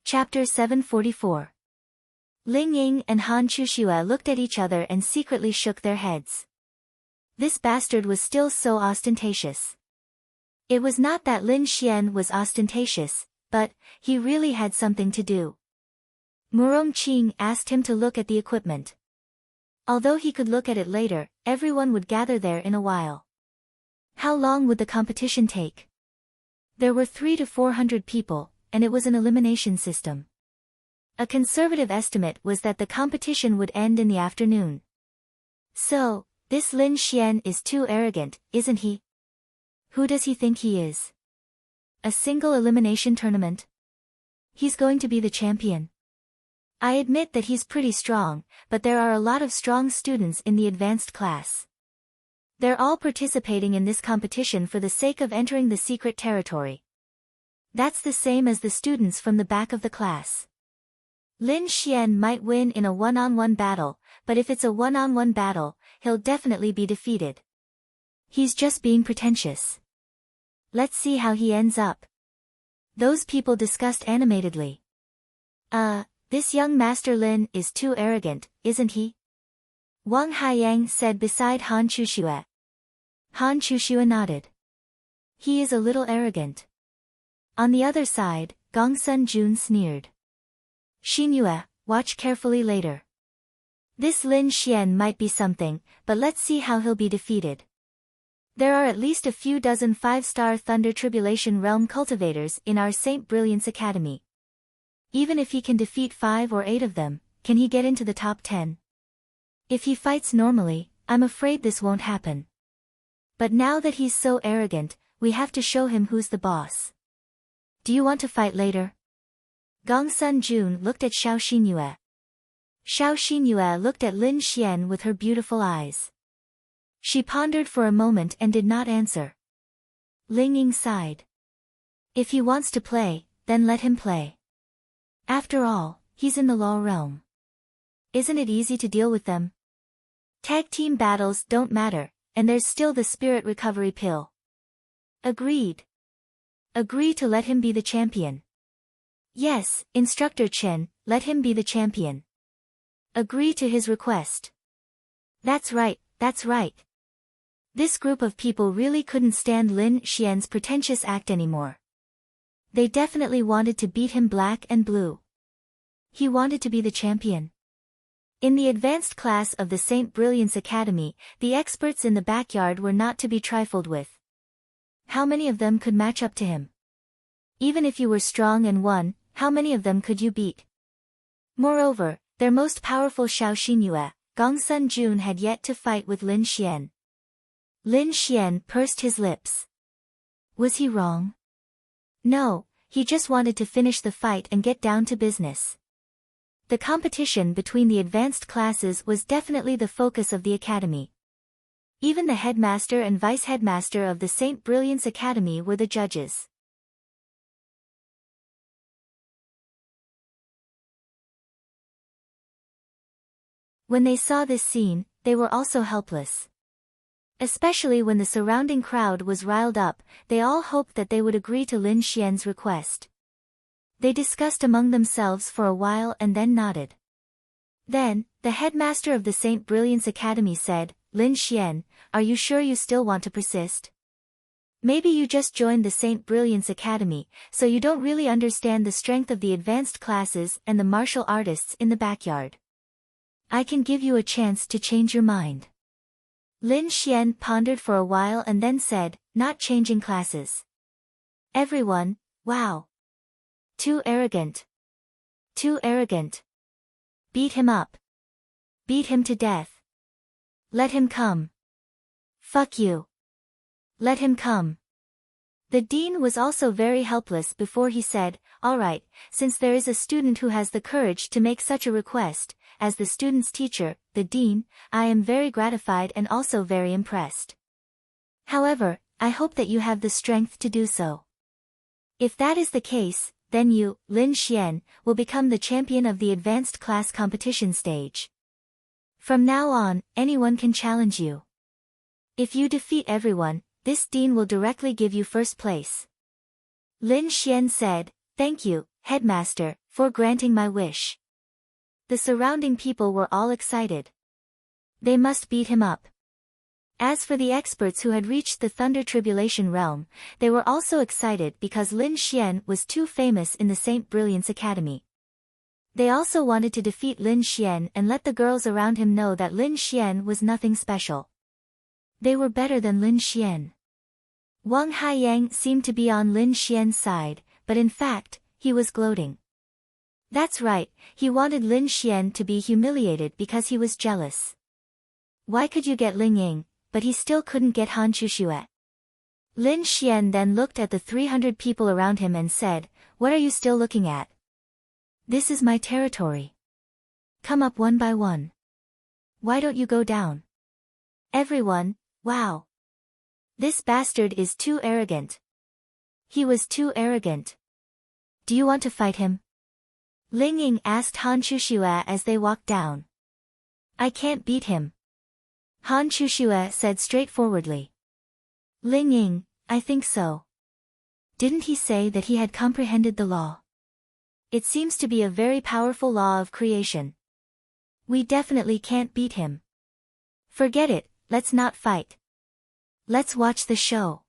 Chapter 744. Ling Ying and Han Chuxue looked at each other and secretly shook their heads. This bastard was still so ostentatious. It was not that Lin Xian was ostentatious, but he really had something to do. Murong Qing asked him to look at the equipment. Although he could look at it later, everyone would gather there in a while. How long would the competition take? There were 300 to 400 people, and it was an elimination system. A conservative estimate was that the competition would end in the afternoon. So, this Lin Xian is too arrogant, isn't he? Who does he think he is? A single elimination tournament? He's going to be the champion. I admit that he's pretty strong, but there are a lot of strong students in the advanced class. They're all participating in this competition for the sake of entering the secret territory. That's the same as the students from the back of the class. Lin Xian might win in a one-on-one battle, but if it's a one-on-one battle, he'll definitely be defeated. He's just being pretentious. Let's see how he ends up. Those people discussed animatedly. This young Master Lin is too arrogant, isn't he? Wang Haiyang said beside Han Chuxue. Han Chuxue nodded. He is a little arrogant. On the other side, Gongsun Jun sneered. Xinyue, watch carefully later. This Lin Xian might be something, but let's see how he'll be defeated. There are at least a few dozen 5-star Thunder Tribulation Realm cultivators in our Saint Brilliance Academy. Even if he can defeat 5 or 8 of them, can he get into the top 10? If he fights normally, I'm afraid this won't happen. But now that he's so arrogant, we have to show him who's the boss. Do you want to fight later? Gongsun Jun looked at Xiao Xinyue. Xiao Xinyue looked at Lin Xian with her beautiful eyes. She pondered for a moment and did not answer. Ling Ying sighed. If he wants to play, then let him play. After all, he's in the law realm. Isn't it easy to deal with them? Tag team battles don't matter, and there's still the spirit recovery pill. Agreed. Agree to let him be the champion. Yes, Instructor Chen, let him be the champion. Agree to his request. That's right, that's right. This group of people really couldn't stand Lin Xian's pretentious act anymore. They definitely wanted to beat him black and blue. He wanted to be the champion. In the advanced class of the St. Brilliance Academy, the experts in the backyard were not to be trifled with. How many of them could match up to him? Even if you were strong and won, how many of them could you beat? Moreover, their most powerful Xiao Xinyue, Gongsun Jun, had yet to fight with Lin Xian. Lin Xian pursed his lips. Was he wrong? No, he just wanted to finish the fight and get down to business. The competition between the advanced classes was definitely the focus of the academy. Even the headmaster and vice-headmaster of the St. Brilliance Academy were the judges. When they saw this scene, they were also helpless. Especially when the surrounding crowd was riled up, they all hoped that they would agree to Lin Xian's request. They discussed among themselves for a while and then nodded. Then, the headmaster of the St. Brilliance Academy said, "Lin Xian, are you sure you still want to persist? Maybe you just joined the St. Brilliance Academy, so you don't really understand the strength of the advanced classes and the martial artists in the backyard. I can give you a chance to change your mind." Lin Xian pondered for a while and then said, "Not changing classes." Everyone, wow. Too arrogant. Too arrogant. Beat him up. Beat him to death. Let him come. Fuck you. Let him come. The dean was also very helpless before he said, "All right, since there is a student who has the courage to make such a request, as the student's teacher, the dean, I am very gratified and also very impressed. However, I hope that you have the strength to do so. If that is the case, then you, Lin Xian, will become the champion of the advanced class competition stage. From now on, anyone can challenge you. If you defeat everyone, this dean will directly give you first place." Lin Xian said, "Thank you, headmaster, for granting my wish." The surrounding people were all excited. They must beat him up. As for the experts who had reached the Thunder Tribulation realm, they were also excited because Lin Xian was too famous in the St. Brilliance Academy. They also wanted to defeat Lin Xian and let the girls around him know that Lin Xian was nothing special. They were better than Lin Xian. Wang Haiyang seemed to be on Lin Xian's side, but in fact, he was gloating. That's right, he wanted Lin Xian to be humiliated because he was jealous. Why could you get Ling Ying, but he still couldn't get Han Chuxue? Lin Xian then looked at the 300 people around him and said, "What are you still looking at? This is my territory. Come up one by one. Why don't you go down?" Everyone, wow. This bastard is too arrogant. He was too arrogant. Do you want to fight him? Ling Ying asked Han Chuxue as they walked down. I can't beat him. Han Chuxue said straightforwardly. Ling Ying, I think so. Didn't he say that he had comprehended the law? It seems to be a very powerful law of creation. We definitely can't beat him. Forget it, let's not fight. Let's watch the show.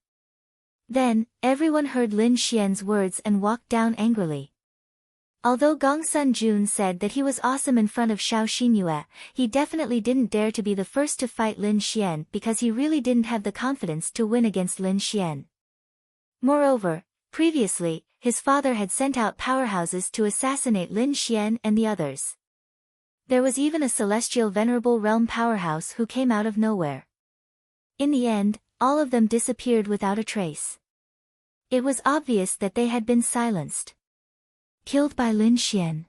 Then, everyone heard Lin Xian's words and walked down angrily. Although Gongsun Jun said that he was awesome in front of Xiao Xinyue, he definitely didn't dare to be the first to fight Lin Xian because he really didn't have the confidence to win against Lin Xian. Moreover, previously, his father had sent out powerhouses to assassinate Lin Xian and the others. There was even a celestial venerable realm powerhouse who came out of nowhere. In the end, all of them disappeared without a trace. It was obvious that they had been silenced. Killed by Lin Xian.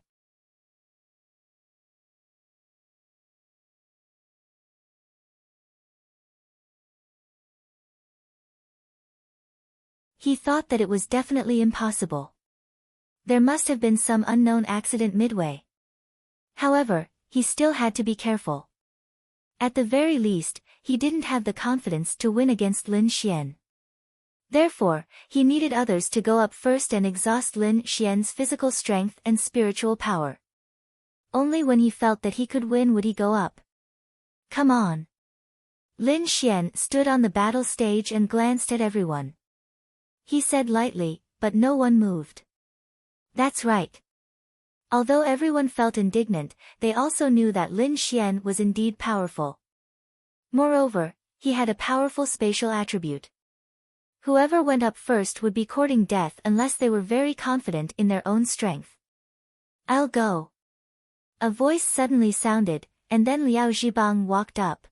He thought that it was definitely impossible. There must have been some unknown accident midway. However, he still had to be careful. At the very least, he didn't have the confidence to win against Lin Xian. Therefore, he needed others to go up first and exhaust Lin Xian's physical strength and spiritual power. Only when he felt that he could win would he go up. Come on. Lin Xian stood on the battle stage and glanced at everyone. He said lightly, but no one moved. That's right. Although everyone felt indignant, they also knew that Lin Xian was indeed powerful. Moreover, he had a powerful spatial attribute. Whoever went up first would be courting death unless they were very confident in their own strength. I'll go. A voice suddenly sounded, and then Liao Zhibang walked up.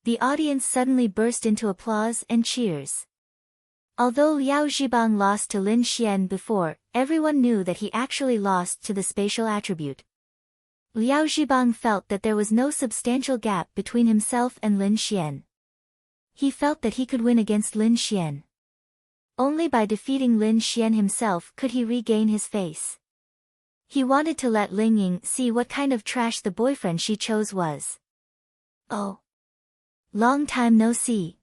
The audience suddenly burst into applause and cheers. Although Liao Zhibang lost to Lin Xian before, everyone knew that he actually lost to the spatial attribute. Liao Zhibang felt that there was no substantial gap between himself and Lin Xian. He felt that he could win against Lin Xian. Only by defeating Lin Xian himself could he regain his face. He wanted to let Ling Ying see what kind of trash the boyfriend she chose was. Oh. Long time no see.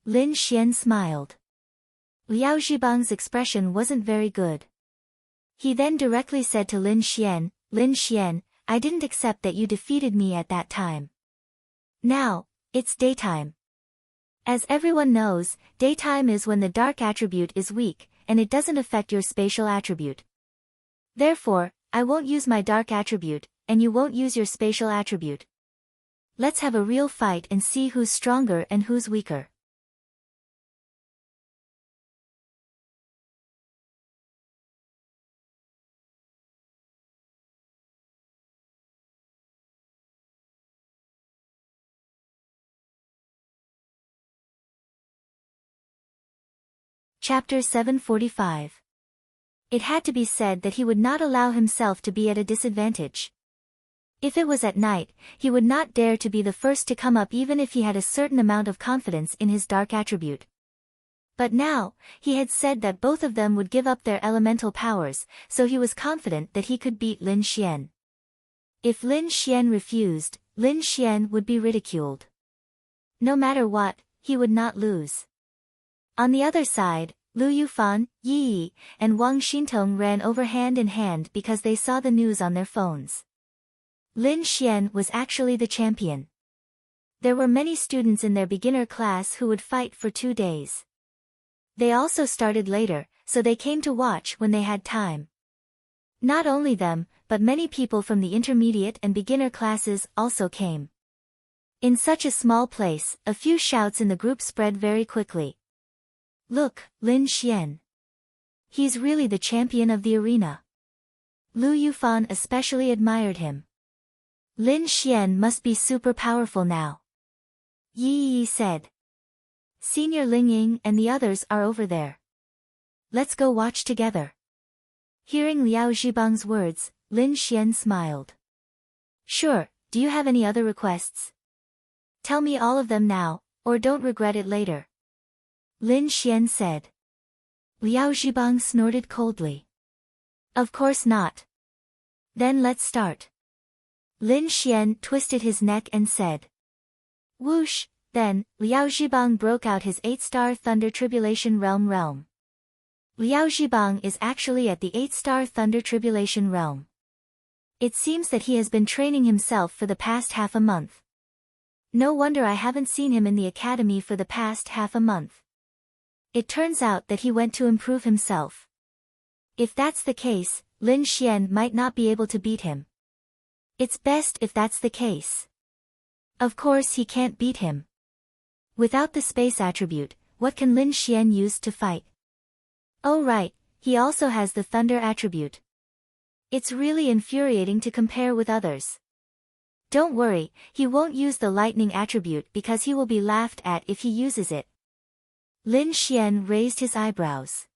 Lin Xian smiled. Liao Zhibang's expression wasn't very good. He then directly said to Lin Xian, I didn't accept that you defeated me at that time. Now, it's daytime. As everyone knows, daytime is when the dark attribute is weak, and it doesn't affect your spatial attribute. Therefore, I won't use my dark attribute, and you won't use your spatial attribute. Let's have a real fight and see who's stronger and who's weaker. Chapter 745. It had to be said that he would not allow himself to be at a disadvantage. If it was at night, he would not dare to be the first to come up even if he had a certain amount of confidence in his dark attribute. But now, he had said that both of them would give up their elemental powers, so he was confident that he could beat Lin Xian. If Lin Xian refused, Lin Xian would be ridiculed. No matter what, he would not lose. On the other side, Lu Yufan, Yi Yi, and Wang Xintong ran over hand in hand because they saw the news on their phones. Lin Xian was actually the champion. There were many students in their beginner class who would fight for 2 days. They also started later, so they came to watch when they had time. Not only them, but many people from the intermediate and beginner classes also came. In such a small place, a few shouts in the group spread very quickly. Look, Lin Xian. He's really the champion of the arena. Lu Yufan especially admired him. Lin Xian must be super powerful now. Yi Yi said. Senior Ling Ying and the others are over there. Let's go watch together. Hearing Liao Zhibang's words, Lin Xian smiled. Sure, do you have any other requests? Tell me all of them now, or don't regret it later. Lin Xian said. Liao Zhibang snorted coldly. Of course not. Then let's start. Lin Xian twisted his neck and said. Whoosh, then, Liao Zhibang broke out his 8-star Thunder Tribulation Realm. Liao Zhibang is actually at the 8-star Thunder Tribulation Realm. It seems that he has been training himself for the past half a month. No wonder I haven't seen him in the academy for the past half a month. It turns out that he went to improve himself. If that's the case, Lin Xian might not be able to beat him. It's best if that's the case. Of course he can't beat him. Without the space attribute, what can Lin Xian use to fight? Oh right, he also has the thunder attribute. It's really infuriating to compare with others. Don't worry, he won't use the lightning attribute because he will be laughed at if he uses it. Lin Xian raised his eyebrows.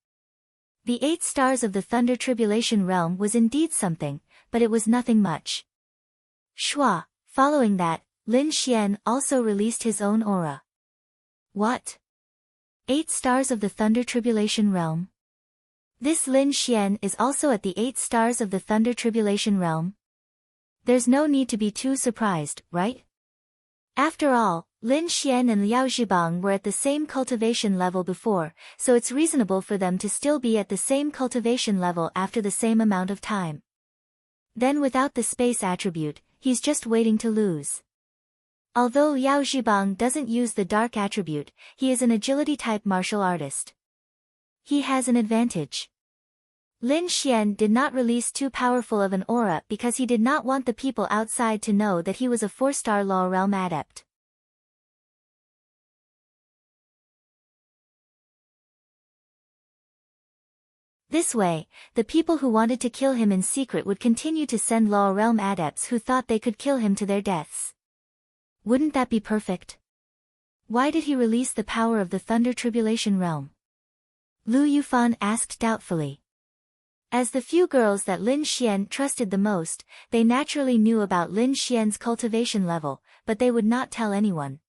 The 8 stars of the Thunder Tribulation Realm was indeed something, but it was nothing much. Shua, following that, Lin Xian also released his own aura. What? 8 stars of the Thunder Tribulation Realm? This Lin Xian is also at the 8 stars of the Thunder Tribulation Realm? There's no need to be too surprised, right? After all, Lin Xian and Liao Zhibang were at the same cultivation level before, so it's reasonable for them to still be at the same cultivation level after the same amount of time. Then without the space attribute, he's just waiting to lose. Although Liao Zhibang doesn't use the dark attribute, he is an agility-type martial artist. He has an advantage. Lin Xian did not release too powerful of an aura because he did not want the people outside to know that he was a 4-star Law Realm adept. This way, the people who wanted to kill him in secret would continue to send Law Realm adepts who thought they could kill him to their deaths. Wouldn't that be perfect? Why did he release the power of the Thunder Tribulation Realm? Lu Yufan asked doubtfully. As the few girls that Lin Xian trusted the most, they naturally knew about Lin Xian's cultivation level, but they would not tell anyone.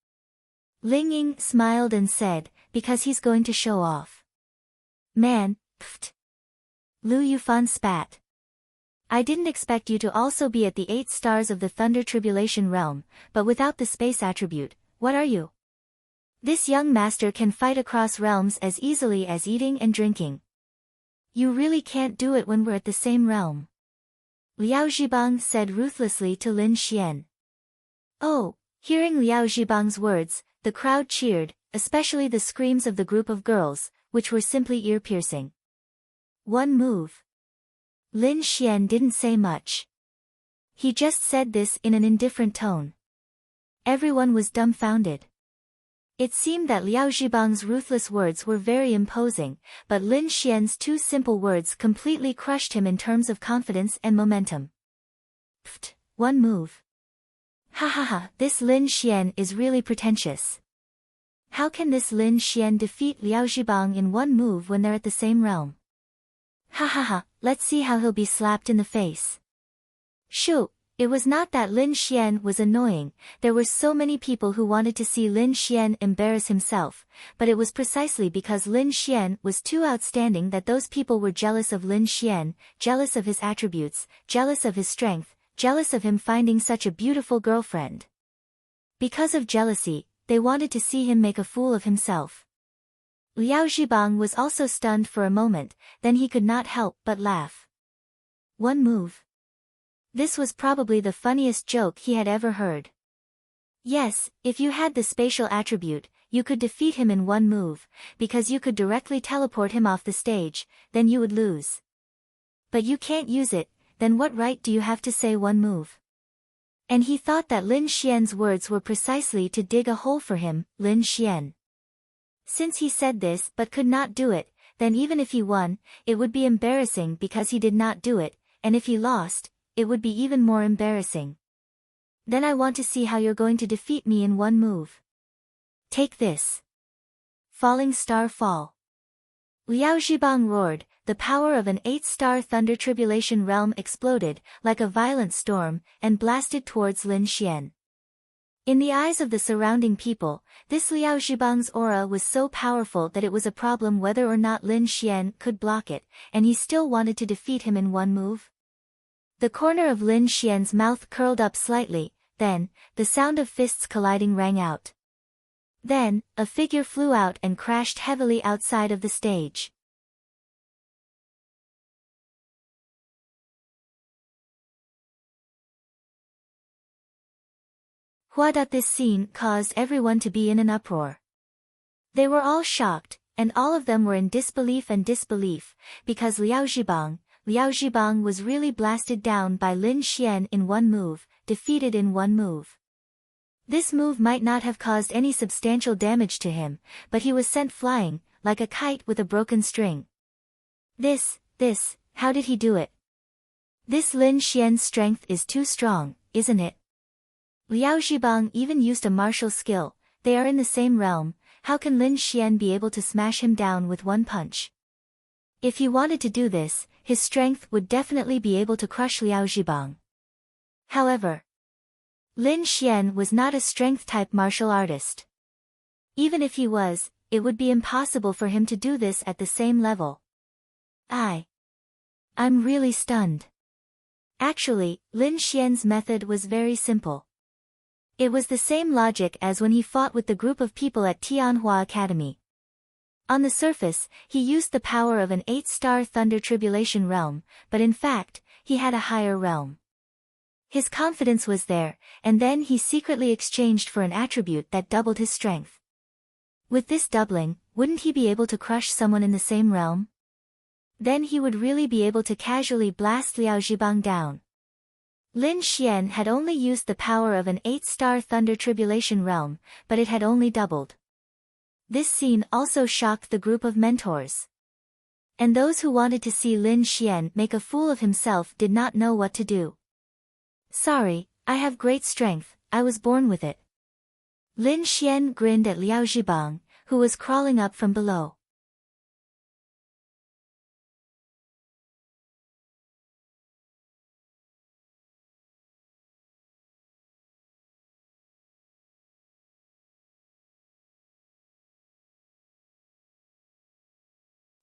Ling Ying smiled and said, because he's going to show off. Man, pfft. Lu Yufan spat. I didn't expect you to also be at the 8 stars of the Thunder Tribulation Realm, but without the space attribute, what are you? This young master can fight across realms as easily as eating and drinking. You really can't do it when we're at the same realm. Liao Zhibang said ruthlessly to Lin Xian. Oh, hearing Liao Zhibang's words, the crowd cheered, especially the screams of the group of girls, which were simply ear-piercing. One move. Lin Xian didn't say much. He just said this in an indifferent tone. Everyone was dumbfounded. It seemed that Liao Zhibang's ruthless words were very imposing, but Lin Xian's 2 simple words completely crushed him in terms of confidence and momentum. Pfft, one move. Ha ha ha, this Lin Xian is really pretentious. How can this Lin Xian defeat Liao Zhibang in one move when they're at the same realm? Ha ha ha, let's see how he'll be slapped in the face. Shoo! It was not that Lin Xian was annoying, there were so many people who wanted to see Lin Xian embarrass himself, but it was precisely because Lin Xian was too outstanding that those people were jealous of Lin Xian, jealous of his attributes, jealous of his strength, jealous of him finding such a beautiful girlfriend. Because of jealousy, they wanted to see him make a fool of himself. Liao Zhibang was also stunned for a moment, then he could not help but laugh. One move. This was probably the funniest joke he had ever heard. Yes, if you had the spatial attribute, you could defeat him in one move, because you could directly teleport him off the stage, then you would lose. But you can't use it, then what right do you have to say one move? And he thought that Lin Xian's words were precisely to dig a hole for him, Lin Xian. Since he said this but could not do it, then even if he won, it would be embarrassing because he did not do it, and if he lost, it would be even more embarrassing. Then I want to see how you're going to defeat me in one move. Take this. Falling Star Fall. Liao Zhibang roared, the power of an 8-star Thunder Tribulation Realm exploded, like a violent storm, and blasted towards Lin Xian. In the eyes of the surrounding people, this Liao Zhibang's aura was so powerful that it was a problem whether or not Lin Xian could block it, and he still wanted to defeat him in one move. The corner of Lin Xian's mouth curled up slightly, then, the sound of fists colliding rang out. Then, a figure flew out and crashed heavily outside of the stage. This scene caused everyone to be in an uproar. They were all shocked, and all of them were in disbelief, because Liao Zhibang was really blasted down by Lin Xian in one move, defeated in one move. This move might not have caused any substantial damage to him, but he was sent flying, like a kite with a broken string. How did he do it? This Lin Xian's strength is too strong, isn't it? Liao Zhibang even used a martial skill, they are in the same realm, how can Lin Xian be able to smash him down with one punch? If he wanted to do this, his strength would definitely be able to crush Liao Zhibang. However, Lin Xian was not a strength-type martial artist. Even if he was, it would be impossible for him to do this at the same level. I'm really stunned. Actually, Lin Xian's method was very simple. It was the same logic as when he fought with the group of people at Tianhua Academy. On the surface, he used the power of an 8-star Thunder Tribulation Realm, but in fact, he had a higher realm. His confidence was there, and then he secretly exchanged for an attribute that doubled his strength. With this doubling, wouldn't he be able to crush someone in the same realm? Then he would really be able to casually blast Liao Zhibang down. Lin Xian had only used the power of an 8-star Thunder Tribulation realm, but it had only doubled. This scene also shocked the group of mentors. And those who wanted to see Lin Xian make a fool of himself did not know what to do. Sorry, I have great strength, I was born with it. Lin Xian grinned at Liao Zhibang, who was crawling up from below.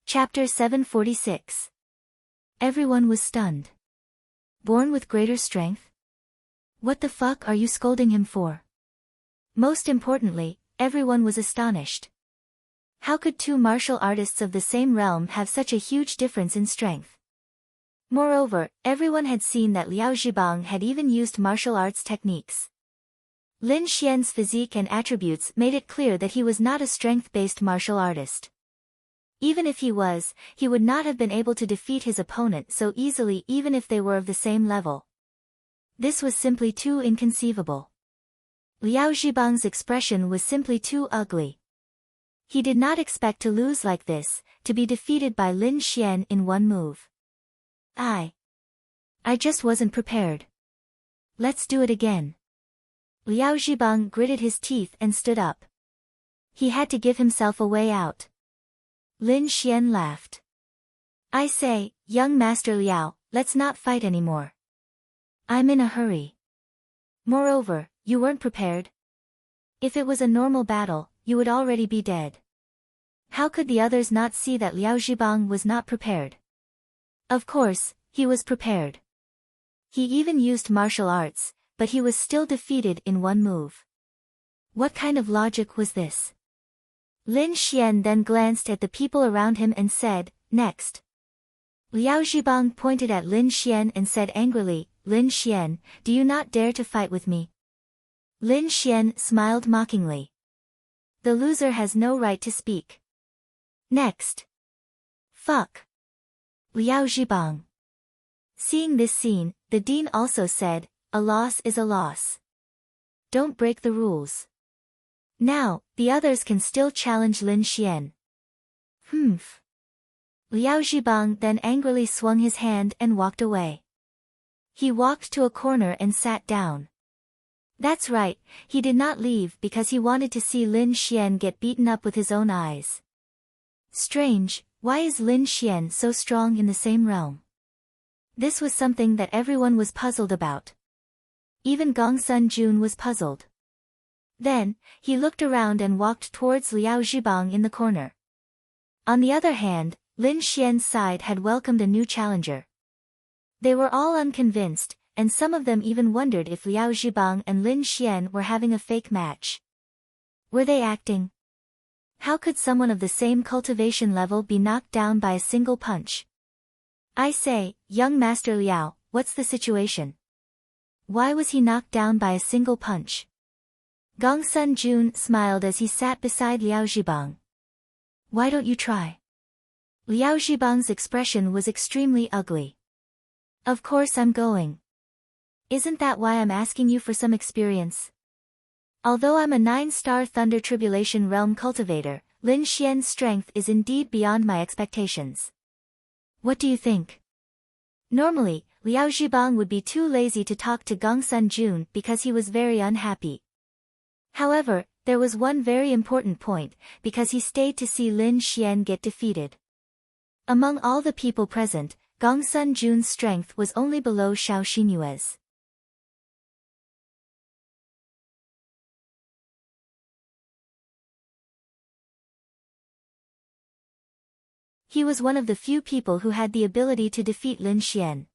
Chapter 746. Everyone was stunned. Born with greater strength? What the fuck are you scolding him for? Most importantly, everyone was astonished. How could two martial artists of the same realm have such a huge difference in strength? Moreover, everyone had seen that Liao Zhibang had even used martial arts techniques. Lin Xian's physique and attributes made it clear that he was not a strength-based martial artist. Even if he was, he would not have been able to defeat his opponent so easily even if they were of the same level. This was simply too inconceivable. Liao Zhibang's expression was simply too ugly. He did not expect to lose like this, to be defeated by Lin Xian in one move. I just wasn't prepared. Let's do it again. Liao Zhibang gritted his teeth and stood up. He had to give himself a way out. Lin Xian laughed. I say, young Master Liao, let's not fight anymore. I'm in a hurry. Moreover, you weren't prepared. If it was a normal battle, you would already be dead. How could the others not see that Liao Zhibang was not prepared? Of course, he was prepared. He even used martial arts, but he was still defeated in one move. What kind of logic was this? Lin Xian then glanced at the people around him and said, next. Liao Zhibang pointed at Lin Xian and said angrily, Lin Xian, do you not dare to fight with me? Lin Xian smiled mockingly. The loser has no right to speak. Next. Fuck. Liao Zhibang. Seeing this scene, the dean also said, a loss is a loss. Don't break the rules. Now, the others can still challenge Lin Xian. Humph. Liao Zhibang then angrily swung his hand and walked away. He walked to a corner and sat down. That's right, he did not leave because he wanted to see Lin Xian get beaten up with his own eyes. Strange, why is Lin Xian so strong in the same realm? This was something that everyone was puzzled about. Even Gongsun Jun was puzzled. Then, he looked around and walked towards Liao Zhibang in the corner. On the other hand, Lin Xian's side had welcomed a new challenger. They were all unconvinced, and some of them even wondered if Liao Zhibang and Lin Xian were having a fake match. Were they acting? How could someone of the same cultivation level be knocked down by a single punch? I say, young Master Liao, what's the situation? Why was he knocked down by a single punch? Gongsun Jun smiled as he sat beside Liao Zhibang. Why don't you try? Liao Zhibang's expression was extremely ugly. Of course I'm going. Isn't that why I'm asking you for some experience? Although I'm a 9-star Thunder Tribulation Realm cultivator, Lin Xian's strength is indeed beyond my expectations. What do you think? Normally, Liao Zhibang would be too lazy to talk to Gongsun Jun because he was very unhappy. However, there was one very important point, because he stayed to see Lin Xian get defeated. Among all the people present, Gongsun Jun's strength was only below Xiao Xinyue's. He was one of the few people who had the ability to defeat Lin Xian.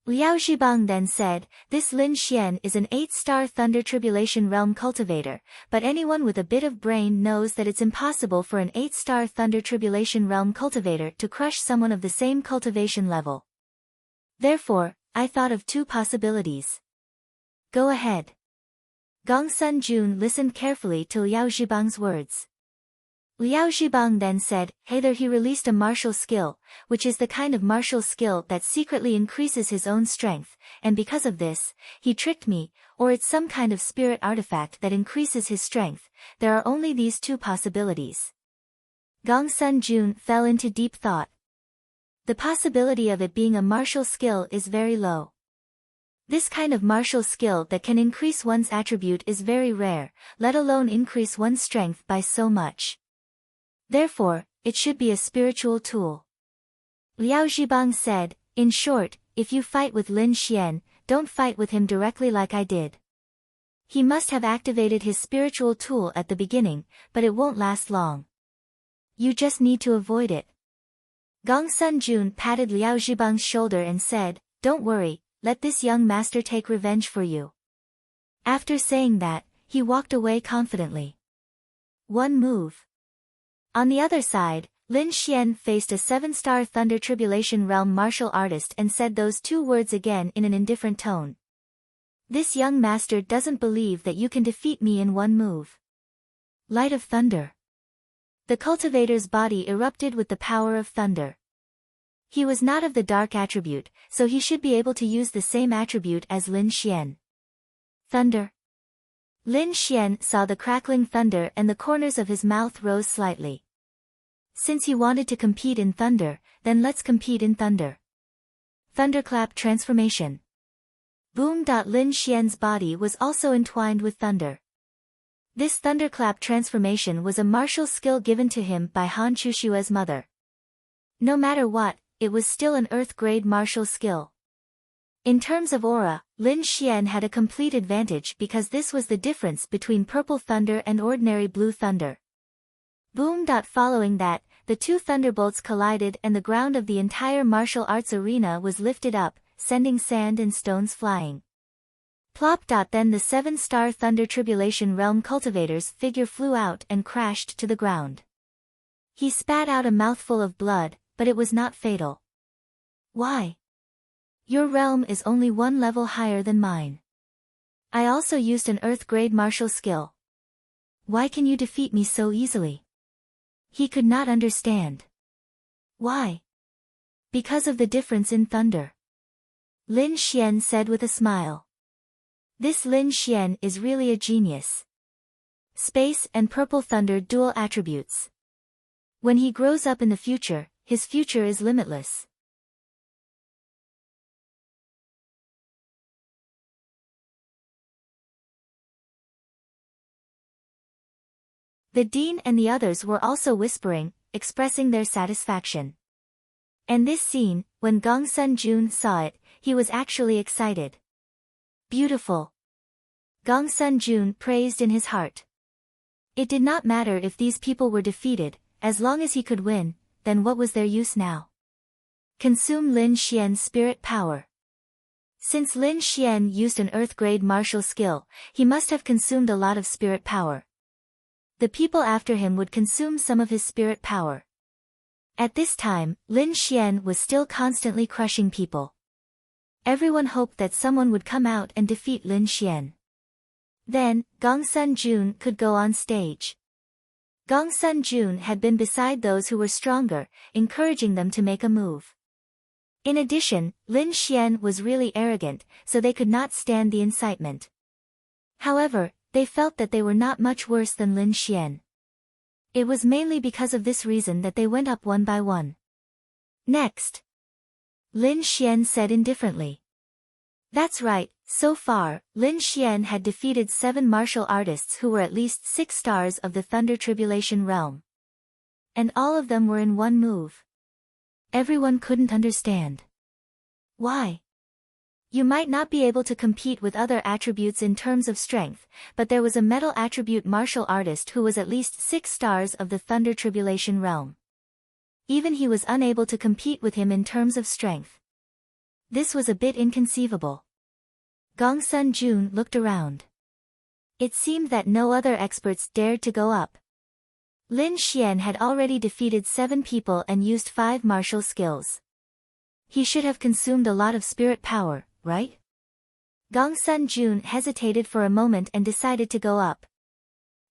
Liao Zhibang then said, this Lin Xian is an 8-star Thunder Tribulation Realm cultivator, but anyone with a bit of brain knows that it's impossible for an 8-star Thunder Tribulation Realm cultivator to crush someone of the same cultivation level. Therefore, I thought of two possibilities. Go ahead. Gongsun Jun listened carefully to Liao Zhibang's words. Liao Zhibang then said, "Hey there." He released a martial skill, which is the kind of martial skill that secretly increases his own strength, and because of this, he tricked me, or it's some kind of spirit artifact that increases his strength. There are only these two possibilities. Gong Sun Jun fell into deep thought. The possibility of it being a martial skill is very low. This kind of martial skill that can increase one's attribute is very rare, let alone increase one's strength by so much. Therefore, it should be a spiritual tool. Liao Zhibang said, "In short, if you fight with Lin Xian, don't fight with him directly like I did. He must have activated his spiritual tool at the beginning, but it won't last long. You just need to avoid it." Gong Sun Jun patted Liao Zhibang's shoulder and said, "Don't worry, let this young master take revenge for you." After saying that, he walked away confidently. One move. On the other side, Lin Xian faced a 7-star Thunder Tribulation Realm martial artist and said those two words again in an indifferent tone. "This young master doesn't believe that you can defeat me in one move." Light of Thunder. The cultivator's body erupted with the power of thunder. He was not of the dark attribute, so he should be able to use the same attribute as Lin Xian. Thunder. Lin Xian saw the crackling thunder and the corners of his mouth rose slightly. Since he wanted to compete in thunder, then let's compete in thunder. Thunderclap transformation. Boom. Lin Xian's body was also entwined with thunder. This thunderclap transformation was a martial skill given to him by Han Chushue's mother. No matter what, it was still an earth-grade martial skill. In terms of aura, Lin Xian had a complete advantage because this was the difference between purple thunder and ordinary blue thunder. Boom. Following that, the two thunderbolts collided and the ground of the entire martial arts arena was lifted up, sending sand and stones flying. Plop. Then the 7-star Thunder Tribulation Realm cultivator's figure flew out and crashed to the ground. He spat out a mouthful of blood, but it was not fatal. "Why? Your realm is only one level higher than mine. I also used an earth-grade martial skill. Why can you defeat me so easily?" He could not understand. "Why? Because of the difference in thunder," Lin Xian said with a smile. This Lin Xian is really a genius. Space and purple thunder dual attributes. When he grows up in the future, his future is limitless. The dean and the others were also whispering, expressing their satisfaction. And this scene, when Gong Sun Jun saw it, he was actually excited. Beautiful. Gong Sun Jun praised in his heart. It did not matter if these people were defeated, as long as he could win, then what was their use now? Consume Lin Xian's spirit power. Since Lin Xian used an earth-grade martial skill, he must have consumed a lot of spirit power. The people after him would consume some of his spirit power. At this time, Lin Xian was still constantly crushing people. Everyone hoped that someone would come out and defeat Lin Xian. Then, Gong Sun Jun could go on stage. Gong Sun Jun had been beside those who were stronger, encouraging them to make a move. In addition, Lin Xian was really arrogant, so they could not stand the incitement. However, they felt that they were not much worse than Lin Xian. It was mainly because of this reason that they went up one by one. Next, Lin Xian said indifferently. That's right, so far, Lin Xian had defeated 7 martial artists who were at least 6 stars of the Thunder Tribulation Realm. And all of them were in one move. Everyone couldn't understand. Why? You might not be able to compete with other attributes in terms of strength, but there was a metal attribute martial artist who was at least 6 stars of the Thunder Tribulation Realm. Even he was unable to compete with him in terms of strength. This was a bit inconceivable. Gong Sun Jun looked around. It seemed that no other experts dared to go up. Lin Xian had already defeated 7 people and used 5 martial skills. He should have consumed a lot of spirit power, right? Gong Sun Jun hesitated for a moment and decided to go up.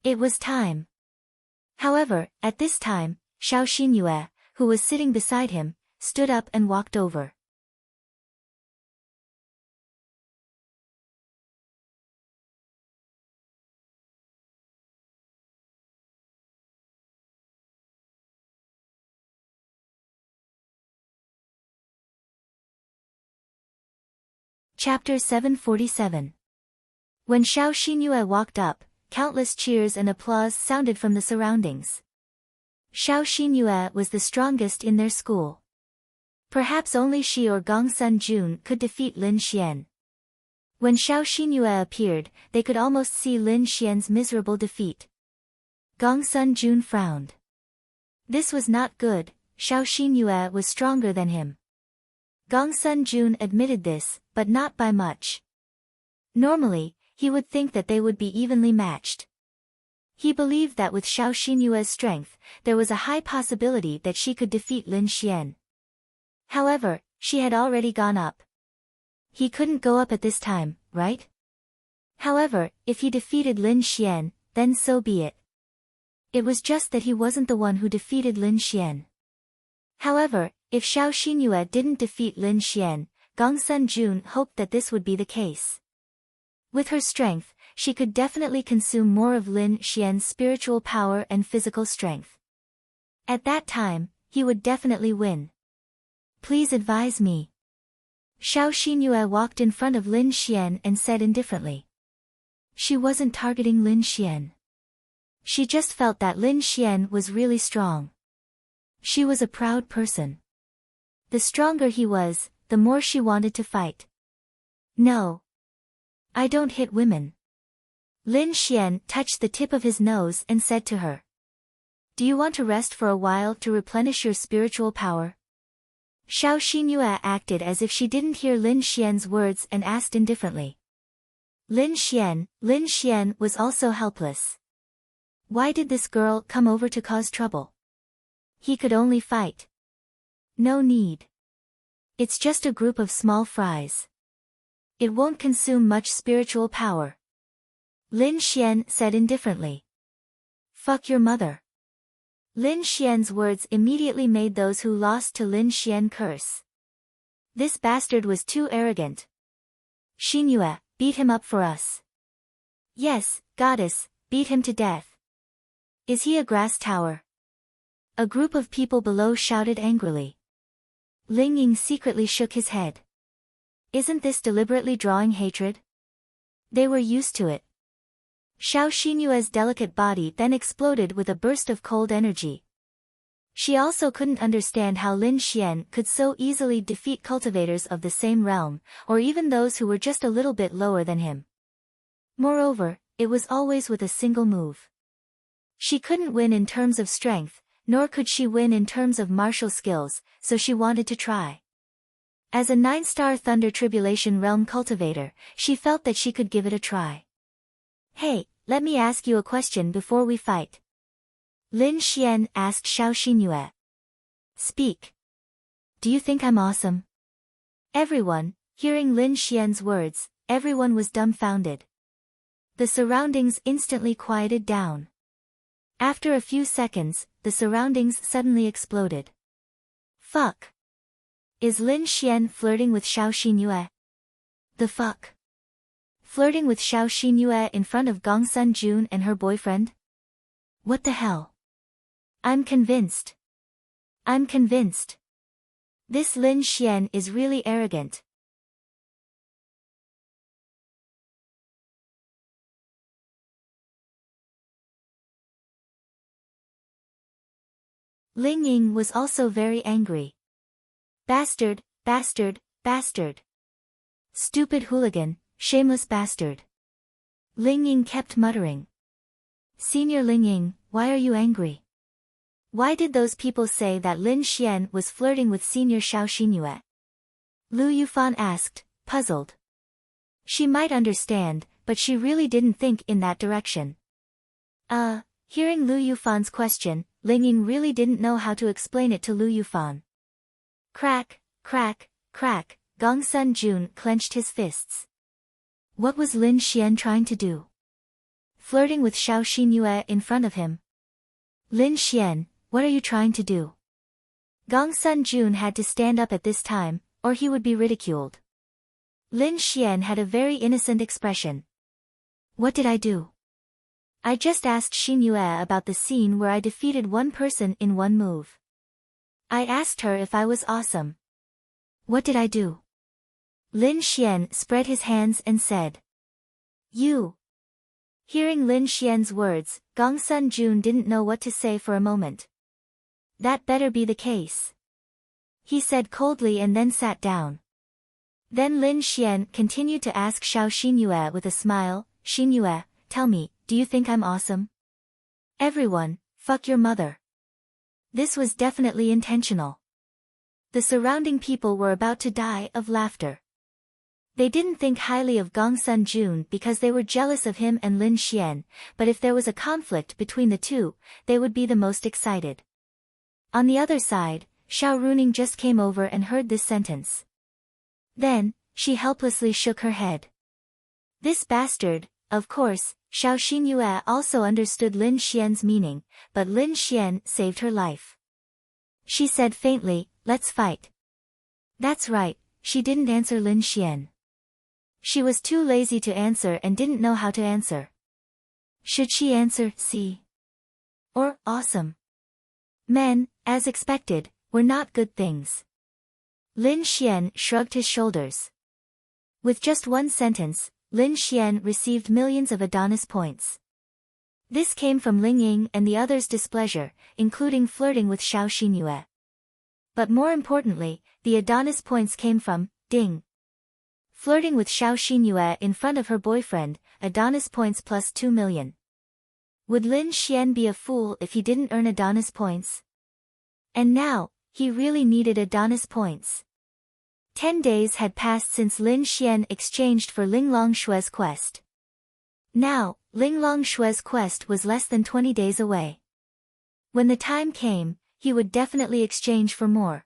It was time. However, at this time, Xiao Xinyue, who was sitting beside him, stood up and walked over. Chapter 747. When Xiao Xinyue walked up, countless cheers and applause sounded from the surroundings. Xiao Xinyue was the strongest in their school. Perhaps only she or Gongsun Jun could defeat Lin Xian. When Xiao Xinyue appeared, they could almost see Lin Xian's miserable defeat. Gongsun Jun frowned. This was not good. Xiao Xinyue was stronger than him. Gongsun Jun admitted this, but not by much. Normally, he would think that they would be evenly matched. He believed that with Xiao Xinyue's strength, there was a high possibility that she could defeat Lin Xian. However, she had already gone up. He couldn't go up at this time, right? However, if he defeated Lin Xian, then so be it. It was just that he wasn't the one who defeated Lin Xian. However, if Xiao Xinyue didn't defeat Lin Xian, Gongsun Jun hoped that this would be the case. With her strength, she could definitely consume more of Lin Xian's spiritual power and physical strength. At that time, he would definitely win. Please advise me. Xiao Xinyue walked in front of Lin Xian and said indifferently. She wasn't targeting Lin Xian. She just felt that Lin Xian was really strong. She was a proud person. The stronger he was, the more she wanted to fight. No. I don't hit women. Lin Xian touched the tip of his nose and said to her. Do you want to rest for a while to replenish your spiritual power? Xiao Xinyue acted as if she didn't hear Lin Xian's words and asked indifferently. Lin Xian was also helpless. Why did this girl come over to cause trouble? He could only fight. No need. It's just a group of small fries. It won't consume much spiritual power. Lin Xian said indifferently. Fuck your mother. Lin Xian's words immediately made those who lost to Lin Xian curse. This bastard was too arrogant. Xinyue, beat him up for us. Yes, goddess, beat him to death. Is he a grass tower? A group of people below shouted angrily. Ling Ying secretly shook his head. Isn't this deliberately drawing hatred? They were used to it. Xiao Xinyue's delicate body then exploded with a burst of cold energy. She also couldn't understand how Lin Xian could so easily defeat cultivators of the same realm, or even those who were just a little bit lower than him. Moreover, it was always with a single move. She couldn't win in terms of strength, nor could she win in terms of martial skills, so she wanted to try. As a 9-star Thunder Tribulation Realm cultivator, she felt that she could give it a try. Hey, let me ask you a question before we fight. Lin Xian asked Xiao Xinyue. Speak. Do you think I'm awesome? Everyone, hearing Lin Xian's words, everyone was dumbfounded. The surroundings instantly quieted down. After a few seconds, the surroundings suddenly exploded. Fuck. Is Lin Xian flirting with Xiao Xinyue? The fuck? Flirting with Xiao Xinyue in front of Gongsun Jun and her boyfriend? What the hell? I'm convinced. I'm convinced. This Lin Xian is really arrogant. Ling Ying was also very angry. Bastard, bastard, bastard. Stupid hooligan, shameless bastard. Ling Ying kept muttering. Senior Ling Ying, why are you angry? Why did those people say that Lin Xian was flirting with Senior Xiao Xinyue? Lu Yufan asked, puzzled. She might understand, but she really didn't think in that direction. Hearing Lu Yufan's question, Ling Ying really didn't know how to explain it to Lu Yufan. Crack, crack, crack, Gongsun Jun clenched his fists. What was Lin Xian trying to do? Flirting with Xiao Xinyue in front of him? Lin Xian, what are you trying to do? Gongsun Jun had to stand up at this time, or he would be ridiculed. Lin Xian had a very innocent expression. What did I do? I just asked Xin Yue about the scene where I defeated one person in one move. I asked her if I was awesome. What did I do? Lin Xian spread his hands and said. You. Hearing Lin Xian's words, Gongsun Jun didn't know what to say for a moment. That better be the case. He said coldly and then sat down. Then Lin Xian continued to ask Xiao Xinyue with a smile, Xinyue, tell me, do you think I'm awesome? Everyone, fuck your mother. This was definitely intentional. The surrounding people were about to die of laughter. They didn't think highly of Gongsun Jun because they were jealous of him and Lin Xian, but if there was a conflict between the two, they would be the most excited. On the other side, Xiao Runing just came over and heard this sentence. Then, she helplessly shook her head. This bastard, of course, Xiao Xinyue also understood Lin Xian's meaning, but Lin Xian saved her life. She said faintly, let's fight. That's right, she didn't answer Lin Xian. She was too lazy to answer and didn't know how to answer. Should she answer, see? Or, awesome? Men, as expected, were not good things. Lin Xian shrugged his shoulders. With just one sentence, Lin Xian received millions of Adonis points. This came from Ling Ying and the others' displeasure, including flirting with Xiao Xinyue. But more importantly, the Adonis points came from Ding. Flirting with Xiao Xinyue in front of her boyfriend, Adonis points plus 2 million. Would Lin Xian be a fool if he didn't earn Adonis points? And now, he really needed Adonis points. 10 days had passed since Lin Xian exchanged for Ling Longshue's quest. Now, Ling Longshue's quest was less than 20 days away. When the time came, he would definitely exchange for more.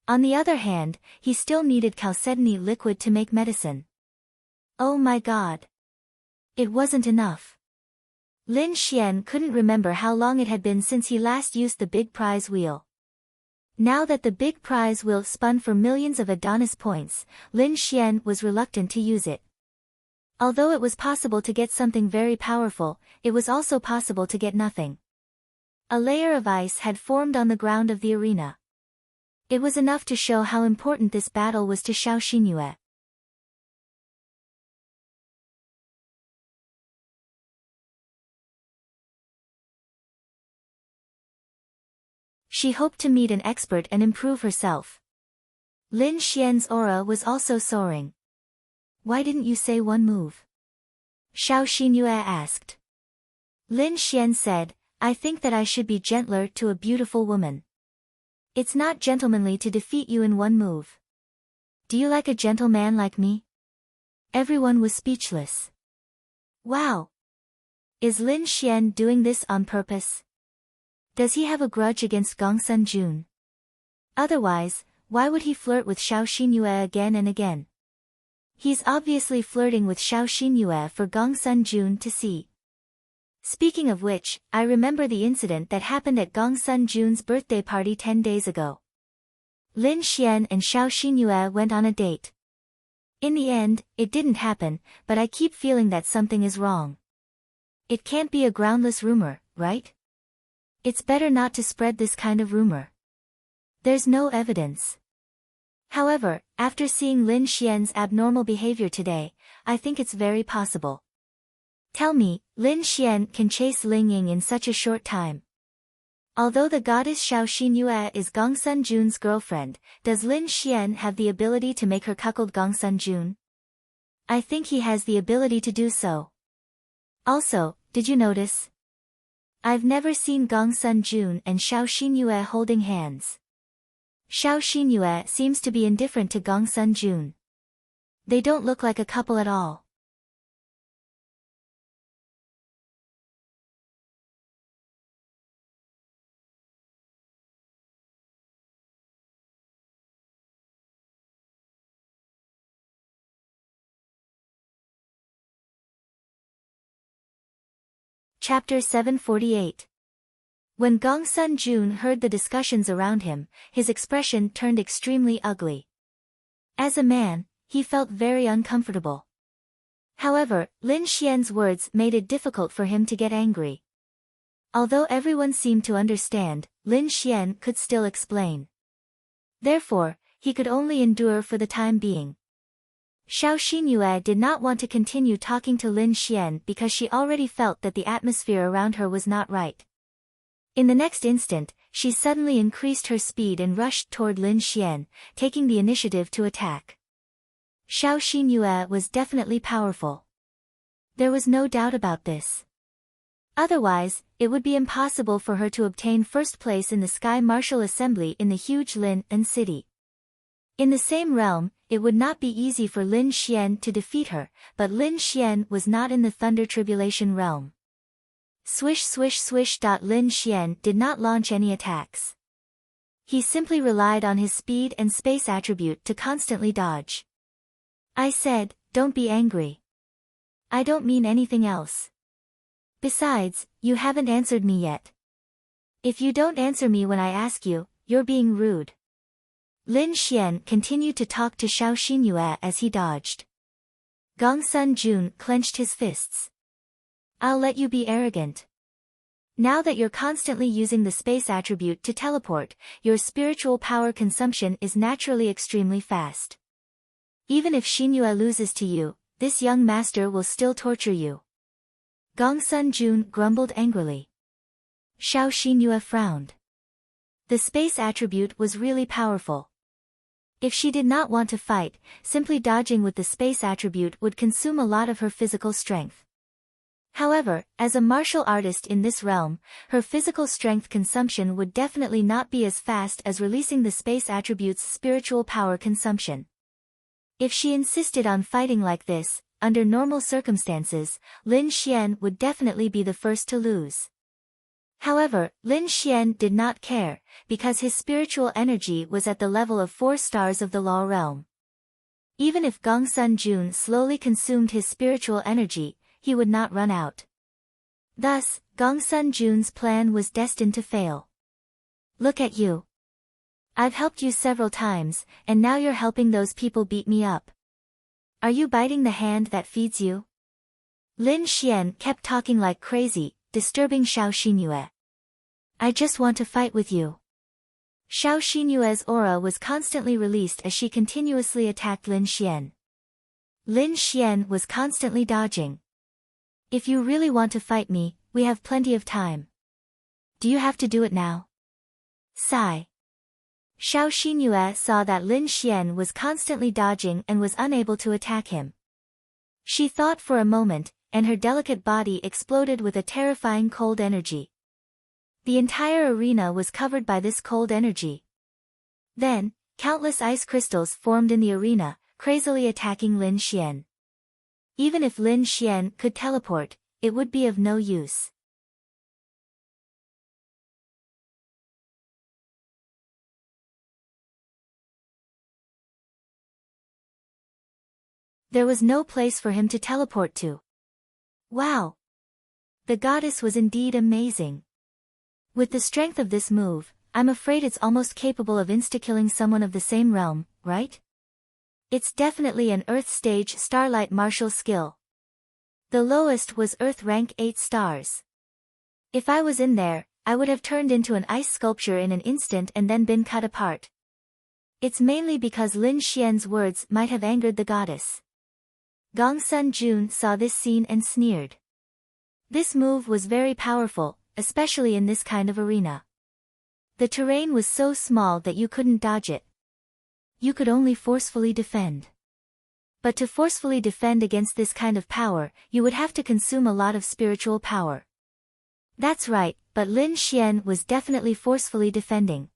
On the other hand, he still needed chalcedony liquid to make medicine. Oh my god. It wasn't enough. Lin Xian couldn't remember how long it had been since he last used the big prize wheel. Now that the big prize wheel spun for millions of Adonis points, Lin Xian was reluctant to use it. Although it was possible to get something very powerful, it was also possible to get nothing. A layer of ice had formed on the ground of the arena. It was enough to show how important this battle was to Xiao Xinyue. She hoped to meet an expert and improve herself. Lin Xian's aura was also soaring. Why didn't you say one move? Xiao Xinyue asked. Lin Xian said, I think that I should be gentler to a beautiful woman. It's not gentlemanly to defeat you in one move. Do you like a gentleman like me? Everyone was speechless. Wow! Is Lin Xian doing this on purpose? Does he have a grudge against Gongsun Jun? Otherwise, why would he flirt with Xiao Xinyue again and again? He's obviously flirting with Xiao Xinyue for Gongsun Jun to see. Speaking of which, I remember the incident that happened at Gongsun Jun's birthday party 10 days ago. Lin Xian and Xiao Xinyue went on a date. In the end, it didn't happen, but I keep feeling that something is wrong. It can't be a groundless rumor, right? It's better not to spread this kind of rumor. There's no evidence. However, after seeing Lin Xian's abnormal behavior today, I think it's very possible. Tell me, Lin Xian can chase Ling Ying in such a short time. Although the goddess Xiao Xinyue is Gongsun Jun's girlfriend, does Lin Xian have the ability to make her cuckold Gongsun Jun? I think he has the ability to do so. Also, did you notice? I've never seen Gongsun Jun and Xiao Xinyue holding hands. Xiao Xinyue seems to be indifferent to Gongsun Jun. They don't look like a couple at all. Chapter 748. When Gong Sun Jun heard the discussions around him, his expression turned extremely ugly. As a man, he felt very uncomfortable. However, Lin Xian's words made it difficult for him to get angry. Although everyone seemed to understand, Lin Xian could still explain. Therefore, he could only endure for the time being. Xiao Xinyue did not want to continue talking to Lin Xian because she already felt that the atmosphere around her was not right. In the next instant, she suddenly increased her speed and rushed toward Lin Xian, taking the initiative to attack. Xiao Xinyue was definitely powerful. There was no doubt about this. Otherwise, it would be impossible for her to obtain first place in the Sky Martial Assembly in the huge Lin An city. In the same realm, it would not be easy for Lin Xian to defeat her, but Lin Xian was not in the Thunder Tribulation realm. Swish swish swish. Lin Xian did not launch any attacks. He simply relied on his speed and space attribute to constantly dodge. I said, don't be angry. I don't mean anything else. Besides, you haven't answered me yet. If you don't answer me when I ask you, you're being rude. Lin Xian continued to talk to Xiao Xinyue as he dodged. Gong Sun Jun clenched his fists. I'll let you be arrogant. Now that you're constantly using the space attribute to teleport, your spiritual power consumption is naturally extremely fast. Even if Xinyue loses to you, this young master will still torture you. Gong Sun Jun grumbled angrily. Xiao Xinyue frowned. The space attribute was really powerful. If she did not want to fight, simply dodging with the space attribute would consume a lot of her physical strength. However, as a martial artist in this realm, her physical strength consumption would definitely not be as fast as releasing the space attribute's spiritual power consumption. If she insisted on fighting like this, under normal circumstances, Lin Xian would definitely be the first to lose. However, Lin Xian did not care, because his spiritual energy was at the level of 4 stars of the Law realm. Even if Gong Sun Jun slowly consumed his spiritual energy, he would not run out. Thus, Gong Sun Jun's plan was destined to fail. Look at you. I've helped you several times, and now you're helping those people beat me up. Are you biting the hand that feeds you? Lin Xian kept talking like crazy, disturbing Xiao Xinyue. I just want to fight with you. Xiao Xinyue's aura was constantly released as she continuously attacked Lin Xian. Lin Xian was constantly dodging. If you really want to fight me, we have plenty of time. Do you have to do it now? Sigh. Xiao Xinyue saw that Lin Xian was constantly dodging and was unable to attack him. She thought for a moment, and her delicate body exploded with a terrifying cold energy. The entire arena was covered by this cold energy. Then, countless ice crystals formed in the arena, crazily attacking Lin Xian. Even if Lin Xian could teleport, it would be of no use. There was no place for him to teleport to. Wow! The goddess was indeed amazing. With the strength of this move, I'm afraid it's almost capable of insta-killing someone of the same realm, right? It's definitely an Earth stage starlight martial skill. The lowest was Earth rank 8 stars. If I was in there, I would have turned into an ice sculpture in an instant and then been cut apart. It's mainly because Lin Xian's words might have angered the goddess. Gong Sun Jun saw this scene and sneered. This move was very powerful, especially in this kind of arena. The terrain was so small that you couldn't dodge it. You could only forcefully defend. But to forcefully defend against this kind of power, you would have to consume a lot of spiritual power. That's right, but Lin Xian was definitely forcefully defending.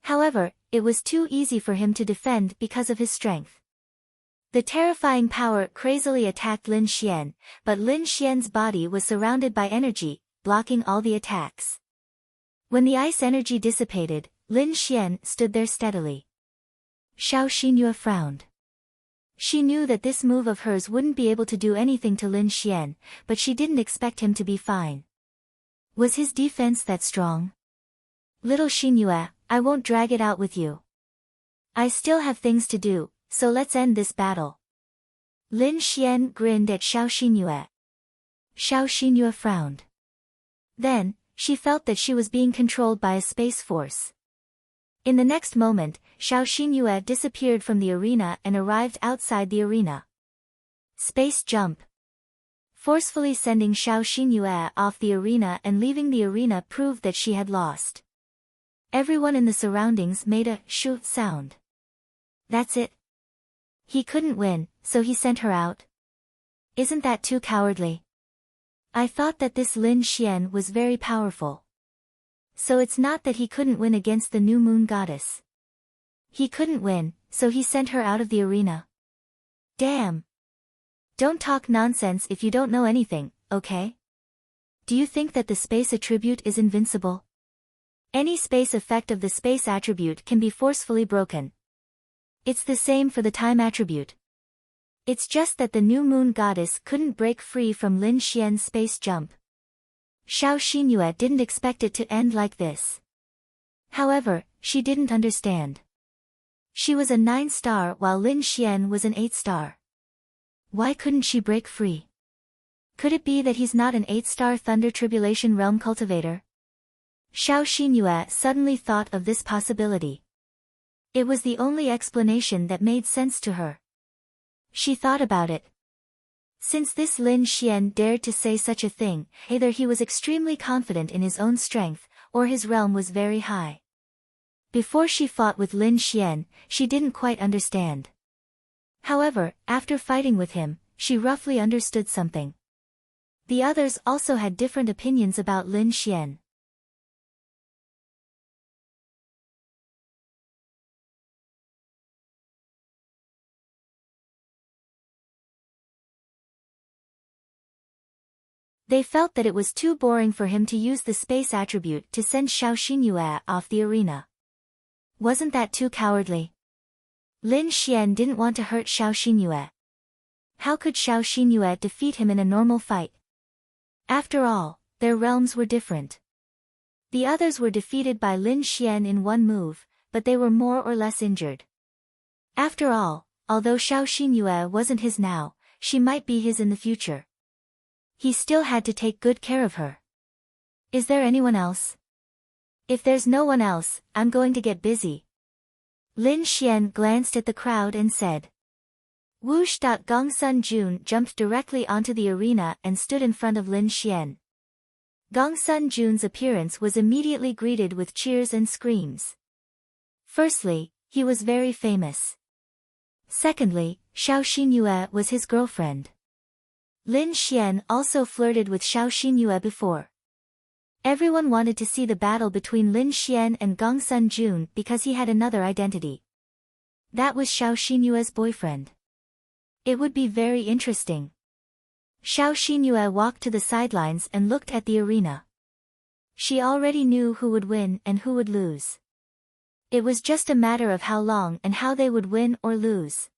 However, it was too easy for him to defend because of his strength. The terrifying power crazily attacked Lin Xian, but Lin Xian's body was surrounded by energy, blocking all the attacks. When the ice energy dissipated, Lin Xian stood there steadily. Xiao Xinyue frowned. She knew that this move of hers wouldn't be able to do anything to Lin Xian, but she didn't expect him to be fine. Was his defense that strong? Little Xinyue, I won't drag it out with you. I still have things to do, so let's end this battle. Lin Xian grinned at Xiao Xinyue. Xiao Xinyue frowned. Then, she felt that she was being controlled by a space force. In the next moment, Xiao Xinyue disappeared from the arena and arrived outside the arena. Space jump. Forcefully sending Xiao Xinyue off the arena and leaving the arena proved that she had lost. Everyone in the surroundings made a shoo sound. That's it. He couldn't win, so he sent her out. Isn't that too cowardly? I thought that this Lin Xian was very powerful. So it's not that he couldn't win against the new moon goddess. He couldn't win, so he sent her out of the arena. Damn. Don't talk nonsense if you don't know anything, okay? Do you think that the space attribute is invincible? Any space effect of the space attribute can be forcefully broken. It's the same for the time attribute. It's just that the new moon goddess couldn't break free from Lin Xian's space jump. Xiao Xinyue didn't expect it to end like this. However, she didn't understand. She was a 9-star while Lin Xian was an 8-star. Why couldn't she break free? Could it be that he's not an 8-star Thunder Tribulation Realm cultivator? Xiao Xinyue suddenly thought of this possibility. It was the only explanation that made sense to her. She thought about it. Since this Lin Xian dared to say such a thing, either he was extremely confident in his own strength, or his realm was very high. Before she fought with Lin Xian, she didn't quite understand. However, after fighting with him, she roughly understood something. The others also had different opinions about Lin Xian. They felt that it was too boring for him to use the space attribute to send Xiao Xinyue off the arena. Wasn't that too cowardly? Lin Xian didn't want to hurt Xiao Xinyue. How could Xiao Xinyue defeat him in a normal fight? After all, their realms were different. The others were defeated by Lin Xian in one move, but they were more or less injured. After all, although Xiao Xinyue wasn't his now, she might be his in the future. He still had to take good care of her. Is there anyone else? If there's no one else, I'm going to get busy. Lin Xian glanced at the crowd and said. Whoosh! Gongsun Jun jumped directly onto the arena and stood in front of Lin Xian. Gongsun Jun's appearance was immediately greeted with cheers and screams. Firstly, he was very famous. Secondly, Xiao Xinyue was his girlfriend. Lin Xian also flirted with Xiao Xinyue before. Everyone wanted to see the battle between Lin Xian and Gongsun Jun because he had another identity. That was Xiao Xinyue's boyfriend. It would be very interesting. Xiao Xinyue walked to the sidelines and looked at the arena. She already knew who would win and who would lose. It was just a matter of how long and how they would win or lose.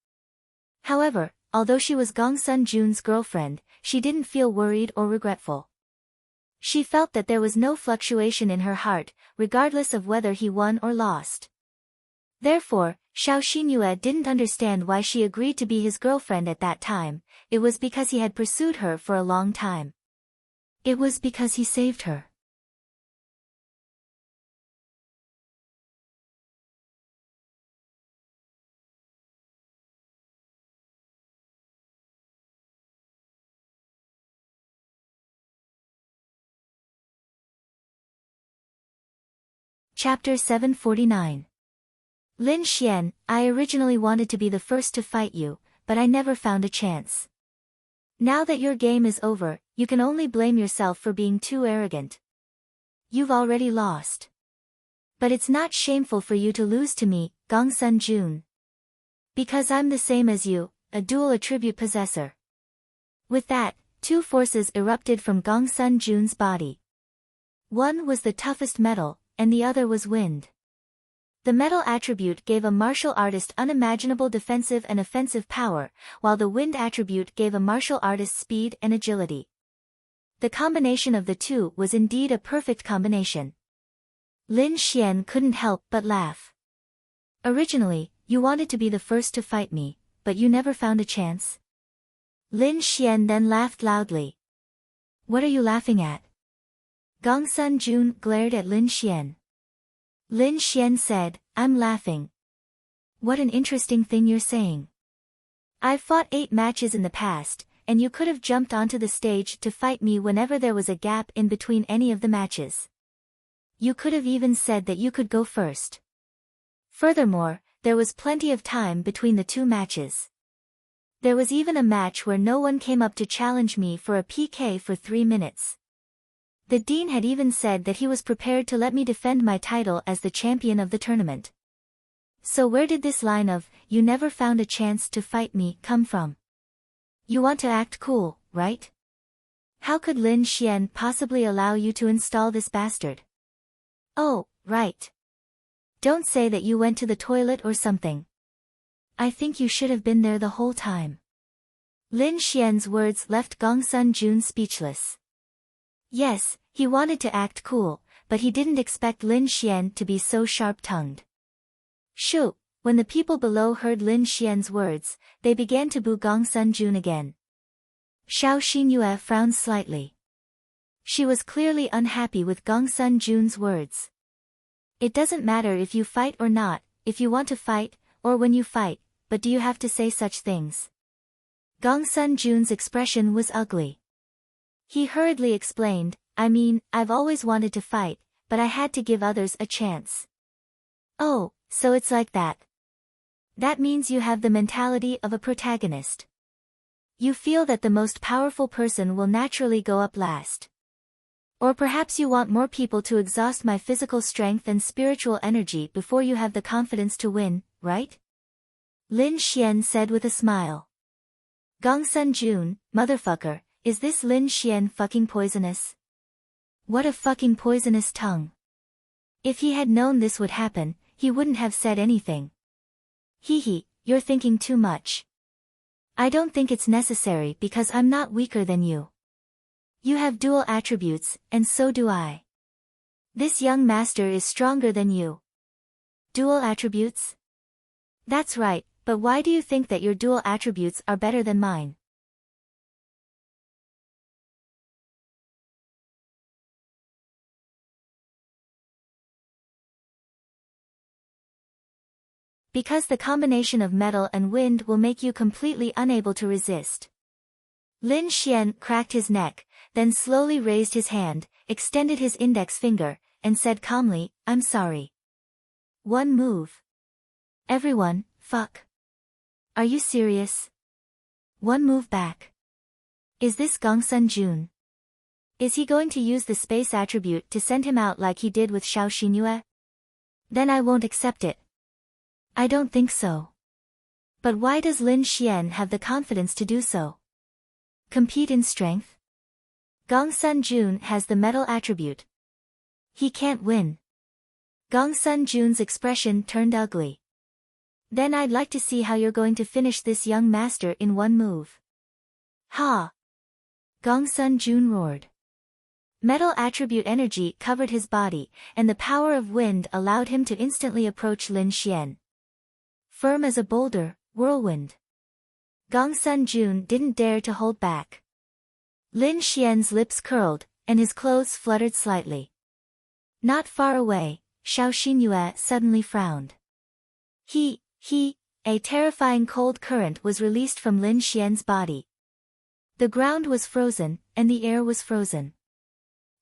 However, although she was Gongsun Jun's girlfriend, she didn't feel worried or regretful. She felt that there was no fluctuation in her heart, regardless of whether he won or lost. Therefore, Xiao Xinyue didn't understand why she agreed to be his girlfriend at that time. It was because he had pursued her for a long time. It was because he saved her. Chapter 749. Lin Xian, I originally wanted to be the first to fight you, but I never found a chance. Now that your game is over, you can only blame yourself for being too arrogant. You've already lost. But it's not shameful for you to lose to me, Gongsun Jun. Because I'm the same as you, a dual attribute possessor. With that, two forces erupted from Gongsun Jun's body. One was the toughest metal, and the other was wind. The metal attribute gave a martial artist unimaginable defensive and offensive power, while the wind attribute gave a martial artist speed and agility. The combination of the two was indeed a perfect combination. Lin Xian couldn't help but laugh. Originally, you wanted to be the first to fight me, but you never found a chance? Lin Xian then laughed loudly. What are you laughing at? Gongsun Jun glared at Lin Xian. Lin Xian said, I'm laughing. What an interesting thing you're saying. I've fought 8 matches in the past, and you could have jumped onto the stage to fight me whenever there was a gap in between any of the matches. You could have even said that you could go first. Furthermore, there was plenty of time between the 2 matches. There was even a match where no one came up to challenge me for a PK for 3 minutes. The dean had even said that he was prepared to let me defend my title as the champion of the tournament. So where did this line of, you never found a chance to fight me, come from? You want to act cool, right? How could Lin Xian possibly allow you to install this bastard? Oh, right. Don't say that you went to the toilet or something. I think you should have been there the whole time. Lin Xian's words left Gongsun Jun speechless. Yes, he wanted to act cool, but he didn't expect Lin Xian to be so sharp-tongued. Shoo! When the people below heard Lin Xian's words, they began to boo Gongsun Jun again. Xiao Xinyue frowned slightly. She was clearly unhappy with Gongsun Jun's words. It doesn't matter if you fight or not, if you want to fight, or when you fight, but do you have to say such things? Gongsun Jun's expression was ugly. He hurriedly explained, I mean, I've always wanted to fight, but I had to give others a chance. Oh, so it's like that. That means you have the mentality of a protagonist. You feel that the most powerful person will naturally go up last. Or perhaps you want more people to exhaust my physical strength and spiritual energy before you have the confidence to win, right? Lin Xian said with a smile. Gongsun Jun, motherfucker, is this Lin Xian fucking poisonous? What a fucking poisonous tongue. If he had known this would happen, he wouldn't have said anything. Hee, you're thinking too much. I don't think it's necessary because I'm not weaker than you. You have dual attributes, and so do I. This young master is stronger than you. Dual attributes? That's right, but why do you think that your dual attributes are better than mine? Because the combination of metal and wind will make you completely unable to resist. Lin Xian cracked his neck, then slowly raised his hand, extended his index finger, and said calmly, I'm sorry. One move. Everyone, fuck. Are you serious? One move back. Is this Gongsun Jun? Is he going to use the space attribute to send him out like he did with Xiao Xinyue? Then I won't accept it. I don't think so. But why does Lin Xian have the confidence to do so? Compete in strength? Gongsun Jun has the metal attribute. He can't win. Gongsun Jun's expression turned ugly. Then I'd like to see how you're going to finish this young master in one move. Ha! Gongsun Jun roared. Metal attribute energy covered his body, and the power of wind allowed him to instantly approach Lin Xian. Firm as a boulder, whirlwind. Gongsun Jun didn't dare to hold back. Lin Xian's lips curled, and his clothes fluttered slightly. Not far away, Xiao Xinyue suddenly frowned. A terrifying cold current was released from Lin Xian's body. The ground was frozen, and the air was frozen.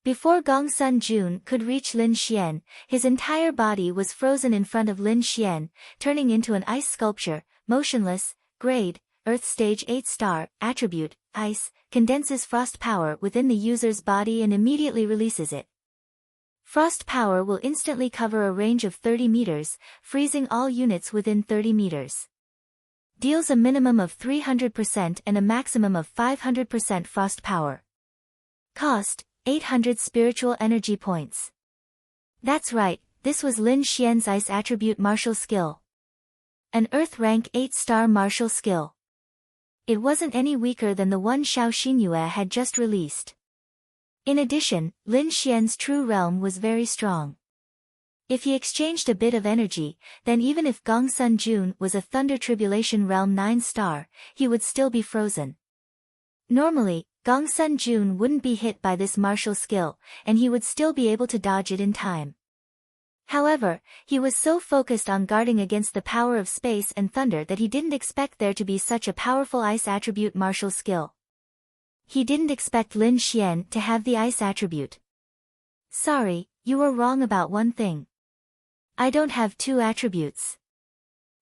Before Gongsun Jun could reach Lin Xian, his entire body was frozen in front of Lin Xian, turning into an ice sculpture, motionless, grade, Earth Stage 8 star, attribute, ice, condenses frost power within the user's body and immediately releases it. Frost power will instantly cover a range of 30 meters, freezing all units within 30 meters. Deals a minimum of 300% and a maximum of 500% frost power. Cost, 800 spiritual energy points. That's right, this was Lin Xian's ice attribute martial skill. An Earth rank 8-star martial skill. It wasn't any weaker than the one Xiao Xinyue had just released. In addition, Lin Xian's true realm was very strong. If he exchanged a bit of energy, then even if Gongsun Jun was a Thunder Tribulation Realm 9-star, he would still be frozen. Normally, Gongsun Jun wouldn't be hit by this martial skill, and he would still be able to dodge it in time. However, he was so focused on guarding against the power of space and thunder that he didn't expect there to be such a powerful ice attribute martial skill. He didn't expect Lin Xian to have the ice attribute. Sorry, you were wrong about one thing. I don't have 2 attributes.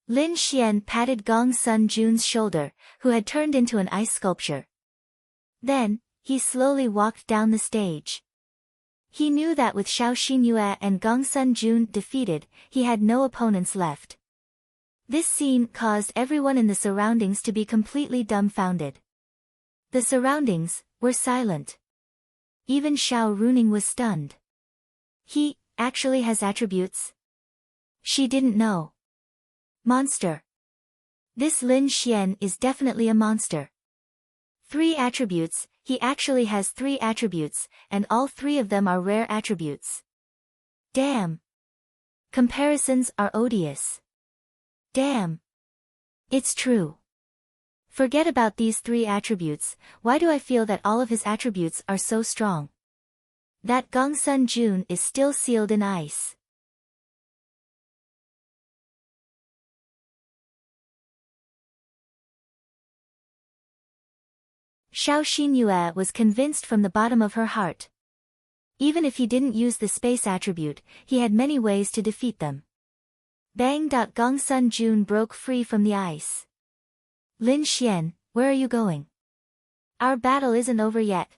Lin Xian patted Gongsun Jun's shoulder, who had turned into an ice sculpture. Then, he slowly walked down the stage. He knew that with Xiao Xinyue and Gongsun Jun defeated, he had no opponents left. This scene caused everyone in the surroundings to be completely dumbfounded. The surroundings were silent. Even Xiao Runing was stunned. He actually has attributes? She didn't know. Monster. This Lin Xian is definitely a monster. 3 attributes, he actually has 3 attributes, and all 3 of them are rare attributes. Damn. Comparisons are odious. Damn. It's true. Forget about these 3 attributes, why do I feel that all of his attributes are so strong? That Gongsun Jun is still sealed in ice. Xiao Xinyue was convinced from the bottom of her heart. Even if he didn't use the space attribute, he had many ways to defeat them. Bang! Gongsun Jun broke free from the ice. Lin Xian, where are you going? Our battle isn't over yet.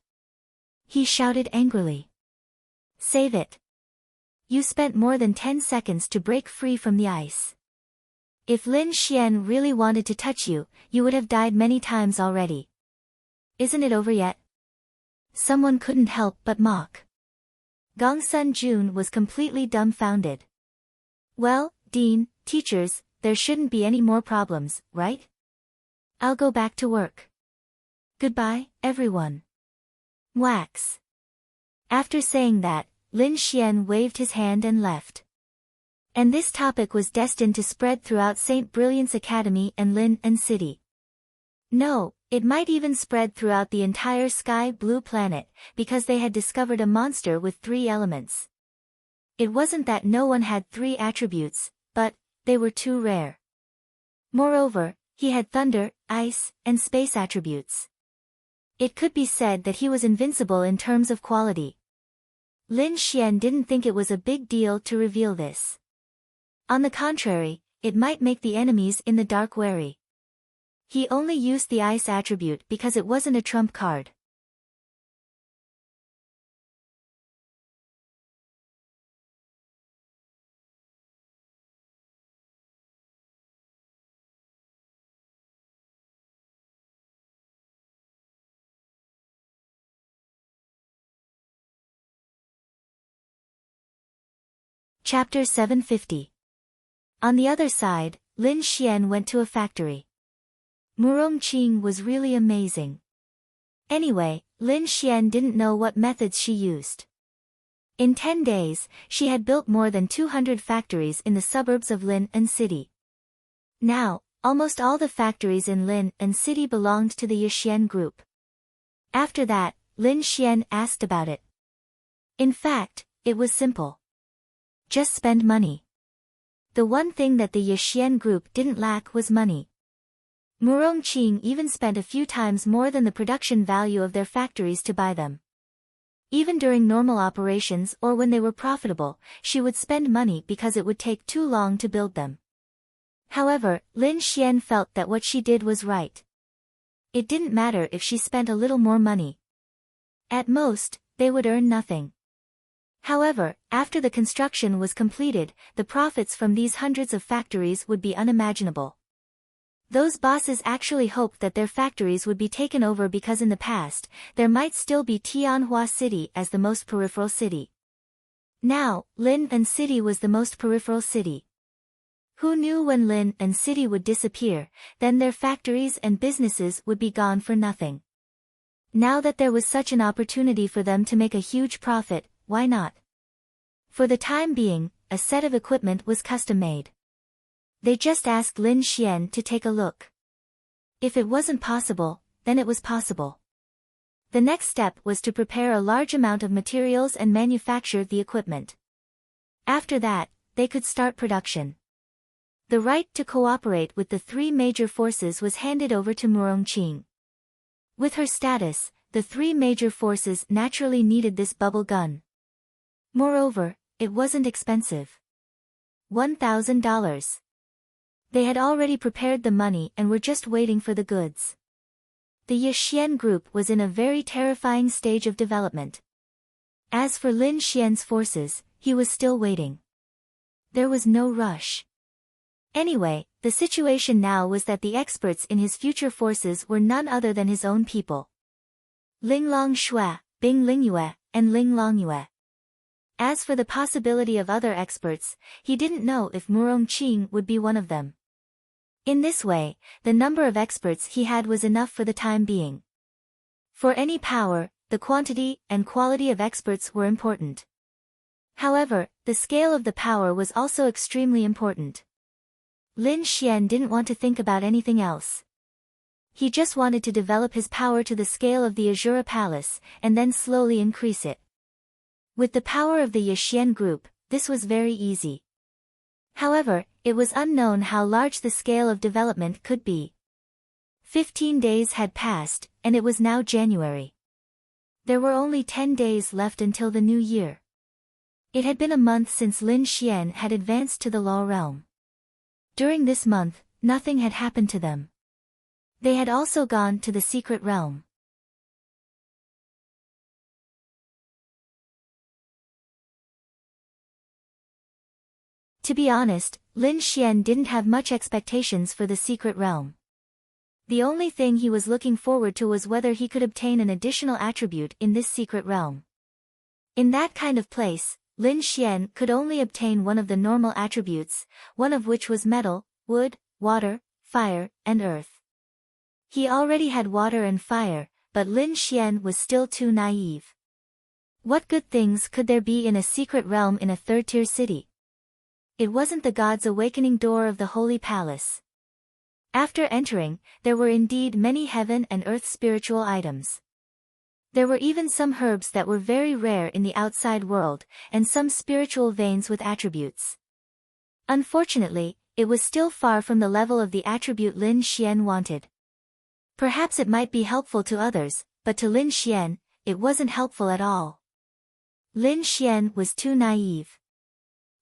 He shouted angrily. Save it. You spent more than 10 seconds to break free from the ice. If Lin Xian really wanted to touch you, you would have died many times already. Isn't it over yet? Someone couldn't help but mock. Gongsun Jun was completely dumbfounded. Well, Dean, teachers, there shouldn't be any more problems, right? I'll go back to work. Goodbye, everyone. Wax. After saying that, Lin Xian waved his hand and left. And this topic was destined to spread throughout St. Brilliance Academy and Lin and City. No, it might even spread throughout the entire sky blue planet, because they had discovered a monster with 3 elements. It wasn't that no one had 3 attributes, but they were too rare. Moreover, he had thunder, ice, and space attributes. It could be said that he was invincible in terms of quality. Lin Xian didn't think it was a big deal to reveal this. On the contrary, it might make the enemies in the dark wary. He only used the ice attribute because it wasn't a trump card. Chapter 750. On the other side, Lin Xian went to a factory. Murongqing was really amazing. Anyway, Lin Xian didn't know what methods she used. In 10 days, she had built more than 200 factories in the suburbs of Lin and City. Now, almost all the factories in Lin and City belonged to the Yixian group. After that, Lin Xian asked about it. In fact, it was simple. Just spend money. The one thing that the Yixian group didn't lack was money. Murongqing even spent a few times more than the production value of their factories to buy them. Even during normal operations or when they were profitable, she would spend money because it would take too long to build them. However, Lin Xian felt that what she did was right. It didn't matter if she spent a little more money. At most, they would earn nothing. However, after the construction was completed, the profits from these hundreds of factories would be unimaginable. Those bosses actually hoped that their factories would be taken over because in the past, there might still be Tianhua City as the most peripheral city. Now, Lin and City was the most peripheral city. Who knew when Lin and City would disappear, then their factories and businesses would be gone for nothing. Now that there was such an opportunity for them to make a huge profit, why not? For the time being, a set of equipment was custom-made. They just asked Lin Xian to take a look. If it wasn't possible, then it was possible. The next step was to prepare a large amount of materials and manufacture the equipment. After that, they could start production. The right to cooperate with the three major forces was handed over to Murongqing. With her status, the three major forces naturally needed this bubble gun. Moreover, it wasn't expensive. $1,000. They had already prepared the money and were just waiting for the goods. The Yixian group was in a very terrifying stage of development. As for Lin Xian's forces, he was still waiting. There was no rush. Anyway, the situation now was that the experts in his future forces were none other than his own people. Ling Longshui, Bing Lingyue, and Ling Longyue. As for the possibility of other experts, he didn't know if Murongqing would be one of them. In this way, the number of experts he had was enough for the time being. For any power, the quantity and quality of experts were important. However, the scale of the power was also extremely important. Lin Xian didn't want to think about anything else. He just wanted to develop his power to the scale of the Azura Palace, and then slowly increase it. With the power of the Yixian group, this was very easy. However, it was unknown how large the scale of development could be. 15 days had passed, and it was now January. There were only 10 days left until the new year. It had been a month since Lin Xian had advanced to the Law Realm. During this month, nothing had happened to them. They had also gone to the secret realm. To be honest, Lin Xian didn't have much expectations for the secret realm. The only thing he was looking forward to was whether he could obtain an additional attribute in this secret realm. In that kind of place, Lin Xian could only obtain one of the normal attributes, one of which was metal, wood, water, fire, and earth. He already had water and fire, but Lin Xian was still too naive. What good things could there be in a secret realm in a third-tier city? It wasn't the god's awakening door of the Holy Palace. After entering, there were indeed many heaven and earth spiritual items. There were even some herbs that were very rare in the outside world, and some spiritual veins with attributes. Unfortunately, it was still far from the level of the attribute Lin Xian wanted. Perhaps it might be helpful to others, but to Lin Xian, it wasn't helpful at all. Lin Xian was too naive.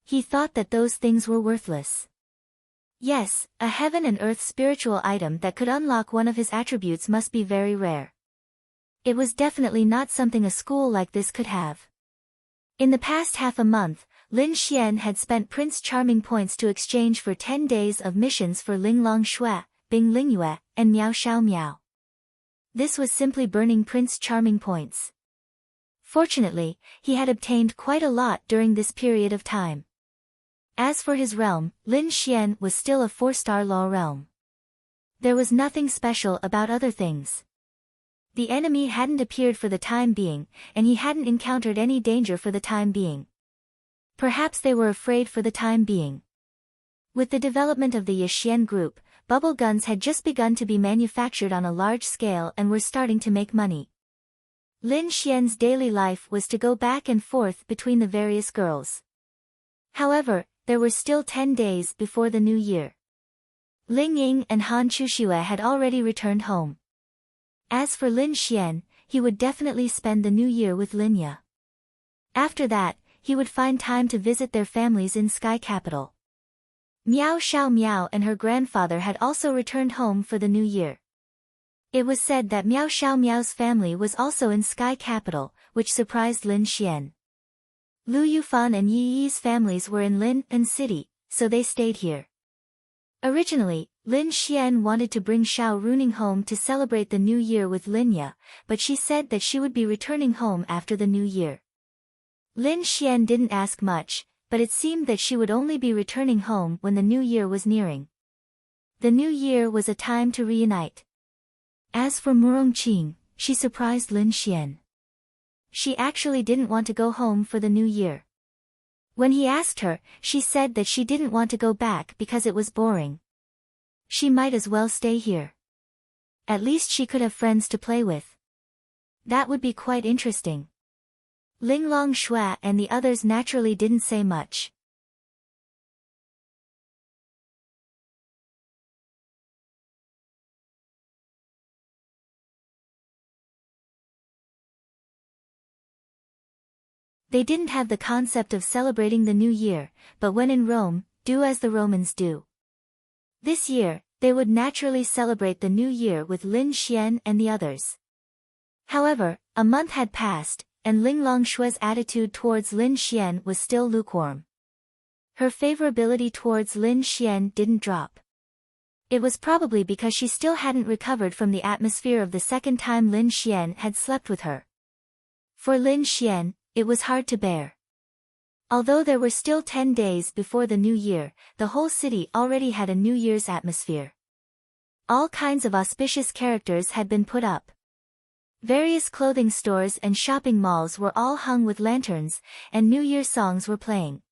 He thought that those things were worthless. Yes, a heaven and earth spiritual item that could unlock one of his attributes must be very rare. It was definitely not something a school like this could have. In the past half a month, Lin Xian had spent Prince Charming points to exchange for 10 days of missions for Ling Longshui, Bing Lingyue, and Miao Xiao Miao. This was simply burning Prince Charming points. Fortunately, he had obtained quite a lot during this period of time. As for his realm, Lin Xian was still a 4-star law realm. There was nothing special about other things. The enemy hadn't appeared for the time being, and he hadn't encountered any danger for the time being. Perhaps they were afraid for the time being. With the development of the Yixian group, bubble guns had just begun to be manufactured on a large scale and were starting to make money. Lin Xian's daily life was to go back and forth between the various girls. However, there were still 10 days before the new year. Ling Ying and Han Chuxue had already returned home. As for Lin Xian, he would definitely spend the new year with Linya. After that, he would find time to visit their families in Sky Capital. Miao Xiao Miao and her grandfather had also returned home for the new year. It was said that Miao Xiao Miao's family was also in Sky Capital, which surprised Lin Xian. Lu Yufan and Yi Yi's families were in Lin An City, so they stayed here. Originally, Lin Xian wanted to bring Xiao Runing home to celebrate the new year with Linya, but she said that she would be returning home after the new year. Lin Xian didn't ask much, but it seemed that she would only be returning home when the new year was nearing. The new year was a time to reunite. As for Murongqing, she surprised Lin Xian. She actually didn't want to go home for the new year. When he asked her, she said that she didn't want to go back because it was boring. She might as well stay here. At least she could have friends to play with. That would be quite interesting. Ling Longshui and the others naturally didn't say much. They didn't have the concept of celebrating the new year, but when in Rome, do as the Romans do. This year, they would naturally celebrate the new year with Lin Xian and the others. However, a month had passed, and Ling Longshui's attitude towards Lin Xian was still lukewarm. Her favorability towards Lin Xian didn't drop. It was probably because she still hadn't recovered from the atmosphere of the second time Lin Xian had slept with her. For Lin Xian, it was hard to bear. Although there were still 10 days before the new year, the whole city already had a New Year's atmosphere. All kinds of auspicious characters had been put up. Various clothing stores and shopping malls were all hung with lanterns, and New Year songs were playing.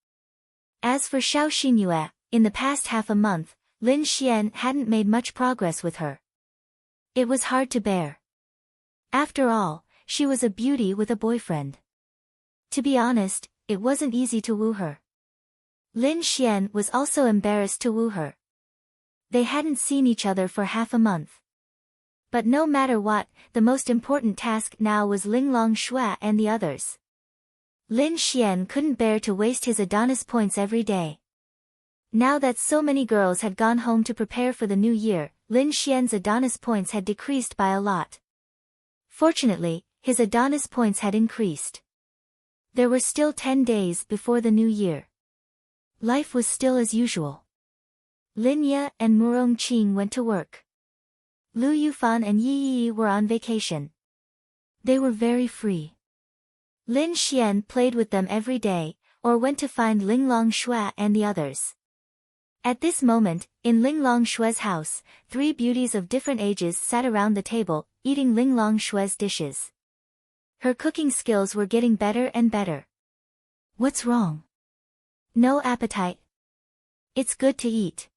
As for Xiao Xinyue, in the past half a month, Lin Xian hadn't made much progress with her. It was hard to bear. After all, she was a beauty with a boyfriend. To be honest, it wasn't easy to woo her. Lin Xian was also embarrassed to woo her. They hadn't seen each other for half a month. But no matter what, the most important task now was Ling Longshui and the others. Lin Xian couldn't bear to waste his Adonis points every day. Now that so many girls had gone home to prepare for the new year, Lin Xian's Adonis points had decreased by a lot. Fortunately, his Adonis points had increased. There were still 10 days before the new year. Life was still as usual. Lin Ye and Murong Qing went to work. Lu Yufan and Yi Yi were on vacation. They were very free. Lin Xian played with them every day, or went to find Ling Longshui and the others. At this moment, in Ling Longshui's house, 3 beauties of different ages sat around the table, eating Ling Longshui's dishes. Her cooking skills were getting better and better. What's wrong? No appetite? It's good to eat.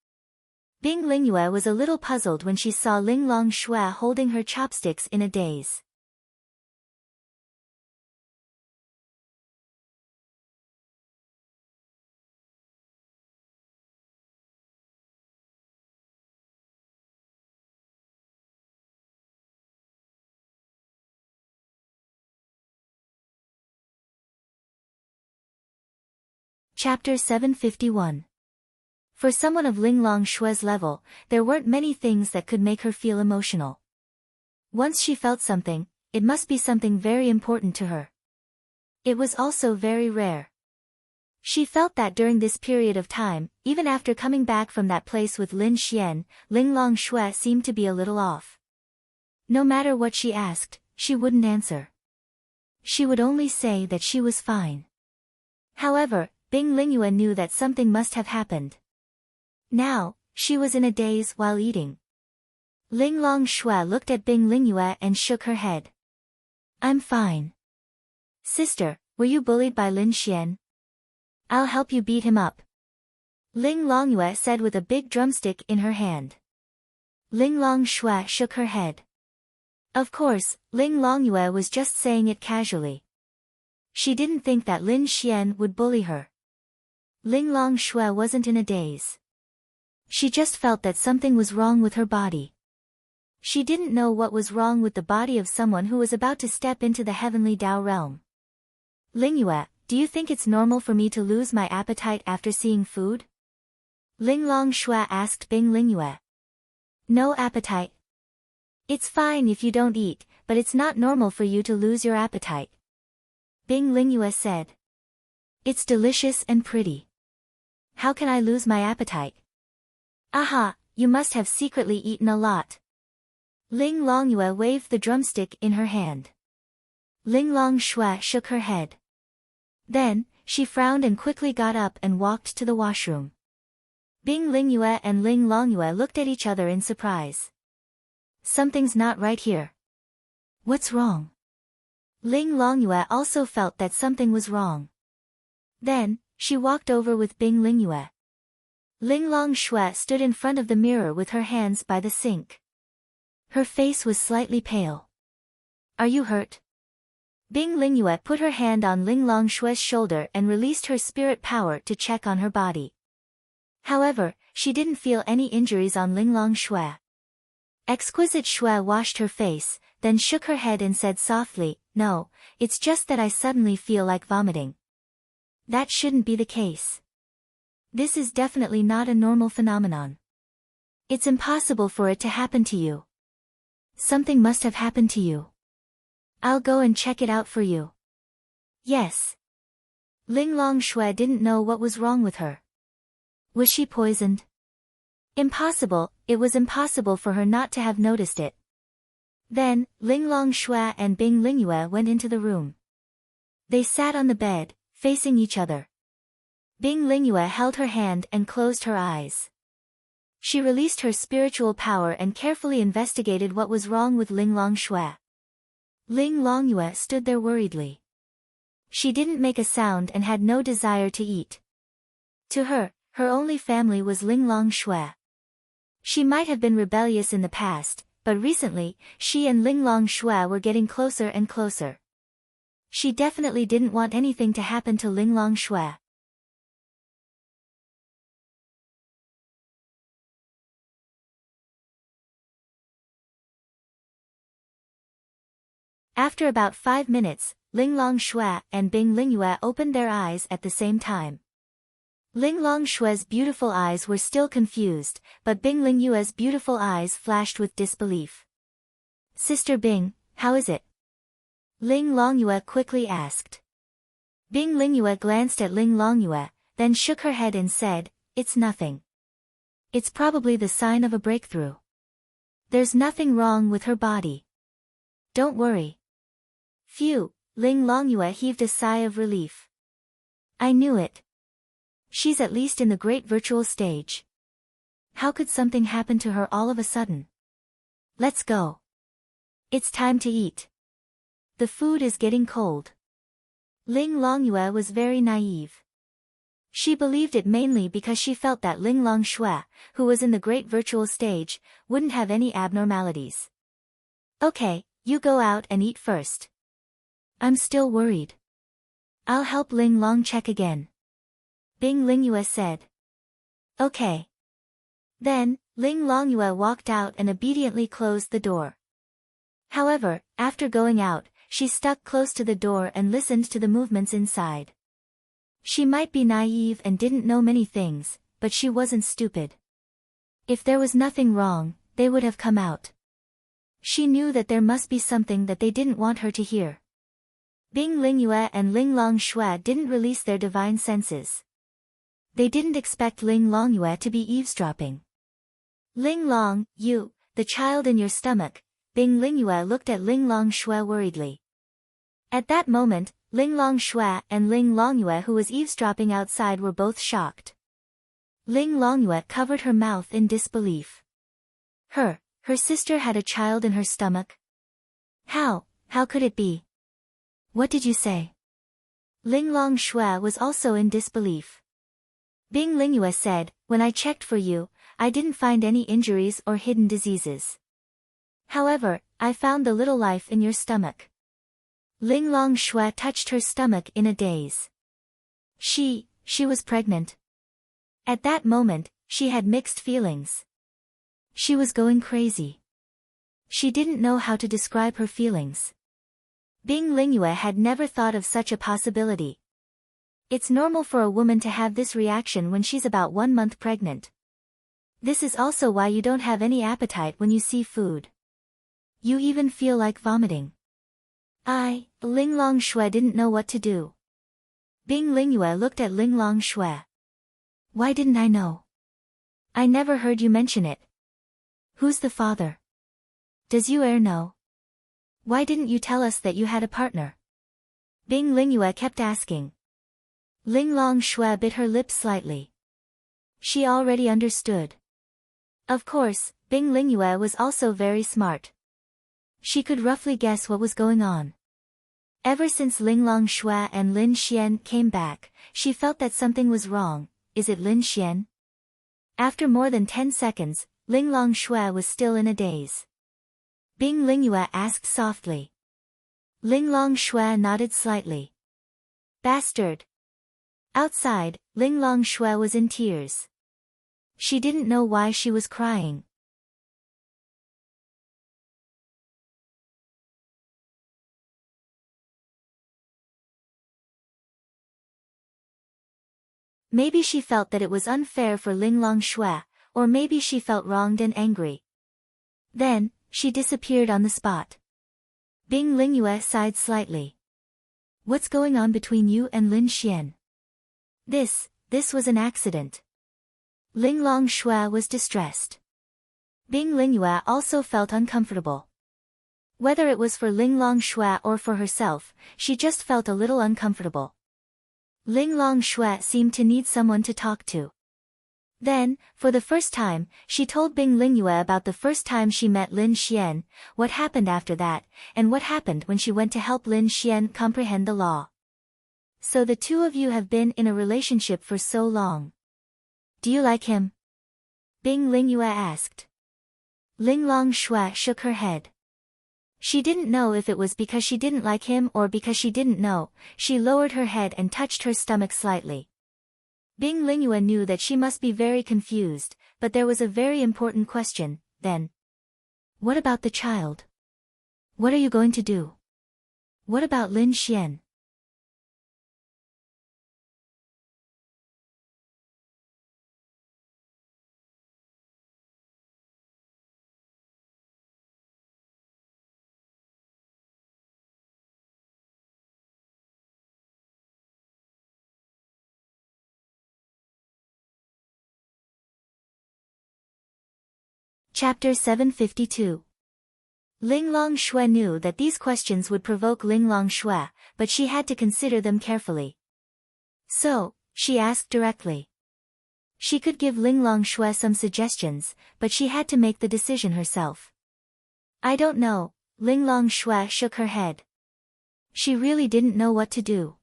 Bing Lingyue was a little puzzled when she saw Ling Longshui holding her chopsticks in a daze. Chapter 751. For someone of Ling Longshui's level, there weren't many things that could make her feel emotional. Once she felt something, it must be something very important to her. It was also very rare. She felt that during this period of time, even after coming back from that place with Lin Xian, Ling Longshui seemed to be a little off. No matter what she asked, she wouldn't answer. She would only say that she was fine. However, Bing Lingyue knew that something must have happened. Now, she was in a daze while eating. Ling Longshui looked at Bing Lingyue and shook her head. I'm fine. Sister, were you bullied by Lin Xian? I'll help you beat him up. Ling Longyue said with a big drumstick in her hand. Ling Longshui shook her head. Of course, Ling Longyue was just saying it casually. She didn't think that Lin Xian would bully her. Ling Longshui wasn't in a daze. She just felt that something was wrong with her body. She didn't know what was wrong with the body of someone who was about to step into the heavenly Dao realm. Lingyue, do you think it's normal for me to lose my appetite after seeing food? Ling Longshui asked Bing Lingyue. No appetite. It's fine if you don't eat, but it's not normal for you to lose your appetite. Bing Lingyue said. It's delicious and pretty. How can I lose my appetite? Aha, you must have secretly eaten a lot. Ling Longyue waved the drumstick in her hand. Ling Longshui shook her head. Then, she frowned and quickly got up and walked to the washroom. Bing Lingyue and Ling Longyue looked at each other in surprise. Something's not right here. What's wrong? Ling Longyue also felt that something was wrong. Then, she walked over with Bing Lingyue. Ling Longshui stood in front of the mirror with her hands by the sink. Her face was slightly pale. Are you hurt? Bing Lingyue put her hand on Ling Longshui's shoulder and released her spirit power to check on her body. However, she didn't feel any injuries on Ling Longshui. Exquisite Shui washed her face, then shook her head and said softly, "No, it's just that I suddenly feel like vomiting." That shouldn't be the case. This is definitely not a normal phenomenon. It's impossible for it to happen to you. Something must have happened to you. I'll go and check it out for you. Yes. Ling Longshui didn't know what was wrong with her. Was she poisoned? Impossible, it was impossible for her not to have noticed it. Then, Ling Longshui and Bing Lingyue went into the room. They sat on the bed, facing each other. Bing Lingyue held her hand and closed her eyes. She released her spiritual power and carefully investigated what was wrong with Ling Longshui. Ling Longyue stood there worriedly. She didn't make a sound and had no desire to eat. To her, her only family was Ling Longshui. She might have been rebellious in the past, but recently, she and Ling Longshui were getting closer and closer. She definitely didn't want anything to happen to Ling Longshui. After about 5 minutes, Ling Longshui and Bing Lingyue opened their eyes at the same time. Ling Longshui's beautiful eyes were still confused, but Bing Lingyue's beautiful eyes flashed with disbelief. "Sister Bing, how is it?" Ling Longyue quickly asked. Bing Lingyue glanced at Ling Longyue, then shook her head and said, "It's nothing. It's probably the sign of a breakthrough. There's nothing wrong with her body. Don't worry." Phew, Ling Longyue heaved a sigh of relief. "I knew it. She's at least in the great virtual stage. How could something happen to her all of a sudden? Let's go. It's time to eat. The food is getting cold." Ling Longyue was very naive. She believed it mainly because she felt that Ling Longshui, who was in the great virtual stage, wouldn't have any abnormalities. "Okay, you go out and eat first. I'm still worried. I'll help Ling Long check again," Bing Lingyue said. "Okay." Then, Ling Longyue walked out and obediently closed the door. However, after going out, she stuck close to the door and listened to the movements inside. She might be naive and didn't know many things, but she wasn't stupid. If there was nothing wrong, they would have come out. She knew that there must be something that they didn't want her to hear. Bing Lingyue and Ling Longshui didn't release their divine senses. They didn't expect Ling Longyue to be eavesdropping. "Ling Long, the child in your stomach," Bing Lingyue looked at Ling Longshui worriedly. At that moment, Ling Longshui and Ling Longyue, who was eavesdropping outside, were both shocked. Ling Longyue covered her mouth in disbelief. Her sister had a child in her stomach? How could it be? What did you say? Ling Longshui was also in disbelief. Bing Lingyue said, "When I checked for you, I didn't find any injuries or hidden diseases. However, I found the little life in your stomach." Ling Longshui touched her stomach in a daze. She was pregnant. At that moment, she had mixed feelings. She was going crazy. She didn't know how to describe her feelings. Bing Lingyue had never thought of such a possibility. It's normal for a woman to have this reaction when she's about 1 month pregnant. This is also why you don't have any appetite when you see food. You even feel like vomiting. Ling Longshui didn't know what to do. Bing Lingyue looked at Ling Longshui. "Why didn't I know? I never heard you mention it. Who's the father? Does you know? Why didn't you tell us that you had a partner?" Bing Lingyue kept asking. Ling Longshui bit her lips slightly. She already understood. Of course, Bing Lingyue was also very smart. She could roughly guess what was going on. Ever since Ling Longshui and Lin Xian came back, she felt that something was wrong. Is it Lin Xian? After more than 10 seconds, Ling Longshui was still in a daze. Bing Lingyue asked softly. Ling Longshui nodded slightly. Bastard. Outside, Ling Longshui was in tears. She didn't know why she was crying. Maybe she felt that it was unfair for Ling Longshui, or maybe she felt wronged and angry. Then, she disappeared on the spot. Bing Lingyue sighed slightly. What's going on between you and Lin Xian? This was an accident. Ling Longshui was distressed. Bing Lingyue also felt uncomfortable. Whether it was for Ling Longshui or for herself, she just felt a little uncomfortable. Ling Longshui seemed to need someone to talk to. Then, for the first time, she told Bing Lingyue about the first time she met Lin Xian, what happened after that, and what happened when she went to help Lin Xian comprehend the law. So the two of you have been in a relationship for so long. Do you like him? Bing Lingyue asked. Ling Longshui shook her head. She didn't know if it was because she didn't like him or because she didn't know. She lowered her head and touched her stomach slightly. Bing Lingyue knew that she must be very confused, but there was a very important question, then. What about the child? What are you going to do? What about Lin Xian? Chapter 752. Ling Longshui knew that these questions would provoke Ling Longshui, but she had to consider them carefully. So, she asked directly. She could give Ling Longshui some suggestions, but she had to make the decision herself. I don't know, Ling Longshui shook her head. She really didn't know what to do.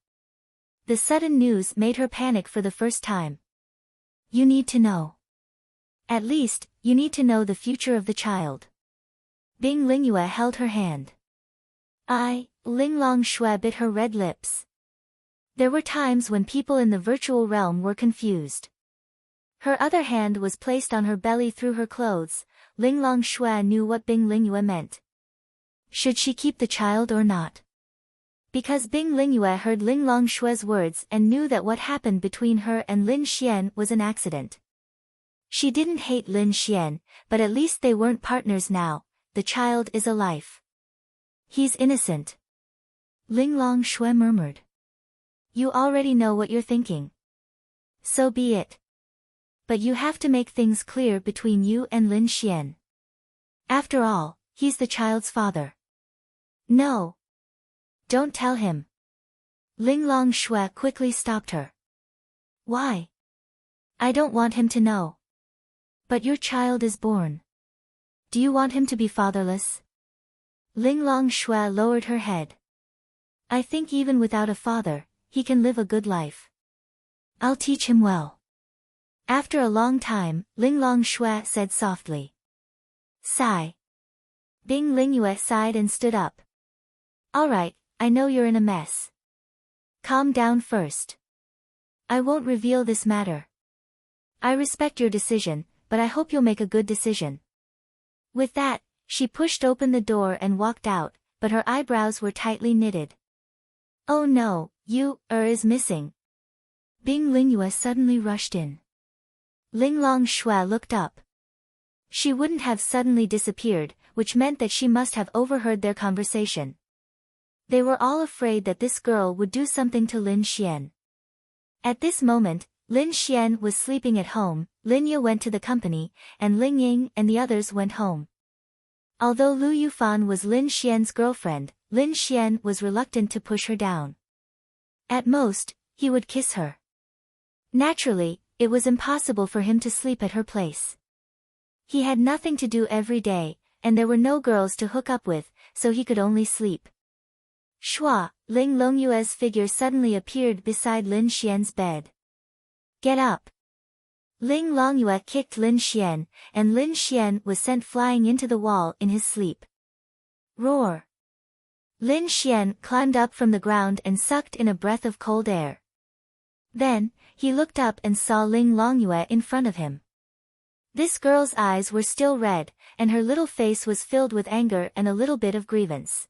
The sudden news made her panic for the first time. You need to know. At least, you need to know the future of the child. Bing Lingyue held her hand. Ling Longshui bit her red lips. There were times when people in the virtual realm were confused. Her other hand was placed on her belly through her clothes. Ling Longshui knew what Bing Lingyue meant. Should she keep the child or not? Because Bing Lingyue heard Ling Longshui's words and knew that what happened between her and Lin Xian was an accident. She didn't hate Lin Xian, but at least they weren't partners now. The child is a life. He's innocent. Ling Longshui murmured. You already know what you're thinking. So be it. But you have to make things clear between you and Lin Xian. After all, he's the child's father. No. Don't tell him. Ling Longshui quickly stopped her. Why? I don't want him to know. But your child is born. Do you want him to be fatherless? Ling Longshui lowered her head. I think even without a father, he can live a good life. I'll teach him well. After a long time, Ling Longshui said softly. Sigh. Bing Lingyue sighed and stood up. All right, I know you're in a mess. Calm down first. I won't reveal this matter. I respect your decision, but I hope you'll make a good decision. With that, she pushed open the door and walked out, but her eyebrows were tightly knitted. Oh no, is missing. Bing Lingyue suddenly rushed in. Ling Longshui looked up. She wouldn't have suddenly disappeared, which meant that she must have overheard their conversation. They were all afraid that this girl would do something to Lin Xian. At this moment, Lin Xian was sleeping at home, Lin Ye went to the company, and Ling Ying and the others went home. Although Lu Yufan was Lin Xian's girlfriend, Lin Xian was reluctant to push her down. At most, he would kiss her. Naturally, it was impossible for him to sleep at her place. He had nothing to do every day, and there were no girls to hook up with, so he could only sleep. Shua, Ling Longyue's figure suddenly appeared beside Lin Xian's bed. Get up! Ling Longyue kicked Lin Xian, and Lin Xian was sent flying into the wall in his sleep. Roar! Lin Xian climbed up from the ground and sucked in a breath of cold air. Then, he looked up and saw Ling Longyue in front of him. This girl's eyes were still red, and her little face was filled with anger and a little bit of grievance.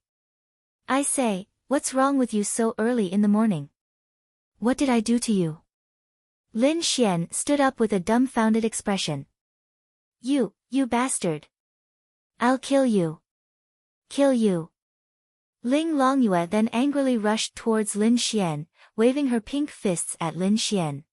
I say, what's wrong with you so early in the morning? What did I do to you? Lin Xian stood up with a dumbfounded expression. You bastard! I'll kill you! Kill you! Ling Longyue then angrily rushed towards Lin Xian, waving her pink fists at Lin Xian.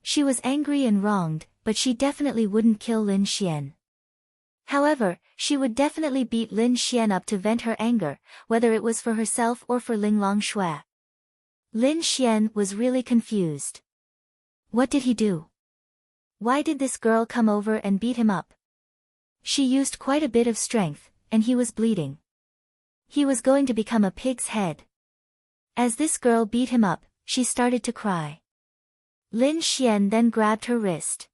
She was angry and wronged, but she definitely wouldn't kill Lin Xian. However, she would definitely beat Lin Xian up to vent her anger, whether it was for herself or for Ling Longshui. Lin Xian was really confused. What did he do? Why did this girl come over and beat him up? She used quite a bit of strength, and he was bleeding. He was going to become a pig's head. As this girl beat him up, she started to cry. Lin Xian then grabbed her wrist.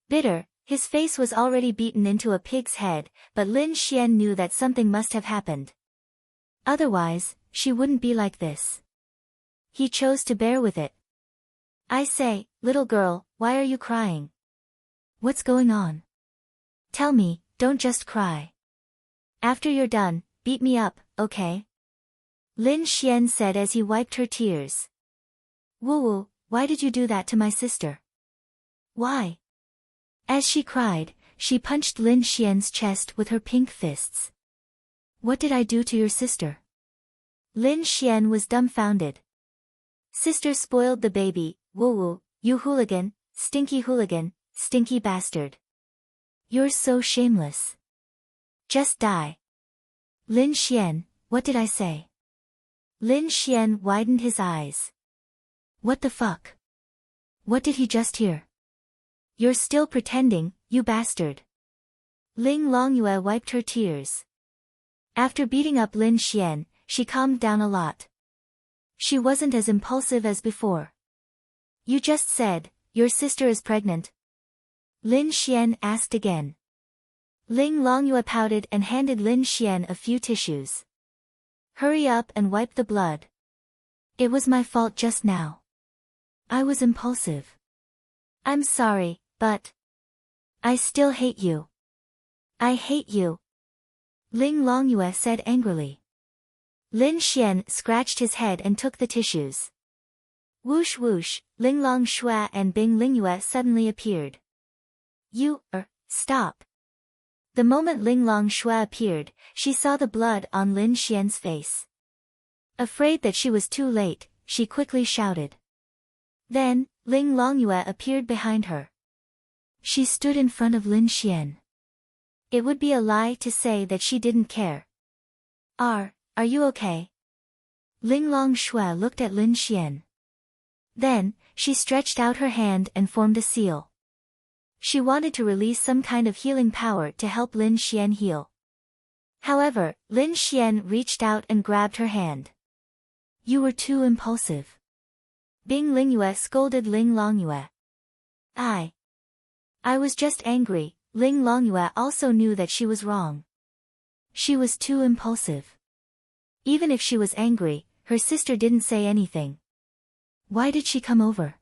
Bitter, his face was already beaten into a pig's head, but Lin Xian knew that something must have happened. Otherwise, she wouldn't be like this. He chose to bear with it. I say, little girl, why are you crying? What's going on? Tell me, don't just cry. After you're done, beat me up, okay? Lin Xian said as he wiped her tears. Woo, why did you do that to my sister? Why? As she cried, she punched Lin Xian's chest with her pink fists. What did I do to your sister? Lin Xian was dumbfounded. Sister spoiled the baby, woo, you hooligan, stinky bastard. You're so shameless. Just die. Lin Xian, what did I say? Lin Xian widened his eyes. What the fuck? What did he just hear? You're still pretending, you bastard. Ling Longyue wiped her tears. After beating up Lin Xian, she calmed down a lot. She wasn't as impulsive as before. You just said, your sister is pregnant? Lin Xian asked again. Ling Longyue pouted and handed Lin Xian a few tissues. Hurry up and wipe the blood. It was my fault just now. I was impulsive. I'm sorry, but I still hate you. I hate you. Ling Longyue said angrily. Lin Xian scratched his head and took the tissues. Whoosh whoosh, Ling Longshui and Bing Lingyue suddenly appeared. Stop. The moment Ling Longshui appeared, she saw the blood on Lin Xian's face. Afraid that she was too late, she quickly shouted. Then, Ling Longyue appeared behind her. She stood in front of Lin Xian. It would be a lie to say that she didn't care. Are you okay? Ling Longshui looked at Lin Xian. Then, she stretched out her hand and formed a seal. She wanted to release some kind of healing power to help Lin Xian heal. However, Lin Xian reached out and grabbed her hand. You were too impulsive. Bing Lingyue scolded Ling Longyue. I was just angry. Ling Longyue also knew that she was wrong. She was too impulsive. Even if she was angry, her sister didn't say anything. Why did she come over?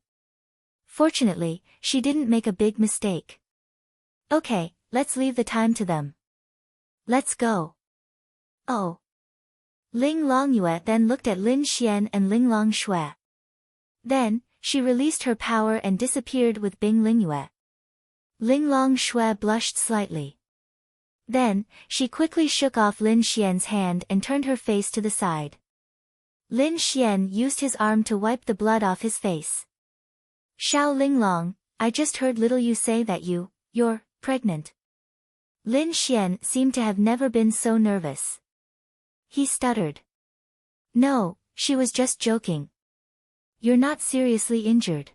Fortunately, she didn't make a big mistake. Okay, let's leave the time to them. Let's go. Oh. Ling Longyue then looked at Lin Xian and Ling Longshui. Then, she released her power and disappeared with Bing Lingyue. Ling Longshui blushed slightly. Then, she quickly shook off Lin Xian's hand and turned her face to the side. Lin Xian used his arm to wipe the blood off his face. Xiao Linglong, I just heard little you say that you're pregnant. Lin Xian seemed to have never been so nervous. He stuttered. No, she was just joking. You're not seriously injured.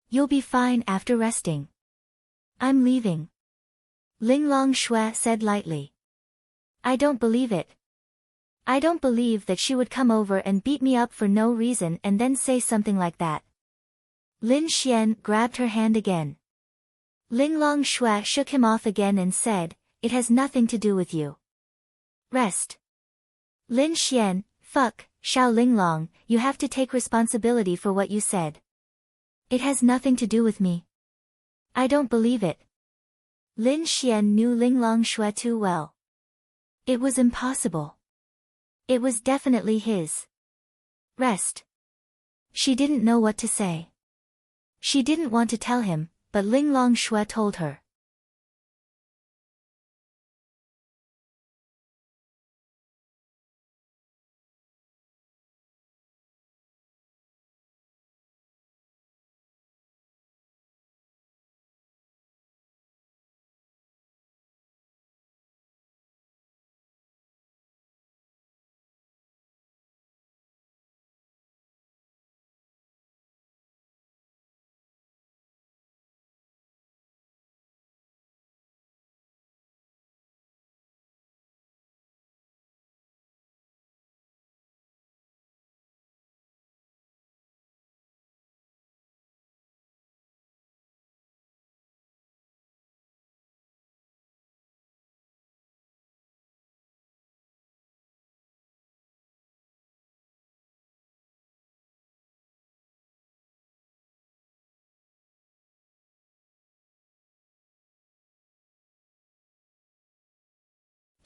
You'll be fine after resting. I'm leaving. Linglong Shui said lightly. I don't believe it. I don't believe that she would come over and beat me up for no reason and then say something like that. Lin Xian grabbed her hand again. Linglong Shui shook him off again and said, it has nothing to do with you. Rest. Lin Xian, fuck, Xiao Linglong, you have to take responsibility for what you said. It has nothing to do with me. I don't believe it. Lin Xian knew Linglong Shui too well. It was impossible. It was definitely his. Rest. She didn't know what to say. She didn't want to tell him, but Linglong Shui told her.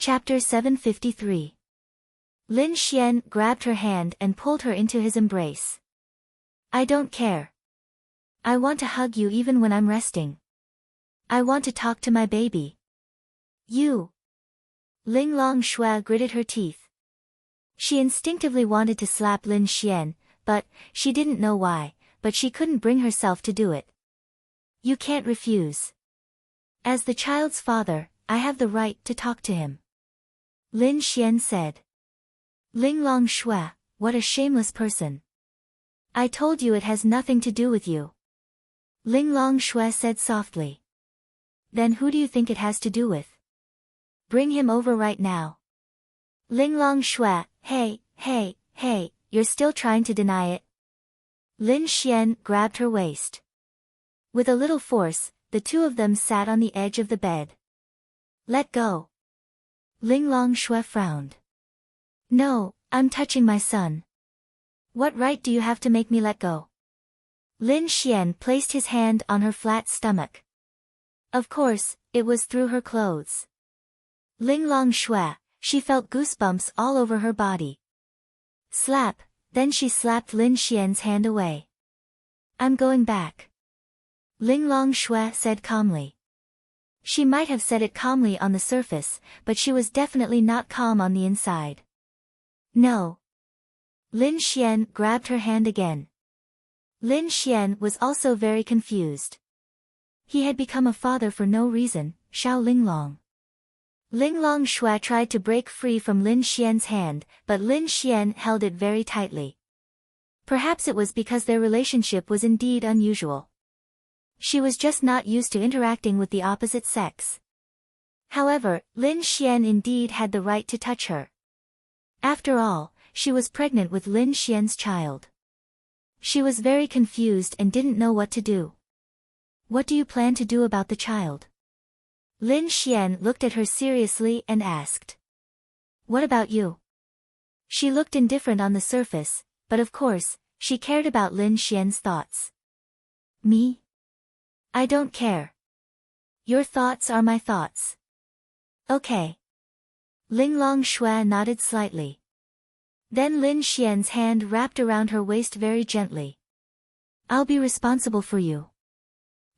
Chapter 753. Lin Xian grabbed her hand and pulled her into his embrace. I don't care. I want to hug you even when I'm resting. I want to talk to my baby. You. Linglong Shui gritted her teeth. She instinctively wanted to slap Lin Xian, but she didn't know why, but she couldn't bring herself to do it. You can't refuse. As the child's father, I have the right to talk to him. Lin Xian said. Linglong Shui, what a shameless person. I told you it has nothing to do with you. Linglong Shui said softly. Then who do you think it has to do with? Bring him over right now. Linglong Shui, hey, you're still trying to deny it? Lin Xian grabbed her waist. With a little force, the two of them sat on the edge of the bed. Let go. Linglong Shui frowned. No, I'm touching my son. What right do you have to make me let go? Lin Xian placed his hand on her flat stomach. Of course, it was through her clothes. Linglong Shui, she felt goosebumps all over her body. Slap, then she slapped Lin Xian's hand away. I'm going back. Linglong Shui said calmly. She might have said it calmly on the surface, but she was definitely not calm on the inside. No. Lin Xian grabbed her hand again. Lin Xian was also very confused. He had become a father for no reason, Xiao Linglong. Linglong Shui tried to break free from Lin Xian's hand, but Lin Xian held it very tightly. Perhaps it was because their relationship was indeed unusual. She was just not used to interacting with the opposite sex. However, Lin Xian indeed had the right to touch her. After all, she was pregnant with Lin Xian's child. She was very confused and didn't know what to do. What do you plan to do about the child? Lin Xian looked at her seriously and asked. What about you? She looked indifferent on the surface, but of course, she cared about Lin Xian's thoughts. Me? I don't care. Your thoughts are my thoughts. Okay. Linglong Shui nodded slightly. Then Lin Xian's hand wrapped around her waist very gently. I'll be responsible for you.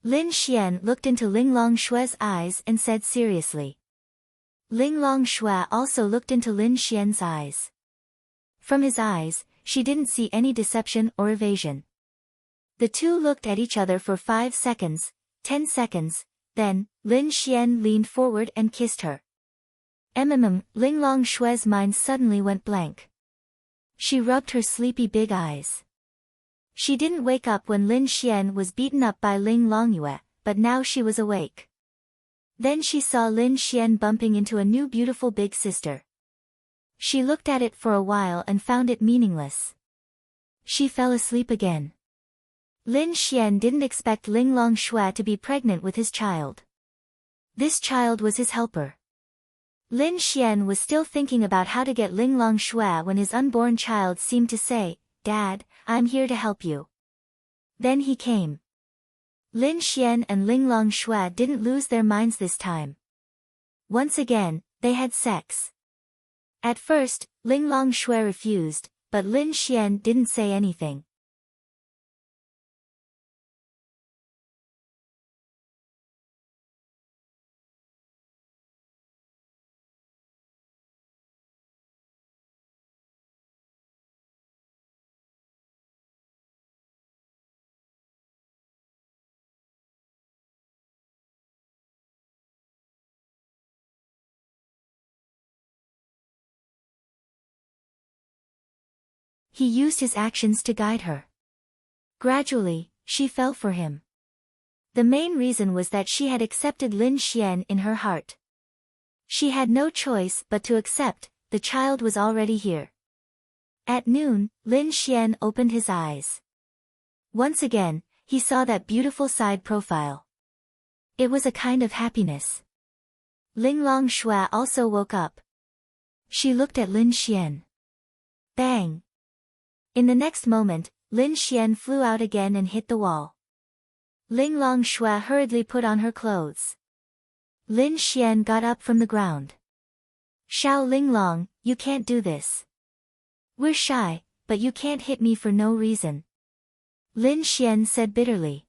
Lin Xian looked into Linglong Shui's eyes and said seriously. Linglong Shui also looked into Lin Xian's eyes. From his eyes, she didn't see any deception or evasion. The two looked at each other for 5 seconds, 10 seconds, then, Lin Xian leaned forward and kissed her. Linglong Shui's mind suddenly went blank. She rubbed her sleepy big eyes. She didn't wake up when Lin Xian was beaten up by Ling Longyue, but now she was awake. Then she saw Lin Xian bumping into a new beautiful big sister. She looked at it for a while and found it meaningless. She fell asleep again. Lin Xian didn't expect Linglong Shui to be pregnant with his child. This child was his helper. Lin Xian was still thinking about how to get Linglong Shui when his unborn child seemed to say, "Dad, I'm here to help you." Then he came. Lin Xian and Linglong Shui didn't lose their minds this time. Once again, they had sex. At first, Linglong Shui refused, but Lin Xian didn't say anything. He used his actions to guide her. Gradually, she fell for him. The main reason was that she had accepted Lin Xian in her heart. She had no choice but to accept, the child was already here. At noon, Lin Xian opened his eyes. Once again, he saw that beautiful side profile. It was a kind of happiness. Linglong Shui also woke up. She looked at Lin Xian. Bang! In the next moment, Lin Xian flew out again and hit the wall. Linglong Shui hurriedly put on her clothes. Lin Xian got up from the ground. "Xiao Linglong, you can't do this. We're shy, but you can't hit me for no reason." Lin Xian said bitterly.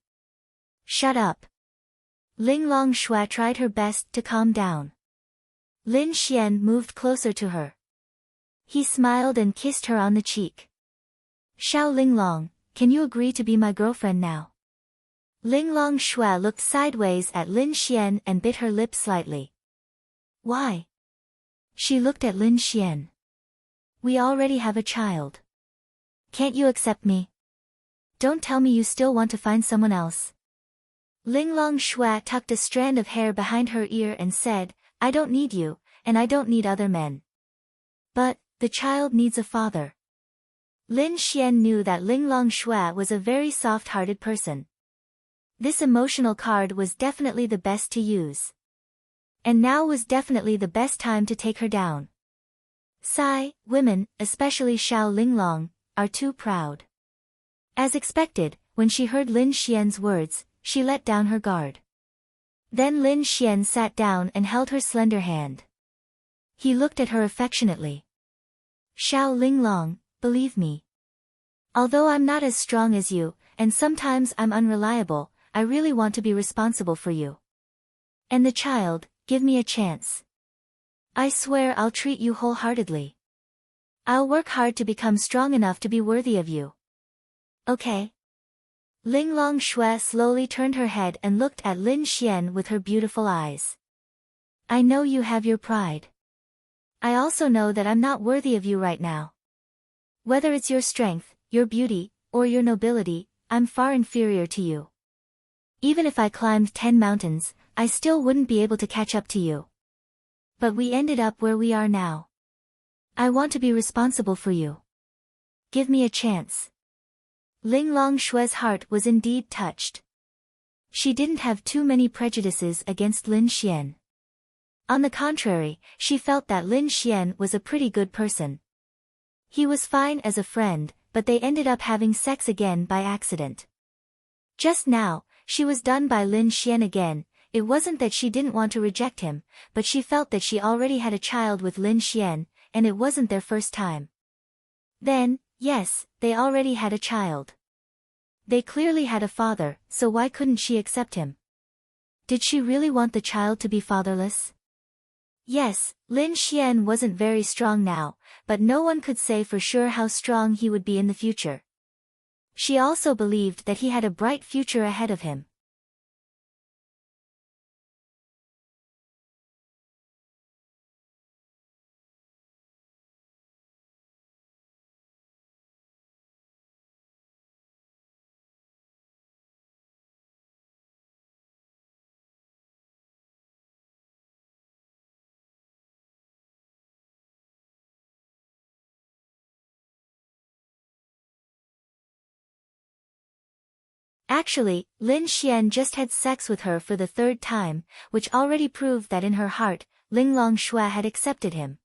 "Shut up." Linglong Shui tried her best to calm down. Lin Xian moved closer to her. He smiled and kissed her on the cheek. "Xiao Linglong, can you agree to be my girlfriend now?" Linglong Shui looked sideways at Lin Xian and bit her lip slightly. "Why?" She looked at Lin Xian. "We already have a child. Can't you accept me? Don't tell me you still want to find someone else." Linglong Shui tucked a strand of hair behind her ear and said, "I don't need you, and I don't need other men. But, the child needs a father." Lin Xian knew that Linglong Shui was a very soft-hearted person. This emotional card was definitely the best to use. And now was definitely the best time to take her down. Sigh, women, especially Xiao Linglong, are too proud. As expected, when she heard Lin Xian's words, she let down her guard. Then Lin Xian sat down and held her slender hand. He looked at her affectionately. "Xiao Linglong, believe me. Although I'm not as strong as you, and sometimes I'm unreliable, I really want to be responsible for you. And the child, give me a chance. I swear I'll treat you wholeheartedly. I'll work hard to become strong enough to be worthy of you. Okay?" Linglong Shui slowly turned her head and looked at Lin Xian with her beautiful eyes. "I know you have your pride. I also know that I'm not worthy of you right now. Whether it's your strength, your beauty, or your nobility, I'm far inferior to you. Even if I climbed 10 mountains, I still wouldn't be able to catch up to you. But we ended up where we are now. I want to be responsible for you. Give me a chance." Linglong Shui's heart was indeed touched. She didn't have too many prejudices against Lin Xian. On the contrary, she felt that Lin Xian was a pretty good person. He was fine as a friend, but they ended up having sex again by accident. Just now, she was done by Lin Xian again. It wasn't that she didn't want to reject him, but she felt that she already had a child with Lin Xian, and it wasn't their first time. Then, yes, they already had a child. They clearly had a father, so why couldn't she accept him? Did she really want the child to be fatherless? Yes, Lin Xian wasn't very strong now, but no one could say for sure how strong he would be in the future. She also believed that he had a bright future ahead of him. Actually, Lin Xian just had sex with her for the third time, which already proved that in her heart, Ling Longshui had accepted him.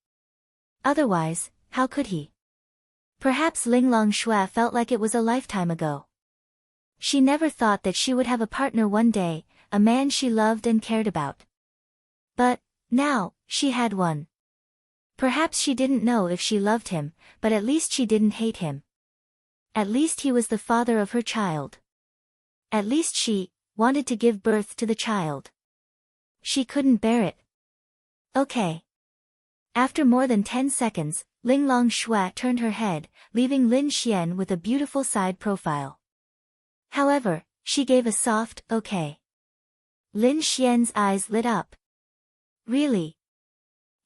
Otherwise, how could he? Perhaps Ling Longshui felt like it was a lifetime ago. She never thought that she would have a partner one day, a man she loved and cared about. But, now, she had one. Perhaps she didn't know if she loved him, but at least she didn't hate him. At least he was the father of her child. At least she wanted to give birth to the child. She couldn't bear it. Okay. After more than 10 seconds, Ling Longshui turned her head, leaving Lin Xian with a beautiful side profile. However, she gave a soft, okay. Lin Xian's eyes lit up. Really?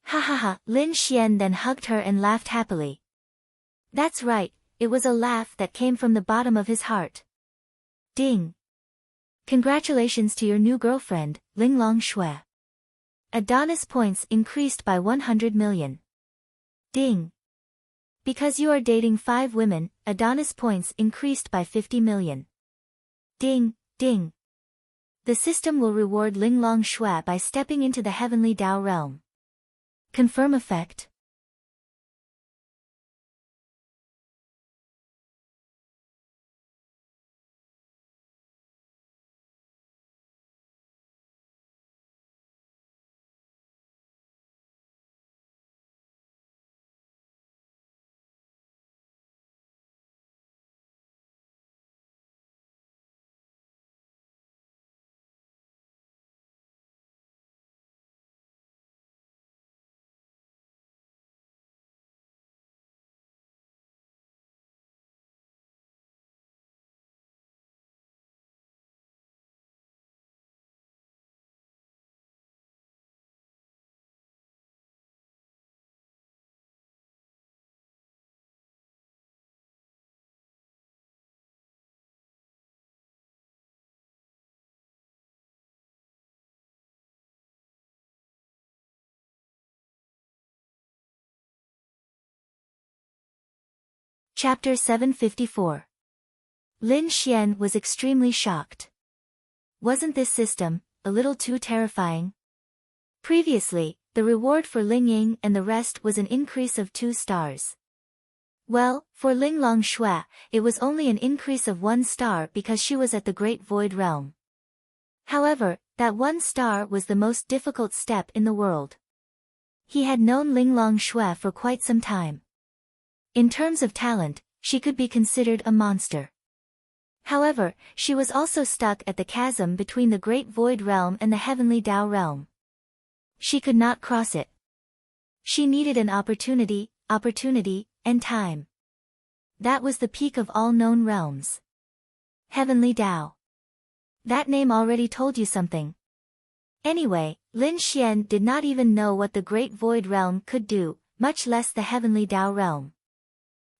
Ha ha ha, Lin Xian then hugged her and laughed happily. That's right, it was a laugh that came from the bottom of his heart. Ding. Congratulations to your new girlfriend, Ling Longshui. Adonis points increased by 100 million. Ding. Because you are dating 5 women, Adonis points increased by 50 million. Ding, ding. The system will reward Ling Longshui by stepping into the heavenly Dao realm. Confirm effect. Chapter 754. Lin Xian was extremely shocked. Wasn't this system a little too terrifying? Previously, the reward for Ling Ying and the rest was an increase of 2 stars. Well, for Ling Longshui, it was only an increase of 1 star because she was at the Great Void Realm. However, that 1 star was the most difficult step in the world. He had known Ling Longshui for quite some time. In terms of talent, she could be considered a monster. However, she was also stuck at the chasm between the Great Void Realm and the Heavenly Dao Realm. She could not cross it. She needed an opportunity, and time. That was the peak of all known realms. Heavenly Dao. That name already told you something. Anyway, Lin Xian did not even know what the Great Void Realm could do, much less the Heavenly Dao Realm.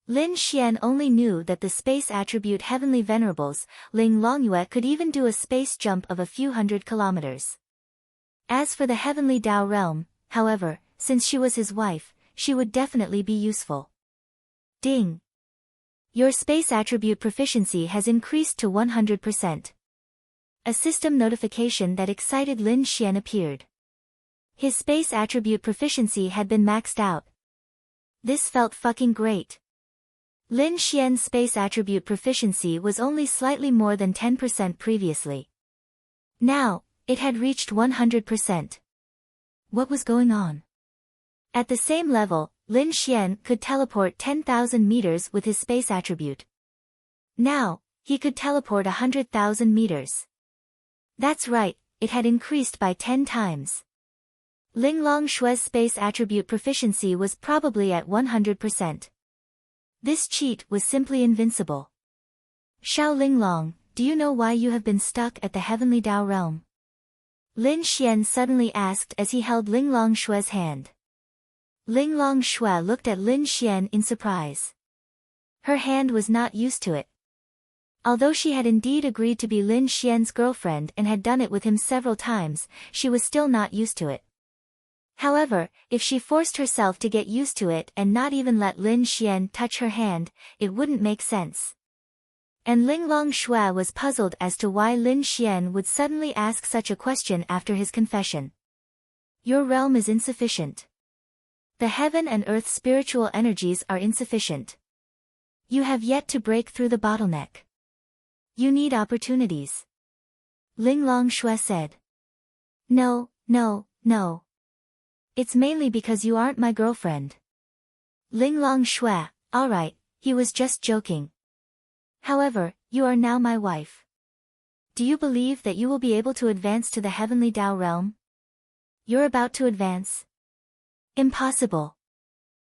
Lin Xian only knew that the space attribute Heavenly Venerables, Ling Longyue could even do a space jump of a few hundred kilometers. As for the Heavenly Dao Realm, however, since she was his wife, she would definitely be useful. Ding. Your space attribute proficiency has increased to 100%. A system notification that excited Lin Xian appeared. His space attribute proficiency had been maxed out. This felt fucking great. Lin Xian's space attribute proficiency was only slightly more than 10% previously. Now, it had reached 100%. What was going on? At the same level, Lin Xian could teleport 10,000 meters with his space attribute. Now, he could teleport 100,000 meters. That's right, it had increased by 10 times. Ling Longshue's space attribute proficiency was probably at 100%. This cheat was simply invincible. Xiao Linglong, do you know why you have been stuck at the Heavenly Dao realm? Lin Xian suddenly asked as he held Ling Longshue's hand. Ling Longshue looked at Lin Xian in surprise. Her hand was not used to it. Although she had indeed agreed to be Lin Xian's girlfriend and had done it with him several times, she was still not used to it. However, if she forced herself to get used to it and not even let Lin Xian touch her hand, it wouldn't make sense. And Ling Longshue was puzzled as to why Lin Xian would suddenly ask such a question after his confession. Your realm is insufficient. The heaven and earth spiritual energies are insufficient. You have yet to break through the bottleneck. You need opportunities. Ling Longshue said. No. It's mainly because you aren't my girlfriend. Ling Longshue, alright, he was just joking. However, you are now my wife. Do you believe that you will be able to advance to the Heavenly Dao realm? You're about to advance? Impossible.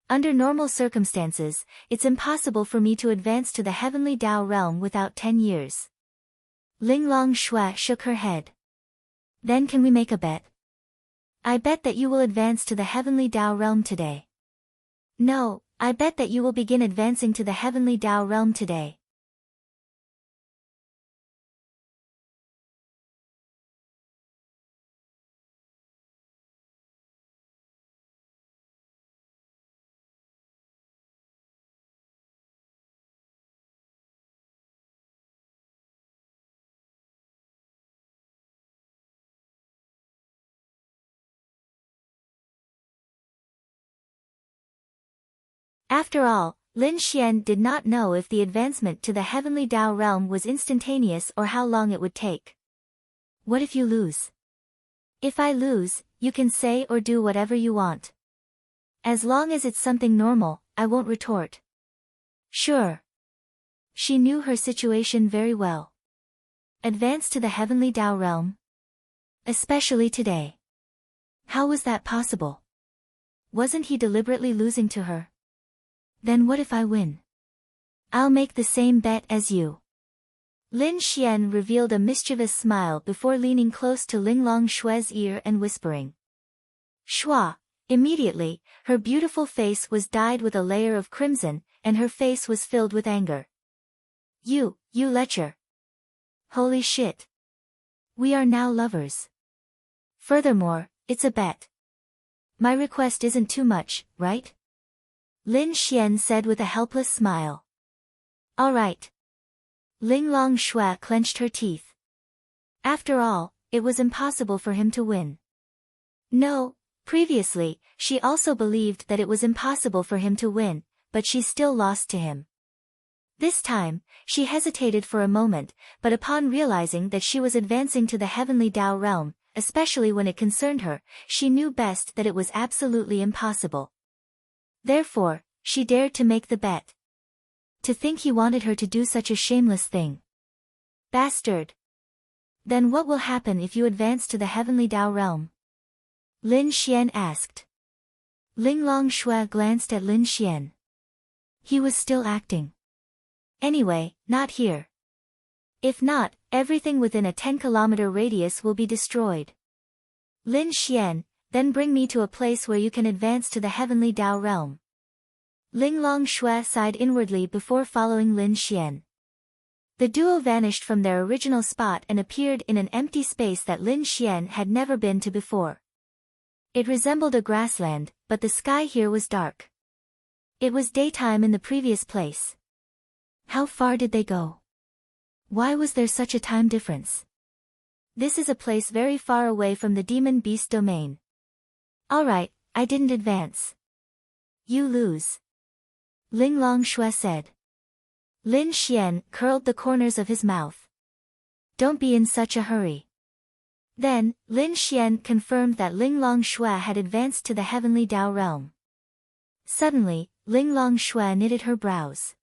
Under normal circumstances, it's impossible for me to advance to the Heavenly Dao realm without 10 years. Ling Longshue shook her head. Then can we make a bet? I bet that you will advance to the Heavenly Dao realm today. No, I bet that you will begin advancing to the Heavenly Dao realm today. After all, Lin Xian did not know if the advancement to the Heavenly Dao realm was instantaneous or how long it would take. What if you lose? If I lose, you can say or do whatever you want. As long as it's something normal, I won't retort. Sure. She knew her situation very well. Advance to the Heavenly Dao realm? Especially today. How was that possible? Wasn't he deliberately losing to her? Then what if I win? I'll make the same bet as you. Lin Xian revealed a mischievous smile before leaning close to Ling Longshue's ear and whispering. Shua! Immediately, her beautiful face was dyed with a layer of crimson, and her face was filled with anger. You lecher. Holy shit. We are now lovers. Furthermore, it's a bet. My request isn't too much, right? Lin Xian said with a helpless smile. All right. Ling Longshue clenched her teeth. After all, it was impossible for him to win. No, previously, she also believed that it was impossible for him to win, but she still lost to him. This time, she hesitated for a moment, but upon realizing that she was advancing to the Heavenly Dao realm, especially when it concerned her, she knew best that it was absolutely impossible. Therefore, she dared to make the bet. To think he wanted her to do such a shameless thing. Bastard. Then what will happen if you advance to the Heavenly Dao realm? Lin Xian asked. Ling Longshue glanced at Lin Xian. He was still acting. Anyway, not here. If not, everything within a 10-kilometer radius will be destroyed. Lin Xian, then bring me to a place where you can advance to the Heavenly Dao realm. Ling Longshue sighed inwardly before following Lin Xian. The duo vanished from their original spot and appeared in an empty space that Lin Xian had never been to before. It resembled a grassland, but the sky here was dark. It was daytime in the previous place. How far did they go? Why was there such a time difference? This is a place very far away from the demon beast domain. Alright, I didn't advance. You lose. Ling Longshui said. Lin Xian curled the corners of his mouth. Don't be in such a hurry. Then, Lin Xian confirmed that Ling Longshui had advanced to the heavenly Tao realm. Suddenly, Ling Longshui knitted her brows.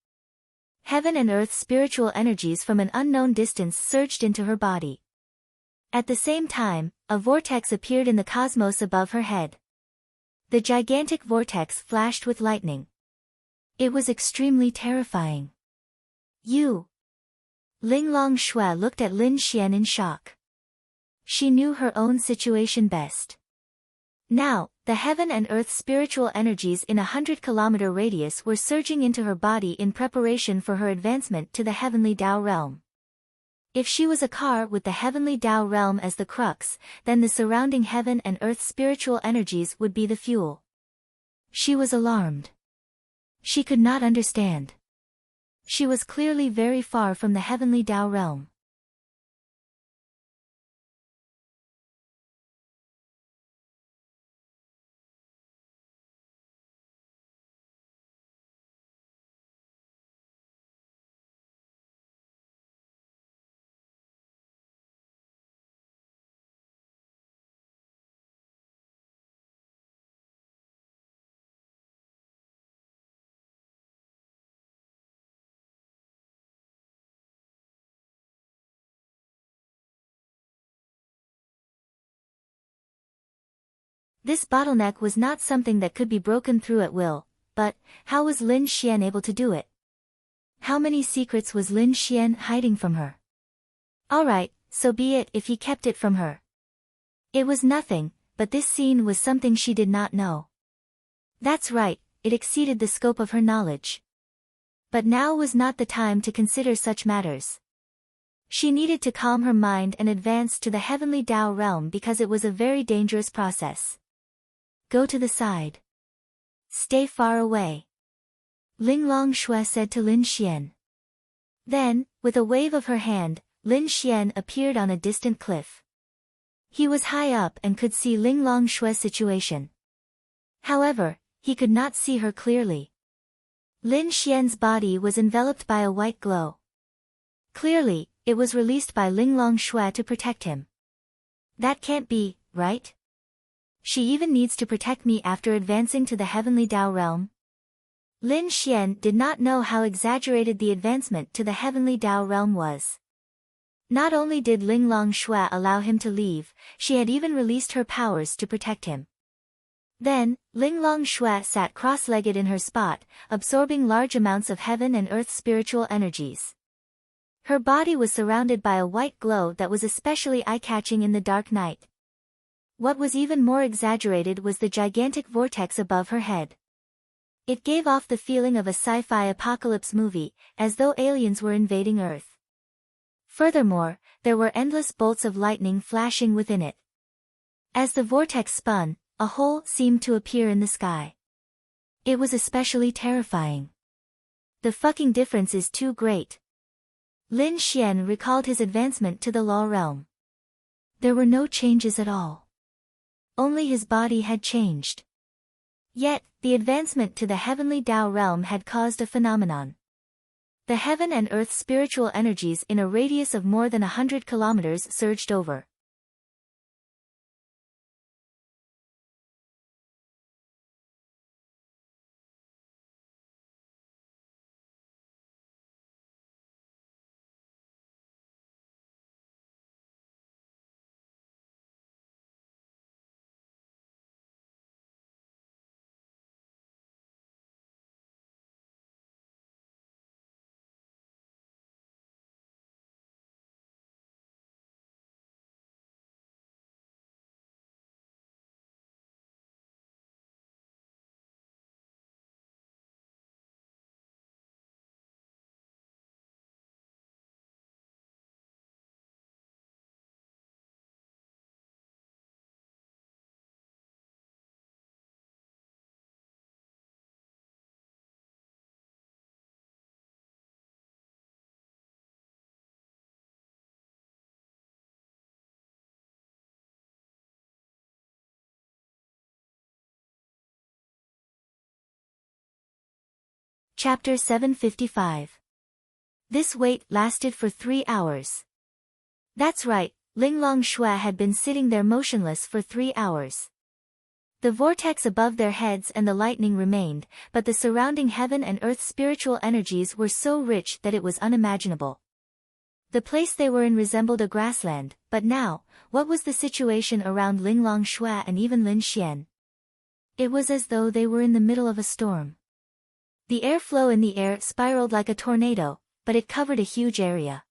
Heaven and earth spiritual energies from an unknown distance surged into her body. At the same time, a vortex appeared in the cosmos above her head. The gigantic vortex flashed with lightning. It was extremely terrifying. You! Ling Longshui looked at Lin Xian in shock. She knew her own situation best. Now, the heaven and earth spiritual energies in 100-kilometer radius were surging into her body in preparation for her advancement to the heavenly Tao realm. If she was a car with the heavenly Tao realm as the crux, then the surrounding heaven and earth spiritual energies would be the fuel. She was alarmed. She could not understand. She was clearly very far from the heavenly Tao realm. This bottleneck was not something that could be broken through at will, but how was Lin Xian able to do it? How many secrets was Lin Xian hiding from her? Alright, so be it if he kept it from her. It was nothing, but this scene was something she did not know. That's right, it exceeded the scope of her knowledge. But now was not the time to consider such matters. She needed to calm her mind and advance to the heavenly Tao realm because it was a very dangerous process. Go to the side. Stay far away. Ling Longshui said to Lin Xian. Then, with a wave of her hand, Lin Xian appeared on a distant cliff. He was high up and could see Ling Longshui's situation. However, he could not see her clearly. Lin Xian's body was enveloped by a white glow. Clearly, it was released by Ling Longshui to protect him. That can't be, right? She even needs to protect me after advancing to the heavenly Tao realm? Lin Xian did not know how exaggerated the advancement to the heavenly Tao realm was. Not only did Ling Longshui allow him to leave, she had even released her powers to protect him. Then, Ling Longshui sat cross-legged in her spot, absorbing large amounts of heaven and earth spiritual energies. Her body was surrounded by a white glow that was especially eye-catching in the dark night. What was even more exaggerated was the gigantic vortex above her head. It gave off the feeling of a sci-fi apocalypse movie, as though aliens were invading Earth. Furthermore, there were endless bolts of lightning flashing within it. As the vortex spun, a hole seemed to appear in the sky. It was especially terrifying. The fucking difference is too great. Lin Xian recalled his advancement to the Law realm. There were no changes at all. Only his body had changed. Yet, the advancement to the heavenly Tao realm had caused a phenomenon. The heaven and earth spiritual energies in a radius of more than 100 kilometers surged over. Chapter 755. This wait lasted for 3 hours. That's right, Linglong Shui had been sitting there motionless for 3 hours. The vortex above their heads and the lightning remained, but the surrounding heaven and earth spiritual energies were so rich that it was unimaginable. The place they were in resembled a grassland, but now, what was the situation around Linglong Shui and even Lin Xian? It was as though they were in the middle of a storm. The airflow in the air spiraled like a tornado, but it covered a huge area.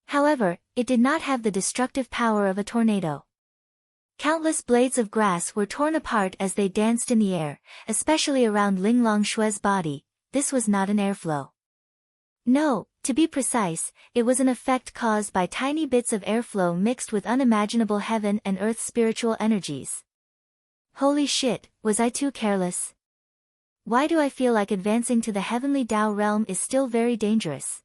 However, it did not have the destructive power of a tornado. Countless blades of grass were torn apart as they danced in the air, especially around Linglong Shui's body. This was not an airflow. No, to be precise, it was an effect caused by tiny bits of airflow mixed with unimaginable heaven and earth spiritual energies. Holy shit, was I too careless? Why do I feel like advancing to the heavenly Tao realm is still very dangerous?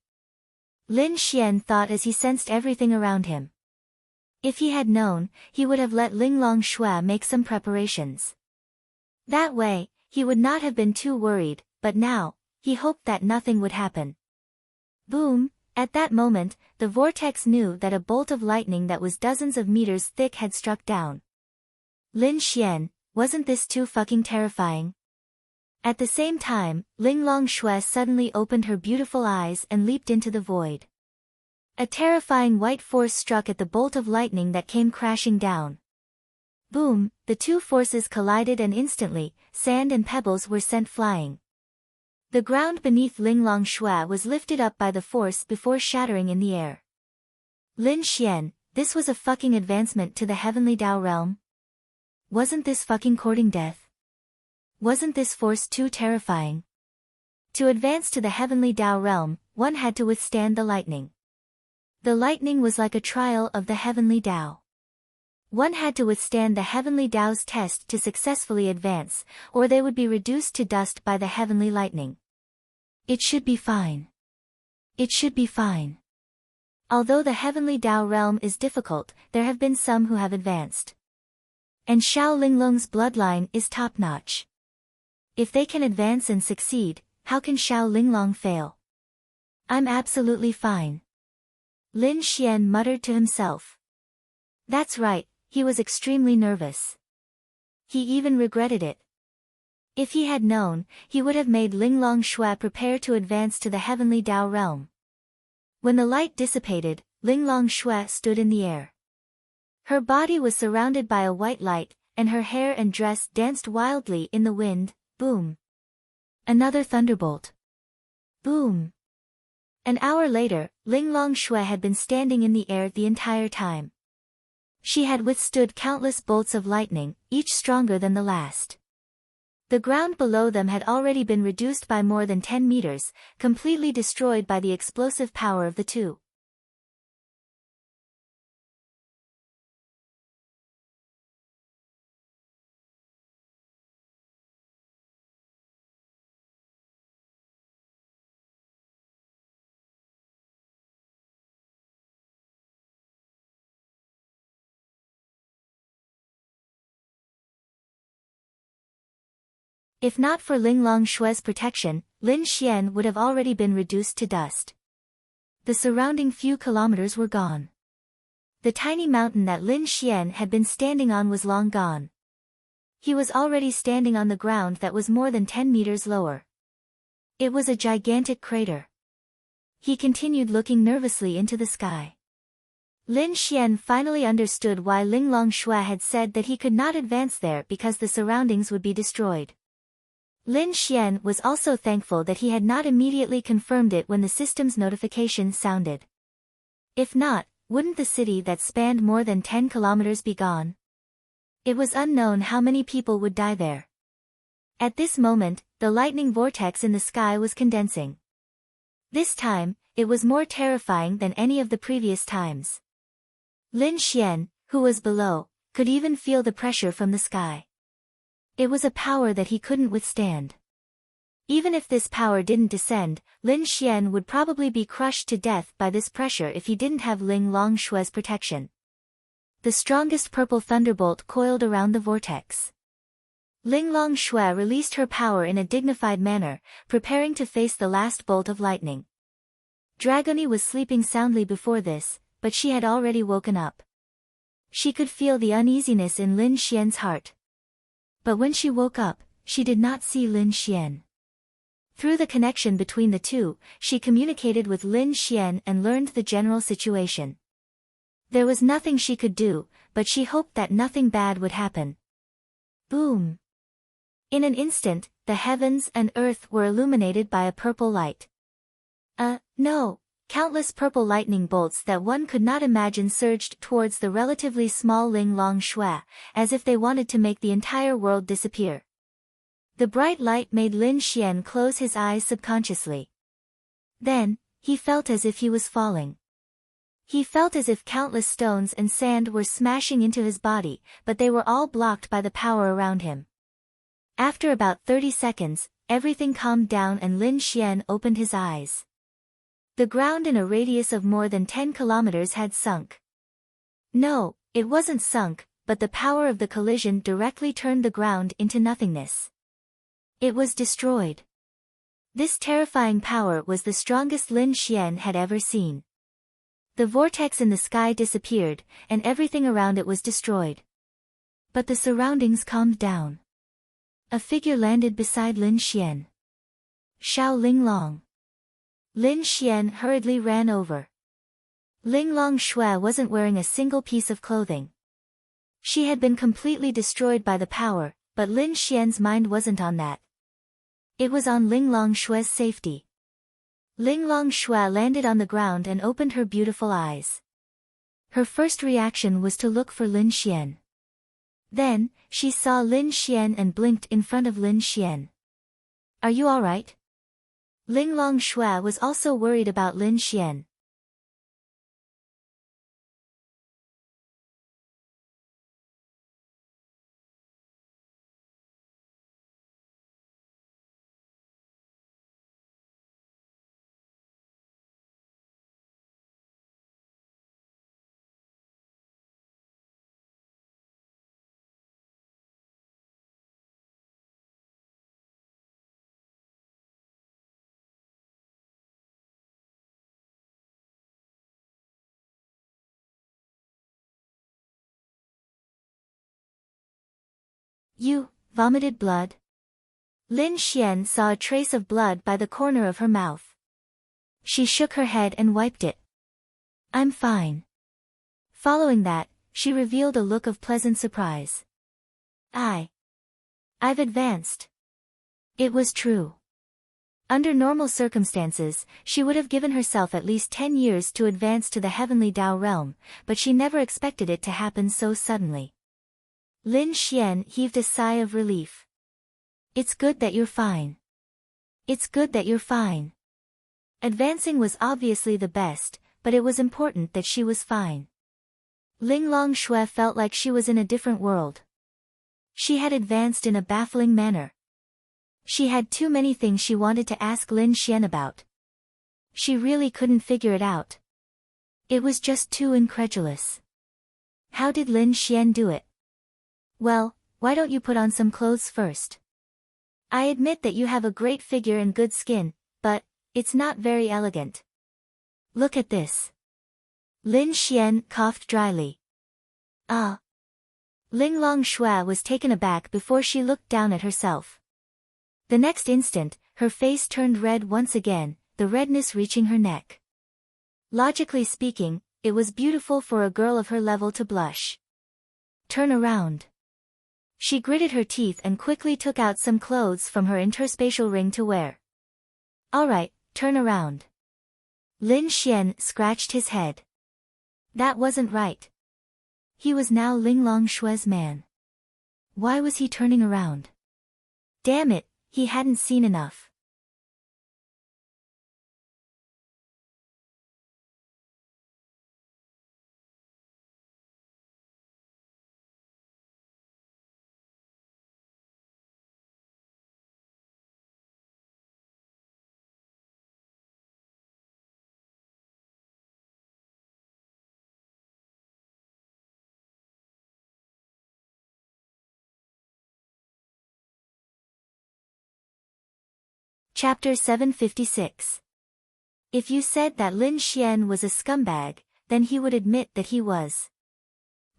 Lin Xian thought as he sensed everything around him. If he had known, he would have let Linglong Shui make some preparations. That way, he would not have been too worried, but now, he hoped that nothing would happen. Boom! At that moment, the vortex knew that a bolt of lightning that was dozens of meters thick had struck down. Lin Xian, wasn't this too fucking terrifying? At the same time, Linglong Shui suddenly opened her beautiful eyes and leaped into the void. A terrifying white force struck at the bolt of lightning that came crashing down. Boom, the two forces collided and instantly, sand and pebbles were sent flying. The ground beneath Linglong Shui was lifted up by the force before shattering in the air. Lin Xian, this was a fucking advancement to the heavenly Tao realm? Wasn't this fucking courting death? Wasn't this force too terrifying? To advance to the heavenly Tao realm, one had to withstand the lightning. The lightning was like a trial of the heavenly Tao. One had to withstand the heavenly Tao's test to successfully advance, or they would be reduced to dust by the heavenly lightning. It should be fine. It should be fine. Although the heavenly Tao realm is difficult, there have been some who have advanced. And Xiao Linglong's bloodline is top-notch. If they can advance and succeed, how can Xiao Linglong fail? I'm absolutely fine. Lin Xian muttered to himself. That's right, he was extremely nervous. He even regretted it. If he had known, he would have made Linglong Shui prepare to advance to the heavenly Tao realm. When the light dissipated, Linglong Shui stood in the air. Her body was surrounded by a white light, and her hair and dress danced wildly in the wind. Boom. Another thunderbolt. Boom. An hour later, Linglong Shui had been standing in the air the entire time. She had withstood countless bolts of lightning, each stronger than the last. The ground below them had already been reduced by more than 10 meters, completely destroyed by the explosive power of the two. If not for Linglong Shui's protection, Lin Xian would have already been reduced to dust. The surrounding few kilometers were gone. The tiny mountain that Lin Xian had been standing on was long gone. He was already standing on the ground that was more than 10 meters lower. It was a gigantic crater. He continued looking nervously into the sky. Lin Xian finally understood why Linglong Shui had said that he could not advance there because the surroundings would be destroyed. Lin Xian was also thankful that he had not immediately confirmed it when the system's notification sounded. If not, wouldn't the city that spanned more than 10 kilometers be gone? It was unknown how many people would die there. At this moment, the lightning vortex in the sky was condensing. This time, it was more terrifying than any of the previous times. Lin Xian, who was below, could even feel the pressure from the sky. It was a power that he couldn't withstand. Even if this power didn't descend, Lin Xian would probably be crushed to death by this pressure if he didn't have Linglong Shui's protection. The strongest purple thunderbolt coiled around the vortex. Linglong Shui released her power in a dignified manner, preparing to face the last bolt of lightning. Dragony was sleeping soundly before this, but she had already woken up. She could feel the uneasiness in Lin Xian's heart. But when she woke up, she did not see Lin Xian. Through the connection between the two, she communicated with Lin Xian and learned the general situation. There was nothing she could do, but she hoped that nothing bad would happen. Boom! In an instant, the heavens and earth were illuminated by a purple light. No! Countless purple lightning bolts that one could not imagine surged towards the relatively small Linglong Shui, as if they wanted to make the entire world disappear. The bright light made Lin Xian close his eyes subconsciously. Then, he felt as if he was falling. He felt as if countless stones and sand were smashing into his body, but they were all blocked by the power around him. After about 30 seconds, everything calmed down and Lin Xian opened his eyes. The ground in a radius of more than 10 kilometers had sunk. No, it wasn't sunk, but the power of the collision directly turned the ground into nothingness. It was destroyed. This terrifying power was the strongest Lin Xian had ever seen. The vortex in the sky disappeared, and everything around it was destroyed. But the surroundings calmed down. A figure landed beside Lin Xian. Xiao Linglong. Lin Xian hurriedly ran over. Linglong Shui wasn't wearing a single piece of clothing. She had been completely destroyed by the power, but Lin Xian's mind wasn't on that. It was on Linglong Shui's safety. Linglong Shui landed on the ground and opened her beautiful eyes. Her first reaction was to look for Lin Xian. Then, she saw Lin Xian and blinked in front of Lin Xian. Are you alright? Linglong Shui was also worried about Lin Xian. You vomited blood? Lin Xian saw a trace of blood by the corner of her mouth. She shook her head and wiped it. I'm fine. Following that, she revealed a look of pleasant surprise. I've advanced. It was true. Under normal circumstances, she would have given herself at least 10 years to advance to the heavenly Tao realm, but she never expected it to happen so suddenly. Lin Xian heaved a sigh of relief. It's good that you're fine. It's good that you're fine. Advancing was obviously the best, but it was important that she was fine. Linglong Shui felt like she was in a different world. She had advanced in a baffling manner. She had too many things she wanted to ask Lin Xian about. She really couldn't figure it out. It was just too incredulous. How did Lin Xian do it? Well, why don't you put on some clothes first? I admit that you have a great figure and good skin, but it's not very elegant. Look at this. Lin Xian coughed dryly. Ah. Linglong Shui was taken aback before she looked down at herself. The next instant, her face turned red once again, the redness reaching her neck. Logically speaking, it was beautiful for a girl of her level to blush. Turn around. She gritted her teeth and quickly took out some clothes from her interspatial ring to wear. Alright, turn around. Lin Xian scratched his head. That wasn't right. He was now Linglong Shui's man. Why was he turning around? Damn it, he hadn't seen enough. Chapter 756. If you said that Lin Xian was a scumbag, then he would admit that he was.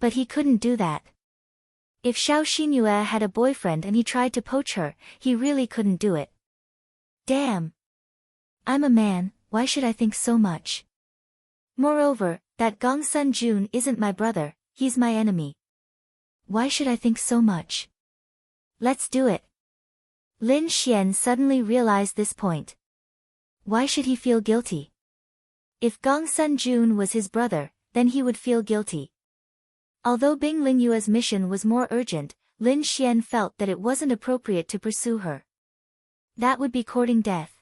But he couldn't do that. If Xiao Xinyue had a boyfriend and he tried to poach her, he really couldn't do it. Damn. I'm a man, why should I think so much? Moreover, that Gongsun Jun isn't my brother, he's my enemy. Why should I think so much? Let's do it. Lin Xian suddenly realized this point. Why should he feel guilty? If Gongsun Jun was his brother, then he would feel guilty. Although Bing Lingyue's mission was more urgent, Lin Xian felt that it wasn't appropriate to pursue her. That would be courting death.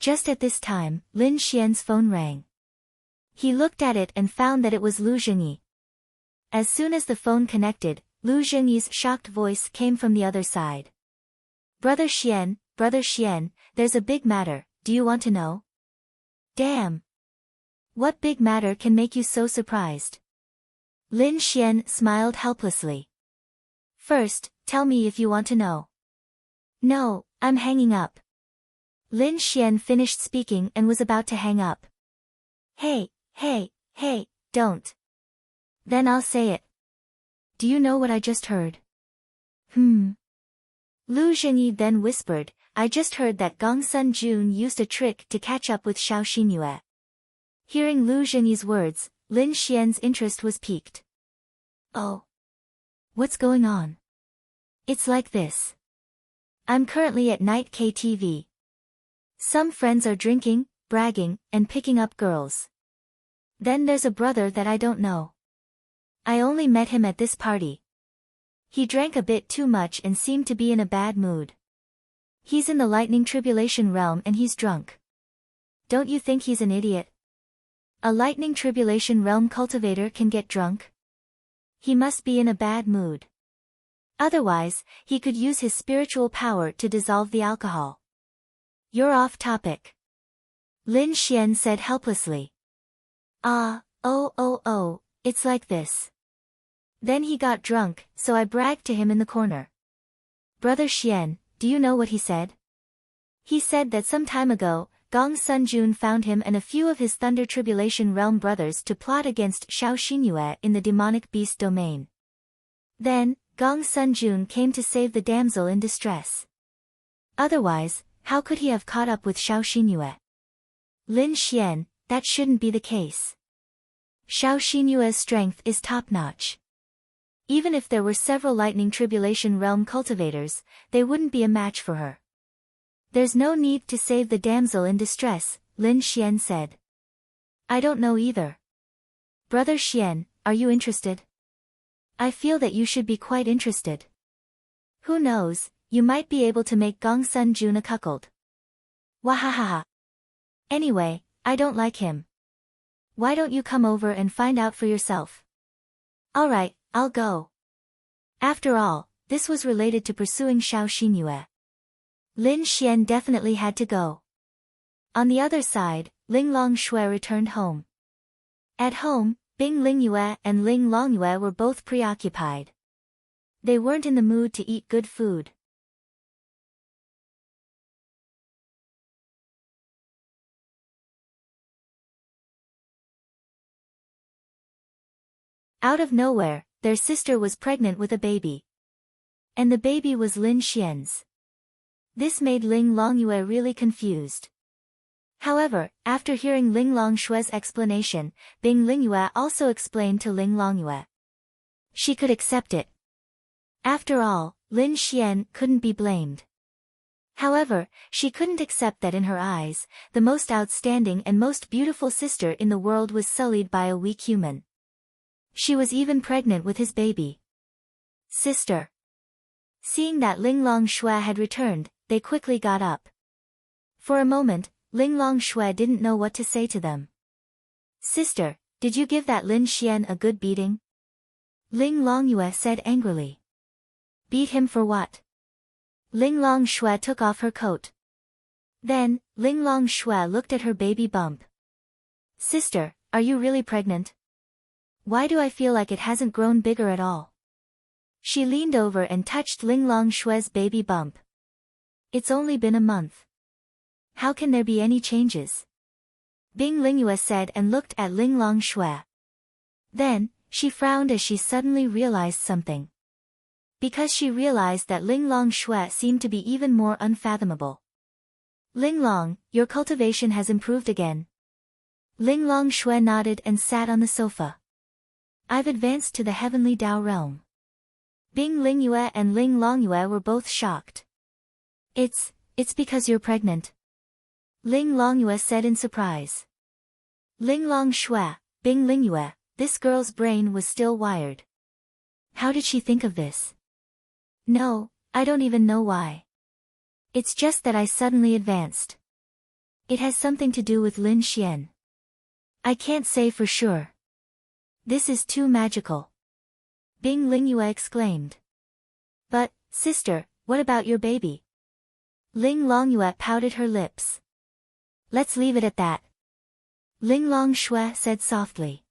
Just at this time, Lin Xian's phone rang. He looked at it and found that it was Lu Zhengyi. As soon as the phone connected, Lu Zhengyi's shocked voice came from the other side. Brother Xian, there's a big matter, do you want to know? Damn. What big matter can make you so surprised? Lin Xian smiled helplessly. First, tell me if you want to know. No, I'm hanging up. Lin Xian finished speaking and was about to hang up. Hey, don't. Then I'll say it. Do you know what I just heard? Lu Zhengyi then whispered, I just heard that Gongsun Jun used a trick to catch up with Xiao Xinyue. Hearing Lu Zhengyi's words, Lin Xian's interest was piqued. Oh. What's going on? It's like this. I'm currently at night KTV. Some friends are drinking, bragging, and picking up girls. Then there's a brother that I don't know. I only met him at this party. He drank a bit too much and seemed to be in a bad mood. He's in the lightning tribulation realm and he's drunk. Don't you think he's an idiot? A lightning tribulation realm cultivator can get drunk? He must be in a bad mood. Otherwise, he could use his spiritual power to dissolve the alcohol. You're off topic. Lin Xian said helplessly. It's like this. Then he got drunk, so I bragged to him in the corner. Brother Xian, do you know what he said? He said that some time ago, Gongsun Jun found him and a few of his Thunder Tribulation Realm brothers to plot against Xiao Xinyue in the demonic beast domain. Then, Gongsun Jun came to save the damsel in distress. Otherwise, how could he have caught up with Xiao Xinyue? Lin Xian, that shouldn't be the case. Xiao Xinyue's strength is top-notch. Even if there were several Lightning Tribulation Realm cultivators, they wouldn't be a match for her. There's no need to save the damsel in distress, Lin Xian said. I don't know either. Brother Xian, are you interested? I feel that you should be quite interested. Who knows, you might be able to make Gongsun Jun a cuckold. Wahahaha. Anyway, I don't like him. Why don't you come over and find out for yourself? Alright, I'll go. After all, this was related to pursuing Xiao Xinyue. Lin Xian definitely had to go. On the other side, Ling Longshui returned home. At home, Bing Lingyue and Ling Longyue were both preoccupied. They weren't in the mood to eat good food. Out of nowhere, their sister was pregnant with a baby. And the baby was Lin Xian's. This made Ling Longyue really confused. However, after hearing Ling Longshui's explanation, Bing Lingyue also explained to Ling Longyue. She could accept it. After all, Lin Xian couldn't be blamed. However, she couldn't accept that in her eyes, the most outstanding and most beautiful sister in the world was sullied by a weak human. She was even pregnant with his baby. Sister. Seeing that Ling Longshui had returned, they quickly got up. For a moment, Ling Longshui didn't know what to say to them. Sister, did you give that Lin Xian a good beating? Ling Longyue said angrily. Beat him for what? Ling Longshui took off her coat. Then, Ling Longshui looked at her baby bump. Sister, are you really pregnant? Why do I feel like it hasn't grown bigger at all? She leaned over and touched Ling Longshui's baby bump. It's only been a month. How can there be any changes? Bing Lingyue said and looked at Ling Long Shui. Then, she frowned as she suddenly realized something. Because she realized that Ling Long Shui seemed to be even more unfathomable. Ling Long, your cultivation has improved again. Ling Long Shui nodded and sat on the sofa. I've advanced to the heavenly Dao realm. Bing Lingyue and Ling Longyue were both shocked. It's because you're pregnant. Ling Longyue said in surprise. Ling Long Shui, Bing Lingyue, this girl's brain was still wired. How did she think of this? No, I don't even know why. It's just that I suddenly advanced. It has something to do with Lin Xian. I can't say for sure. This is too magical. Bing Lingyue exclaimed. But, sister, what about your baby? Ling Longyue pouted her lips. Let's leave it at that. Ling Long Shui said softly.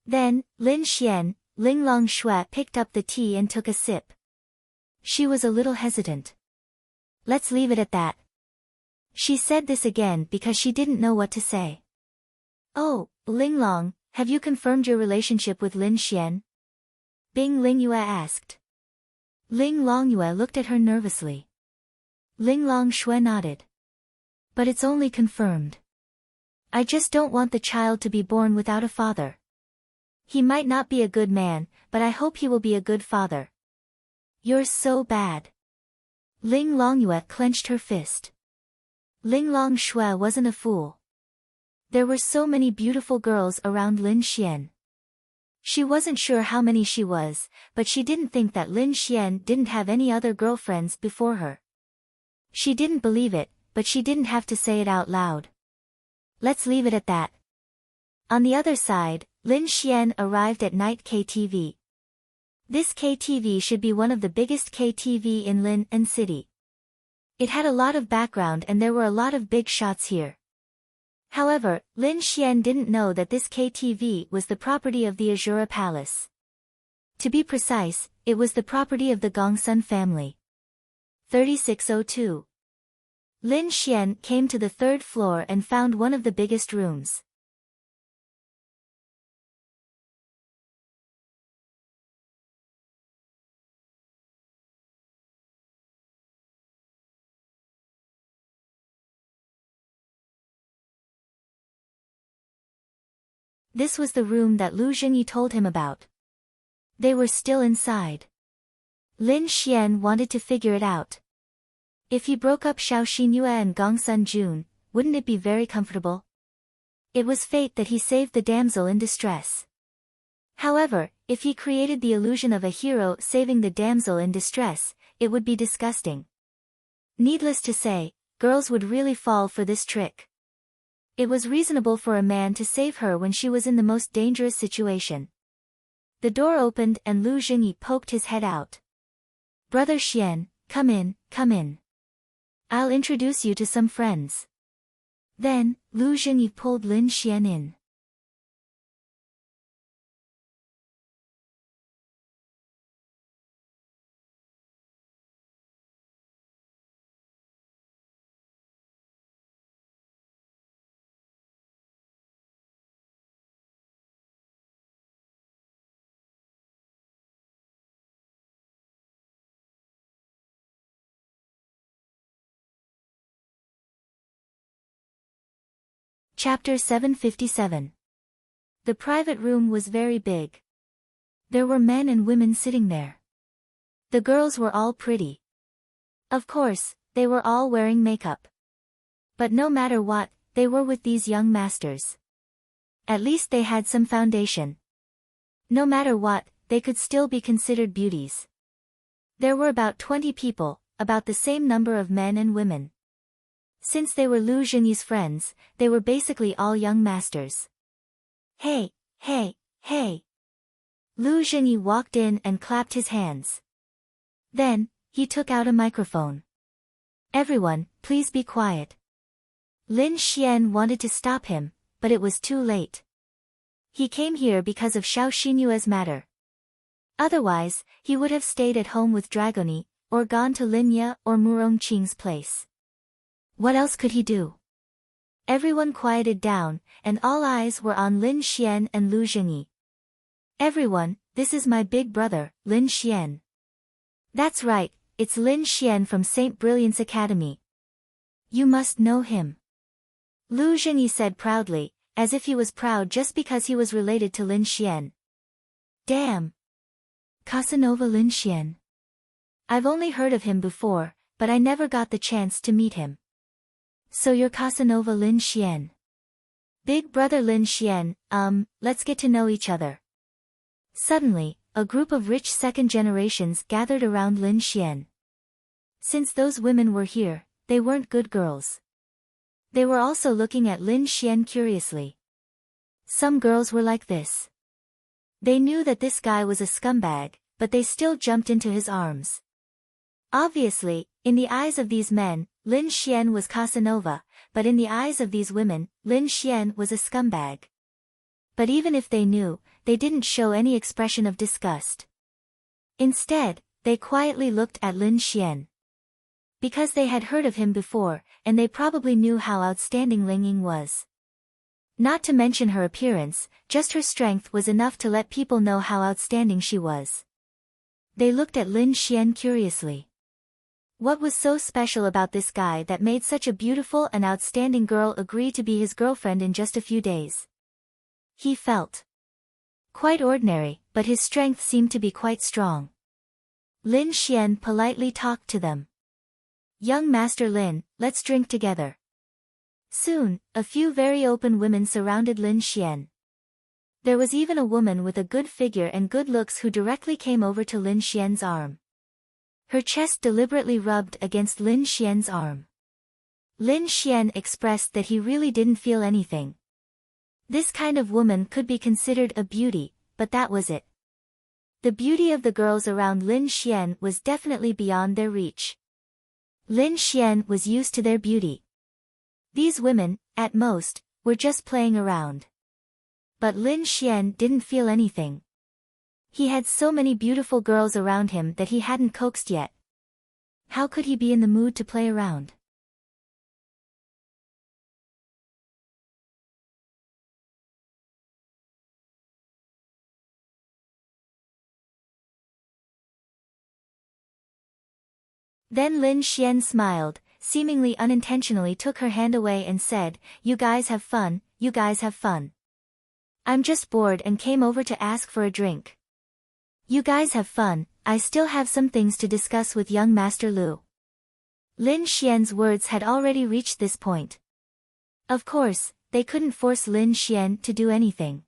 Then, Lin Xian, Ling Long Shui picked up the tea and took a sip. She was a little hesitant. Let's leave it at that. She said this again because she didn't know what to say. Oh, Ling Long, have you confirmed your relationship with Lin Xian? Bing Lingyue asked. Ling Longyue looked at her nervously. Ling Long Shui nodded. But it's only confirmed. I just don't want the child to be born without a father. He might not be a good man, but I hope he will be a good father. You're so bad. Ling Longyue clenched her fist. Ling Long Shui wasn't a fool. There were so many beautiful girls around Lin Xian. She wasn't sure how many she was, but she didn't think that Lin Xian didn't have any other girlfriends before her. She didn't believe it, but she didn't have to say it out loud. Let's leave it at that. On the other side, Lin Xian arrived at night KTV. This KTV should be one of the biggest KTV in Lin and City. It had a lot of background and there were a lot of big shots here. However, Lin Xian didn't know that this KTV was the property of the Azura Palace. To be precise, it was the property of the Gongsun family. 3602. Lin Xian came to the third floor and found one of the biggest rooms. This was the room that Lu Jingyi told him about. They were still inside. Lin Xian wanted to figure it out. If he broke up Xiao Xinyue and Gongsun Jun, wouldn't it be very comfortable? It was fate that he saved the damsel in distress. However, if he created the illusion of a hero saving the damsel in distress, it would be disgusting. Needless to say, girls would really fall for this trick. It was reasonable for a man to save her when she was in the most dangerous situation. The door opened and Lu Jingyi poked his head out. Brother Xian, come in, come in. I'll introduce you to some friends. Then, Lu Jingyi pulled Lin Xian in. Chapter 757. The private room was very big. There were men and women sitting there. The girls were all pretty. Of course, they were all wearing makeup. But no matter what, they were with these young masters. At least they had some foundation. No matter what, they could still be considered beauties. There were about 20 people, about the same number of men and women. Since they were Lu Jingyi's friends, they were basically all young masters. Hey, hey, hey. Lu Jingyi walked in and clapped his hands. Then, he took out a microphone. Everyone, please be quiet. Lin Xian wanted to stop him, but it was too late. He came here because of Xiao Xinyue's matter. Otherwise, he would have stayed at home with Dragoni, or gone to Linya or Murong Qing's place. What else could he do? Everyone quieted down, and all eyes were on Lin Xian and Lu Jingyi. Everyone, this is my big brother, Lin Xian. That's right, it's Lin Xian from St. Brilliance Academy. You must know him. Lu Jingyi said proudly, as if he was proud just because he was related to Lin Xian. Damn! Casanova Lin Xian. I've only heard of him before, but I never got the chance to meet him. So you're Casanova Lin Xian. Big brother Lin Xian, let's get to know each other. Suddenly, a group of rich second generations gathered around Lin Xian. Since those women were here, they weren't good girls. They were also looking at Lin Xian curiously. Some girls were like this. They knew that this guy was a scumbag, but they still jumped into his arms. Obviously, in the eyes of these men, Lin Xian was Casanova, but in the eyes of these women, Lin Xian was a scumbag. But even if they knew, they didn't show any expression of disgust. Instead, they quietly looked at Lin Xian. Because they had heard of him before, and they probably knew how outstanding Ling Ying was. Not to mention her appearance, just her strength was enough to let people know how outstanding she was. They looked at Lin Xian curiously. What was so special about this guy that made such a beautiful and outstanding girl agree to be his girlfriend in just a few days? He felt quite ordinary, but his strength seemed to be quite strong. Lin Xian politely talked to them. Young Master Lin, let's drink together. Soon, a few very open women surrounded Lin Xian. There was even a woman with a good figure and good looks who directly came over to Lin Xian's arm. Her chest deliberately rubbed against Lin Xian's arm. Lin Xian expressed that he really didn't feel anything. This kind of woman could be considered a beauty, but that was it. The beauty of the girls around Lin Xian was definitely beyond their reach. Lin Xian was used to their beauty. These women, at most, were just playing around. But Lin Xian didn't feel anything. He had so many beautiful girls around him that he hadn't coaxed yet. How could he be in the mood to play around? Then Lin Xian smiled, seemingly unintentionally took her hand away and said, "You guys have fun, you guys have fun. I'm just bored and came over to ask for a drink. You guys have fun, I still have some things to discuss with young Master Lu." Lin Xian's words had already reached this point. Of course, they couldn't force Lin Xian to do anything.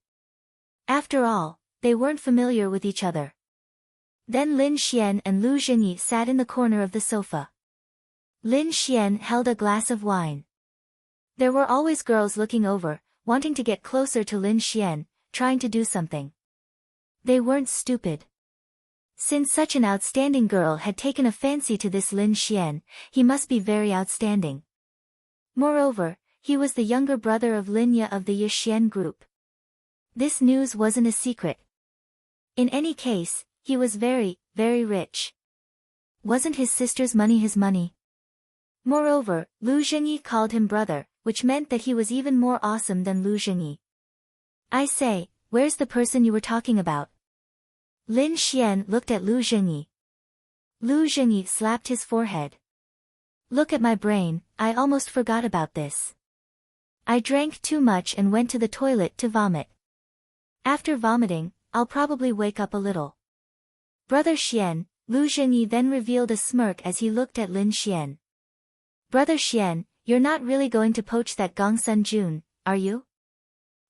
After all, they weren't familiar with each other. Then Lin Xian and Lu Jingyi sat in the corner of the sofa. Lin Xian held a glass of wine. There were always girls looking over, wanting to get closer to Lin Xian, trying to do something. They weren't stupid. Since such an outstanding girl had taken a fancy to this Lin Xian, he must be very outstanding. Moreover, he was the younger brother of Lin Ye of the Yixian group. This news wasn't a secret. In any case, he was very, very rich. Wasn't his sister's money his money? Moreover, Lu Jingyi called him brother, which meant that he was even more awesome than Lu Jingyi. I say, where's the person you were talking about? Lin Xian looked at Lu Jingyi. Lu Jingyi slapped his forehead. Look at my brain, I almost forgot about this. I drank too much and went to the toilet to vomit. After vomiting, I'll probably wake up a little. Brother Xian, Lu Jingyi then revealed a smirk as he looked at Lin Xian. Brother Xian, you're not really going to poach that Gongsun Jun, are you?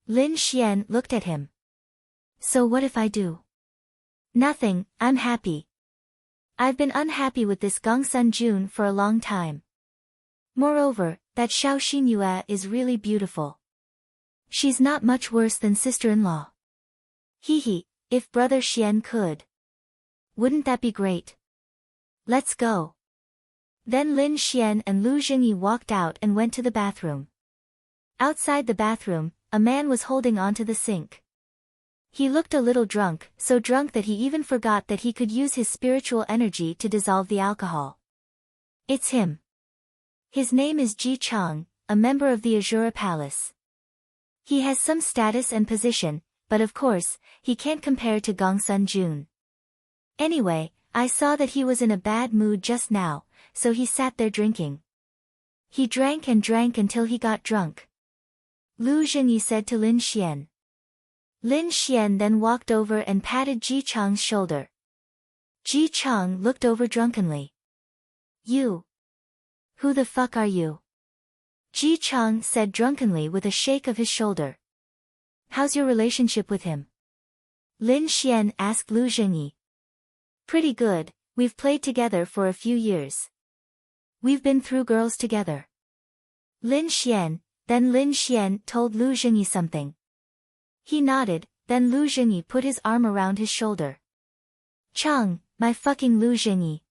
Lin Xian looked at him. So what if I do? Nothing, I'm happy. I've been unhappy with this Gongsun Jun for a long time. Moreover, that Xiao Xinyue is really beautiful. She's not much worse than sister-in-law. Hee, if Brother Xian could. Wouldn't that be great? Let's go. Then Lin Xian and Lu Jingyi walked out and went to the bathroom. Outside the bathroom, a man was holding onto the sink. He looked a little drunk, so drunk that he even forgot that he could use his spiritual energy to dissolve the alcohol. It's him. His name is Ji Chang, a member of the Azura Palace. He has some status and position, but of course, he can't compare to Gongsun Jun. Anyway, I saw that he was in a bad mood just now, so he sat there drinking. He drank and drank until he got drunk. Lu Zhengyi said to Lin Xian. Lin Xian then walked over and patted Ji Chang's shoulder. Ji Chang looked over drunkenly. You. Who the fuck are you? Ji Chang said drunkenly with a shake of his shoulder. How's your relationship with him? Lin Xian asked Lu Zhengyi. Pretty good, we've played together for a few years. We've been through girls together. Then Lin Xian told Lu Zhengyi something. He nodded, then Lu Zhengyi put his arm around his shoulder. Chang, my fucking Lu Zhengyi.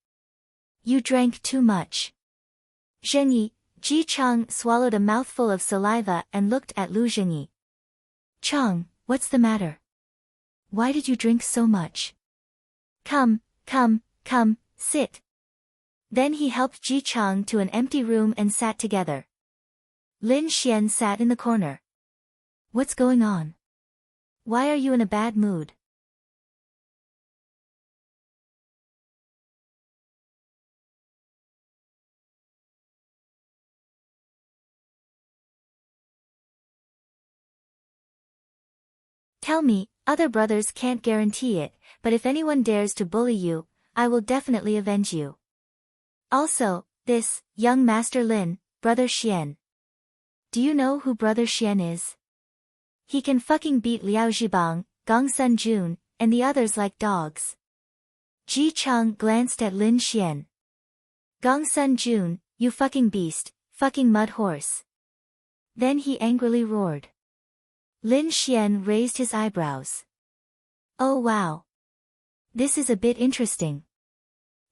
You drank too much. Zhengyi, Ji Chang swallowed a mouthful of saliva and looked at Lu Zhengyi. Chang, what's the matter? Why did you drink so much? Come, sit. Then he helped Ji Chang to an empty room and sat together. Lin Xian sat in the corner. What's going on? Why are you in a bad mood? Tell me, other brothers can't guarantee it, but if anyone dares to bully you, I will definitely avenge you. Also, this, young Master Lin, Brother Xian. Do you know who Brother Xian is? He can fucking beat Liao Zhibang, Gongsun Jun, and the others like dogs. Ji Chang glanced at Lin Xian. Gongsun Jun, you fucking beast, fucking mud horse. Then he angrily roared. Lin Xian raised his eyebrows. Oh wow. This is a bit interesting.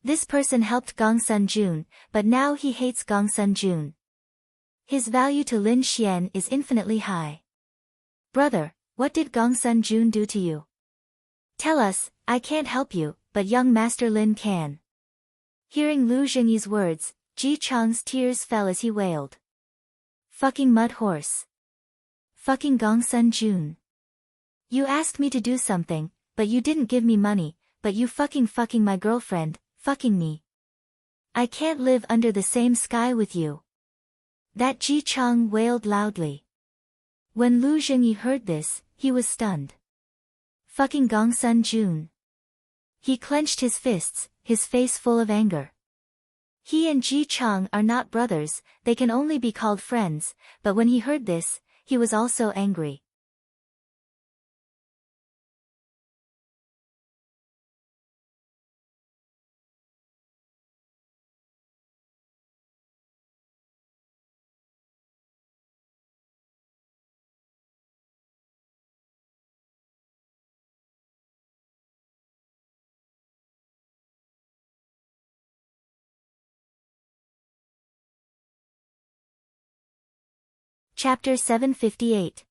This person helped Gongsun Jun, but now he hates Gongsun Jun. His value to Lin Xian is infinitely high. Brother, what did Gongsun Jun do to you? Tell us, I can't help you, but young Master Lin can. Hearing Lu Zhengyi's words, Ji Chang's tears fell as he wailed. Fucking mud horse. Fucking Gongsun Jun. You asked me to do something, but you didn't give me money, but you fucking my girlfriend, fucking me. I can't live under the same sky with you. That Ji Chang wailed loudly. When Lu Zhengyi heard this, he was stunned. Fucking Gongsun Jun. He clenched his fists, his face full of anger. He and Ji Chang are not brothers, they can only be called friends, but when he heard this, he was also angry. Chapter 758.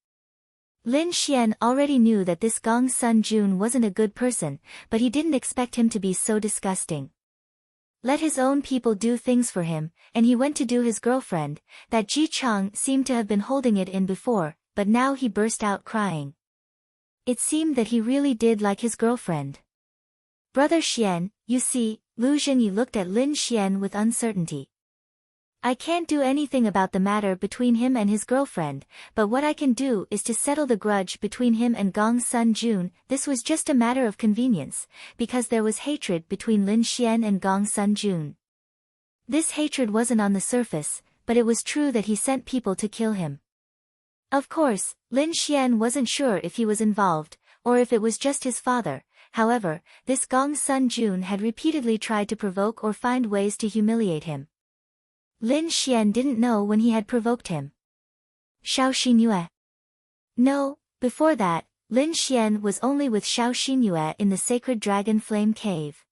Lin Xian already knew that this Gongsun Jun wasn't a good person, but he didn't expect him to be so disgusting. Let his own people do things for him, and he went to do his girlfriend, that Ji Chang seemed to have been holding it in before, but now he burst out crying. It seemed that he really did like his girlfriend. Brother Xian, you see, Lu Zhengyi looked at Lin Xian with uncertainty. I can't do anything about the matter between him and his girlfriend, but what I can do is to settle the grudge between him and Gongsun Jun. This was just a matter of convenience, because there was hatred between Lin Xian and Gongsun Jun. This hatred wasn't on the surface, but it was true that he sent people to kill him. Of course, Lin Xian wasn't sure if he was involved, or if it was just his father. However, this Gongsun Jun had repeatedly tried to provoke or find ways to humiliate him. Lin Xian didn't know when he had provoked him. Xiao Xinyue. No, before that, Lin Xian was only with Xiao Xinyue in the sacred dragon flame cave.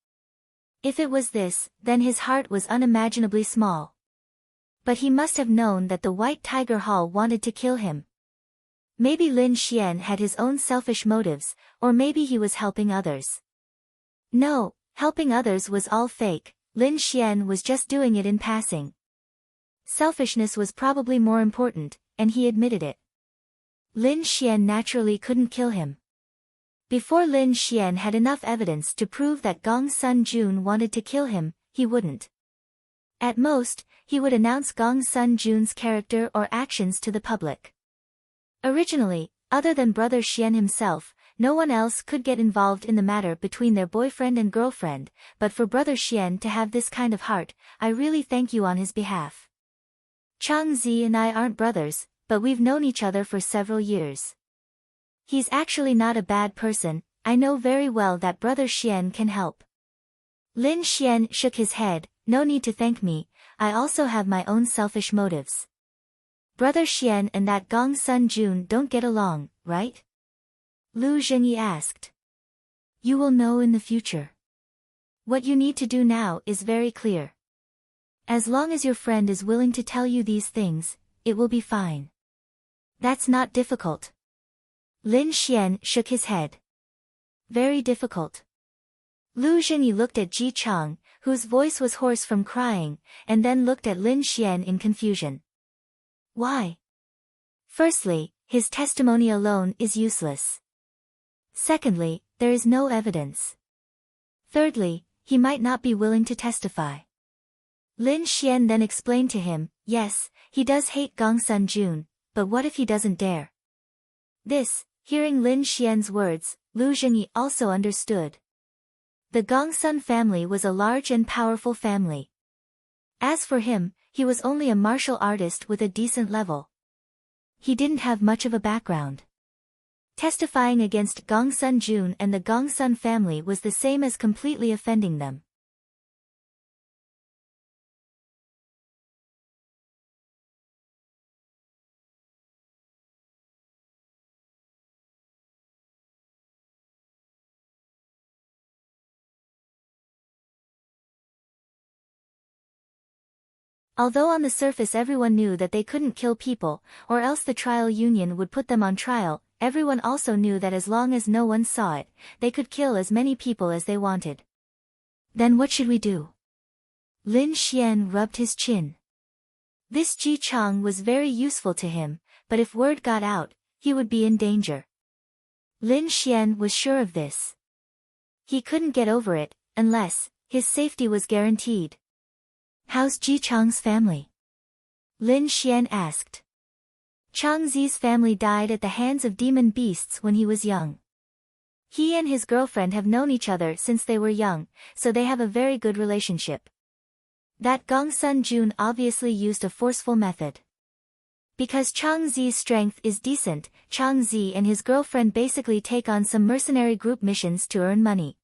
If it was this, then his heart was unimaginably small. But he must have known that the White Tiger Hall wanted to kill him. Maybe Lin Xian had his own selfish motives, or maybe he was helping others. No, helping others was all fake, Lin Xian was just doing it in passing. Selfishness was probably more important, and he admitted it. Lin Xian naturally couldn't kill him. Before Lin Xian had enough evidence to prove that Gong Sun Jun wanted to kill him, he wouldn't. At most, he would announce Gong Sun Jun's character or actions to the public. Originally, other than Brother Xian himself, no one else could get involved in the matter between their boyfriend and girlfriend, but for Brother Xian to have this kind of heart, I really thank you on his behalf. Chang Zi and I aren't brothers, but we've known each other for several years. He's actually not a bad person, I know very well that Brother Xian can help. Lin Xian shook his head, no need to thank me, I also have my own selfish motives. Brother Xian and that Gong Sun Jun don't get along, right? Lu Zhengyi asked. You will know in the future. What you need to do now is very clear. As long as your friend is willing to tell you these things, it will be fine. That's not difficult. Lin Xian shook his head. Very difficult. Lu Zhengyi looked at Ji Chang, whose voice was hoarse from crying, and then looked at Lin Xian in confusion. Why? Firstly, his testimony alone is useless. Secondly, there is no evidence. Thirdly, he might not be willing to testify. Lin Xian then explained to him, yes, he does hate Gong Sun Jun, but what if he doesn't dare? This, hearing Lin Xian's words, Lu Zhengyi also understood. The Gong Sun family was a large and powerful family. As for him, he was only a martial artist with a decent level. He didn't have much of a background. Testifying against Gong Sun Jun and the Gong Sun family was the same as completely offending them. Although on the surface everyone knew that they couldn't kill people, or else the trial union would put them on trial, everyone also knew that as long as no one saw it, they could kill as many people as they wanted. Then what should we do? Lin Xian rubbed his chin. This Ji Chang was very useful to him, but if word got out, he would be in danger. Lin Xian was sure of this. He couldn't get over it, unless his safety was guaranteed. How's Ji Chang's family? Lin Xian asked. Chang Zi's family died at the hands of demon beasts when he was young. He and his girlfriend have known each other since they were young, so they have a very good relationship. That Gong Sun Jun obviously used a forceful method. Because Chang Zi's strength is decent, Chang Zi and his girlfriend basically take on some mercenary group missions to earn money.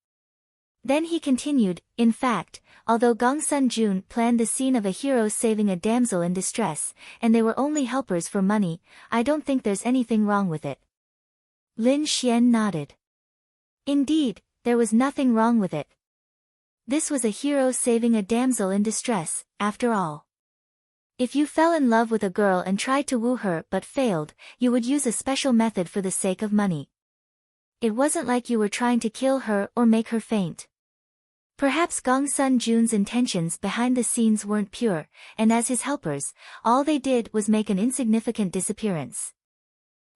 Then he continued, in fact, although Gong Sun Jun planned the scene of a hero saving a damsel in distress, and they were only helpers for money, I don't think there's anything wrong with it. Lin Xian nodded. Indeed, there was nothing wrong with it. This was a hero saving a damsel in distress, after all. If you fell in love with a girl and tried to woo her but failed, you would use a special method for the sake of money. It wasn't like you were trying to kill her or make her faint. Perhaps Gong Sun Jun's intentions behind the scenes weren't pure, and as his helpers, all they did was make an insignificant disappearance.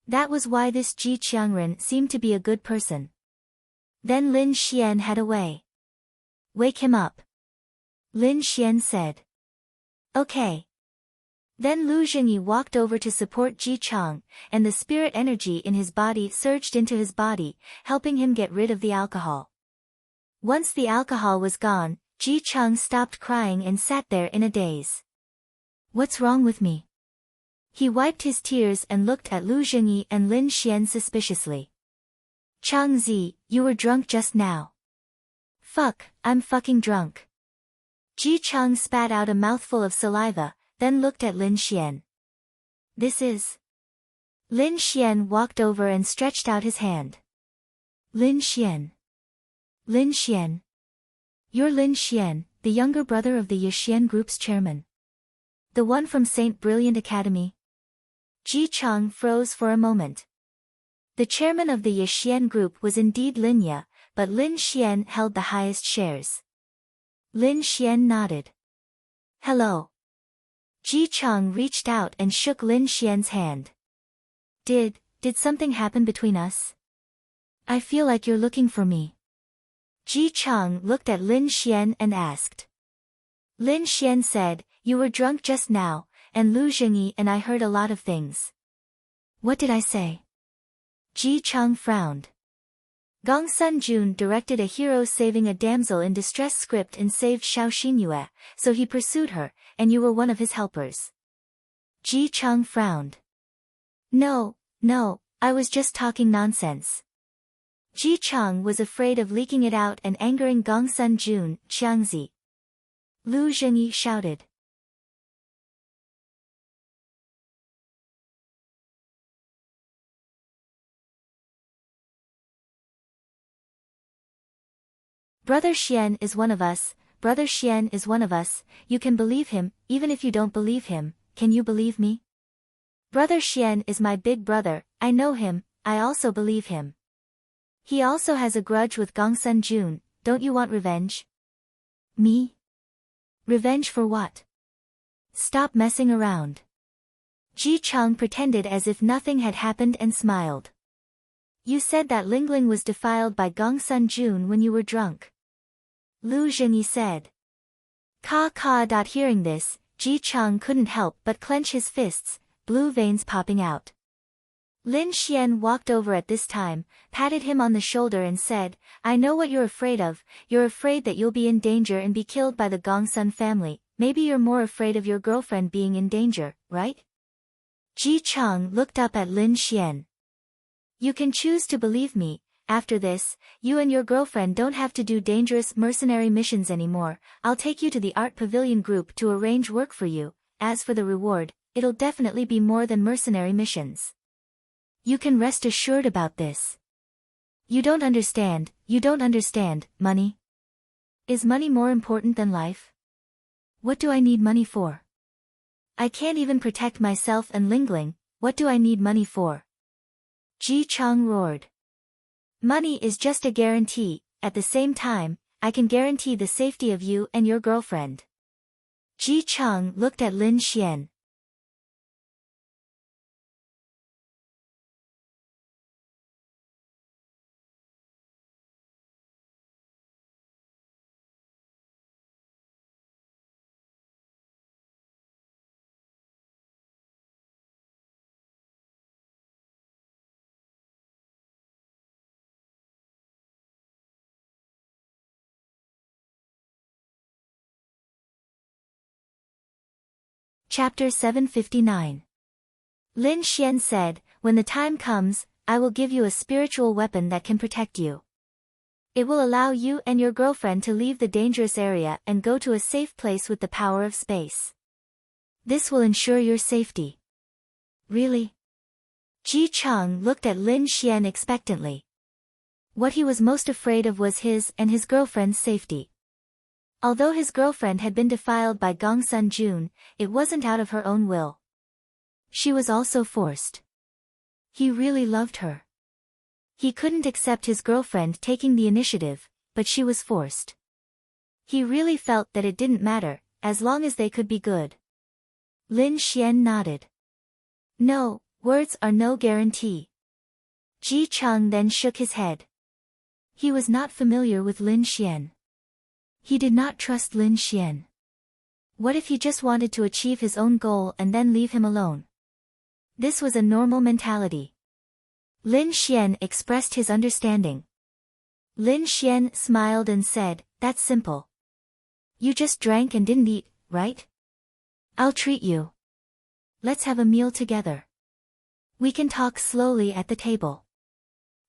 That was why this Ji Qiangren seemed to be a good person. Then Lin Xian had a way. Wake him up. Lin Xian said. Okay. Then Lu Zhengyi walked over to support Ji Chang, and the spirit energy in his body surged into his body, helping him get rid of the alcohol. Once the alcohol was gone, Ji Chang stopped crying and sat there in a daze. What's wrong with me? He wiped his tears and looked at Lu Zhengyi and Lin Xian suspiciously. Chang Zi, you were drunk just now. Fuck, I'm fucking drunk. Ji Chang spat out a mouthful of saliva, then looked at Lin Xian. This is... Lin Xian walked over and stretched out his hand. Lin Xian. Lin Xian. You're Lin Xian, the younger brother of the Yixian Group's chairman. The one from St. Brilliant Academy? Ji Chang froze for a moment. The chairman of the Yixian Group was indeed Lin Ye, but Lin Xian held the highest shares. Lin Xian nodded. Hello. Ji Chang reached out and shook Lin Xian's hand. Did something happen between us? I feel like you're looking for me. Ji Chang looked at Lin Xian and asked. Lin Xian said, you were drunk just now, and Lu Jingyi and I heard a lot of things. What did I say? Ji Chang frowned. Gong Sun Jun directed a hero saving a damsel in distress script and saved Xiao Xinyue, so he pursued her, and you were one of his helpers. Ji Chang frowned. No, I was just talking nonsense. Ji Chang was afraid of leaking it out and angering Gong Sun Jun, Xiangzi. Lu Jingyi shouted. Brother Xian is one of us, Brother Xian is one of us, you can believe him, even if you don't believe him, can you believe me? Brother Xian is my big brother, I know him, I also believe him. He also has a grudge with Gong Sun Jun, don't you want revenge? Me? Revenge for what? Stop messing around. Ji Chang pretended as if nothing had happened and smiled. You said that Lingling was defiled by Gong Sun Jun when you were drunk. Lu Jingyi said. Hearing this, Ji Chang couldn't help but clench his fists, blue veins popping out. Lin Xian walked over at this time, patted him on the shoulder and said, I know what you're afraid of, you're afraid that you'll be in danger and be killed by the Gong Sun family, maybe you're more afraid of your girlfriend being in danger, right? Ji Chang looked up at Lin Xian. You can choose to believe me, after this, you and your girlfriend don't have to do dangerous mercenary missions anymore, I'll take you to the art pavilion group to arrange work for you, as for the reward, it'll definitely be more than mercenary missions. You can rest assured about this. You don't understand, money. Is money more important than life? What do I need money for? I can't even protect myself and Lingling, what do I need money for? Ji Chang roared. Money is just a guarantee, at the same time, I can guarantee the safety of you and your girlfriend. Ji Chang looked at Lin Xian. Chapter 759. Lin Xian said, when the time comes, I will give you a spiritual weapon that can protect you. It will allow you and your girlfriend to leave the dangerous area and go to a safe place with the power of space. This will ensure your safety. Really? Ji Chang looked at Lin Xian expectantly. What he was most afraid of was his and his girlfriend's safety. Although his girlfriend had been defiled by Gong Sun Jun, it wasn't out of her own will. She was also forced. He really loved her. He couldn't accept his girlfriend taking the initiative, but she was forced. He really felt that it didn't matter, as long as they could be good. Lin Xian nodded. No, words are no guarantee. Ji Chang then shook his head. He was not familiar with Lin Xian. He did not trust Lin Xian. What if he just wanted to achieve his own goal and then leave him alone? This was a normal mentality. Lin Xian expressed his understanding. Lin Xian smiled and said, that's simple. You just drank and didn't eat, right? I'll treat you. Let's have a meal together. We can talk slowly at the table.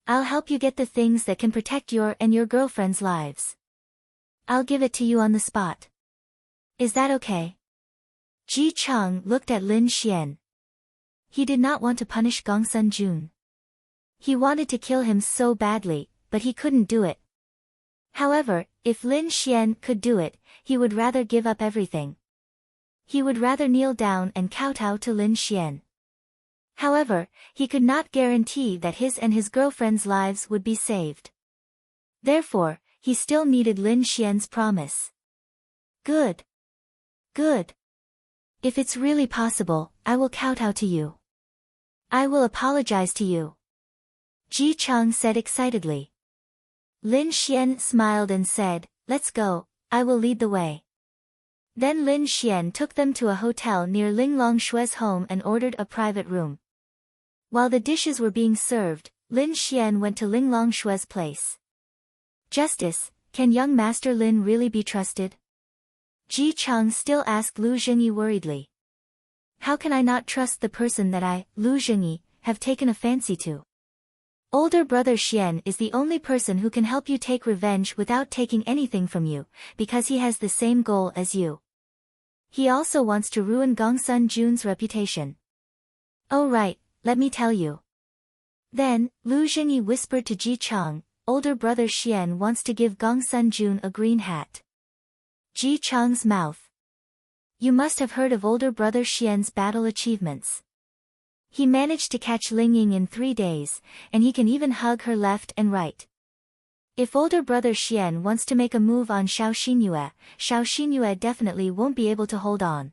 I'll help you get the things that can protect your and your girlfriend's lives. I'll give it to you on the spot. Is that okay? Ji Chang looked at Lin Xian. He did not want to punish Gong Sun Jun. He wanted to kill him so badly, but he couldn't do it. However, if Lin Xian could do it, he would rather give up everything. He would rather kneel down and kowtow to Lin Xian. However, he could not guarantee that his and his girlfriend's lives would be saved. Therefore, he still needed Lin Xian's promise. Good. If it's really possible, I will kowtow to you. I will apologize to you. Ji Chang said excitedly. Lin Xian smiled and said, let's go, I will lead the way. Then Lin Xian took them to a hotel near Ling Longshue's home and ordered a private room. While the dishes were being served, Lin Xian went to Ling Longshue's place. Justice, can young Master Lin really be trusted? Ji Chang still asked Lu Zhengyi worriedly. How can I not trust the person that I, Lu Zhengyi, have taken a fancy to? Older brother Xian is the only person who can help you take revenge without taking anything from you, because he has the same goal as you. He also wants to ruin Gongsun Jun's reputation. Oh right, let me tell you. Then, Lu Zhengyi whispered to Ji Chang, older brother Xian wants to give Gongsun Jun a green hat. Ji Chang's mouth. You must have heard of older brother Xian's battle achievements. He managed to catch Ling Ying in 3 days, and he can even hug her left and right. If older brother Xian wants to make a move on Xiao Xinyue definitely won't be able to hold on.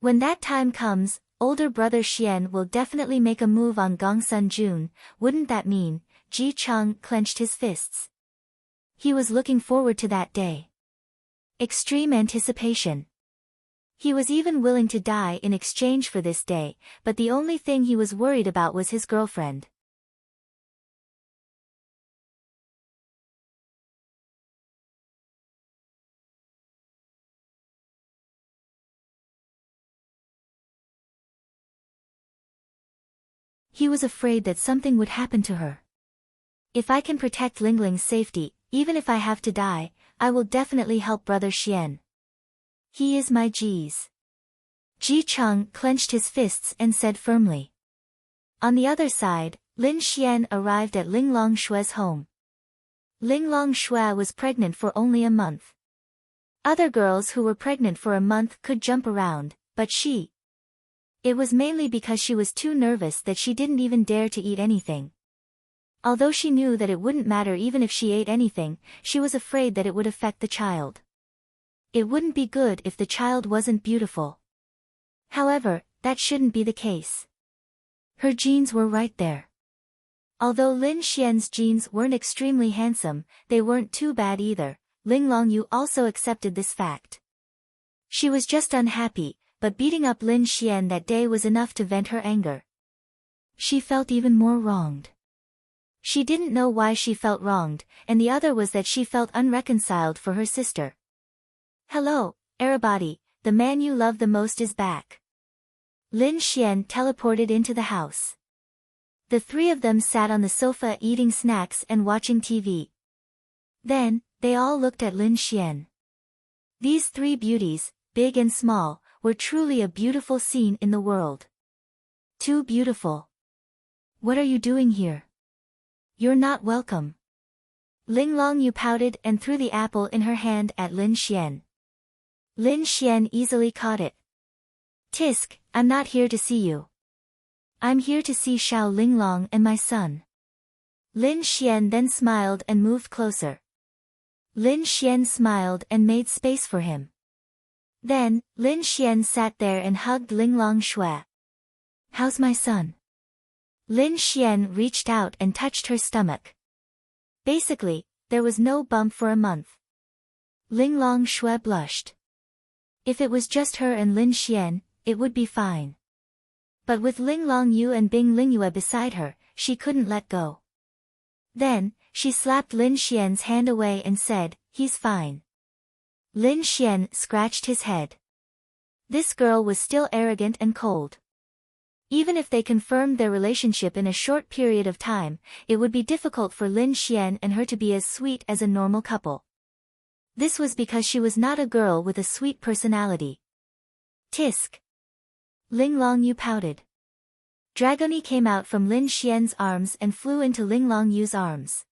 When that time comes, older brother Xian will definitely make a move on Gongsun Jun. Wouldn't that mean? Ji Chang clenched his fists. He was looking forward to that day. Extreme anticipation. He was even willing to die in exchange for this day, but the only thing he was worried about was his girlfriend. He was afraid that something would happen to her. If I can protect Lingling's safety, even if I have to die, I will definitely help brother Xian. He is my Ji's. Ji Chang clenched his fists and said firmly. On the other side, Lin Xian arrived at Ling Longshue's home. Ling Longshue was pregnant for only a month. Other girls who were pregnant for a month could jump around, but she. It was mainly because she was too nervous that she didn't even dare to eat anything. Although she knew that it wouldn't matter even if she ate anything, she was afraid that it would affect the child. It wouldn't be good if the child wasn't beautiful. However, that shouldn't be the case. Her genes were right there. Although Lin Xian's genes weren't extremely handsome, they weren't too bad either. Ling Longyu also accepted this fact. She was just unhappy, but beating up Lin Xian that day was enough to vent her anger. She felt even more wronged. She didn't know why she felt wronged, and the other was that she felt unreconciled for her sister. Hello, everybody, the man you love the most is back. Lin Xian teleported into the house. The three of them sat on the sofa eating snacks and watching TV. Then, they all looked at Lin Xian. These three beauties, big and small, were truly a beautiful scene in the world. Too beautiful. What are you doing here? You're not welcome. Ling Longyu pouted and threw the apple in her hand at Lin Xian. Lin Xian easily caught it. Tisk, I'm not here to see you. I'm here to see Xiao Linglong and my son. Lin Xian then smiled and moved closer. Lin Xian smiled and made space for him. Then, Lin Xian sat there and hugged Ling Longshui. How's my son? Lin Xian reached out and touched her stomach. Basically, there was no bump for a month. Ling Longshui blushed. If it was just her and Lin Xian, it would be fine. But with Ling Longyu and Bing Lingyue beside her, she couldn't let go. Then, she slapped Lin Xian's hand away and said, he's fine. Lin Xian scratched his head. This girl was still arrogant and cold. Even if they confirmed their relationship in a short period of time, it would be difficult for Lin Xian and her to be as sweet as a normal couple. This was because she was not a girl with a sweet personality. Tisk. Ling Longyu pouted. Dragony came out from Lin Xian's arms and flew into Ling Longyu's arms.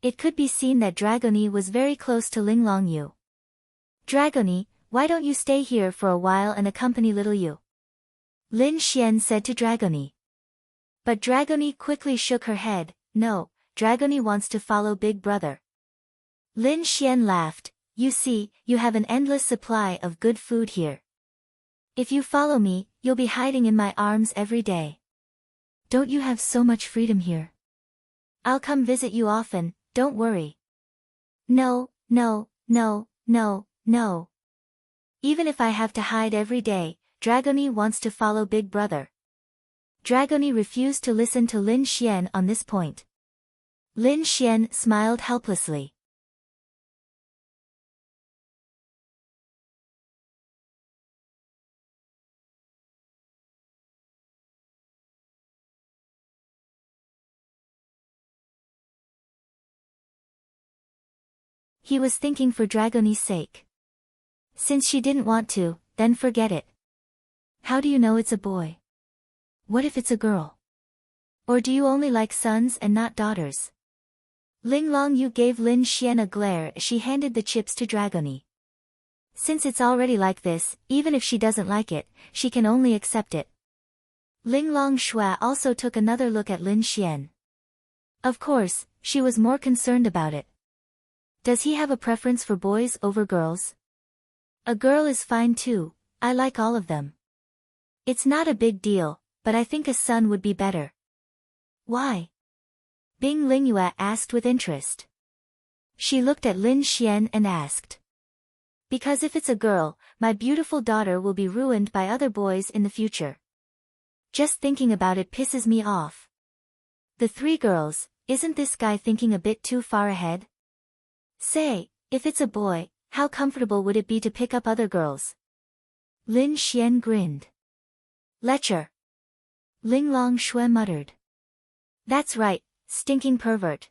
It could be seen that Dragony was very close to Ling Longyu. Dragony, why don't you stay here for a while and accompany little you? Lin Xian said to Dragony. But Dragony quickly shook her head. No, Dragony wants to follow Big Brother. Lin Xian laughed. You see, you have an endless supply of good food here. If you follow me, you'll be hiding in my arms every day. Don't you have so much freedom here? I'll come visit you often, don't worry. No, no, no, no, no. Even if I have to hide every day, Dragony wants to follow Big Brother. Dragony refused to listen to Lin Xian on this point. Lin Xian smiled helplessly. He was thinking for Dragony's sake. Since she didn't want to, then forget it. How do you know it's a boy? What if it's a girl? Or do you only like sons and not daughters? Ling Longyu gave Lin Xian a glare as she handed the chips to Dragony. Since it's already like this, even if she doesn't like it, she can only accept it. Ling Longshui also took another look at Lin Xian. Of course, she was more concerned about it. Does he have a preference for boys over girls? A girl is fine too, I like all of them. It's not a big deal, but I think a son would be better. Why? Bing Lingyue asked with interest. She looked at Lin Xian and asked. Because if it's a girl, my beautiful daughter will be ruined by other boys in the future. Just thinking about it pisses me off. The three girls, isn't this guy thinking a bit too far ahead? Say, if it's a boy, how comfortable would it be to pick up other girls? Lin Xian grinned. Lecher. Ling Longshui muttered. That's right, stinking pervert.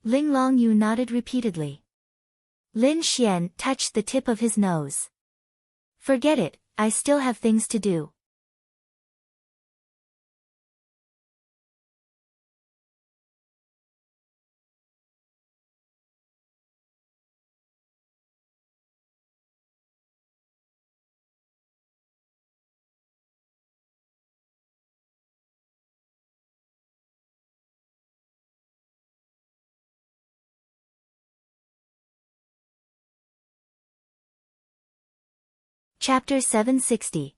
Ling Longyu nodded repeatedly. Lin Xian touched the tip of his nose. Forget it, I still have things to do. Chapter 760.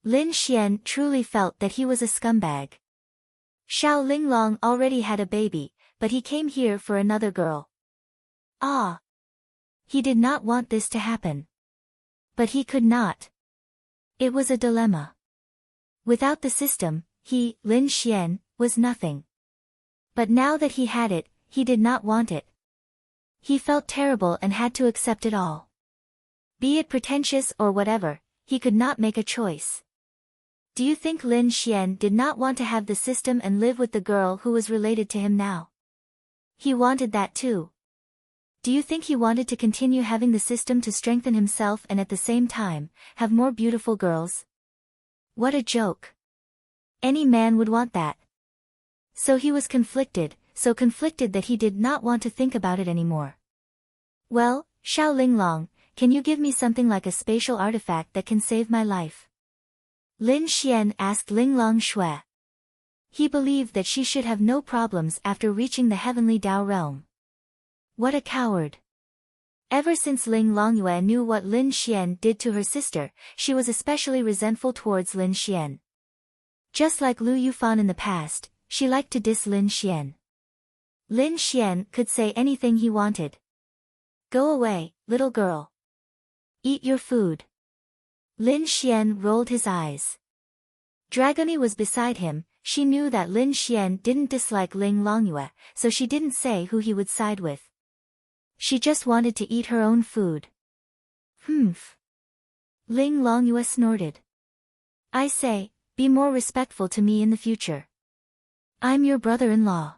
Lin Xian truly felt that he was a scumbag. Xiao Linglong already had a baby, but he came here for another girl. Ah! He did not want this to happen. But he could not. It was a dilemma. Without the system, he, Lin Xian, was nothing. But now that he had it, he did not want it. He felt terrible and had to accept it all. Be it pretentious or whatever, he could not make a choice. Do you think Lin Xian did not want to have the system and live with the girl who was related to him now? He wanted that too. Do you think he wanted to continue having the system to strengthen himself and at the same time, have more beautiful girls? What a joke. Any man would want that. So he was conflicted, so conflicted that he did not want to think about it anymore. Well, Xiao Linglong, can you give me something like a spatial artifact that can save my life? Lin Xian asked Ling Longshui. He believed that she should have no problems after reaching the heavenly Dao realm. What a coward. Ever since Ling Longyue knew what Lin Xian did to her sister, she was especially resentful towards Lin Xian. Just like Lu Yufan in the past, she liked to diss Lin Xian. Lin Xian could say anything he wanted. Go away, little girl. Eat your food. Lin Xian rolled his eyes. Dragony was beside him, she knew that Lin Xian didn't dislike Ling Longyue, so she didn't say who he would side with. She just wanted to eat her own food. Humph. Ling Longyue snorted. I say, be more respectful to me in the future. I'm your brother-in-law.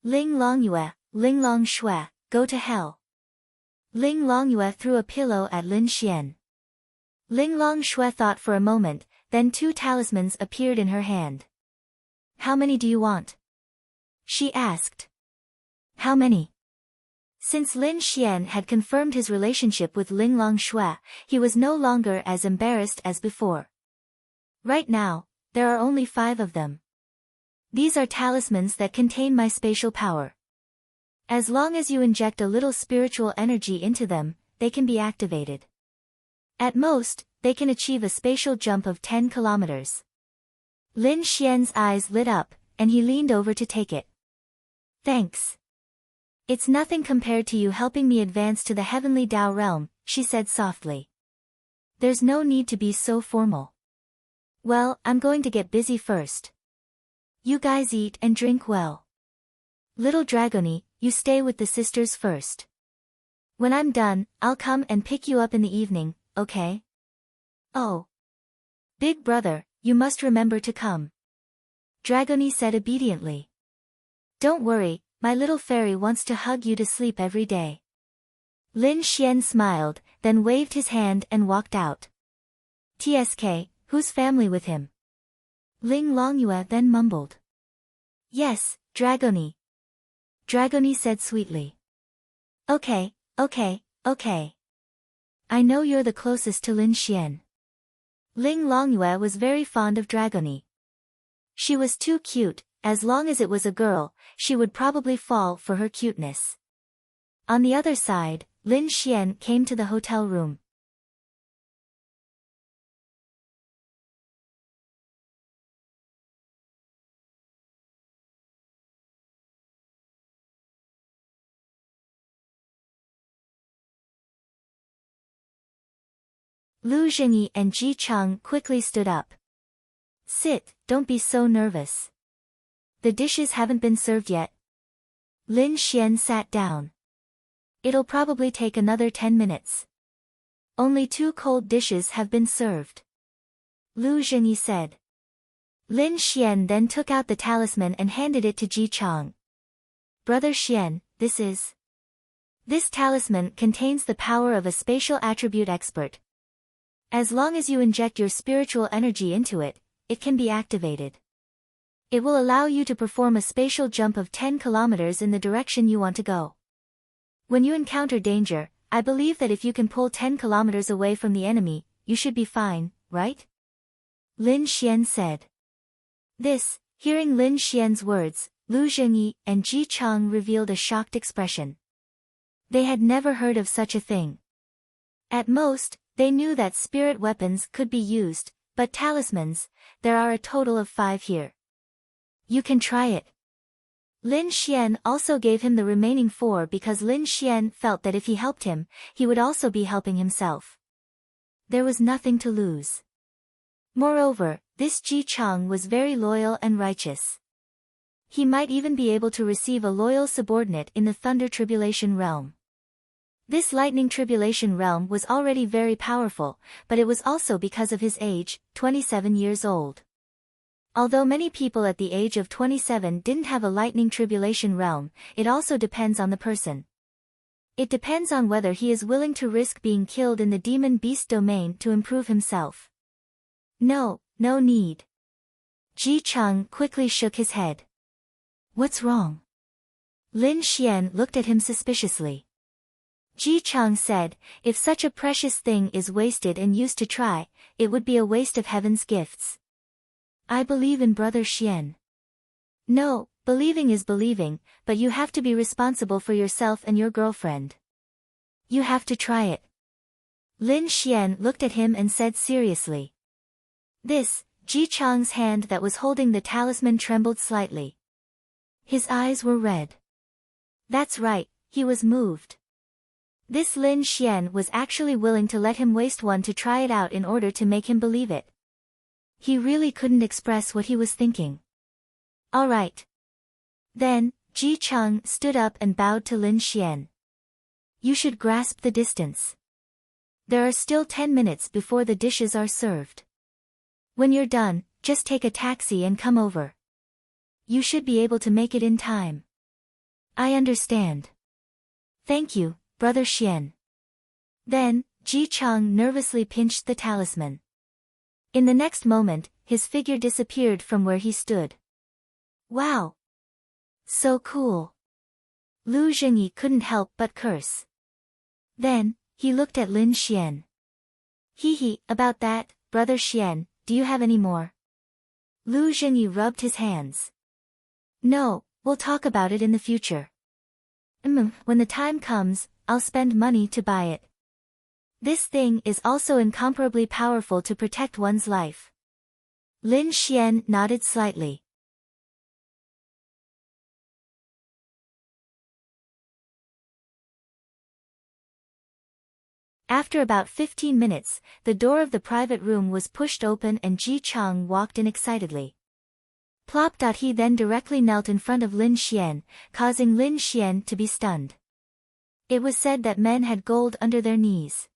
Ling Longyue, Ling Longshui, go to hell. Ling Longyue threw a pillow at Lin Xian. Ling Longshui thought for a moment, then two talismans appeared in her hand. How many do you want? She asked. How many? Since Lin Xian had confirmed his relationship with Ling Longshui, he was no longer as embarrassed as before. Right now, there are only 5 of them. These are talismans that contain my spatial power. As long as you inject a little spiritual energy into them, they can be activated. At most, they can achieve a spatial jump of 10 kilometers. Lin Xian's eyes lit up, and he leaned over to take it. Thanks. It's nothing compared to you helping me advance to the heavenly Dao realm, she said softly. There's no need to be so formal. Well, I'm going to get busy first. You guys eat and drink well. Little Dragony, you stay with the sisters first. When I'm done, I'll come and pick you up in the evening, okay? Oh. Big brother, you must remember to come. Dragony said obediently. Don't worry, my little fairy wants to hug you to sleep every day. Lin Xian smiled, then waved his hand and walked out. TSK, whose family with him? Ling Longyue then mumbled. Yes, Dragony. Dragony said sweetly. Okay. I know you're the closest to Lin Xian. Ling Longyue was very fond of Dragony. She was too cute, as long as it was a girl, she would probably fall for her cuteness. On the other side, Lin Xian came to the hotel room. Lu Jingyi and Ji Cheng quickly stood up. Sit, don't be so nervous. The dishes haven't been served yet. Lin Xian sat down. It'll probably take another 10 minutes. Only 2 cold dishes have been served. Lu Jingyi said. Lin Xian then took out the talisman and handed it to Ji Cheng. Brother Xian, This talisman contains the power of a spatial attribute expert. As long as you inject your spiritual energy into it, it can be activated. It will allow you to perform a spatial jump of 10 kilometers in the direction you want to go. When you encounter danger, I believe that if you can pull 10 kilometers away from the enemy, you should be fine, right? Lin Xian said. Hearing Lin Xian's words, Lu Jingyi and Ji Cheng revealed a shocked expression. They had never heard of such a thing. At most, they knew that spirit weapons could be used, but talismans, there are a total of 5 here. You can try it. Lin Xian also gave him the remaining 4 because Lin Xian felt that if he helped him, he would also be helping himself. There was nothing to lose. Moreover, this Ji Cheng was very loyal and righteous. He might even be able to receive a loyal subordinate in the Thunder Tribulation realm. This Lightning Tribulation realm was already very powerful, but it was also because of his age, 27 years old. Although many people at the age of 27 didn't have a Lightning Tribulation realm, it also depends on the person. It depends on whether he is willing to risk being killed in the Demon Beast domain to improve himself. No need. Ji Cheng quickly shook his head. What's wrong? Lin Xian looked at him suspiciously. Ji Cheng said, if such a precious thing is wasted and used to try, it would be a waste of heaven's gifts. I believe in Brother Xian. No, believing is believing, but you have to be responsible for yourself and your girlfriend. You have to try it. Lin Xian looked at him and said seriously. Ji Cheng's hand that was holding the talisman trembled slightly. His eyes were red. That's right, he was moved. This Lin Xian was actually willing to let him waste one to try it out in order to make him believe it. He really couldn't express what he was thinking. All right. Then, Ji Cheng stood up and bowed to Lin Xian. You should grasp the distance. There are still 10 minutes before the dishes are served. When you're done, just take a taxi and come over. You should be able to make it in time. I understand. Thank you, Brother Xian. Then, Ji Cheng nervously pinched the talisman. In the next moment, his figure disappeared from where he stood. Wow! So cool. Lu Jingyi couldn't help but curse. Then, he looked at Lin Xian. About that, Brother Xian, do you have any more? Lu Jingyi rubbed his hands. No, we'll talk about it in the future. When the time comes, I'll spend money to buy it. This thing is also incomparably powerful to protect one's life. Lin Xian nodded slightly. After about 15 minutes, the door of the private room was pushed open and Ji Chang walked in excitedly. Plop. He then directly knelt in front of Lin Xian, causing Lin Xian to be stunned. It was said that men had gold under their knees.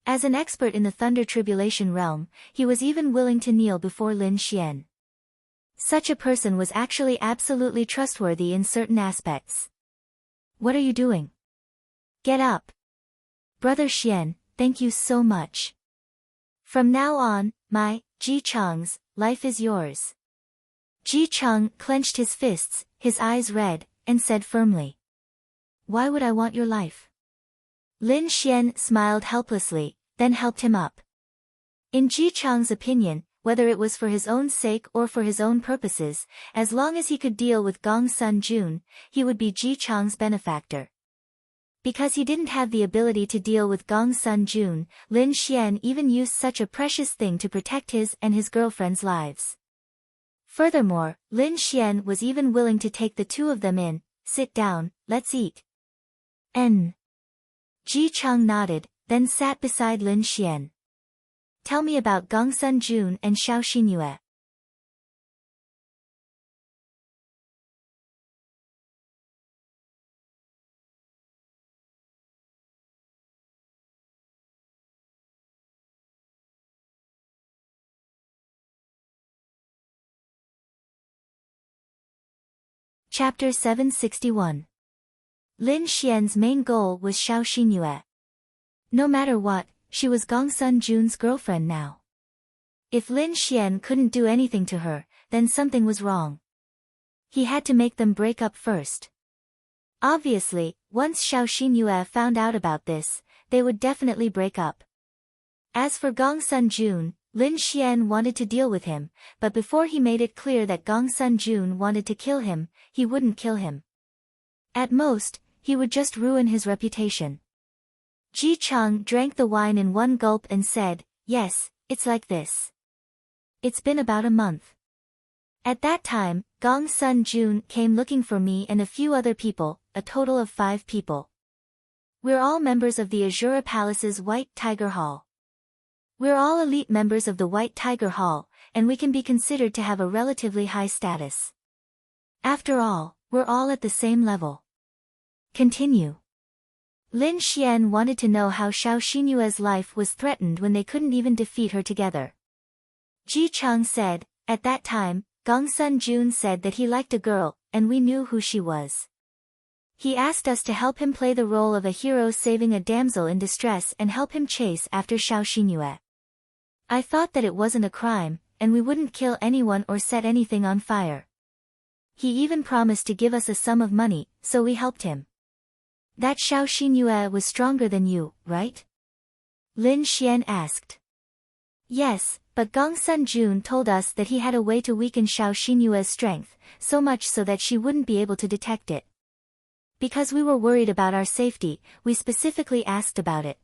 As an expert in the Thunder Tribulation realm, he was even willing to kneel before Lin Xian. Such a person was actually absolutely trustworthy in certain aspects. What are you doing? Get up. Brother Xian, thank you so much. From now on, my, Ji Chang's, life is yours. Ji Chang clenched his fists, his eyes red, and said firmly. Why would I want your life? Lin Xian smiled helplessly, then helped him up. In Ji Chang's opinion, whether it was for his own sake or for his own purposes, as long as he could deal with Gong Sun Jun, he would be Ji Chang's benefactor. Because he didn't have the ability to deal with Gong Sun Jun, Lin Xian even used such a precious thing to protect his and his girlfriend's lives. Furthermore, Lin Xian was even willing to take the two of them in. Sit down, let's eat. Ji Chang nodded, then sat beside Lin Xian. Tell me about Gong Sun Jun and Xiao Xinyue. Chapter 761. Lin Xian's main goal was Xiao Xinyue. No matter what, she was Gong Sun Jun's girlfriend now. If Lin Xian couldn't do anything to her, then something was wrong. He had to make them break up first. Obviously, once Xiao Xinyue found out about this, they would definitely break up. As for Gong Sun Jun, Lin Xian wanted to deal with him, but before he made it clear that Gong Sun Jun wanted to kill him, he wouldn't kill him. At most, he would just ruin his reputation. Ji Chang drank the wine in one gulp and said, yes, it's like this. It's been about a month. At that time, Gong Sun Jun came looking for me and a few other people, a total of 5 people. We're all members of the Azura Palace's White Tiger Hall. We're all elite members of the White Tiger Hall, and we can be considered to have a relatively high status. After all, we're all at the same level. Continue. Lin Xian wanted to know how Xiao Xinyue's life was threatened when they couldn't even defeat her together. Ji Chang said, at that time, Gong Sun Jun said that he liked a girl, and we knew who she was. He asked us to help him play the role of a hero saving a damsel in distress and help him chase after Xiao Xinyue. I thought that it wasn't a crime, and we wouldn't kill anyone or set anything on fire. He even promised to give us a sum of money, so we helped him. That Xiao Xinyue was stronger than you, right? Lin Xian asked. Yes, but Gong Sun Jun told us that he had a way to weaken Xiao Xinyue's strength, so much so that she wouldn't be able to detect it. Because we were worried about our safety, we specifically asked about it.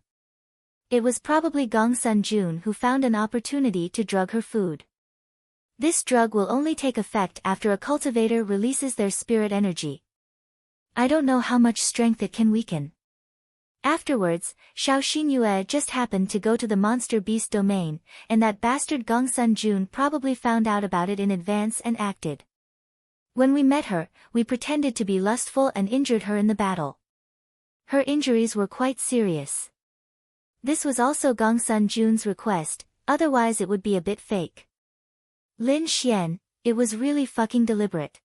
It was probably Gong Sun Jun who found an opportunity to drug her food. This drug will only take effect after a cultivator releases their spirit energy. I don't know how much strength it can weaken. Afterwards, Xiao Xinyue just happened to go to the monster beast domain, and that bastard Gong Sun Jun probably found out about it in advance and acted. When we met her, we pretended to be lustful and injured her in the battle. Her injuries were quite serious. This was also Gong Sun Jun's request, otherwise it would be a bit fake. Lin Xian, it was really fucking deliberate.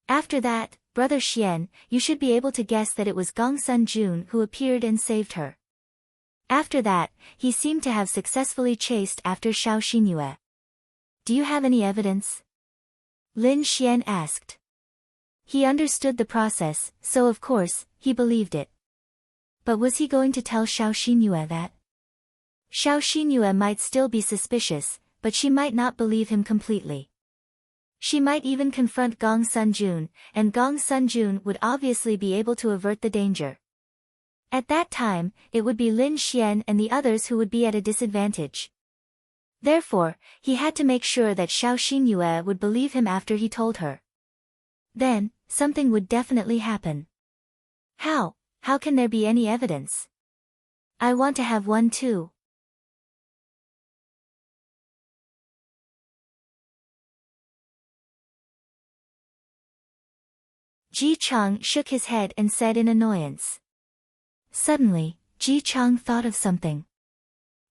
After that, Brother Xian, you should be able to guess that it was Gong Sun Jun who appeared and saved her. After that, he seemed to have successfully chased after Xiao Xinyue. Do you have any evidence? Lin Xian asked. He understood the process, so of course, he believed it. But was he going to tell Xiao Xinyue that? Xiao Xinyue might still be suspicious, but she might not believe him completely. She might even confront Gong Sun Jun, and Gong Sun Jun would obviously be able to avert the danger. At that time, it would be Lin Xian and the others who would be at a disadvantage. Therefore, he had to make sure that Xiao Xingyue would believe him after he told her. Then, something would definitely happen. How? How can there be any evidence? I want to have one too. Ji Chang shook his head and said in annoyance. Suddenly, Ji Chang thought of something.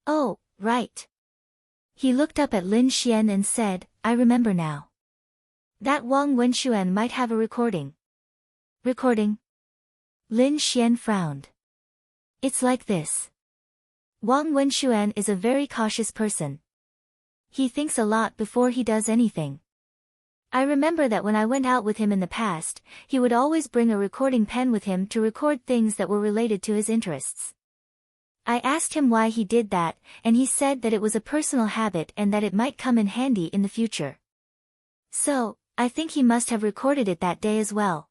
Oh, right. He looked up at Lin Xian and said, I remember now. That Wang Wenxuan might have a recording. Recording? Lin Xian frowned. It's like this. Wang Wenxuan is a very cautious person. He thinks a lot before he does anything. I remember that when I went out with him in the past, he would always bring a recording pen with him to record things that were related to his interests. I asked him why he did that, and he said that it was a personal habit and that it might come in handy in the future. So, I think he must have recorded it that day as well.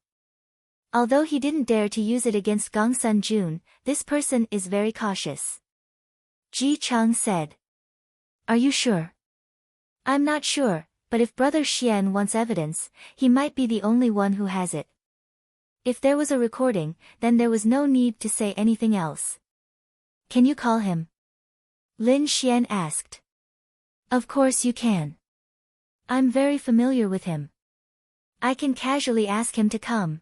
Although he didn't dare to use it against Gongsun Jun, this person is very cautious. Ji Chang said. Are you sure? I'm not sure, but if Brother Xian wants evidence, he might be the only one who has it. If there was a recording, then there was no need to say anything else. Can you call him? Lin Xian asked. Of course you can. I'm very familiar with him. I can casually ask him to come.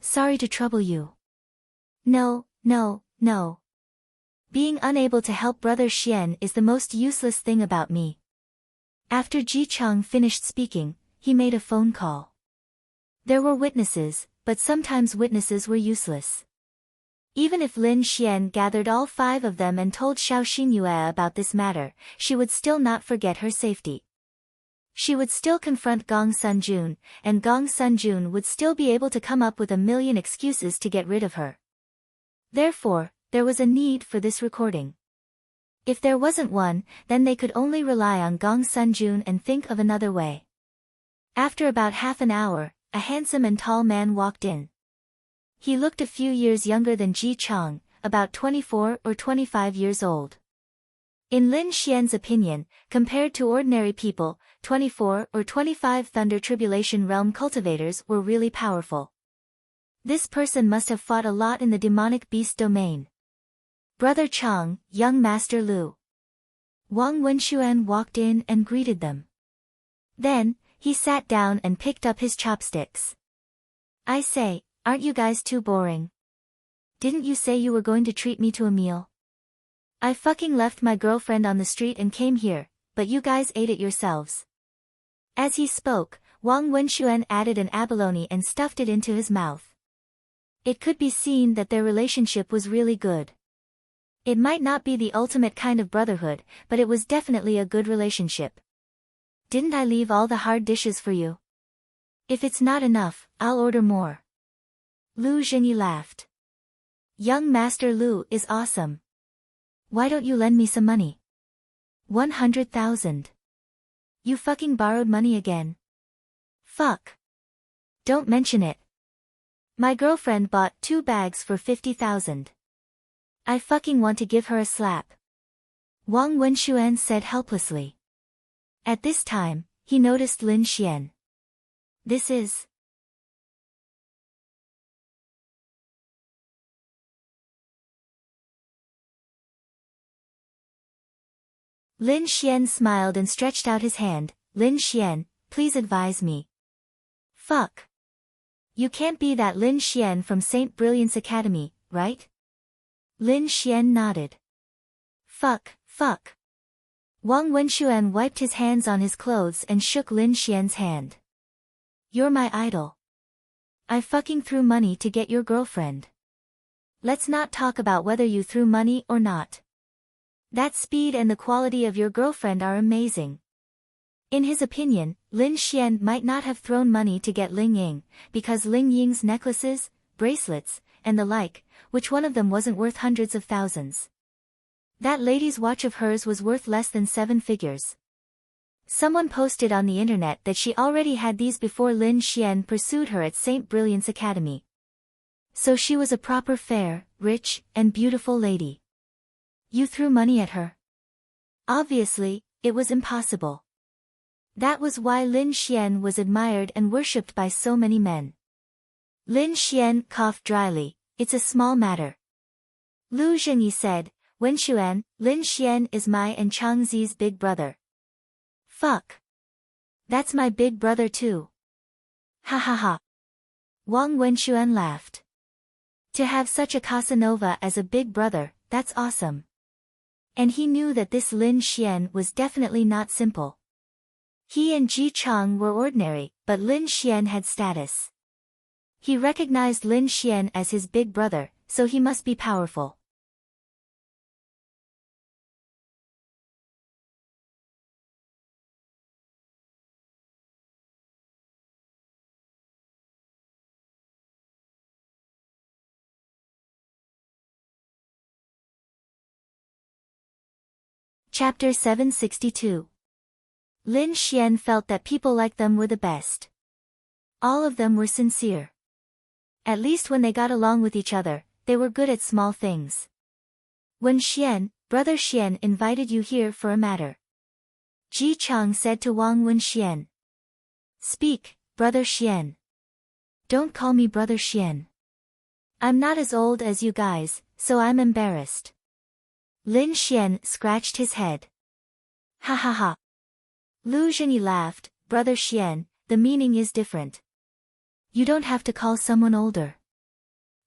Sorry to trouble you. No. Being unable to help Brother Xian is the most useless thing about me. After Ji Chang finished speaking, he made a phone call. There were witnesses, but sometimes witnesses were useless. Even if Lin Xian gathered all 5 of them and told Xiao Xingyue about this matter, she would still not forget her safety. She would still confront Gongsun Jun, and Gongsun Jun would still be able to come up with a million excuses to get rid of her. Therefore, there was a need for this recording. If there wasn't one, then they could only rely on Gongsun Jun and think of another way. After about half an hour, a handsome and tall man walked in. He looked a few years younger than Ji Chang, about 24 or 25 years old. In Lin Xian's opinion, compared to ordinary people, 24 or 25 Thunder Tribulation Realm cultivators were really powerful. This person must have fought a lot in the demonic beast domain. Brother Chang, young Master Lu. Wang Wenxuan walked in and greeted them. Then, he sat down and picked up his chopsticks. I say, aren't you guys too boring? Didn't you say you were going to treat me to a meal? I fucking left my girlfriend on the street and came here, but you guys ate it yourselves. As he spoke, Wang Wenxuan added an abalone and stuffed it into his mouth. It could be seen that their relationship was really good. It might not be the ultimate kind of brotherhood, but it was definitely a good relationship. Didn't I leave all the hard dishes for you? If it's not enough, I'll order more. Lu Zhengyi laughed. Young Master Lu is awesome. Why don't you lend me some money? 100,000. You fucking borrowed money again. Fuck. Don't mention it. My girlfriend bought 2 bags for 50,000. I fucking want to give her a slap. Wang Wenxuan said helplessly. At this time, he noticed Lin Xian. This is... Lin Xian smiled and stretched out his hand. Lin Xian, please advise me. Fuck. You can't be that Lin Xian from St. Brilliance Academy, right? Lin Xian nodded. Fuck. Wang Wenxuan wiped his hands on his clothes and shook Lin Xian's hand. You're my idol. I fucking threw money to get your girlfriend. Let's not talk about whether you threw money or not. That speed and the quality of your girlfriend are amazing. In his opinion, Lin Xian might not have thrown money to get Ling Ying, because Ling Ying's necklaces, bracelets, and the like, which one of them wasn't worth hundreds of thousands. That lady's watch of hers was worth less than 7 figures. Someone posted on the internet that she already had these before Lin Xian pursued her at St. Brilliance Academy. So she was a proper fair, rich, and beautiful lady. You threw money at her? Obviously, it was impossible. That was why Lin Xian was admired and worshipped by so many men. Lin Xian coughed dryly. It's a small matter. Lu Zhengyi said, Wen Xuan, Lin Xian is my and Changzi's big brother. Fuck. That's my big brother too. Ha ha ha. Wang Wenxuan laughed. To have such a Casanova as a big brother, that's awesome. And he knew that this Lin Xian was definitely not simple. He and Ji Chang were ordinary, but Lin Xian had status. He recognized Lin Xian as his big brother, so he must be powerful. Chapter 762. Lin Xian felt that people like them were the best. All of them were sincere. At least when they got along with each other, they were good at small things. When Xian, brother Xian invited you here for a matter. Ji Chang said to Wang Wenxian. Speak, brother Xian. Don't call me brother Xian. I'm not as old as you guys, so I'm embarrassed. Lin Xian scratched his head. Ha ha ha. Lu Zhengyi laughed, brother Xian, the meaning is different. You don't have to call someone older.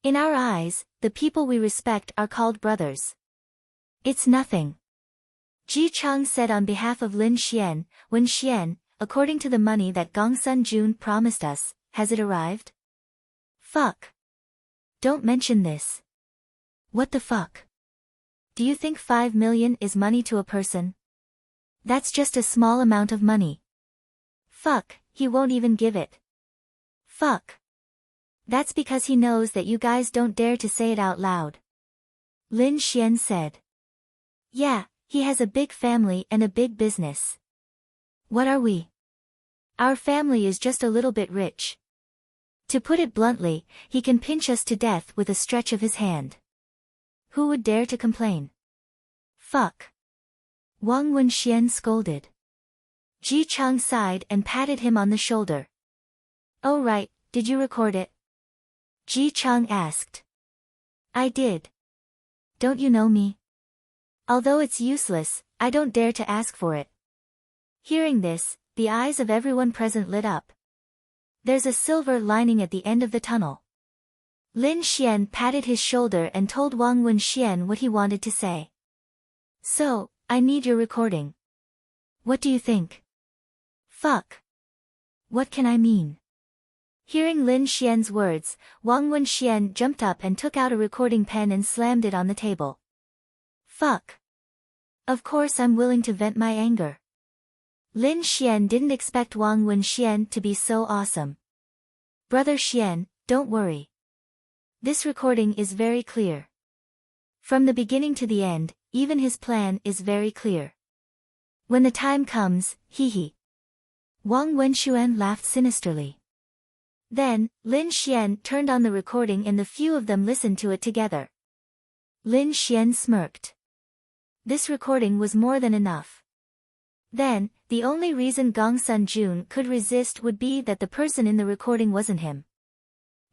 In our eyes, the people we respect are called brothers. It's nothing. Ji Chang said on behalf of Lin Xian, Wen Xian, according to the money that Gongsun Jun promised us, has it arrived? Fuck. Don't mention this. What the fuck? Do you think 5 million is money to a person? That's just a small amount of money. Fuck, he won't even give it. Fuck. That's because he knows that you guys don't dare to say it out loud. Lin Xian said. Yeah, he has a big family and a big business. What are we? Our family is just a little bit rich. To put it bluntly, he can pinch us to death with a stretch of his hand. Who would dare to complain? Fuck. Wang Wenxian scolded. Ji Chang sighed and patted him on the shoulder. Oh right, did you record it? Ji Chang asked. I did. Don't you know me? Although it's useless, I don't dare to ask for it. Hearing this, the eyes of everyone present lit up. There's a silver lining at the end of the tunnel. Lin Xian patted his shoulder and told Wang Wenxian what he wanted to say. So, I need your recording. What do you think? Fuck. What can I mean? Hearing Lin Xian's words, Wang Wenxian jumped up and took out a recording pen and slammed it on the table. Fuck. Of course I'm willing to vent my anger. Lin Xian didn't expect Wang Wenxian to be so awesome. Brother Xian, don't worry. This recording is very clear. From the beginning to the end, even his plan is very clear. When the time comes, hee. Wang Wenxuan laughed sinisterly. Then, Lin Xian turned on the recording and the few of them listened to it together. Lin Xian smirked. This recording was more than enough. Then, the only reason Gongsun Jun could resist would be that the person in the recording wasn't him.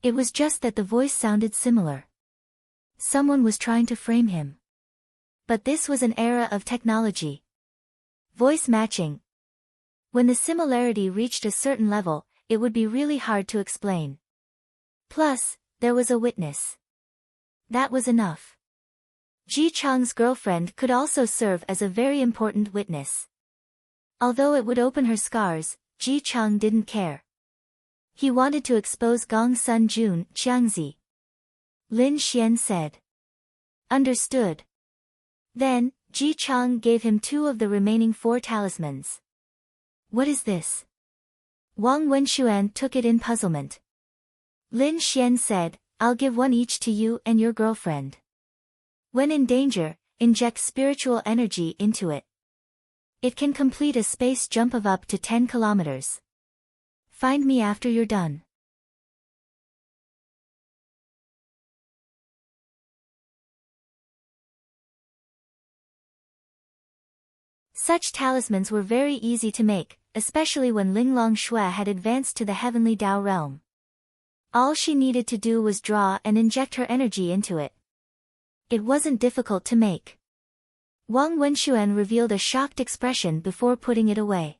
It was just that the voice sounded similar. Someone was trying to frame him. But this was an era of technology. Voice matching. When the similarity reached a certain level, it would be really hard to explain. Plus, there was a witness. That was enough. Ji Chang's girlfriend could also serve as a very important witness. Although it would open her scars, Ji Chang didn't care. He wanted to expose Gongsun Jun, Qiangzi. Lin Xian said. Understood. Then, Ji Chang gave him 2 of the remaining 4 talismans. What is this? Wang Wenxuan took it in puzzlement. Lin Xian said, I'll give 1 each to you and your girlfriend. When in danger, inject spiritual energy into it. It can complete a space jump of up to 10 kilometers. Find me after you're done. Such talismans were very easy to make, especially when Linglong Shui had advanced to the heavenly Dao realm. All she needed to do was draw and inject her energy into it. It wasn't difficult to make. Wang Wenxuan revealed a shocked expression before putting it away.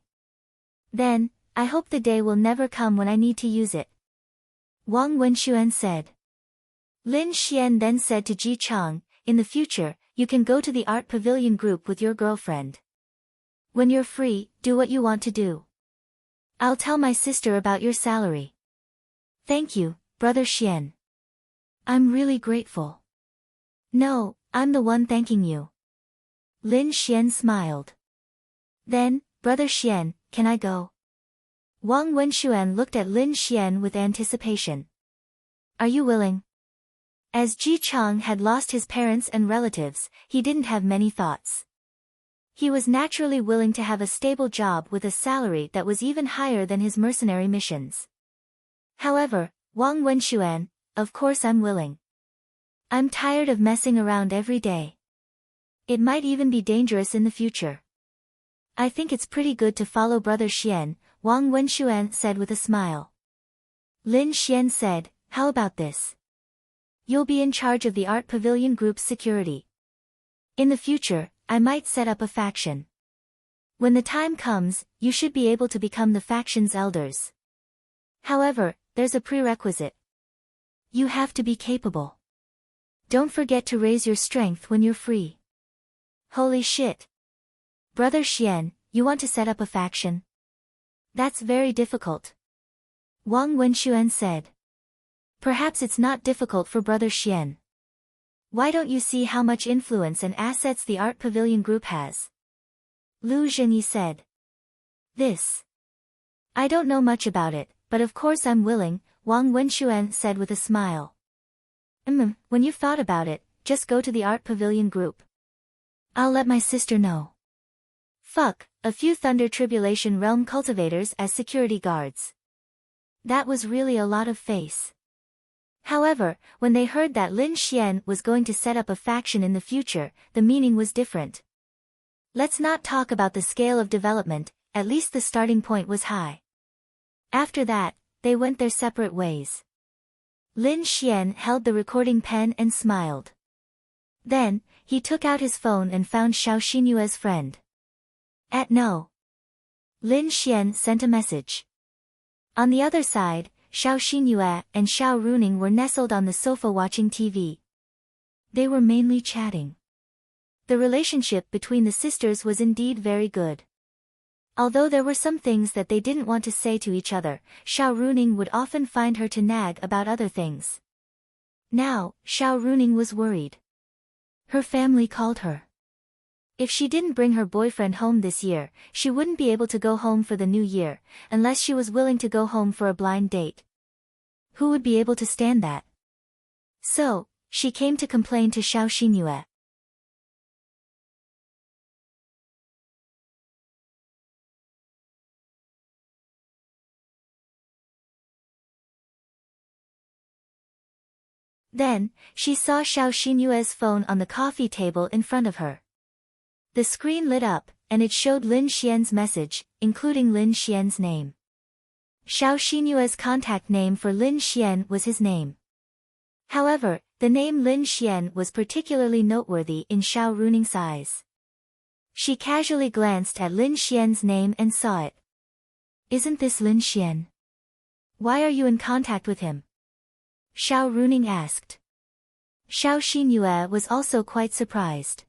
Then, I hope the day will never come when I need to use it, Wang Wenxuan said. Lin Xian then said to Ji Chang, in the future, you can go to the art pavilion group with your girlfriend. When you're free, do what you want to do. I'll tell my sister about your salary. Thank you, Brother Xian. I'm really grateful. No, I'm the one thanking you. Lin Xian smiled. Then, Brother Xian, can I go? Wang Wenxuan looked at Lin Xian with anticipation. Are you willing? As Ji Chang had lost his parents and relatives, he didn't have many thoughts. He was naturally willing to have a stable job with a salary that was even higher than his mercenary missions. However, Wang Wenxuan, of course I'm willing. I'm tired of messing around every day. It might even be dangerous in the future. I think it's pretty good to follow Brother Xian, Wang Wenxuan said with a smile. Lin Xian said, how about this? You'll be in charge of the art pavilion group's security. In the future, I might set up a faction. When the time comes, you should be able to become the faction's elders. However, there's a prerequisite. You have to be capable. Don't forget to raise your strength when you're free. Holy shit. Brother Xian, you want to set up a faction? That's very difficult. Wang Wenxuan said. Perhaps it's not difficult for Brother Xian. Why don't you see how much influence and assets the art pavilion group has? Lu Zhenyi said. This. I don't know much about it, but of course I'm willing, Wang Wenxuan said with a smile. When you've thought about it, just go to the art pavilion group. I'll let my sister know. Fuck, a few Thunder Tribulation Realm cultivators as security guards. That was really a lot of face. However, when they heard that Lin Xian was going to set up a faction in the future, the meaning was different. Let's not talk about the scale of development, at least the starting point was high. After that, they went their separate ways. Lin Xian held the recording pen and smiled. Then, he took out his phone and found Xiao Xinyue's friend. No. Lin Xian sent a message. On the other side, Xiao Xinyue and Xiao Runing were nestled on the sofa watching TV. They were mainly chatting. The relationship between the sisters was indeed very good. Although there were some things that they didn't want to say to each other, Xiao Runing would often find her to nag about other things. Now, Xiao Runing was worried. Her family called her. If she didn't bring her boyfriend home this year, she wouldn't be able to go home for the new year, unless she was willing to go home for a blind date. Who would be able to stand that? So, she came to complain to Xiao Xinyue. Then, she saw Xiao Xinyue's phone on the coffee table in front of her. The screen lit up, and it showed Lin Xian's message, including Lin Xian's name. Xiao Xinyue's contact name for Lin Xian was his name. However, the name Lin Xian was particularly noteworthy in Xiao Runing's eyes. She casually glanced at Lin Xian's name and saw it. Isn't this Lin Xian? Why are you in contact with him? Xiao Runing asked. Xiao Xinyue was also quite surprised.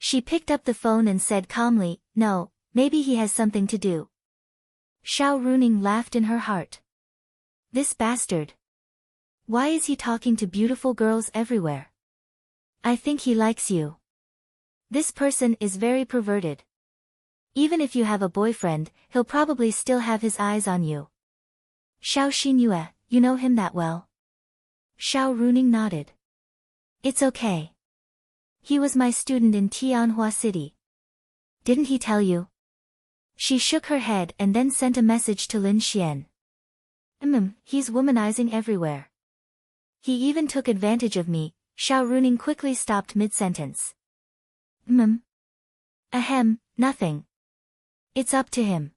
She picked up the phone and said calmly, no, maybe he has something to do. Xiao Runing laughed in her heart. This bastard. Why is he talking to beautiful girls everywhere? I think he likes you. This person is very perverted. Even if you have a boyfriend, he'll probably still have his eyes on you. Xiao Xinyue, you know him that well? Xiao Runing nodded. It's okay. He was my student in Tianhua City. Didn't he tell you? She shook her head and then sent a message to Lin Xian. He's womanizing everywhere. He even took advantage of me. Xiao Runing quickly stopped mid-sentence. Nothing. It's up to him.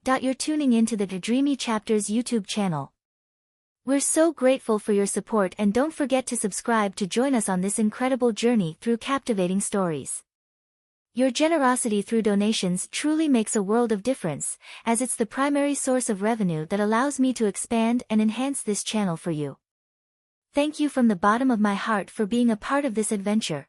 You're tuning into the Dreamy Chapters YouTube channel. We're so grateful for your support, and don't forget to subscribe to join us on this incredible journey through captivating stories. Your generosity through donations truly makes a world of difference, as it's the primary source of revenue that allows me to expand and enhance this channel for you. Thank you from the bottom of my heart for being a part of this adventure.